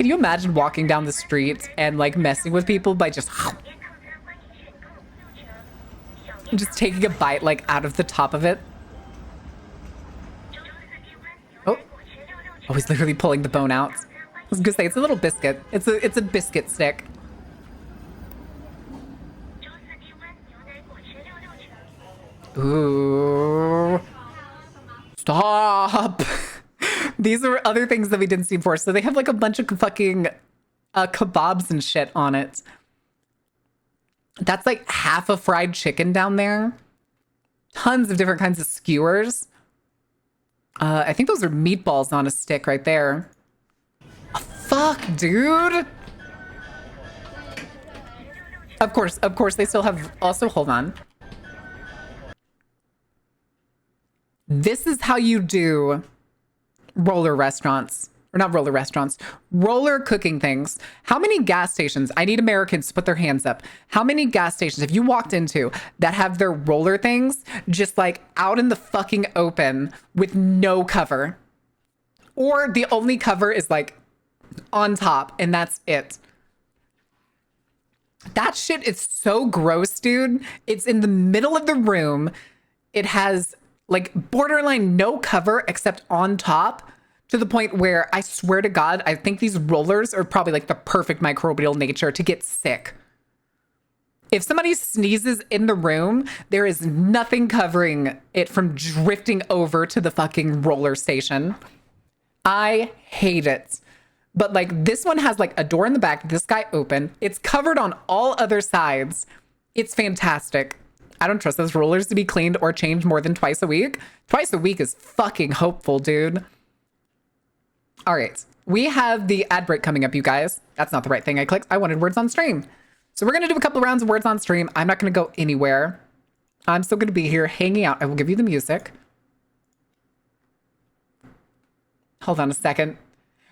S1: you imagine walking down the street and like messing with people by just taking a bite like out of the top of it? Oh, he's literally pulling the bone out. I was gonna say it's a little biscuit. It's a biscuit stick. Ooh. Stop. These are other things that we didn't see before. So they have like a bunch of fucking kebabs and shit on it. That's like half a fried chicken down there. Tons of different kinds of skewers. I think those are meatballs on a stick right there. Oh, fuck, dude. Of course, they still have, also, hold on. This is how you do roller restaurants, or not roller restaurants, roller cooking things. How many gas stations, I need Americans to put their hands up. How many gas stations have you walked into that have their roller things just like out in the fucking open with no cover? or the only cover is like on top and that's it. That shit is so gross, dude. It's in the middle of the room. It has like borderline no cover except on top, to the point where I swear to God, I think these rollers are probably like the perfect microbial nature to get sick. If somebody sneezes in the room, there is nothing covering it from drifting over to the fucking roller station. I hate it. But like this one has like a door in the back, this guy open. It's covered on all other sides. It's fantastic. I don't trust those rollers to be cleaned or changed more than twice a week. Twice a week is fucking hopeful, dude. All right. We have the ad break coming up, you guys. That's not the right thing I clicked. I wanted words on stream. So we're going to do a couple of rounds of words on stream. I'm not going to go anywhere. I'm still going to be here hanging out. I will give you the music. Hold on a second.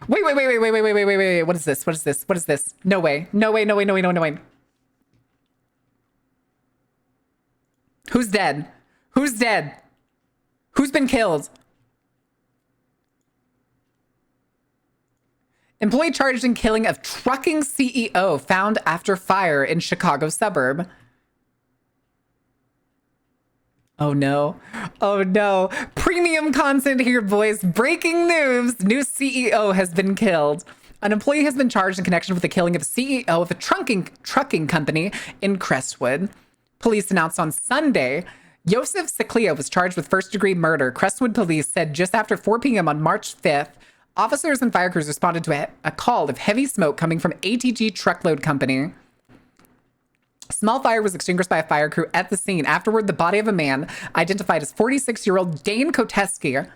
S1: Wait. What is this? What is this? What is this? No way. No way. No way. No way. No way. No way. Who's dead? Who's dead? Who's been killed? Employee charged in killing of trucking CEO found after fire in Chicago suburb. Oh no. Oh no. Premium content here, boys. Breaking news. New CEO has been killed. An employee has been charged in connection with the killing of CEO of a trucking company in Crestwood. Police announced on Sunday, Yosef Siklia was charged with first-degree murder. Crestwood police said just after 4 p.m. on March 5th, officers and fire crews responded to a call of heavy smoke coming from ATG Truckload Company. Small fire was extinguished by a fire crew at the scene. Afterward, the body of a man, identified as 46-year-old Dane Koteski,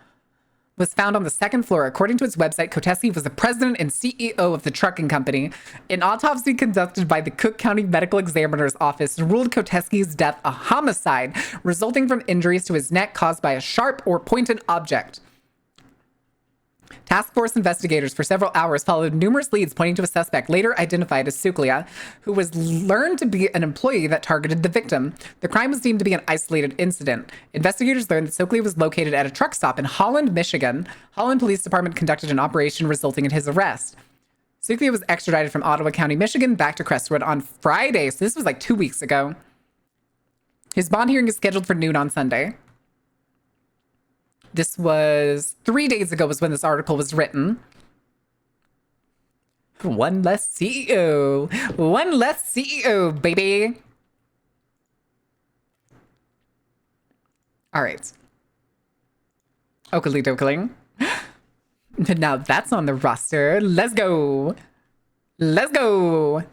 S1: was found on the second floor. According to its website, Koteski was the president and CEO of the trucking company. An autopsy conducted by the Cook County Medical Examiner's Office ruled Koteski's death a homicide, resulting from injuries to his neck caused by a sharp or pointed object. Task force investigators for several hours followed numerous leads pointing to a suspect, later identified as Suklia, who was learned to be an employee that targeted the victim. The crime was deemed to be an isolated incident. Investigators learned that Suklia was located at a truck stop in Holland, Michigan. Holland Police Department conducted an operation resulting in his arrest. Suklia was extradited from Ottawa County, Michigan, back to Crestwood on Friday, so this was like 2 weeks ago. His bond hearing is scheduled for noon on Sunday. This was 3 days ago was when this article was written. One less CEO. One less CEO, baby. All right. Oakley dokley. Now that's on the roster. Let's go. Let's go.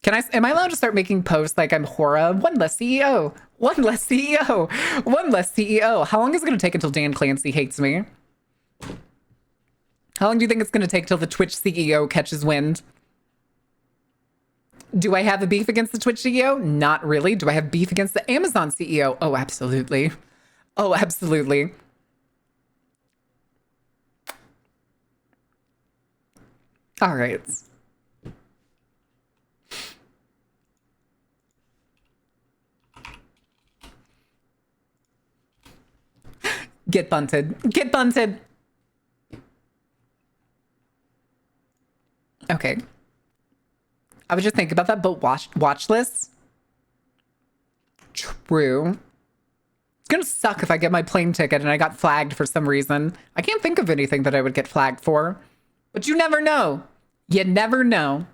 S1: Am I allowed to start making posts like I'm Hora? One less CEO. One less CEO. One less CEO. How long is it going to take until Dan Clancy hates me? How long do you think it's going to take till the Twitch CEO catches wind? Do I have a beef against the Twitch CEO? Not really. Do I have beef against the Amazon CEO? Oh, absolutely. Oh, absolutely. All right. Get bunted. Get bunted. Okay. I was just thinking about that, but watch lists. True. It's gonna suck if I get my plane ticket and I got flagged for some reason. I can't think of anything that I would get flagged for. But you never know. You never know.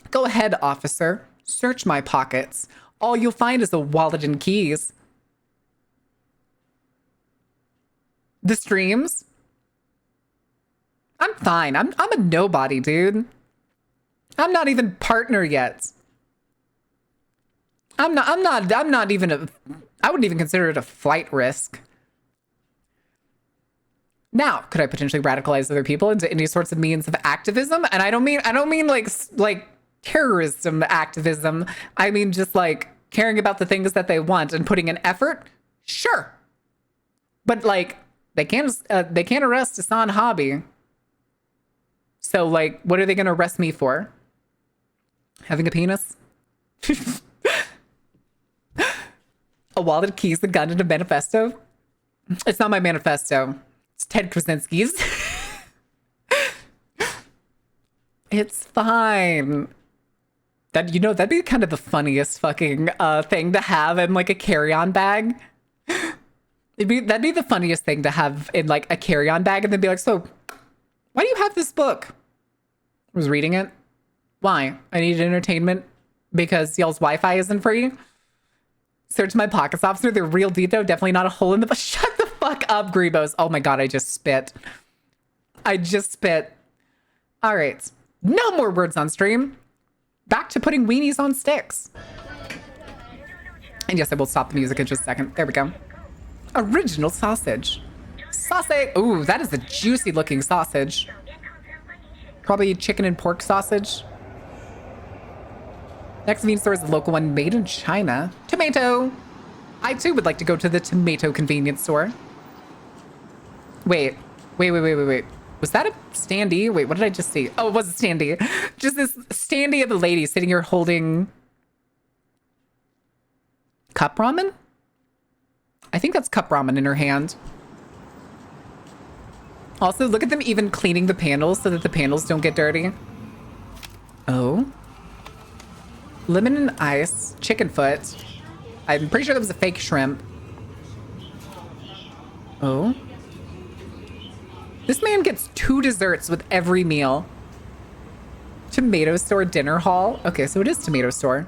S1: Go ahead, officer. Search my pockets. All you'll find is a wallet and keys. The streams? I'm fine. I'm a nobody, dude. I'm not even partner yet. I'm not even I wouldn't even consider it a flight risk. Now, could I potentially radicalize other people into any sorts of means of activism? And I don't mean like terrorism activism. I mean just like caring about the things that they want and putting in effort. Sure. But like they can't arrest Hassan Hobby. So like, what are they going to arrest me for? Having a penis? A wallet, keys, a gun, and a manifesto? It's not my manifesto. It's Ted Krasinski's. It's fine. That, you know, that'd be kind of the funniest fucking thing to have in like a carry-on bag. That'd be the funniest thing to have in like a carry-on bag, and then be like, so why do you have this book? I was reading it. Why? I needed entertainment because y'all's Wi-Fi isn't free. Search my pockets, officer. They're real deep though. Definitely not a hole in the... Shut the fuck up, Griebos. Oh my god, I just spit. I just spit. All right. No more words on stream. Back to putting weenies on sticks. And yes, I will stop the music in just a second. There we go. Original sausage. Sausage. Ooh, that is a juicy looking sausage. Probably chicken and pork sausage. Next convenience store is the local one made in China. Tomato. I too would like to go to the tomato convenience store. Wait. Was that a standee? Wait, what did I just see? Oh, it was a standee. Just this standee of a lady sitting here holding cup ramen? I think that's cup ramen in her hand. Also, look at them even cleaning the panels so that the panels don't get dirty. Oh. Lemon and ice. Chicken foot. I'm pretty sure that was a fake shrimp. Oh. This man gets 2 desserts with every meal. Tomato store dinner hall. Okay, so it is tomato store.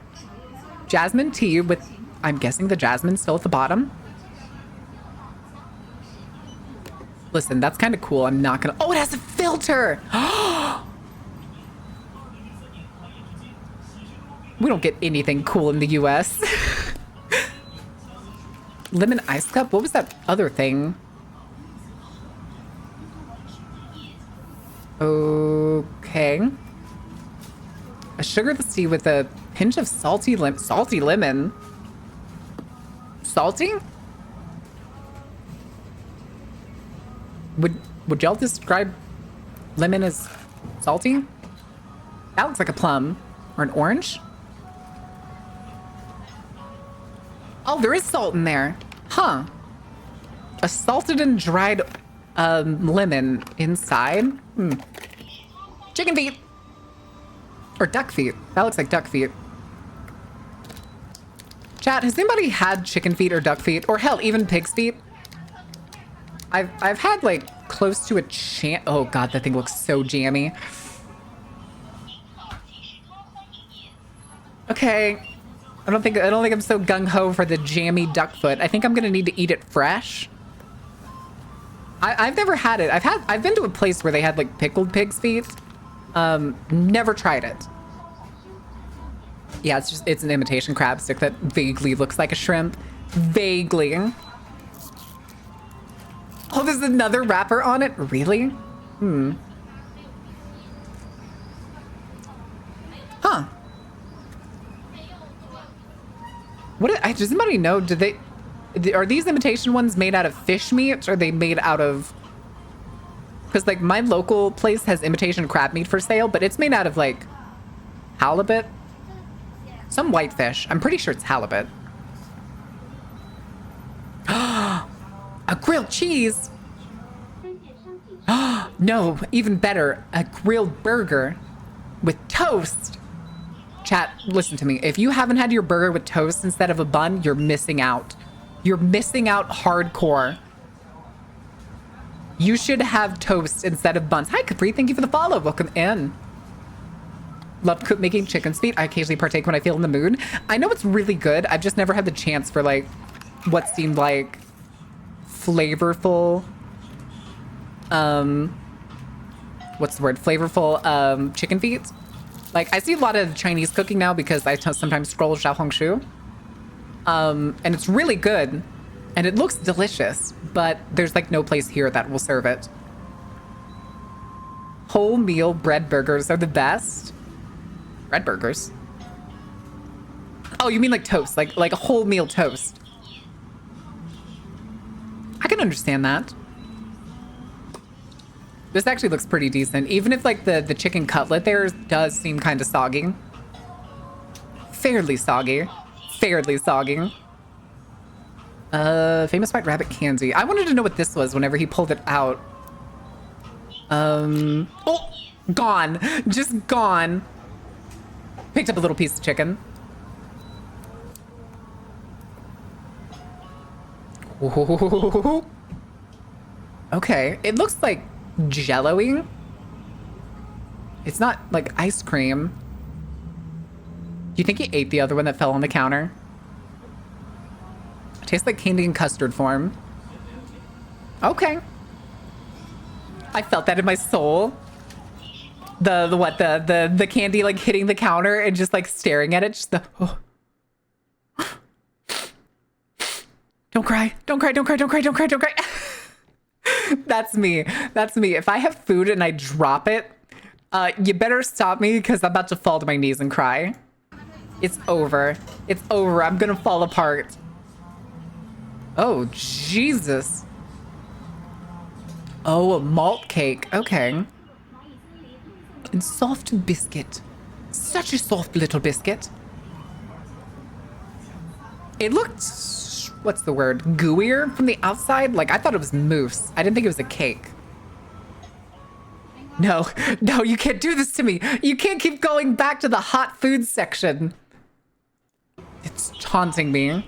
S1: Jasmine tea with, I'm guessing the jasmine still at the bottom. Listen, that's kind of cool. I'm not gonna... Oh, it has a filter! We don't get anything cool in the US. Lemon ice cup? What was that other thing? Okay. A sugarless tea with a pinch of salty lemon. Salty? Would y'all describe lemon as salty? That looks like a plum. Or an orange? Oh, there is salt in there. Huh. A salted and dried lemon inside. Chicken feet. Or duck feet. That looks like duck feet. Chat, has anybody had chicken feet or duck feet? Or hell, even pig's feet? I've had like close to a oh god, that thing looks so jammy. Okay. I don't think I'm so gung-ho for the jammy duck foot. I think I'm gonna need to eat it fresh. I've never had it. I've been to a place where they had like pickled pig's feet. Never tried it. Yeah, it's an imitation crab stick that vaguely looks like a shrimp. Vaguely. Oh, there's another wrapper on it? Really? Huh. Does anybody know, are these imitation ones made out of fish meat? Or are they made out of... Because like my local place has imitation crab meat for sale, but it's made out of like halibut. Some white fish. I'm pretty sure it's halibut. A grilled cheese. No, even better. A grilled burger with toast. Chat, listen to me. If you haven't had your burger with toast instead of a bun, you're missing out. You're missing out hardcore. You should have toast instead of buns. Hi, Capri. Thank you for the follow. Welcome in. Love making chicken feet. I occasionally partake when I feel in the mood. I know it's really good. I've just never had the chance for like what seemed like flavorful, what's the word? Flavorful chicken feet. Like I see a lot of Chinese cooking now because I sometimes scroll Xiaohongshu. And it's really good and it looks delicious, but there's like no place here that will serve it. Whole meal bread burgers are the best. Bread burgers? Oh, you mean like toast, like a whole meal toast. I can understand that. This actually looks pretty decent, even if like the chicken cutlet there does seem kind of soggy. Fairly soggy. Fairly soggy. Famous white rabbit candy. I wanted to know what this was whenever he pulled it out. Oh, gone. Just gone. Picked up a little piece of chicken. Ooh. Okay, it looks like jello-y. It's not like ice cream. Do you think he ate the other one that fell on the counter? It tastes like candy in custard form. Okay. I felt that in my soul. The candy like hitting the counter and just like staring at it. Just the, oh. Don't cry. Don't cry. Don't cry. Don't cry. Don't cry. Don't cry. That's me. That's me. If I have food and I drop it, you better stop me because I'm about to fall to my knees and cry. It's over. It's over. I'm gonna fall apart. Oh, Jesus. Oh, a malt cake. Okay. And soft biscuit. Such a soft little biscuit. It looked, what's the word? Gooier from the outside? Like, I thought it was mousse. I didn't think it was a cake. No, no, you can't do this to me. You can't keep going back to the hot food section. It's taunting me.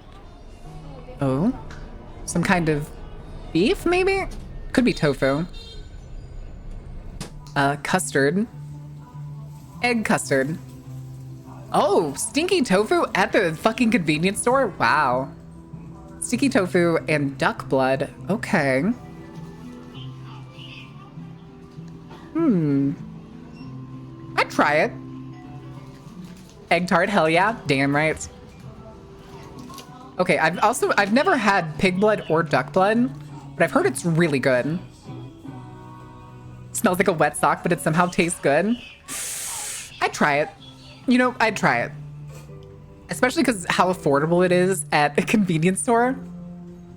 S1: Oh, some kind of beef, maybe? Could be tofu. Custard. Egg custard. Oh, stinky tofu at the fucking convenience store? Wow. Sticky tofu and duck blood. Okay. I'd try it. Egg tart, hell yeah. Damn right. Okay, I've never had pig blood or duck blood, but I've heard it's really good. Smells like a wet sock, but it somehow tastes good. I'd try it. You know, I'd try it. Especially because how affordable it is at a convenience store.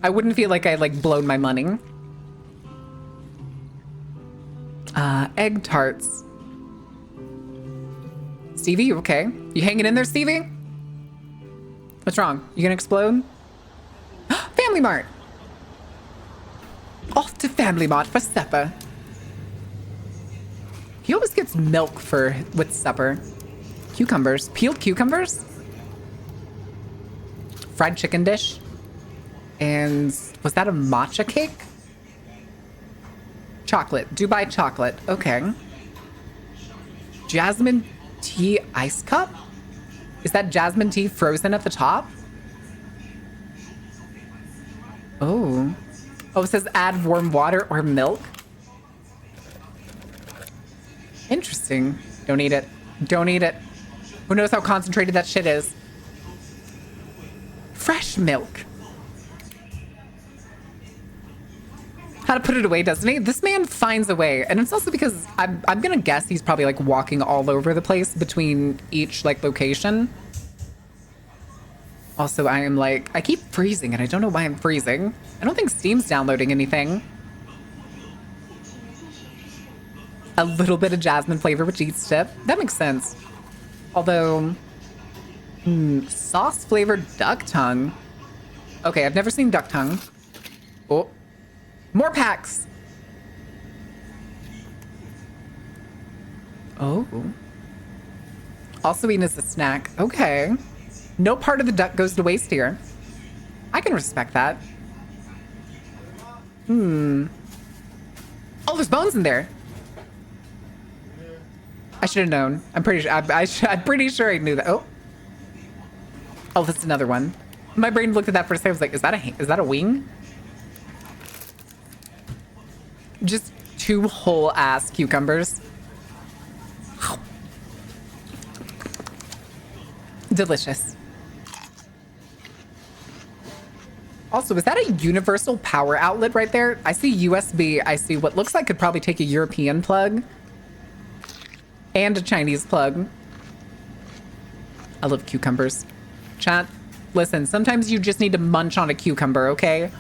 S1: I wouldn't feel like I like blown my money. Egg tarts. Stevie, you okay? You hanging in there, Stevie? What's wrong? You gonna explode? Family Mart! Off to Family Mart for supper. He always gets milk with supper. Cucumbers. Peeled cucumbers? Fried chicken dish? And was that a matcha cake? Chocolate. Dubai chocolate. Okay. Jasmine tea ice cup? Is that jasmine tea frozen at the top? Oh. Oh, it says add warm water or milk. Interesting. Don't eat it. Don't eat it. Who knows how concentrated that shit is? Fresh milk. How to put it away, doesn't he? This man finds a way. And it's also because I'm gonna guess he's probably like walking all over the place between each like location. Also, I am like, I keep freezing and I don't know why I'm freezing. I don't think Steam's downloading anything. A little bit of jasmine flavor with cheese dip. That makes sense. Although, sauce flavored duck tongue. Okay, I've never seen duck tongue. Oh, more packs. Oh. Also eaten as a snack. Okay. No part of the duck goes to waste here. I can respect that. Oh, there's bones in there. I should have known. I'm pretty sure. I'm pretty sure I knew that. Oh, that's another one. My brain looked at that for a second. I was like, "Is that a wing?" Just two whole ass cucumbers. Delicious. Also, is that a universal power outlet right there? I see USB. I see what looks like could probably take a European plug. And a Chinese plug. I love cucumbers. Chat, listen, sometimes you just need to munch on a cucumber, okay?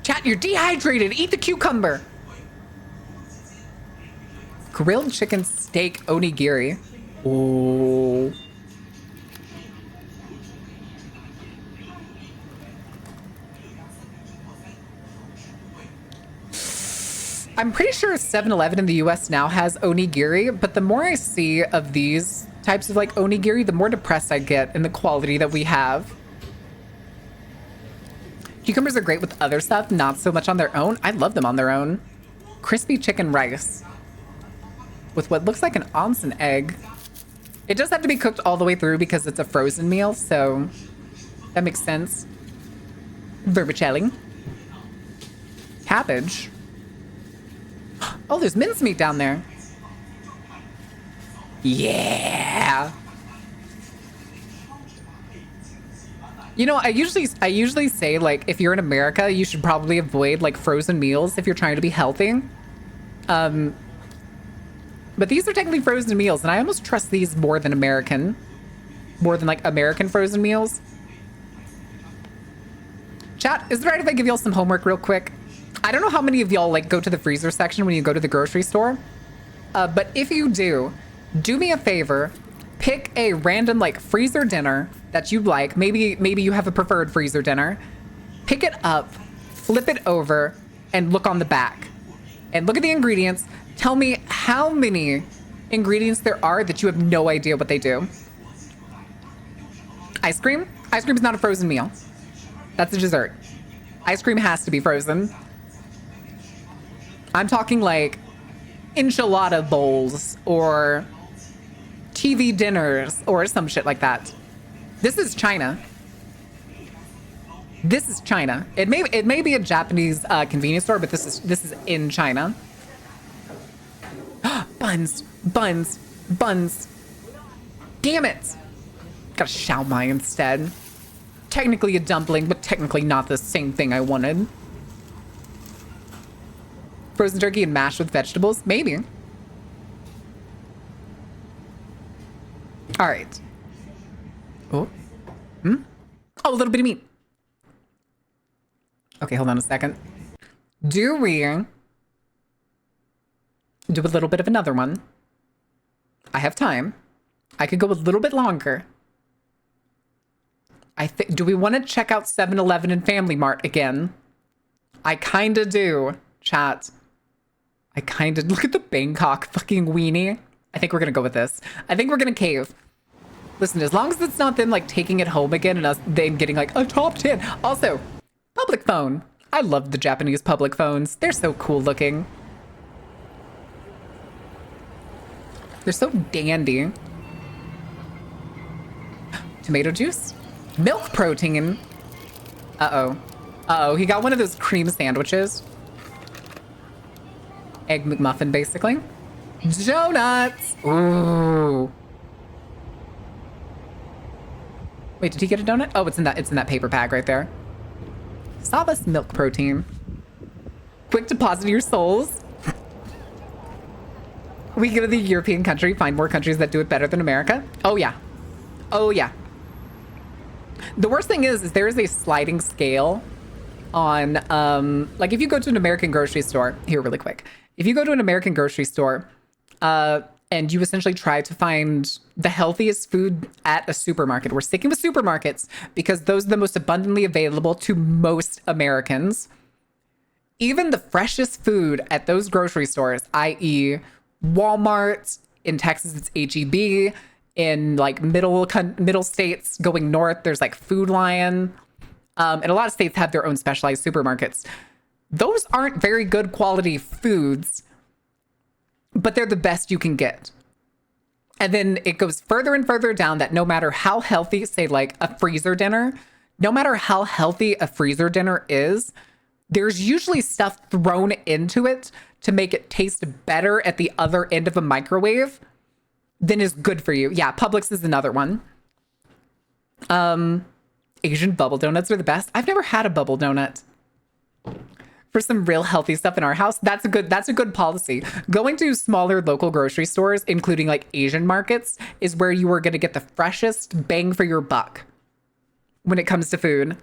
S1: Chat, you're dehydrated. Eat the cucumber. Grilled chicken steak onigiri. Oh. I'm pretty sure 7-Eleven in the US now has onigiri, but the more I see of these types of like onigiri, the more depressed I get in the quality that we have. Cucumbers are great with other stuff, not so much on their own. I love them on their own. Crispy chicken rice with what looks like an onsen egg. It does have to be cooked all the way through because it's a frozen meal, so that makes sense. Vermicelli. Cabbage. Oh, there's mincemeat down there. Yeah. You know, I usually say, like, if you're in America, you should probably avoid like frozen meals if you're trying to be healthy. But these are technically frozen meals, and I almost trust these more than like American frozen meals. Chat, is it right if I give y'all some homework real quick? I don't know how many of y'all like go to the freezer section when you go to the grocery store, but if you do me a favor, pick a random like freezer dinner that you like. Maybe you have a preferred freezer dinner. Pick it up, flip it over, and look on the back. And look at the ingredients. Tell me how many ingredients there are that you have no idea what they do. Ice cream? Ice cream is not a frozen meal. That's a dessert. Ice cream has to be frozen. I'm talking like enchilada bowls or TV dinners or some shit like that. This is China. This is China. It may be a Japanese convenience store, but this is in China. Buns. Damn it. Got a shao mai instead. Technically a dumpling, but technically not the same thing I wanted. Frozen turkey and mashed with vegetables? Maybe. All right. Oh. Oh, a little bit of meat. Okay, hold on a second. Do we do a little bit of another one? I have time. I could go a little bit longer. Do we want to check out 7-Eleven and Family Mart again? I kind of do, chat. Look at the Bangkok fucking weenie. I think we're going to go with this. I think we're going to cave. Listen, as long as it's not them like taking it home again and us then getting like a top 10. Also, public phone. I love the Japanese public phones. They're so cool looking. They're so dandy. Tomato juice. Milk protein. Uh-oh, he got one of those cream sandwiches. Egg McMuffin, basically. Donuts. Ooh. Wait, did he get a donut? Oh, it's in that paper bag right there. Savas milk protein. Quick deposit your souls. We go to the European country, find more countries that do it better than America. Oh yeah. The worst thing is there is a sliding scale on, like if you go to an American grocery store, here really quick. If you go to an American grocery store, and you essentially try to find the healthiest food at a supermarket. We're sticking with supermarkets because those are the most abundantly available to most Americans. Even the freshest food at those grocery stores, i.e. Walmart, in Texas it's H-E-B, in like middle states going north, there's like Food Lion. And a lot of states have their own specialized supermarkets. Those aren't very good quality foods, but they're the best you can get. And then it goes further and further down that no matter how healthy, say like a freezer dinner, no matter how healthy a freezer dinner is, there's usually stuff thrown into it to make it taste better at the other end of a microwave than is good for you. Yeah, Publix is another one. Asian bubble donuts are the best. I've never had a bubble donut. For some real healthy stuff in our house, that's a good policy. Going to smaller local grocery stores, including like Asian markets, is where you are going to get the freshest bang for your buck when it comes to food.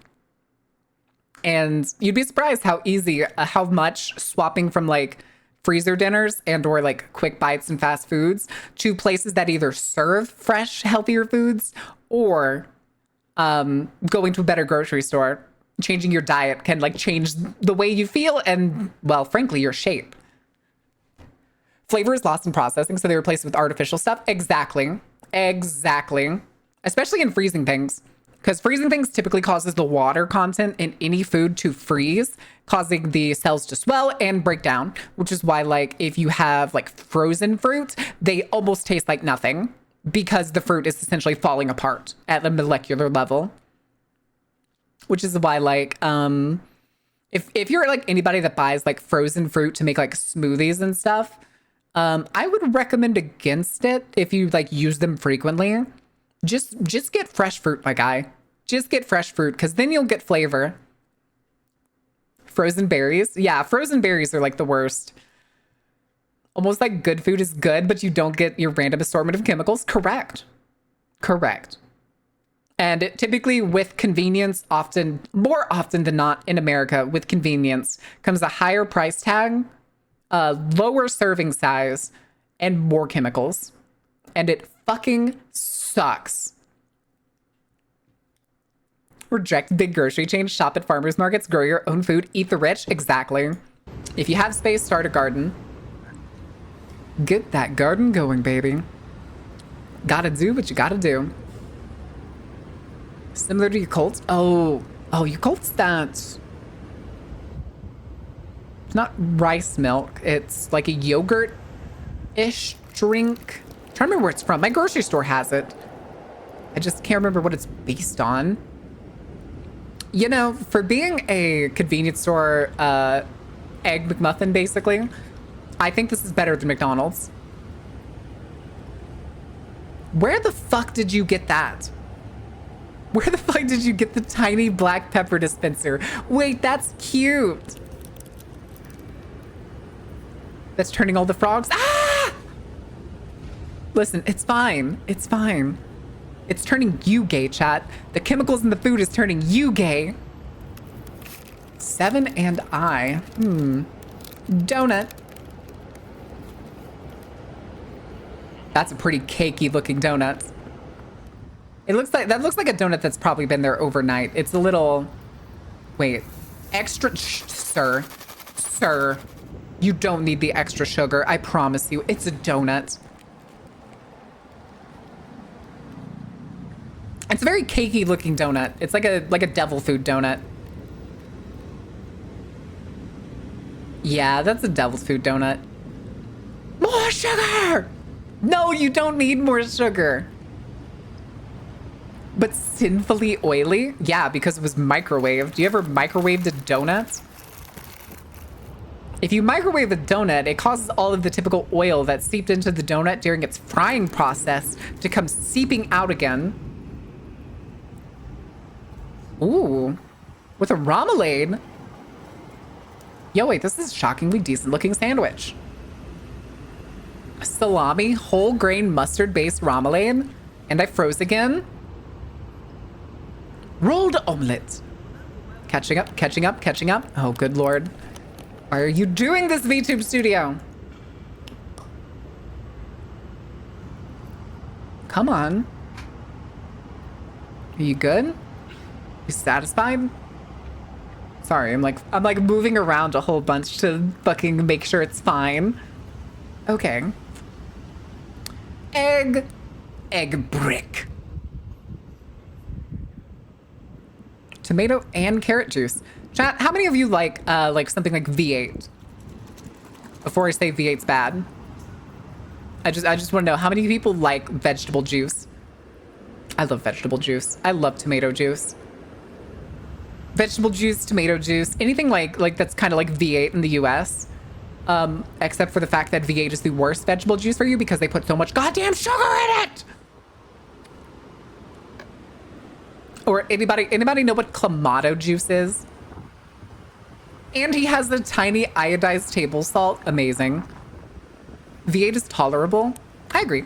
S1: And you'd be surprised how much swapping from like freezer dinners and or like quick bites and fast foods to places that either serve fresh, healthier foods or going to a better grocery store. Changing your diet can like change the way you feel and, well, frankly, your shape. Flavor is lost in processing, so they replace it with artificial stuff. Exactly. Exactly. Especially in freezing things. Because freezing things typically causes the water content in any food to freeze, causing the cells to swell and break down, which is why, like, if you have, like, frozen fruit, they almost taste like nothing because the fruit is essentially falling apart at the molecular level. Which is why, like, if you're, like, anybody that buys, like, frozen fruit to make, like, smoothies and stuff, I would recommend against it if you, like, use them frequently. Just get fresh fruit, my guy. Just get fresh fruit, because then you'll get flavor. Frozen berries. Yeah, frozen berries are, like, the worst. Almost like good food is good, but you don't get your random assortment of chemicals. Correct. Correct. And typically with convenience, more often than not in America, with convenience comes a higher price tag, lower serving size, and more chemicals. And it fucking sucks. Reject big grocery chains, shop at farmers markets, grow your own food, eat the rich. Exactly. If you have space, start a garden. Get that garden going, baby. Gotta do what you gotta do. Similar to your Colts? Oh, your Colts, that's... It's not rice milk. It's like a yogurt-ish drink. I'm trying to remember where it's from. My grocery store has it. I just can't remember what it's based on. You know, for being a convenience store egg McMuffin, basically, I think this is better than McDonald's. Where the fuck did you get that? Where the fuck did you get the tiny black pepper dispenser? Wait, that's cute. That's turning all the frogs. Ah! Listen, it's fine. It's fine. It's turning you gay, chat. The chemicals in the food is turning you gay. 7 and I. Donut. That's a pretty cakey looking donut. That looks like a donut that's probably been there overnight. It's a little, wait, extra, sir, you don't need the extra sugar. I promise you, it's a donut. It's a very cakey looking donut. It's like a devil food donut. Yeah, that's a devil's food donut. More sugar! No, you don't need more sugar. But sinfully oily? Yeah, because it was microwaved. Do you ever microwaved a donut? If you microwave a donut, it causes all of the typical oil that seeped into the donut during its frying process to come seeping out again. Ooh, with a remoulade. Yo, wait, this is a shockingly decent looking sandwich. Salami, whole grain mustard based remoulade. And I froze again. Rolled omelet. Catching up, catching up, catching up. Oh, good lord. Why are you doing this, VTube Studio? Come on. Are you good? You satisfied? Sorry, I'm like moving around a whole bunch to fucking make sure it's fine. Okay. Egg brick. Tomato and carrot juice. Chat, how many of you like something like V8? Before I say V8's bad. I just want to know how many people like vegetable juice. I love vegetable juice. I love tomato juice. Vegetable juice, tomato juice, anything like that's kind of like V8 in the US. Except for the fact that V8 is the worst vegetable juice for you because they put so much goddamn sugar in it. Or anybody know what Clamato juice is? And he has the tiny iodized table salt. Amazing. V8 is tolerable. I agree.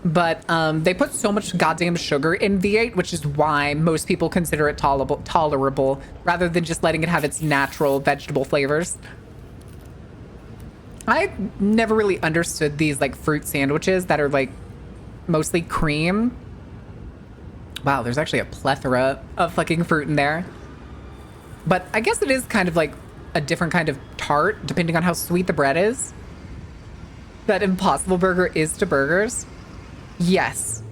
S1: But they put so much goddamn sugar in V8, which is why most people consider it tolerable rather than just letting it have its natural vegetable flavors. I never really understood these like fruit sandwiches that are like mostly cream. Wow, there's actually a plethora of fucking fruit in there. But I guess it is kind of like a different kind of tart, depending on how sweet the bread is, that Impossible Burger is to burgers? Yes.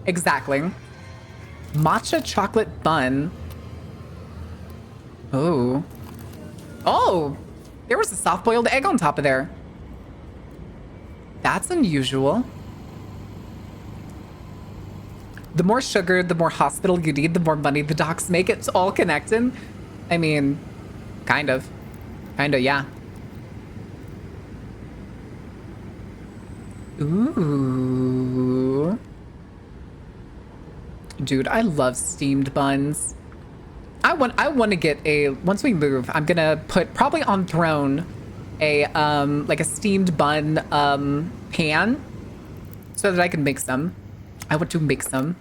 S1: Exactly. Matcha chocolate bun. Oh. Oh! There was a soft-boiled egg on top of there. That's unusual. The more sugar, the more hospital you need, the more money the docs make. It's all connected. I mean, kind of. Kinda, yeah. Ooh. Dude, I love steamed buns. I want to get a, once we move, I'm gonna put probably on throne a like a steamed bun pan so that I can make some. I want to make some.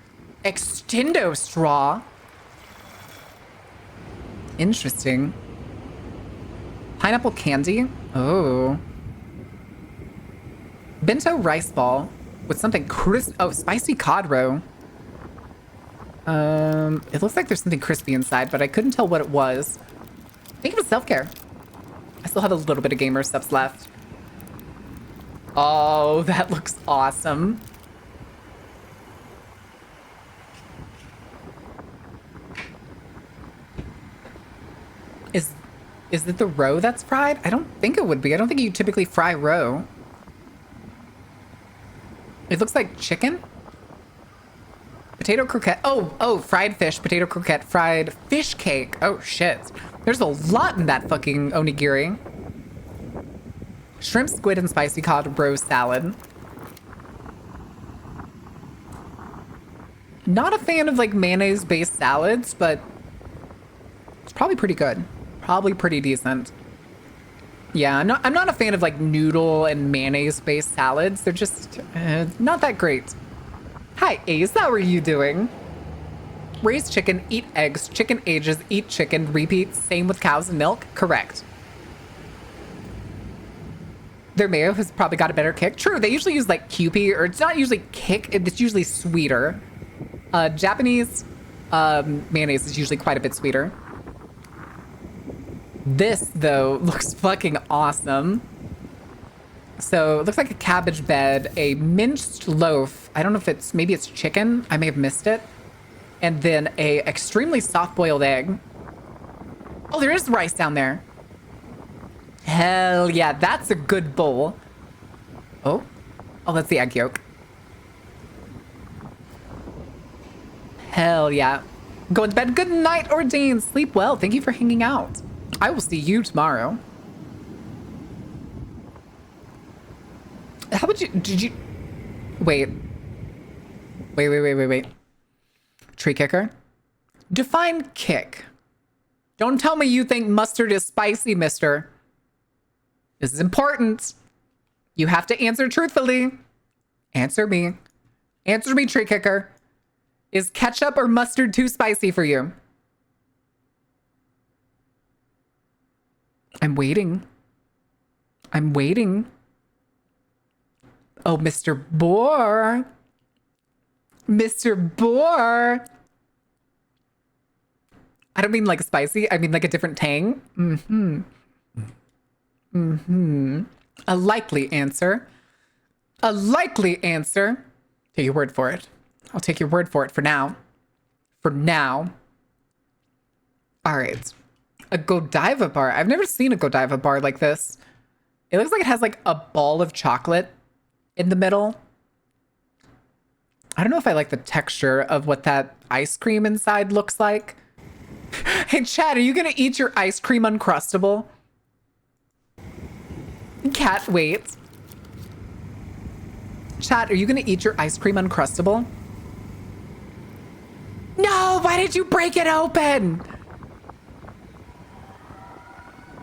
S1: Extendo straw. Interesting. Pineapple candy. Oh. Bento rice ball with something crisp. Oh, spicy cod roe. It looks like there's something crispy inside, but I couldn't tell what it was. I think it was self-care. I still have a little bit of gamer stuff left. Oh, that looks awesome. Is it the roe that's fried? I don't think it would be. I don't think you typically fry roe. It looks like chicken. Potato croquette. Oh, fried fish, potato croquette, fried fish cake. Oh, shit. There's a lot in that fucking onigiri. Shrimp, squid, and spicy cod roe salad. Not a fan of like mayonnaise-based salads, but it's probably pretty good. Probably pretty decent. Yeah, I'm not a fan of like noodle and mayonnaise-based salads. They're just not that great. Hi, Ace. How are you doing? Raise chicken, eat eggs, chicken ages, eat chicken, repeat. Same with cows and milk. Correct. Their mayo has probably got a better kick. True, they usually use like Kewpie, or it's not usually kick, it's usually sweeter. Japanese mayonnaise is usually quite a bit sweeter. This, though, looks fucking awesome. So, it looks like a cabbage bed, a minced loaf. I don't know if it's, maybe it's chicken. I may have missed it. And then a extremely soft-boiled egg. Oh, there is rice down there. Hell yeah, that's a good bowl. Oh, that's the egg yolk. Hell yeah. Going to bed. Good night, Ordain. Sleep well. Thank you for hanging out. I will see you tomorrow. How would you... Did you... Wait. Tree kicker? Define kick. Don't tell me you think mustard is spicy, mister. This is important. You have to answer truthfully. Answer me. Answer me, tree kicker. Is ketchup or mustard too spicy for you? I'm waiting. I'm waiting. Oh, Mr. Boar. Mr. Boar. I don't mean like spicy. I mean like a different tang. A likely answer. A likely answer. Take your word for it. I'll take your word for it for now. For now. All right. A Godiva bar. I've never seen a Godiva bar like this. It looks like it has like a ball of chocolate in the middle. I don't know if I like the texture of what that ice cream inside looks like. Hey, Chad, are you going to eat your ice cream Uncrustable? Cat, wait. Chad, are you going to eat your ice cream Uncrustable? No, why did you break it open?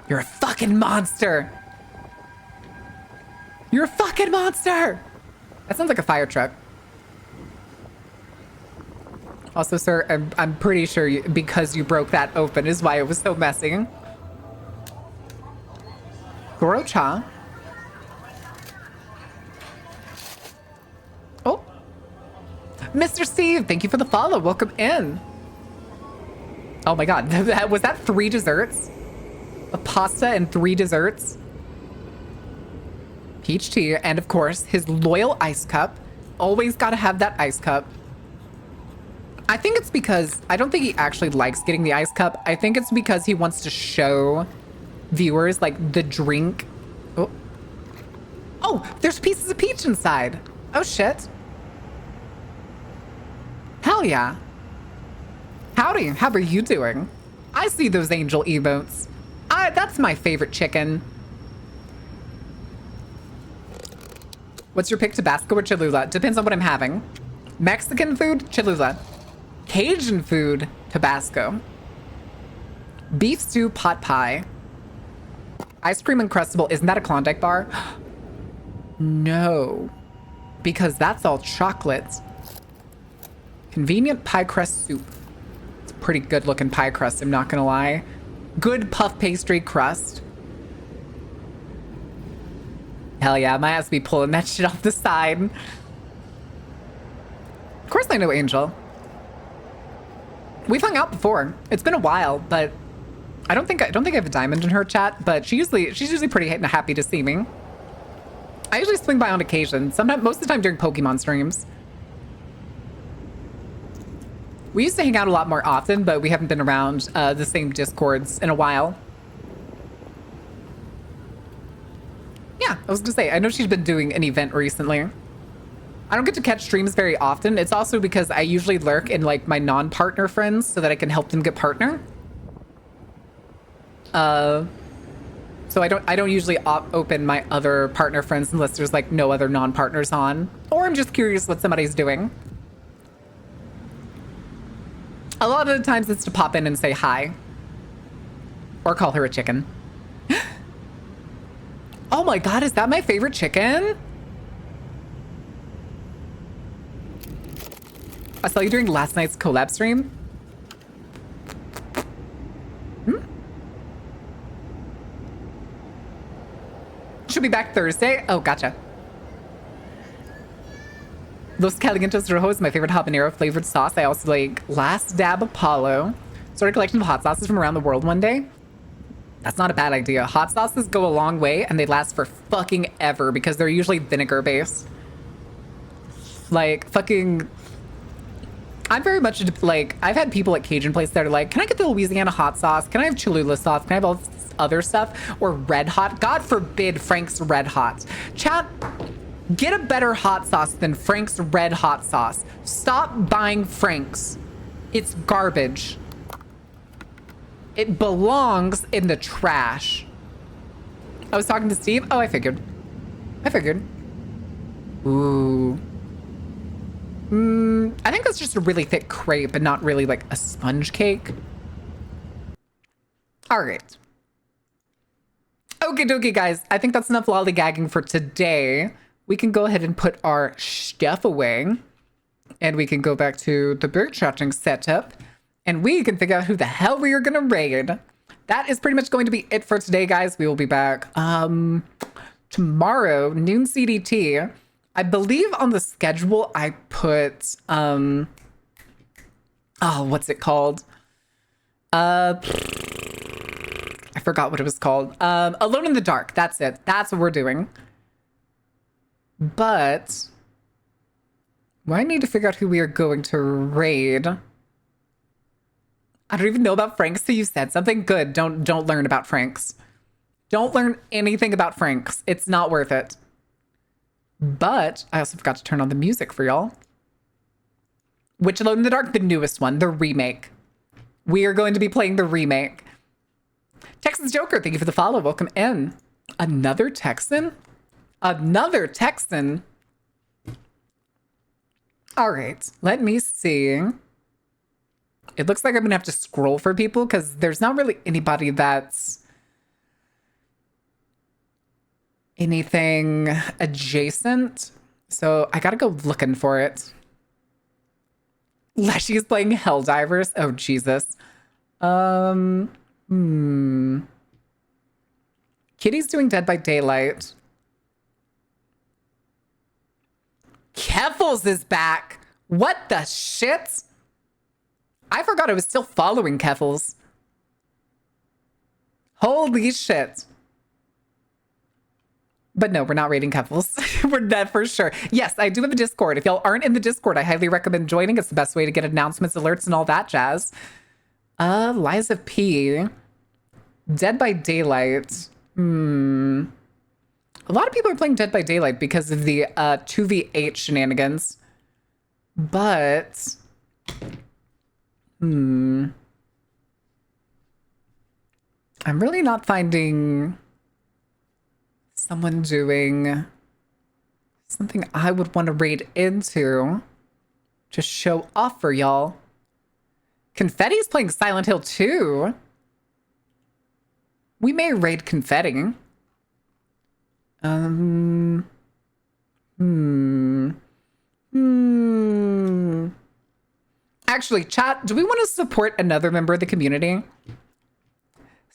S1: You're a fucking monster. You're a fucking monster. That sounds like a fire truck. Also, sir, I'm pretty sure because you broke that open is why it was so messy. Gorocha. Oh. Mr. Steve, thank you for the follow. Welcome in. Oh my god, was that 3 desserts? a pasta and 3 desserts. Peach tea, and of course, his loyal ice cup. Always gotta have that ice cup. I think it's because, I don't think he actually likes getting the ice cup. I think it's because he wants to show viewers, like, the drink. Oh, oh, there's pieces of peach inside. Oh, shit. Hell yeah. Howdy, how are you doing? I see those angel emotes. That's my favorite chicken. What's your pick, Tabasco or Cholula? Depends on what I'm having. Mexican food, Cholula. Cajun food, Tabasco. Beef stew, pot pie. Ice cream Uncrustable. Isn't that a Klondike bar? No, because that's all chocolate. Convenient pie crust soup. It's a pretty good looking pie crust, I'm not gonna lie. Good puff pastry crust. Hell yeah, my ass be pulling that shit off the side. Of course I know Angel. We've hung out before. It's been a while, but I don't think I have a diamond in her chat, but she's usually pretty happy to see me. I usually swing by on occasion, most of the time during Pokemon streams. We used to hang out a lot more often, but we haven't been around the same Discords in a while. Yeah, I was gonna say, I know she's been doing an event recently. I don't get to catch streams very often. It's also because I usually lurk in like my non-partner friends so that I can help them get partner. So I don't usually open my other partner friends unless there's like no other non-partners on, or I'm just curious what somebody's doing. A lot of the times it's to pop in and say hi. Or call her a chicken. Oh my god, is that my favorite chicken? I saw you during last night's collab stream. She'll be back Thursday. Oh, gotcha. Los Calientes Rojo is my favorite habanero flavored sauce. I also like Last Dab Apollo. Start a collection of hot sauces from around the world one day. That's not a bad idea. Hot sauces go a long way and they last for fucking ever because they're usually vinegar based. Like fucking... I'm very much like, I've had people at Cajun Place that are like, can I get the Louisiana hot sauce? Can I have Cholula sauce? Can I have all this other stuff? Or Red Hot? God forbid Frank's Red Hot. Chat, get a better hot sauce than Frank's Red Hot sauce. Stop buying Frank's. It's garbage. It belongs in the trash. I was talking to Steve. Oh, I figured. Ooh. I think that's just a really thick crepe and not really like a sponge cake. All right. Okie dokie, guys. I think that's enough lollygagging for today. We can go ahead and put our stuff away. And we can go back to the bird chatting setup. And we can figure out who the hell we are going to raid. That is pretty much going to be it for today, guys. We will be back tomorrow, noon CDT. I believe on the schedule I put, oh, what's it called? I forgot what it was called. Alone in the Dark. That's it. That's what we're doing. But I need to figure out who we are going to raid. I don't even know about Frank's, so you said something good. Don't learn about Frank's. Don't learn anything about Frank's. It's not worth it. But I also forgot to turn on the music for y'all. Which Alone in the Dark? The newest one, the remake. We are going to be playing the remake. Texas Joker, thank you for the follow. Welcome in. Another Texan? Another Texan? All right, let me see. It looks like I'm gonna have to scroll for people because there's not really anybody that's anything adjacent. So I gotta go looking for it. Leshy's playing Helldivers. Oh, Jesus. Kitty's doing Dead by Daylight. Keffels is back. What the shit? I forgot I was still following Keffels. Holy shit. But no, we're not raiding couples. We're dead for sure. Yes, I do have a Discord. If y'all aren't in the Discord, I highly recommend joining. It's the best way to get announcements, alerts, and all that jazz. Liza P. Dead by Daylight. A lot of people are playing Dead by Daylight because of the 2v8 shenanigans. But... I'm really not finding someone doing something I would want to raid into to show off for y'all. Confetti's playing Silent Hill 2. We may raid Confetti. Actually, chat, do we want to support another member of the community?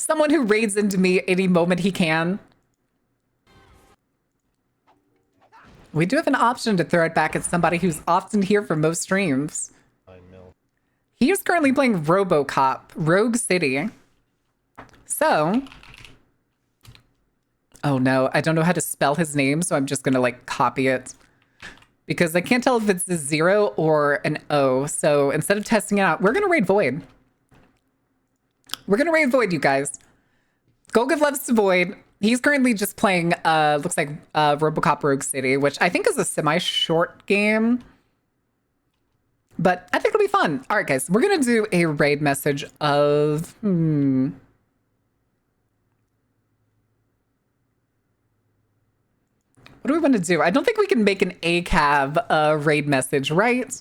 S1: Someone who raids into me any moment he can. We do have an option to throw it back at somebody who's often here for most streams. He is currently playing RoboCop, Rogue City. So... Oh no, I don't know how to spell his name, so I'm just gonna like copy it. Because I can't tell if it's a 0 or an O. So instead of testing it out, we're gonna raid Void. We're gonna raid Void, you guys. Go give loves to Void. He's currently just playing, looks like RoboCop Rogue City, which I think is a semi-short game. But I think it'll be fun. All right, guys, we're gonna do a raid message of, What do we want to do? I don't think we can make an ACAV raid message, right?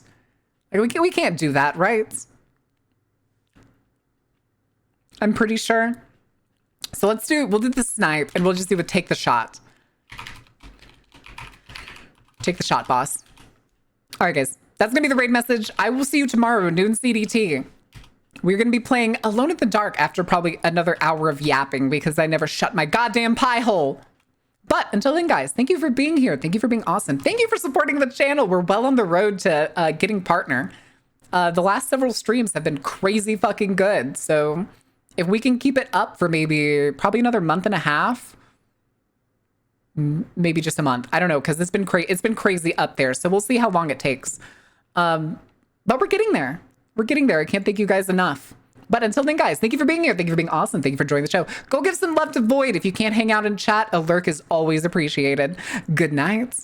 S1: Like, we can't do that, right? I'm pretty sure. So we'll do the snipe and we'll just do a take the shot. Take the shot, boss. All right, guys. That's going to be the raid message. I will see you tomorrow, noon CDT. We're going to be playing Alone in the Dark after probably another hour of yapping because I never shut my goddamn pie hole. But until then, guys, thank you for being here. Thank you for being awesome. Thank you for supporting the channel. We're well on the road to getting partner. The last several streams have been crazy fucking good. So if we can keep it up for probably another month and a half, maybe just a month. I don't know, because it's been crazy up there. So we'll see how long it takes. But we're getting there. We're getting there. I can't thank you guys enough. But until then, guys, thank you for being here. Thank you for being awesome. Thank you for joining the show. Go give some love to Void. If you can't hang out and chat, a lurk is always appreciated. Good night.